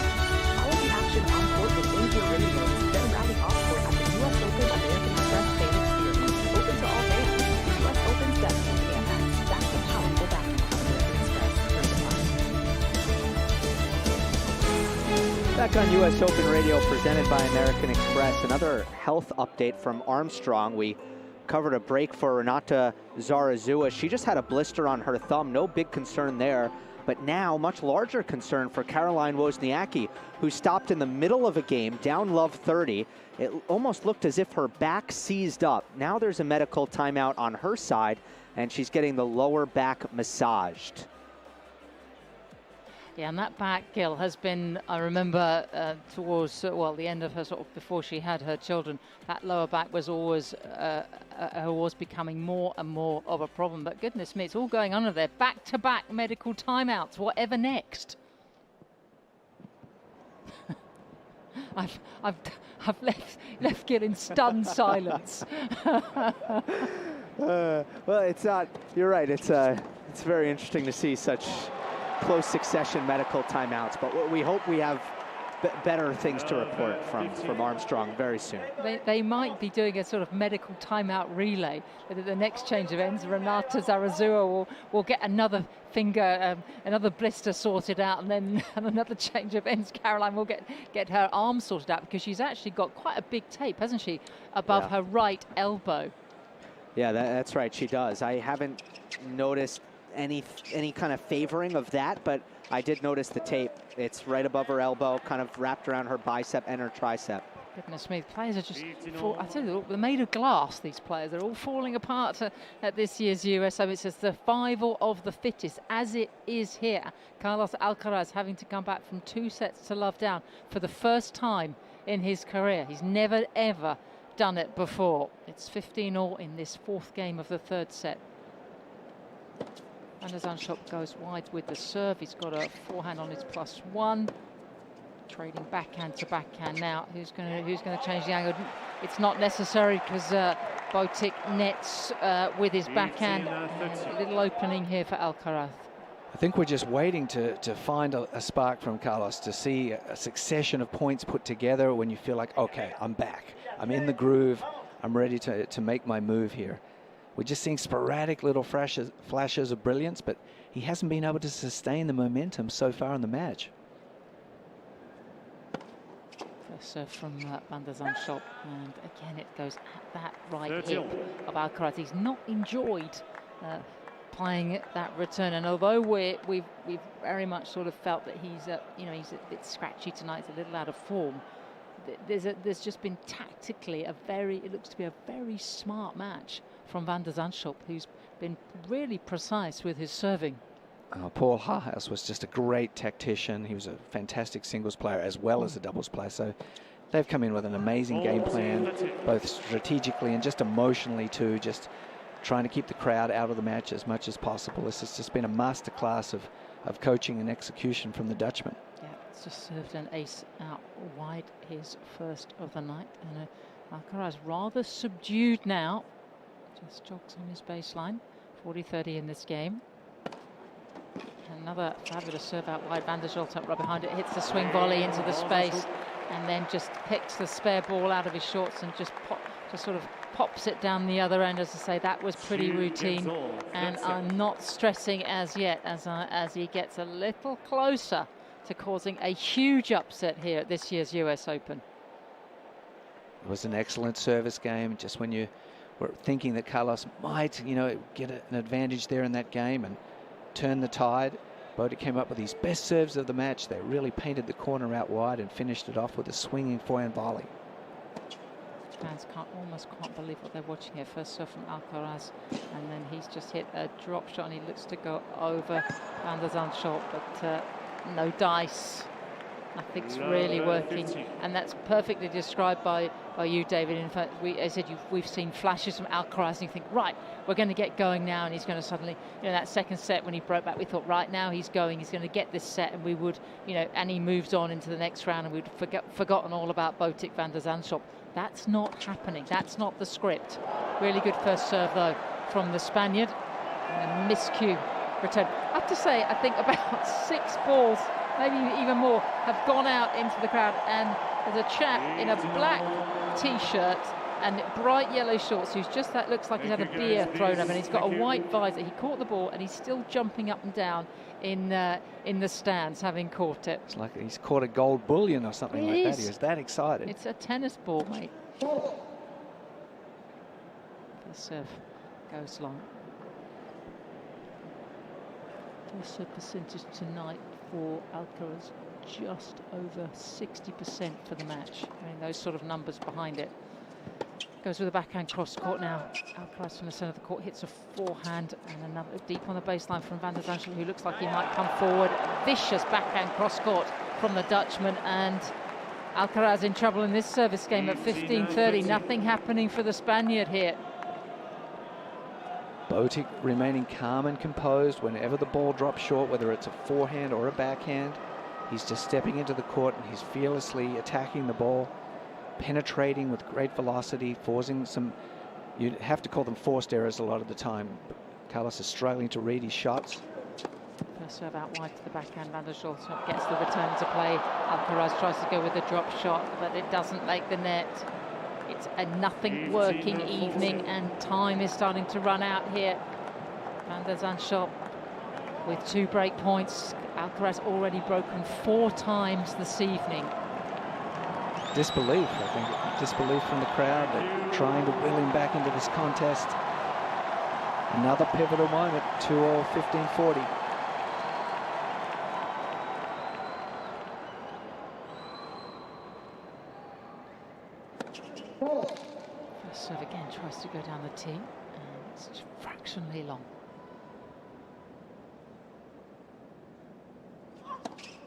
Follow the action on court with in-game radios, then rally off court at the U.S. Open American Express fan experience. Open to all fans. The U.S. Open's destiny to Apex. That's the powerful backing of American Express. Back on U.S. Open Radio, presented by American Express. Another health update from Armstrong. We covered a break for Renata Zarazua. She just had a blister on her thumb. No big concern there. But now, much larger concern for Caroline Wozniacki, who stopped in the middle of a game, down love 30. It almost looked as if her back seized up. Now there's a medical timeout on her side, and she's getting the lower back massaged. Yeah, and that back, Gil, has been, I remember, towards, well, the end of her, sort of before she had her children, that lower back was always becoming more and more of a problem. But goodness me, it's all going under there. Back-to-back medical timeouts. Whatever next? I've left Gil in stunned silence. Well, it's not, you're right, it's very interesting to see such close succession medical timeouts, but we hope we have better things to report from Armstrong very soon. They might be doing a sort of medical timeout relay. That at the next change of ends, Renata Zarazua will get another finger, another blister sorted out, and then another change of ends. Caroline will get her arm sorted out, because she's actually got quite a big tape, hasn't she, above her right elbow. Yeah, that's right, she does. I haven't noticed any kind of favoring of that, but I did notice the tape. It's right above her elbow, kind of wrapped around her bicep and her tricep. Goodness me, players are just, I tell you, they're made of glass, these players. They're all falling apart at this year's US Open. It's just the survival of the fittest, as it is here. Carlos Alcaraz having to come back from 2 sets to love down for the first time in his career. He's never, ever done it before. It's 15-all in this 4th game of the 3rd set. Van De Zandschulp goes wide with the serve. He's got a forehand on his +1. Trading backhand to backhand now. Who's going to change the angle? It's not necessary, because Botic nets with his backhand. A little opening here for Alcaraz. I think we're just waiting to find a spark from Carlos, to see a succession of points put together when you feel like, okay, I'm back. I'm in the groove. I'm ready to make my move here. We're just seeing sporadic little flashes of brilliance, but he hasn't been able to sustain the momentum so far in the match. First serve from Van De Zandschulp, and again it goes at that right hip of Alcaraz. He's not enjoyed playing that return, and although we've very much sort of felt that he's he's a bit scratchy tonight, a little out of form. There's just been tactically it looks to be a very smart match from Van De Zandschulp, who's been really precise with his serving. Paul Haas was just a great tactician. He was a fantastic singles player as well as a doubles player. So they've come in with an amazing game plan, both strategically and just emotionally too, just trying to keep the crowd out of the match as much as possible. This has just been a masterclass of coaching and execution from the Dutchman. Yeah, it's just served an ace out wide, his first of the night. And Alcaraz rather subdued now. Just jogs on his baseline. 40-30 in this game. Another fabulous serve out wide. Van Der Zandschulp up right behind it. Hits the swing volley into the space, and then just picks the spare ball out of his shorts and just just sort of pops it down the other end. As I say, that was pretty routine, and I'm not stressing as yet as he gets a little closer to causing a huge upset here at this year's US Open. It was an excellent service game. Just when you were thinking that Carlos might, you know, get an advantage there in that game and turn the tide, Botic came up with his best serves of the match. They really painted the corner out wide and finished it off with a swinging forehand volley. Fans almost can't believe what they're watching here. First serve from Alcaraz, and then he's just hit a drop shot, and he looks to go over Van De Zandschulp, but no dice. Nothing's really working, and that's perfectly described by you, David. In fact, I said we've seen flashes from Alcaraz, and you think, right, we're going to get going now, and he's going to suddenly, you know, that second set when he broke back, we thought, right now he's going, he's going to get this set, and we would, you know, and he moves on into the next round, and we'd forgotten all about Botic Van De Zandschulp. That's not happening. That's not the script. Really good first serve though from the Spaniard, and a miscue return. I have to say, I think about 6 balls, maybe even more, have gone out into the crowd, and there's a chap in a black t-shirt and bright yellow shorts who's just, that looks like he's had a beer thrown at him, and he's got a white visor. He caught the ball and he's still jumping up and down in the stands, having caught it. It's like he's caught a gold bullion or something like that. He was that excited. It's a tennis ball, mate. The serve goes long. First serve percentage tonight for Alcaraz, just over 60% for the match. I mean, those sort of numbers behind it. Goes with a backhand cross court now. Alcaraz from the centre of the court hits a forehand, and another deep on the baseline from Van De Zandschulp, who looks like he might come forward. Vicious backhand cross court from the Dutchman, and Alcaraz in trouble in this service game at 15-30. Nothing happening for the Spaniard here. Botic remaining calm and composed whenever the ball drops short, whether it's a forehand or a backhand. He's just stepping into the court and he's fearlessly attacking the ball, penetrating with great velocity, forcing some, you'd have to call them forced errors a lot of the time. Carlos is struggling to read his shots. First serve out wide to the backhand. Van Der Zandschulp gets the return to play. Alcaraz tries to go with a drop shot, but it doesn't make the net. It's a nothing working evening, and time is starting to run out here. Van Der Zandschulp with 2 break points. Alcaraz already broken 4 times this evening. Disbelief, I think. Disbelief from the crowd. They're trying to will him back into this contest. Another pivotal moment, 2-all, 15-40. First serve again tries to go down the tee, and it's just fractionally long.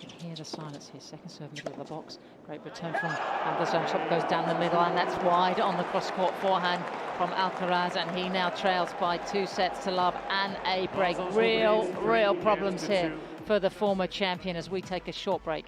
You can hear the silence here. Second serve, middle of the box. Great return from Van Der Zandschulp, goes down the middle, and that's wide on the cross-court forehand from Alcaraz, and he now trails by 2 sets to love and a break. Real problems here for the former champion as we take a short break.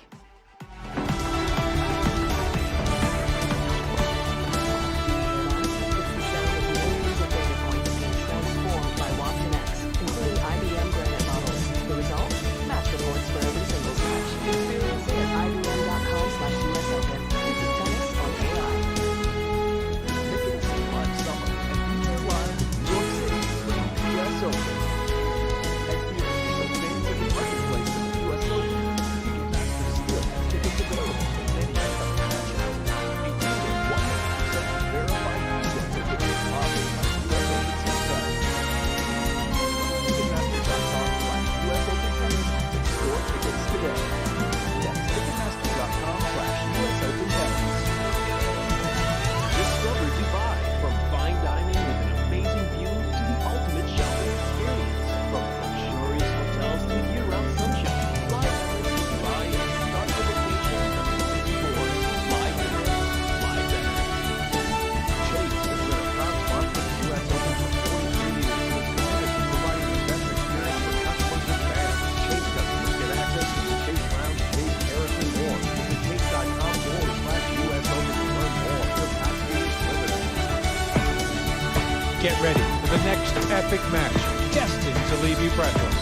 Get ready for the next epic match, destined to leave you breathless.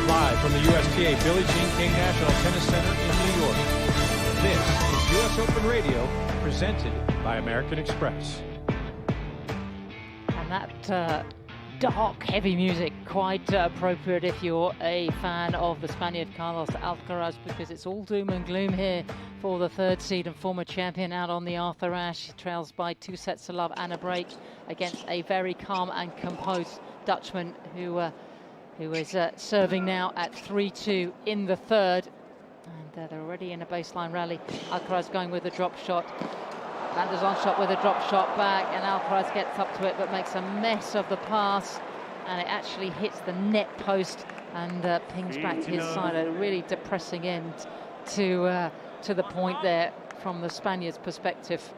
Live from the USTA Billie Jean King National Tennis Center in New York. This is US Open Radio, presented by American Express. And that dark, heavy music, quite appropriate if you're a fan of the Spaniard Carlos Alcaraz, because it's all doom and gloom here for the third seed and former champion out on the Arthur Ashe. He trails by 2 sets to love and a break against a very calm and composed Dutchman who is serving now at 3-2 in the third. And they're already in a baseline rally. Alcaraz going with a drop shot. Van De Zandschulp with a drop shot back, and Alcaraz gets up to it but makes a mess of the pass, and it actually hits the net post and pings back to his side. A really depressing end to the point there from the Spaniard's perspective.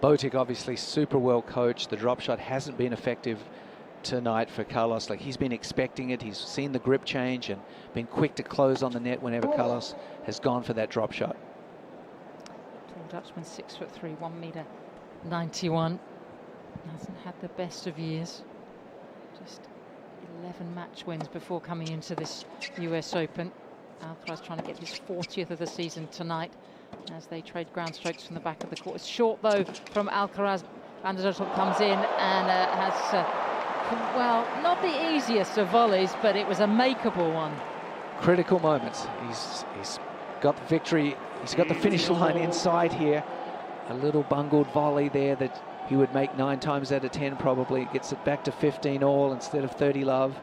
Botic obviously super well coached. The drop shot hasn't been effective tonight for Carlos. Like, he's been expecting it. He's seen the grip change and been quick to close on the net whenever Carlos has gone for that drop shot. Dutchman, 6'3", 1m91. Hasn't had the best of years. Just 11 match wins before coming into this US Open. Alcaraz trying to get his 40th of the season tonight as they trade ground strokes from the back of the court. It's short though from Alcaraz. Van De Zandschulp comes in and has, well, not the easiest of volleys, but it was a makeable one. Critical moments. He's got the victory. He's got the finish line inside here. A little bungled volley there that he would make 9 times out of 10 probably. Gets it back to 15 all instead of 30 love.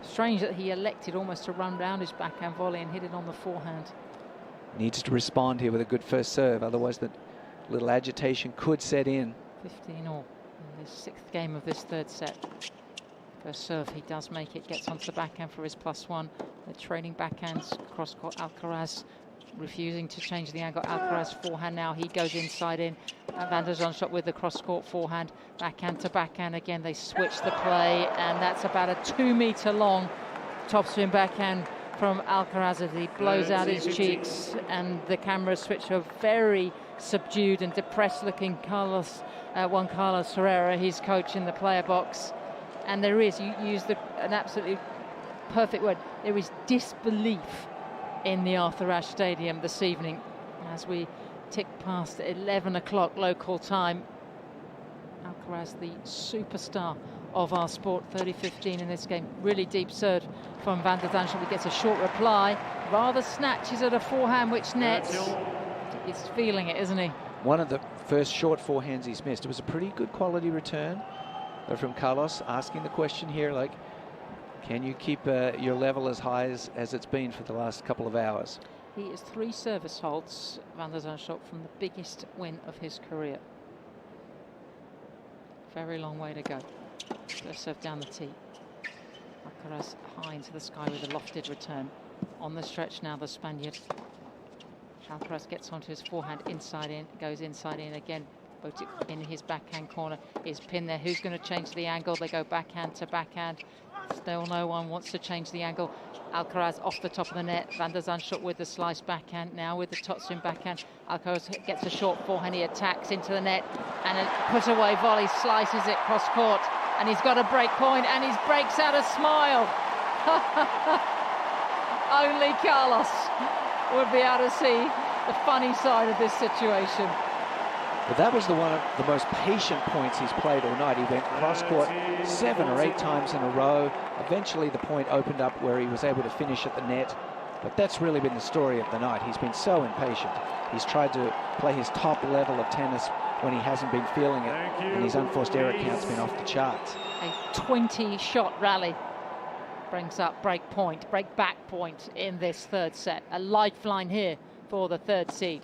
Strange that he elected almost to run round his backhand volley and hit it on the forehand. Needs to respond here with a good first serve, otherwise that little agitation could set in. 15 all in this 6th game of this third set. First serve, he does make it, gets onto the backhand for his +1. They're trading backhands, cross-court. Alcaraz refusing to change the angle. Alcaraz forehand now, he goes inside in. Van De Zandschulp with the cross-court forehand, backhand to backhand again. They switch the play, and that's about a 2-meter long topspin backhand from Alcaraz as he blows out his cheeks, and the cameras switch to a very subdued and depressed-looking Juan Carlos Herrera, his coach, in the player box. And there is, you used an absolutely perfect word, there is disbelief in the Arthur Ashe Stadium this evening as we tick past 11 o'clock local time. Alcaraz, the superstar of our sport, 30-15 in this game. Really deep serve from Van De Zandschulp. He gets a short reply, rather snatches at a forehand which nets. He's feeling it, isn't he? One of the first short forehands he's missed. It was a pretty good quality return from Carlos, asking the question here, like, can you keep your level as high as it's been for the last couple of hours? He is 3 service holds, Van De Zandschulp, from the biggest win of his career. Very long way to go. First serve down the tee. Alcaraz high into the sky with a lofted return. On the stretch now, the Spaniard. Alcaraz gets onto his forehand, inside in, goes inside in again. Botic in his backhand corner is pinned there. Who's going to change the angle? They go backhand to backhand. Still no one wants to change the angle. Alcaraz off the top of the net. Van De Zandschulp with the slice backhand. Now with the topspin backhand. Alcaraz gets a short forehand. He attacks into the net. And a put-away volley slices it cross-court. And he's got a break point, and he breaks out a smile. Only Carlos would be able to see the funny side of this situation. But that was one of the most patient points he's played all night. He went cross-court 7 or 8 times in a row. Eventually the point opened up where he was able to finish at the net. But that's really been the story of the night. He's been so impatient. He's tried to play his top level of tennis when he hasn't been feeling it. And his unforced error count's been off the charts. A 20-shot rally brings up break back point in this third set. A lifeline here for the third seed.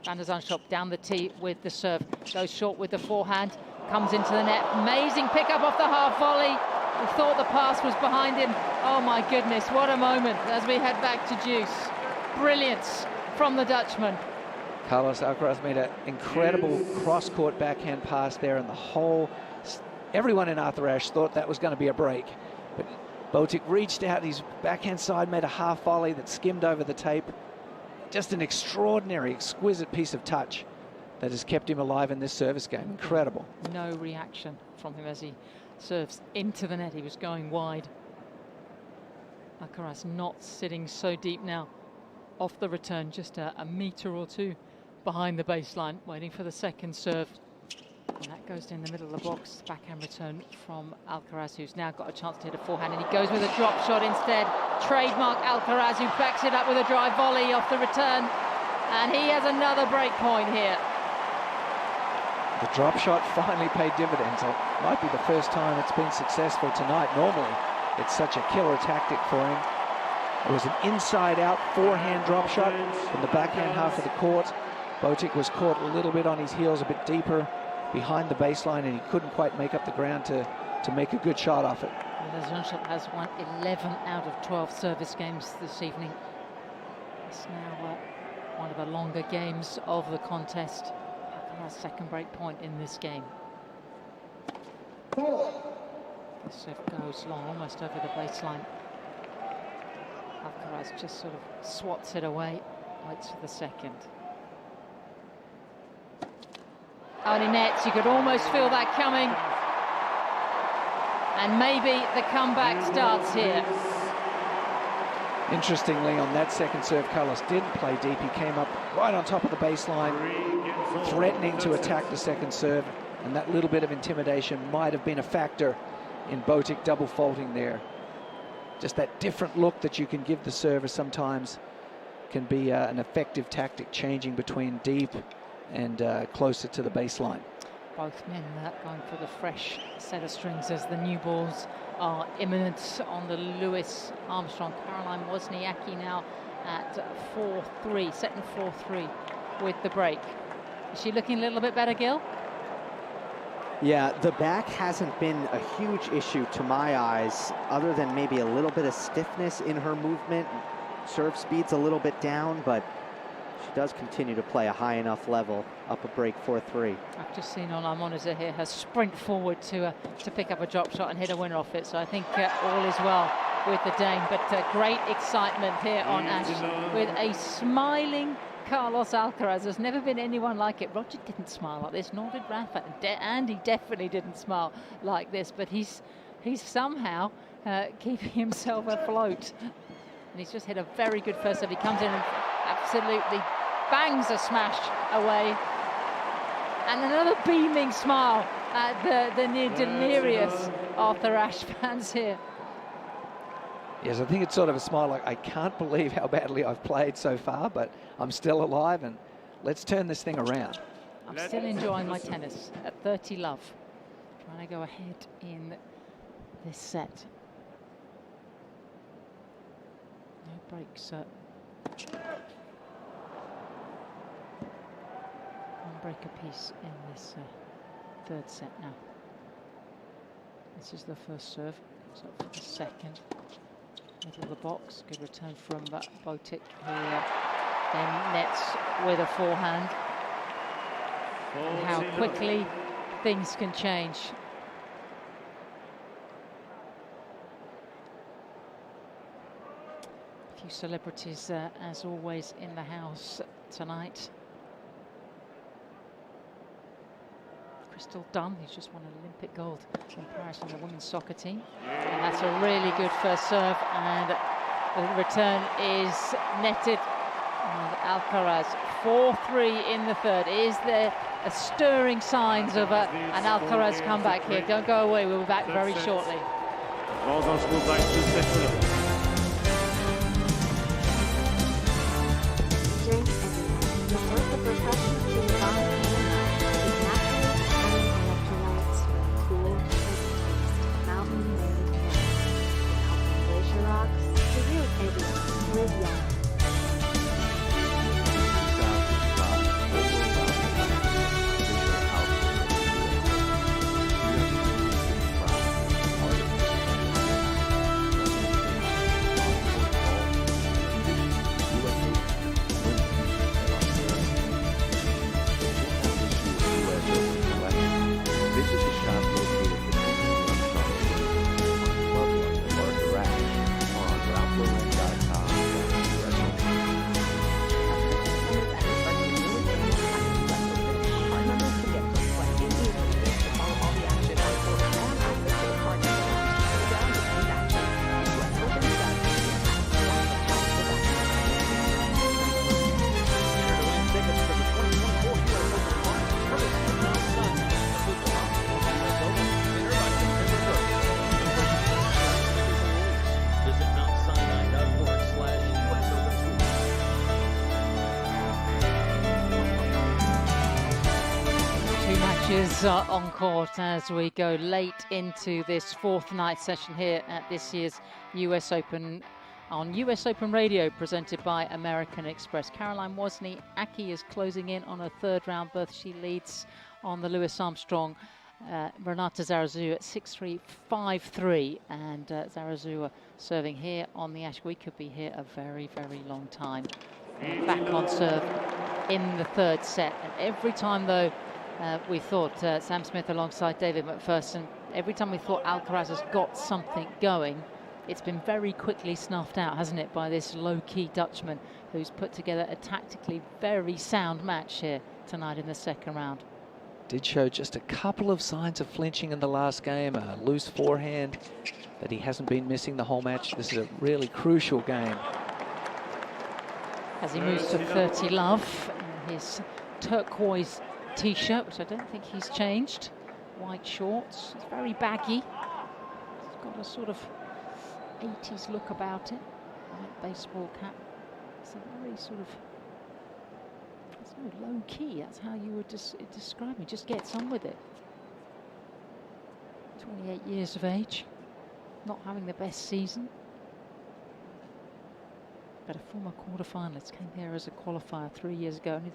Van De Zandschulp down the tee with the serve, goes short with the forehand, comes into the net. Amazing pickup off the half volley. We thought the pass was behind him. Oh my goodness, what a moment as we head back to deuce. Brilliance from the Dutchman. Carlos Alcaraz made an incredible cross-court backhand pass there, and everyone in Arthur Ashe thought that was going to be a break. But Botic reached out his backhand side, made a half volley that skimmed over the tape. Just an extraordinary, exquisite piece of touch that has kept him alive in this service game. Incredible. No reaction from him as he serves into the net. He was going wide. Alcaraz not sitting so deep now. Off the return, just a meter or two behind the baseline, waiting for the second serve. And that goes in the middle of the box. Backhand return from Alcaraz, who's now got a chance to hit a forehand, and he goes with a drop shot instead. Trademark Alcaraz, who backs it up with a drive volley off the return. And he has another break point here. The drop shot finally paid dividends. It might be the first time it's been successful tonight. Normally, it's such a killer tactic for him. It was an inside-out forehand drop shot from the backhand half of the court. Botic was caught a little bit on his heels, a bit deeper behind the baseline, and he couldn't quite make up the ground to make a good shot off it. De Zandschulp has won 11 out of 12 service games this evening. It's now one of the longer games of the contest. Alcaraz's second break point in this game. The serve goes long, almost over the baseline. Alcaraz just sort of swats it away, waits for the second. Oh, he nets. You could almost feel that coming. And maybe the comeback starts here. Interestingly, on that second serve, Carlos didn't play deep. He came up right on top of the baseline, threatening to attack the second serve. And that little bit of intimidation might have been a factor in Botic double faulting there. Just that different look that you can give the server sometimes can be an effective tactic, changing between deep and closer to the baseline. Both men going for the fresh set of strings as the new balls are imminent on the Louis Armstrong. Caroline Wozniacki now at 4-3, setting 4-3 with the break. Is she looking a little bit better, Gil? Yeah, the back hasn't been a huge issue to my eyes, other than maybe a little bit of stiffness in her movement. Serve speed's a little bit down, but she does continue to play a high enough level, up a break 4-3. I've just seen on our monitor here her sprint forward to pick up a drop shot and hit a winner off it. So I think all is well with the Dane. But great excitement here on Ash with a smiling Carlos Alcaraz. There's never been anyone like it. Roger didn't smile like this, nor did Rafa. And he definitely didn't smile like this. But he's somehow keeping himself afloat. And he's just hit a very good first serve. He comes in and absolutely bangs a smash away. And another beaming smile at the near delirious Arthur Ashe fans here. Yes, I think it's sort of a smile like, I can't believe how badly I've played so far, but I'm still alive, and let's turn this thing around. I'm still enjoying my tennis at 30 love. Trying to go ahead in this set. No breaks. One break apiece in this third set now. This is the first serve. It's up for the second. Middle of the box. Good return from Botic, who then nets with a forehand. And how quickly things can change. A few celebrities, as always, in the house tonight. Crystal Dunn, who's just won an Olympic gold in Paris on the women's soccer team. And that's a really good first serve, and the return is netted. And Alcaraz 4-3 in the third. Is there a stirring signs of an Alcaraz comeback here? Don't go away, we'll be back very shortly. Drink everyone. The source of refreshment to your body is naturally occurring electrolytes with a cool, pleasant taste. Mountain made from glacier rocks to real everyone. Live young. matches on court as we go late into this fourth night session here at this year's US Open on US Open Radio, presented by American Express. Caroline Wozniacki is closing in on a third round berth. She leads on the Louis Armstrong. Renata Zarazua at 6-3, 5-3, and Zarazua serving here on the Ash. We could be here a very, very long time. Back on serve in the third set, and every time though we thought Sam Smith alongside David McPherson, every time we thought Alcaraz has got something going, it's been very quickly snuffed out, hasn't it, by this low-key Dutchman who's put together a tactically very sound match here tonight in the second round. Did show just a couple of signs of flinching in the last game, a loose forehand that he hasn't been missing the whole match. This is a really crucial game. As he moves to 30 love in his turquoise t-shirt, which I don't think he's changed. White shorts, it's very baggy. It's got a sort of 80s look about it. White baseball cap. It's a very sort of, it's very low key, that's how you would describe it. Just gets on with it. 28 years of age, not having the best season. But a former quarter-finalist, came here as a qualifier 3 years ago, only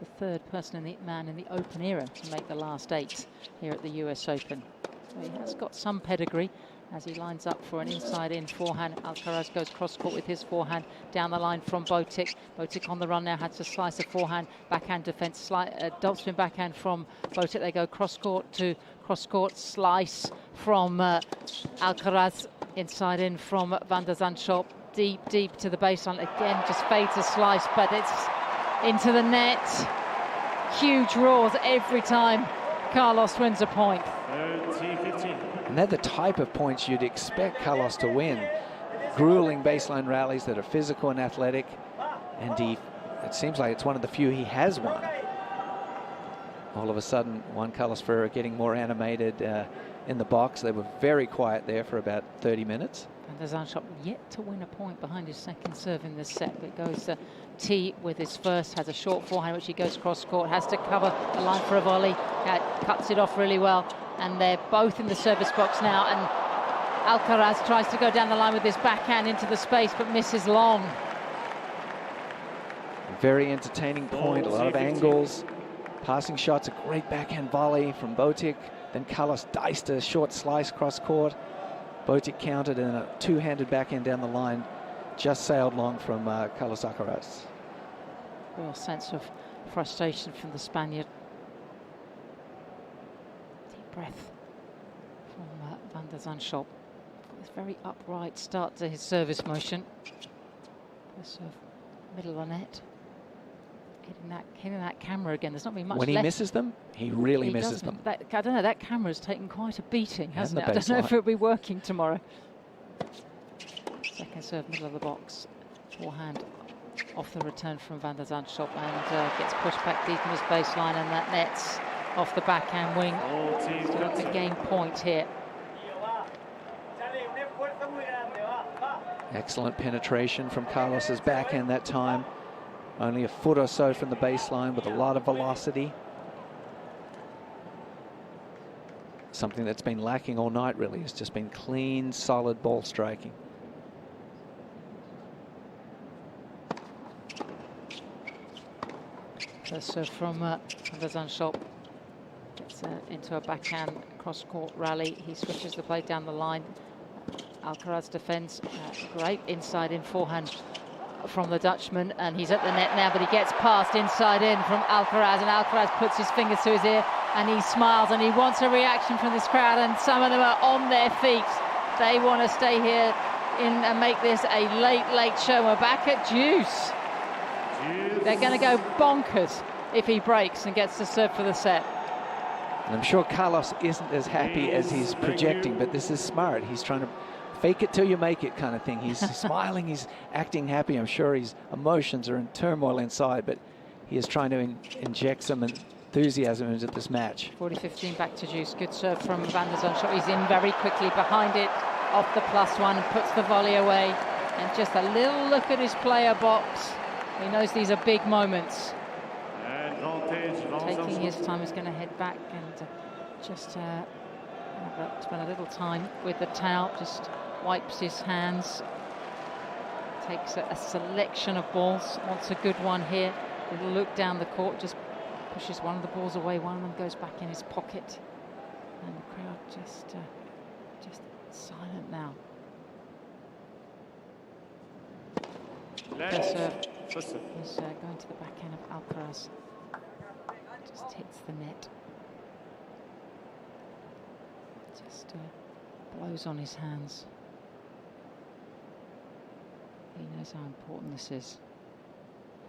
the third person man in the Open era to make the last 8 here at the US Open. So he has got some pedigree as he lines up for an inside-in forehand. Alcaraz goes cross-court with his forehand down the line from Botic. Botic on the run now, had to slice a forehand, backhand defense, dopspin backhand from Botic. They go cross-court to cross-court, slice from Alcaraz, inside-in from Van De Zandschulp. Deep to the baseline. Again, just fades a slice, but it's into the net. Huge roars every time Carlos wins a point. And they're the type of points you'd expect Carlos to win. Grueling baseline rallies that are physical and athletic. And it seems like it's one of the few he has won. All of a sudden, Juan Carlos Ferreira getting more animated in the box. They were very quiet there for about 30 minutes. Van De Zandschulp yet to win a point behind his second serve in this set, but goes to T with his first, has a short forehand which he goes cross court, has to cover the line for a volley, cuts it off really well, and they're both in the service box now, and Alcaraz tries to go down the line with his backhand into the space but misses long. Very entertaining point, a lot of angles, passing shots, a great backhand volley from Botic, then Carlos diced a short slice cross court. Botic countered, and a two-handed backhand down the line just sailed long from Carlos Alcaraz. Real sense of frustration from the Spaniard. Deep breath from Van De Zandschulp. This very upright start to his service motion. Serve, middle of the net. Hitting that camera again. There's not been much when he left. Misses them, he really misses them. I don't know, that camera's taken quite a beating, hasn't it? I don't know if it'll be working tomorrow. Second serve, middle of the box. Forehand off the return from Van De Zandschulp, and gets pushed back deep in his baseline, and that nets off the backhand wing. Still at the game point here. Excellent penetration from Carlos's backhand that time. Only a foot or so from the baseline with a lot of velocity. Something that's been lacking all night, really. It's just been clean, solid ball striking. So from Van De Zandschulp, gets into a backhand cross-court rally. He switches the play down the line. Alcaraz defends. Great inside-in forehand from the Dutchman, and he's at the net now, but he gets past inside in from Alcaraz, and Alcaraz puts his fingers to his ear and he smiles, and he wants a reaction from this crowd, and some of them are on their feet. They want to stay here and make this a late show. We're back at Juice. They're going to go bonkers if he breaks and gets to serve for the set. And I'm sure Carlos isn't as happy as he's projecting, but this is smart. He's trying to fake it till you make it kind of thing. He's smiling, he's acting happy. I'm sure his emotions are in turmoil inside, but he is trying to inject some enthusiasm into this match. 40-15 back to Juice. Good serve from Van De Zandschulp. He's in very quickly behind it, off the +1, and puts the volley away. And just a little look at his player box. He knows these are big moments. Advantage taking his time. He's going to head back and just spend a little time with the towel, just wipes his hands, takes a selection of balls, wants a good one here. Little look down the court, just pushes one of the balls away, one of them goes back in his pocket, and the crowd just silent now. First serve is going to the backhand of Alcaraz. Just hits the net. Just blows on his hands. He knows how important this is.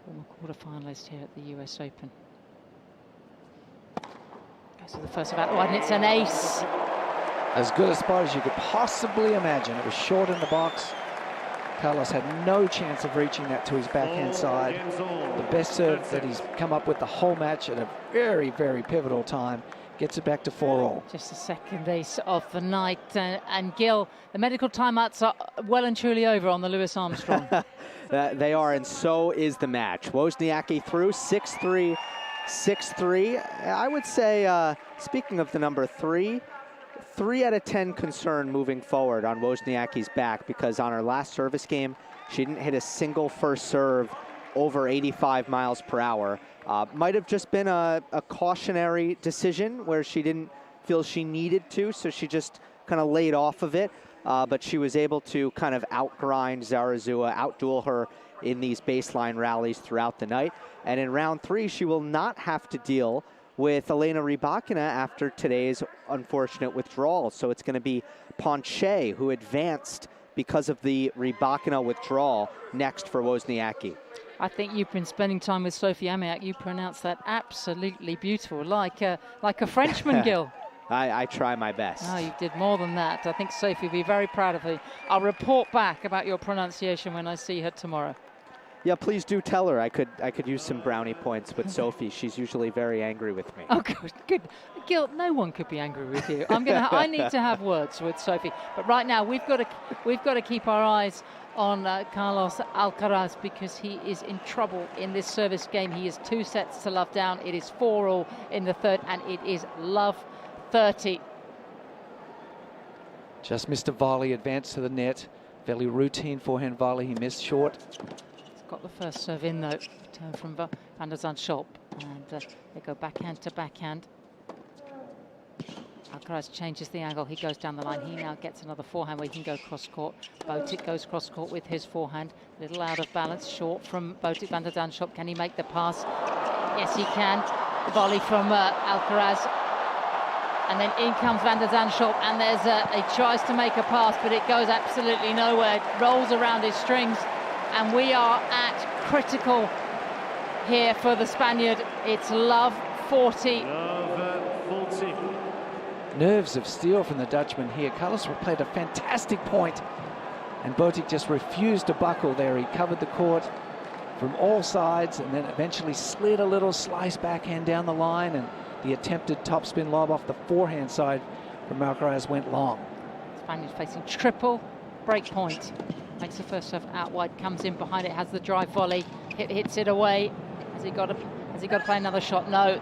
Former quarter-finalist here at the US Open. Goes to the first of out wide, and it's an ace. As good a spot as you could possibly imagine. It was short in the box. Carlos had no chance of reaching that to his backhand side. The best serve that he's come up with the whole match at a very, very pivotal time. Gets it back to 4-all. Just the second ace of the night. And Gil, the medical timeouts are well and truly over on the Louis Armstrong. They are, and so is the match. Wozniacki through 6-3, 6-3. I would say, speaking of the number 3 out of 10 concern moving forward on Wozniacki's back, because on her last service game, she didn't hit a single first serve over 85 miles per hour. Might have just been a cautionary decision where she didn't feel she needed to, so she just kind of laid off of it. But she was able to kind of outgrind Zarazua, outduel her in these baseline rallies throughout the night. And in round 3, she will not have to deal with Elena Rybakina after today's unfortunate withdrawal. So it's going to be Ponche, who advanced because of the Rybakina withdrawal, next for Wozniacki. I think you've been spending time with Sophie Amiak. You pronounce that absolutely beautiful, like a Frenchman, Gil. I try my best. No, you did more than that. I think Sophie will be very proud of you. I'll report back about your pronunciation when I see her tomorrow. Yeah, please do tell her I could use some brownie points with Sophie. She's usually very angry with me. Oh, good. Gil, no one could be angry with you. I need to have words with Sophie. But right now, we've got to keep our eyes on Carlos Alcaraz, because he is in trouble in this service game. He is 2 sets to love down. It is 4-all in the third, and it is love 30. Just missed a volley, advanced to the net. Fairly routine forehand volley. He missed short. Got the first serve in, though. Return from Van De Zandschulp. And they go backhand to backhand. Alcaraz changes the angle. He goes down the line. He now gets another forehand where he can go cross-court. Botic goes cross-court with his forehand. A little out of balance, short from Botic Van De Zandschulp. Can he make the pass? Yes, he can. The volley from Alcaraz. And then in comes Van De Zandschulp, and there's a tries to make a pass, but it goes absolutely nowhere. It rolls around his strings. And we are at critical here for the Spaniard. It's love 40. Love 40. Nerves of steel from the Dutchman here. Carlos played a fantastic point, and Botic just refused to buckle there. He covered the court from all sides, and then eventually slid a little slice backhand down the line, and the attempted topspin lob off the forehand side from Alcaraz went long. Spaniard facing triple break point. Makes the first serve out wide, comes in behind it, has the drive volley, hits it away. Has he got to play another shot? No,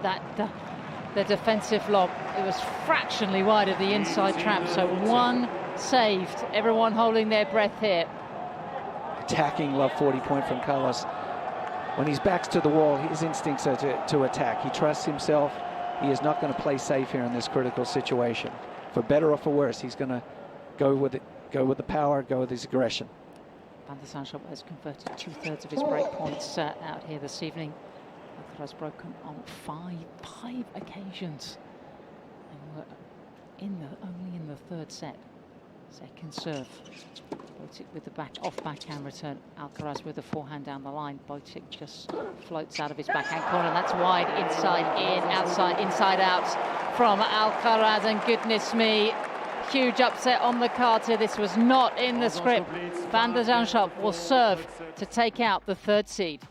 the defensive lob, it was fractionally wide of the inside trap, so one saved. Everyone holding their breath here. Attacking love 40 point from Carlos. When his back's to the wall, his instincts are to attack. He trusts himself. He is not going to play safe here in this critical situation. For better or for worse, he's going to go with it, go with the power, go with his aggression. Van De Zandschulp has converted 2/3 of his break points out here this evening. Alcaraz broken on five occasions. And we're only in the third set. Second serve. Botic with the backhand return. Alcaraz with the forehand down the line. Botic just floats out of his backhand corner. That's wide, inside in, outside, inside out from Alcaraz. And goodness me, huge upset on the card here. This was not in the script. Van De Zandschulp will serve to take out the third seed.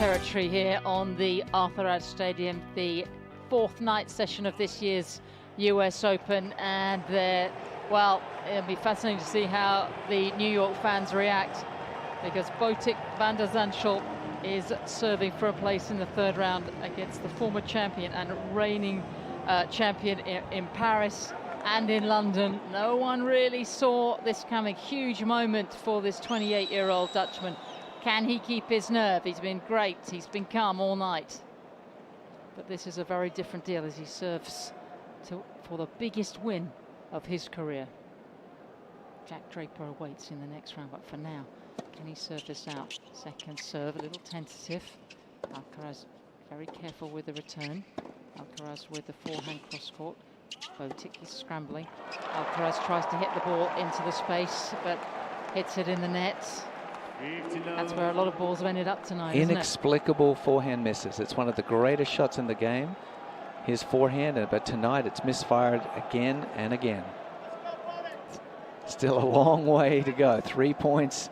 territory here on the Arthur Ashe Stadium, the 4th night session of this year's US Open, and well, it'll be fascinating to see how the New York fans react, because Botic Van De Zandschulp is serving for a place in the 3rd round against the former champion and reigning champion in Paris and in London. No one really saw this coming. Huge moment for this 28-year-old Dutchman. Can he keep his nerve? He's been great. He's been calm all night. But this is a very different deal as he serves for the biggest win of his career. Jack Draper awaits in the next round, but for now, can he serve this out? Second serve, a little tentative. Alcaraz very careful with the return. Alcaraz with the forehand cross-court. Botic is scrambling. Alcaraz tries to hit the ball into the space, but hits it in the net. That's where a lot of balls have ended up tonight, Inexplicable forehand misses. It's one of the greatest shots in the game, his forehand, but tonight it's misfired again and again. Still a long way to go. 3 points.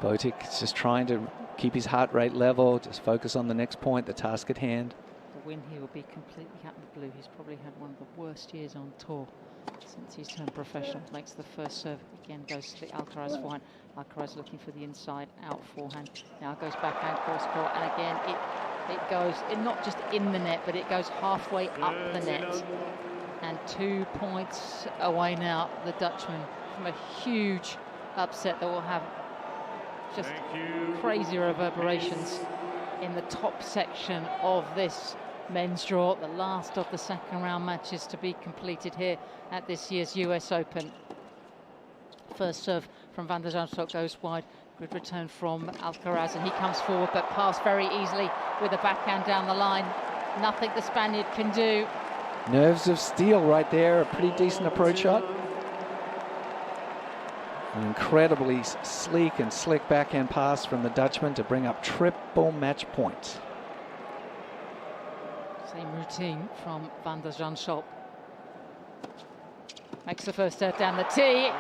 Botic is just trying to keep his heart rate level, just focus on the next point, the task at hand. The win here will be completely out of the blue. He's probably had one of the worst years on tour since he's turned professional. Makes the first serve, again goes to the Alcaraz forehand. Alcaraz looking for the inside out forehand. Now goes backhand cross court, and again it goes not just in the net, but it goes halfway up the net. And 2 points away now, the Dutchman, from a huge upset that will have just crazy reverberations in the top section of this men's draw. The last of the 2nd round matches to be completed here at this year's US Open. First serve from Van De Zandschulp goes wide. Good return from Alcaraz, and he comes forward, but passed very easily with a backhand down the line. Nothing the Spaniard can do. Nerves of steel right there. A pretty decent approach shot. An incredibly sleek and slick backhand pass from the Dutchman to bring up triple match point. Same routine from Van De Zandschulp. Makes the first serve down the tee.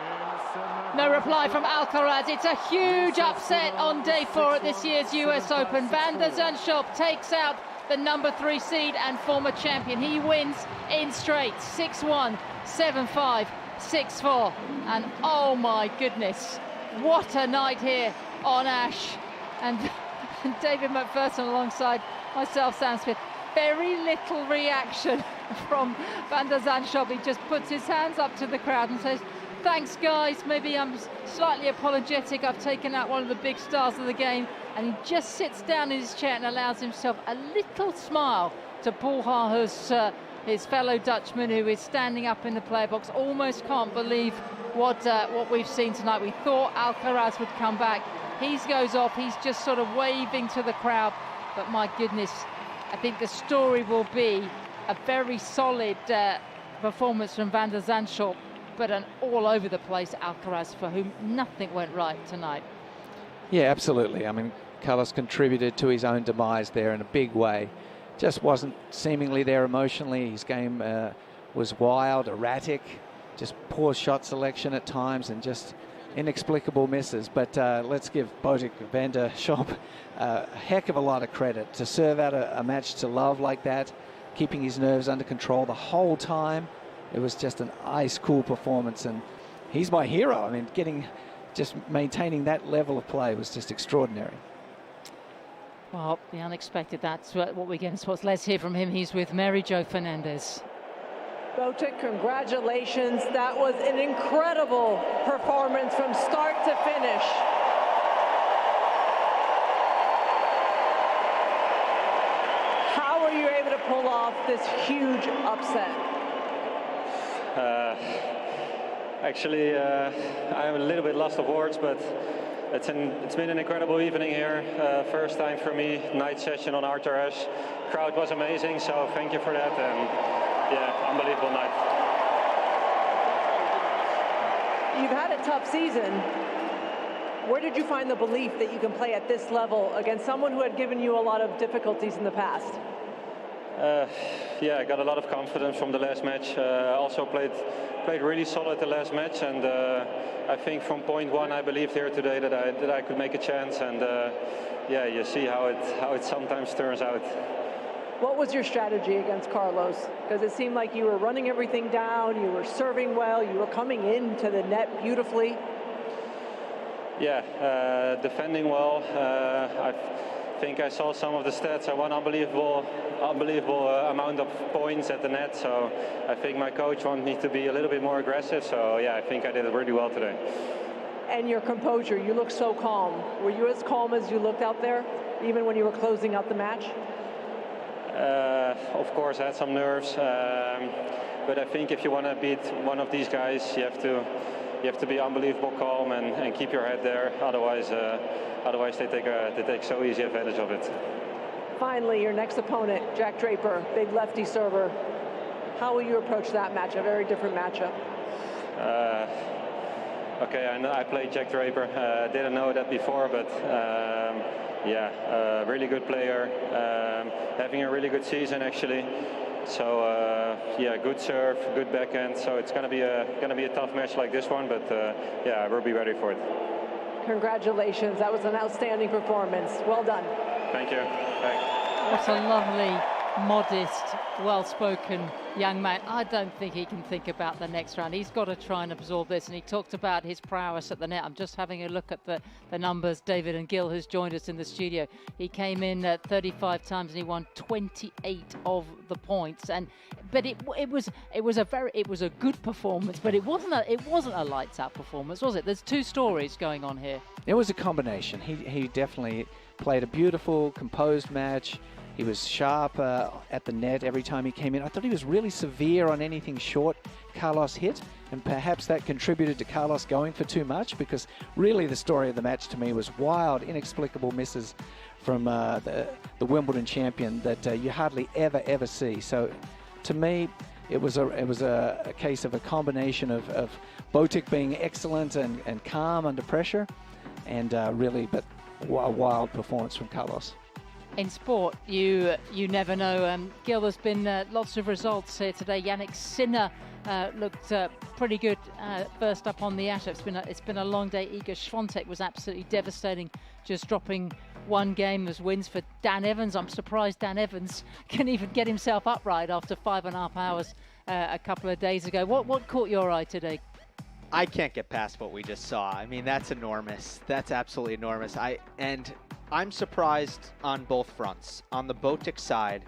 No reply from Alcaraz. It's a huge upset on day 4 at this year's US Open. Van De Zandschulp takes out the number 3 seed and former champion. He wins in straight, 6-1, 7-5, 6-4. And oh my goodness, what a night here on Ashe. And David McPherson alongside myself, Sam Smith. Very little reaction from Van De Zandschulp. He just puts his hands up to the crowd and says, thanks guys, maybe I'm slightly apologetic, I've taken out one of the big stars of the game. And he just sits down in his chair and allows himself a little smile to Paul Haarhuis, his fellow Dutchman, who is standing up in the player box. Almost can't believe what we've seen tonight. We thought Alcaraz would come back. He goes off, he's just sort of waving to the crowd. But my goodness, I think the story will be a very solid performance from Van De Zandschulp, but an all over the place Alcaraz, for whom nothing went right tonight. Yeah, absolutely. I mean, Carlos contributed to his own demise there in a big way. Just wasn't seemingly there emotionally. His game was wild, erratic, just poor shot selection at times, and just inexplicable misses. But let's give Botic Van De Zandschulp a heck of a lot of credit to serve out a match to love like that, keeping his nerves under control the whole time. It was just an ice-cool performance, and he's my hero. I mean, just maintaining that level of play was just extraordinary. Well, the unexpected, that's what we get in sports. Let's hear from him. He's with Mary Jo Fernandez. Botic, congratulations. That was an incredible performance from start to finish. How were you able to pull off this huge upset? Actually, I'm a little bit lost of words, but it's been an incredible evening here. First time for me, night session on Arthur Ashe. Crowd was amazing, so thank you for that. And yeah, unbelievable night. You've had a tough season. Where did you find the belief that you can play at this level against someone who had given you a lot of difficulties in the past? Yeah, I got a lot of confidence from the last match. Also played really solid the last match, and I think from point one I believed here today that I could make a chance, and yeah, you see how it sometimes turns out. What was your strategy against Carlos? Because it seemed like you were running everything down, you were serving well, you were coming into the net beautifully. Yeah, defending well. I think I saw some of the stats. I won unbelievable amount of points at the net. So I think my coach wanted me to be a little bit more aggressive. So yeah, I think I did it really well today. And your composure, you look so calm. Were you as calm as you looked out there, even when you were closing out the match? Of course, I had some nerves, but I think if you want to beat one of these guys, you have to be unbelievable calm and keep your head there. Otherwise they take so easy advantage of it. Finally, your next opponent, Jack Draper, big lefty server. How will you approach that match? A very different matchup. Okay, I know I played Jack Draper. Didn't know that before, but yeah, really good player. Having a really good season actually. So yeah, good serve, good backhand. So it's gonna be a tough match like this one, but yeah, we'll be ready for it. Congratulations, that was an outstanding performance. Well done. Thank you. Thanks. What a lovely, modest, well-spoken young man. I don't think he can think about the next round. He's got to try and absorb this. And he talked about his prowess at the net. I'm just having a look at the numbers. David and Gil, who's joined us in the studio, he came in 35 times and he won 28 of the points. But it was a good performance, but it wasn't a lights out performance, was it? There's two stories going on here. It was a combination. He definitely played a beautiful, composed match. He was sharp at the net every time he came in. I thought he was really severe on anything short Carlos hit, and perhaps that contributed to Carlos going for too much, because really the story of the match to me was wild, inexplicable misses from the Wimbledon champion that you hardly ever see. So to me, it was a case of a combination of Botic being excellent and calm under pressure, and really, but a wild performance from Carlos. In sport, you never know. Gil, there's been lots of results here today. Jannik Sinner looked pretty good first up on the ash. It's been a long day. Iga Swiatek was absolutely devastating, just dropping one game as wins for Dan Evans. I'm surprised Dan Evans can even get himself upright after 5.5 hours a couple of days ago. What caught your eye today? I can't get past what we just saw. I mean, that's enormous. That's absolutely enormous. I'm surprised on both fronts. On the Botic side,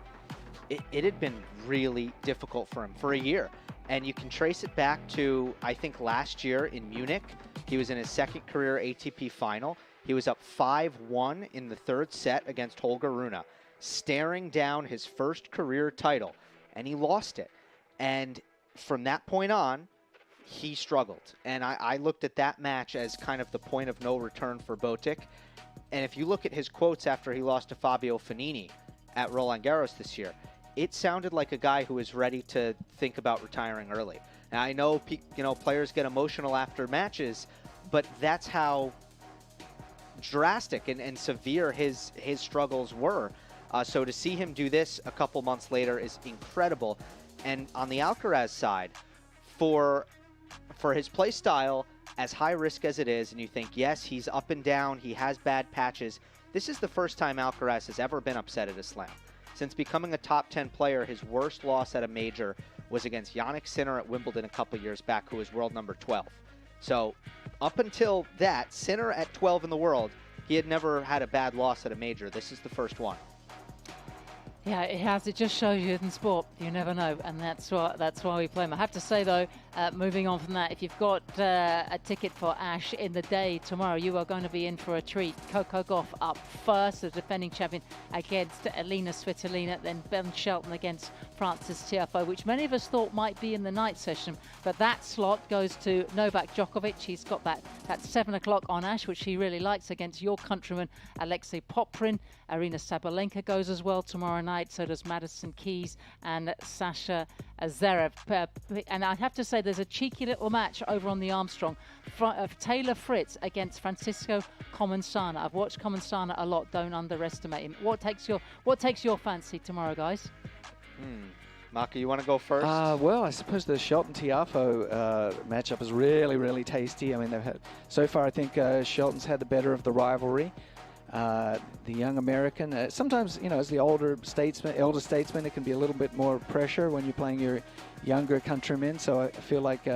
it had been really difficult for him for a year. And you can trace it back to, I think, last year in Munich. He was in his second career ATP final. He was up 5-1 in the third set against Holger Rune, staring down his first career title, and he lost it. And from that point on, he struggled. And I looked at that match as kind of the point of no return for Botic. And if you look at his quotes after he lost to Fabio Fognini at Roland Garros this year, it sounded like a guy who was ready to think about retiring early. Now, I know, players get emotional after matches, but that's how drastic and severe his struggles were. So to see him do this a couple months later is incredible. And on the Alcaraz side, for his play style, as high risk as it is, and you think, yes, he's up and down, he has bad patches, this is the first time Alcaraz has ever been upset at a slam. Since becoming a top 10 player, his worst loss at a major was against Jannik Sinner at Wimbledon a couple years back, who was world number 12. So up until that, Sinner at 12 in the world, he had never had a bad loss at a major. This is the first one. Yeah, it has. It just shows you in sport, you never know, and that's why we play them. I have to say, though, moving on from that, if you've got a ticket for Ash in the day tomorrow, you are going to be in for a treat. Coco Gauff up first, the defending champion, against Elina Svitolina, then Ben Shelton against Frances Tiafoe, which many of us thought might be in the night session, but that slot goes to Novak Djokovic. He's got that 7 o'clock on Ash, which he really likes, against your countryman Alexei Poprin. Arina Sabalenka goes as well tomorrow night, so does Madison Keys and Sasha Zverev. And I have to say, there's a cheeky little match over on the Armstrong of Taylor Fritz against Francisco Comensana. I've watched Comensana a lot. Don't underestimate him. What takes your fancy tomorrow, guys? Maka, you want to go first? Well, I suppose the Shelton-Tiafoe matchup is really, really tasty. I mean, they've had, so far I think Shelton's had the better of the rivalry. The young American, sometimes, you know, as the elder statesman, it can be a little bit more pressure when you're playing your younger countrymen. So I feel like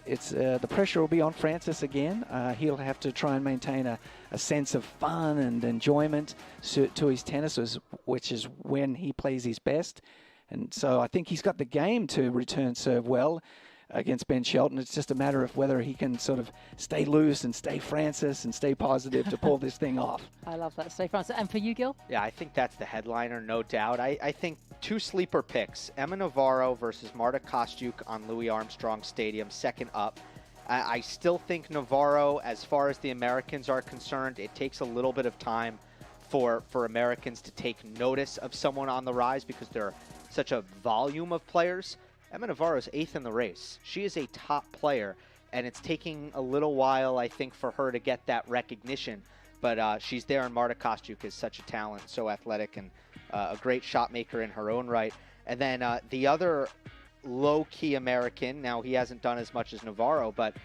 it's the pressure will be on Francis again. He'll have to try and maintain a sense of fun and enjoyment to his tennis, which is when he plays his best. And so I think he's got the game to return serve well against Ben Shelton. It's just a matter of whether he can sort of stay loose and stay Francis and stay positive to pull this thing off. I love that, stay Francis. And for you, Gil? Yeah, I think that's the headliner, no doubt. I think 2 sleeper picks, Emma Navarro versus Marta Kostyuk on Louis Armstrong Stadium, second up. I still think Navarro, as far as the Americans are concerned, it takes a little bit of time for Americans to take notice of someone on the rise because there are such a volume of players. Emma Navarro's 8th in the race. She is a top player, and it's taking a little while, I think, for her to get that recognition. But she's there, and Marta Kostyuk is such a talent, so athletic, and a great shot maker in her own right. And then the other low-key American, now he hasn't done as much as Navarro, but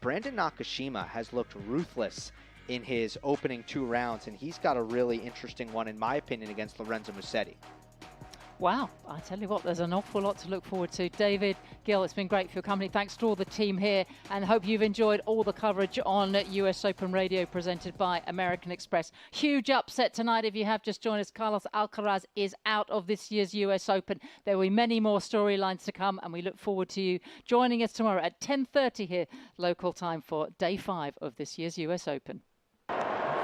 Brandon Nakashima has looked ruthless in his opening 2 rounds, and he's got a really interesting one, in my opinion, against Lorenzo Musetti. Wow, I tell you what, there's an awful lot to look forward to. David, Gil, it's been great for your company. Thanks to all the team here, and hope you've enjoyed all the coverage on US Open Radio presented by American Express. Huge upset tonight if you have just joined us. Carlos Alcaraz is out of this year's US Open. There will be many more storylines to come, and we look forward to you joining us tomorrow at 10:30 here, local time, for Day 5 of this year's US Open.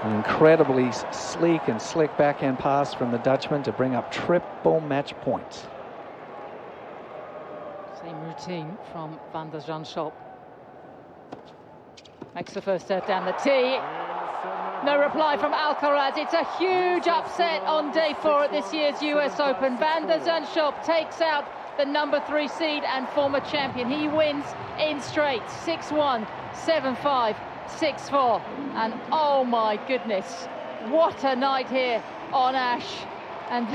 An incredibly sleek and slick backhand pass from the Dutchman to bring up triple match points. Same routine from Van De Zandschulp. Makes the first serve down the tee. No reply from Alcaraz. It's a huge upset on Day 4 at this year's US Open. Van De Zandschulp takes out the number 3 seed and former champion. He wins in straight, 6-1, 7-5. 6-4, and oh my goodness, what a night here on Ash. And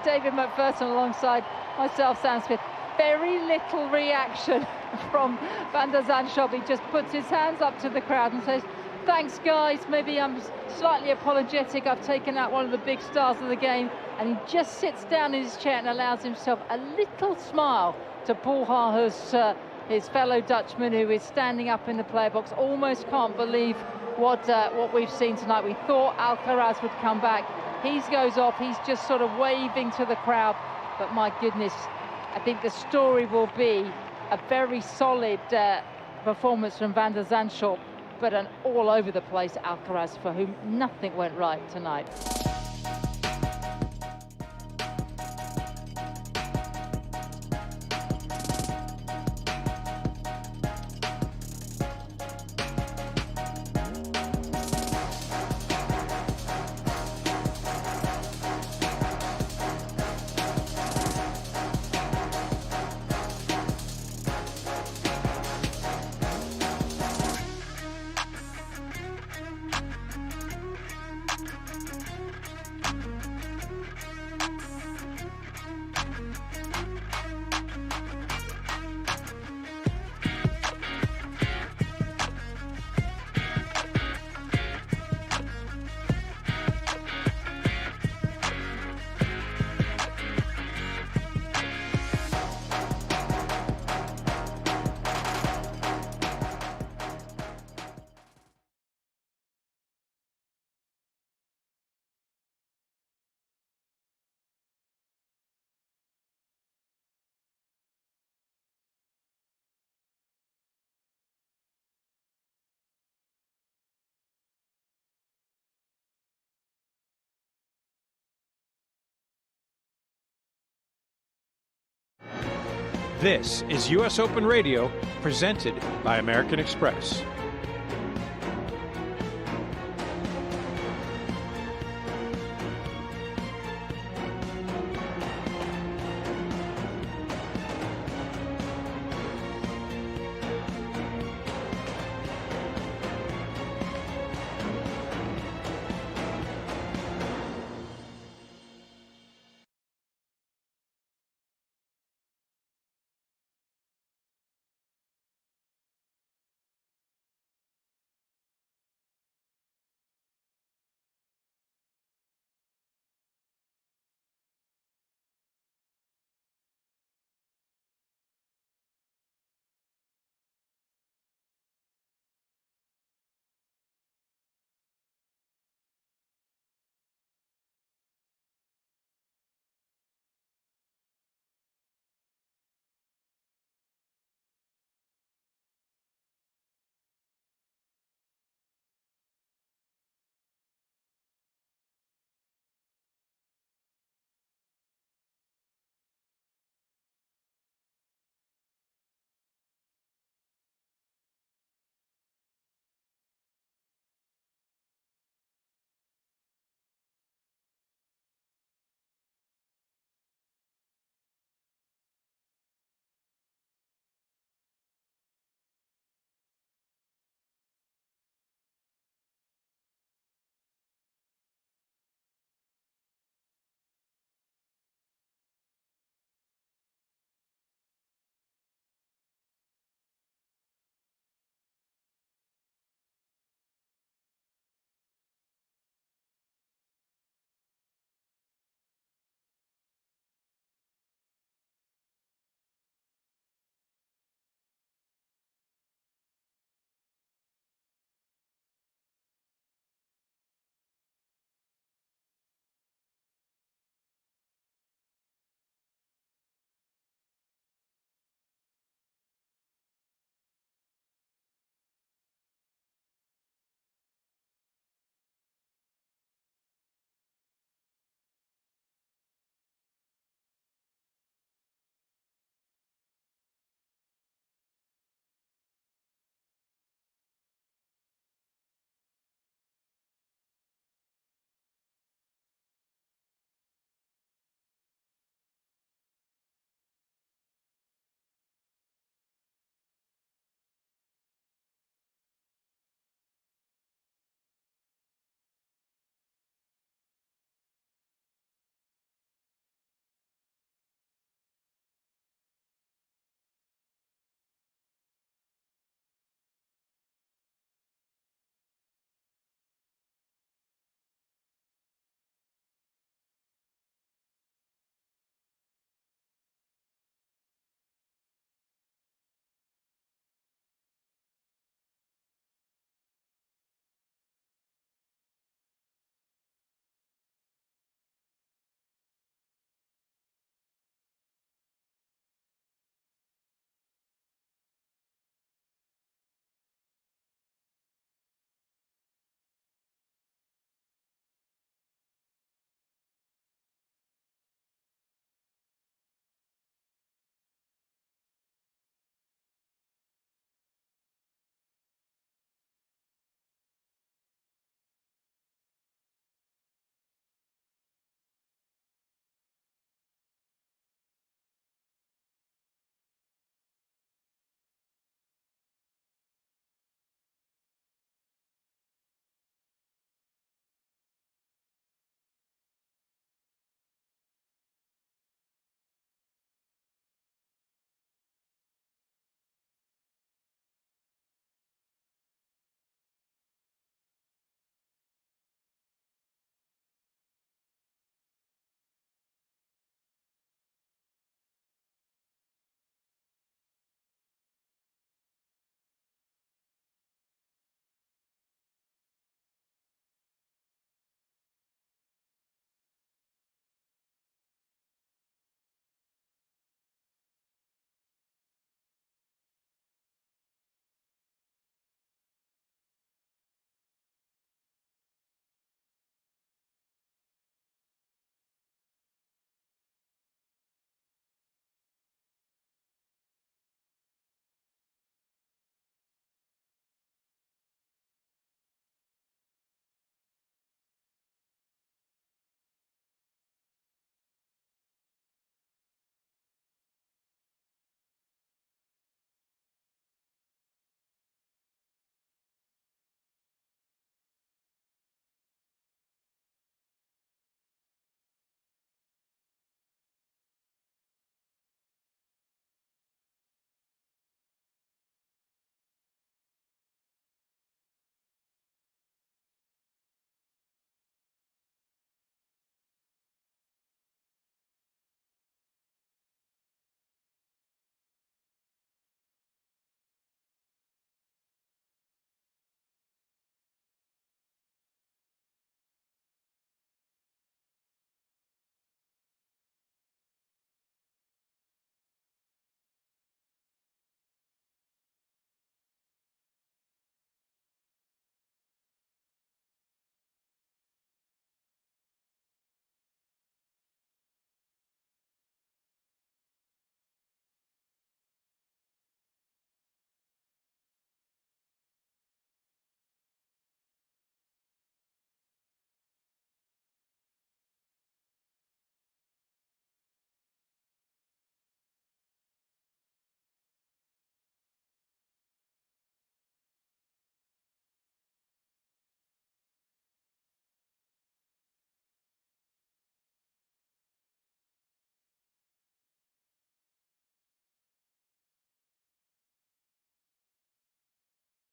David McPherson alongside myself, Sam Smith. Very little reaction from Van De Zandschulp. He just puts his hands up to the crowd and says, thanks guys, maybe I'm slightly apologetic, I've taken out one of the big stars of the game. And he just sits down in his chair and allows himself a little smile to Paul Haarhuis, his fellow Dutchman, who is standing up in the player box. Almost can't believe what we've seen tonight. We thought Alcaraz would come back. He goes off. He's just sort of waving to the crowd. But my goodness, I think the story will be a very solid performance from Van De Zandschulp, but an all over the place Alcaraz, for whom nothing went right tonight. This is US Open Radio, presented by American Express.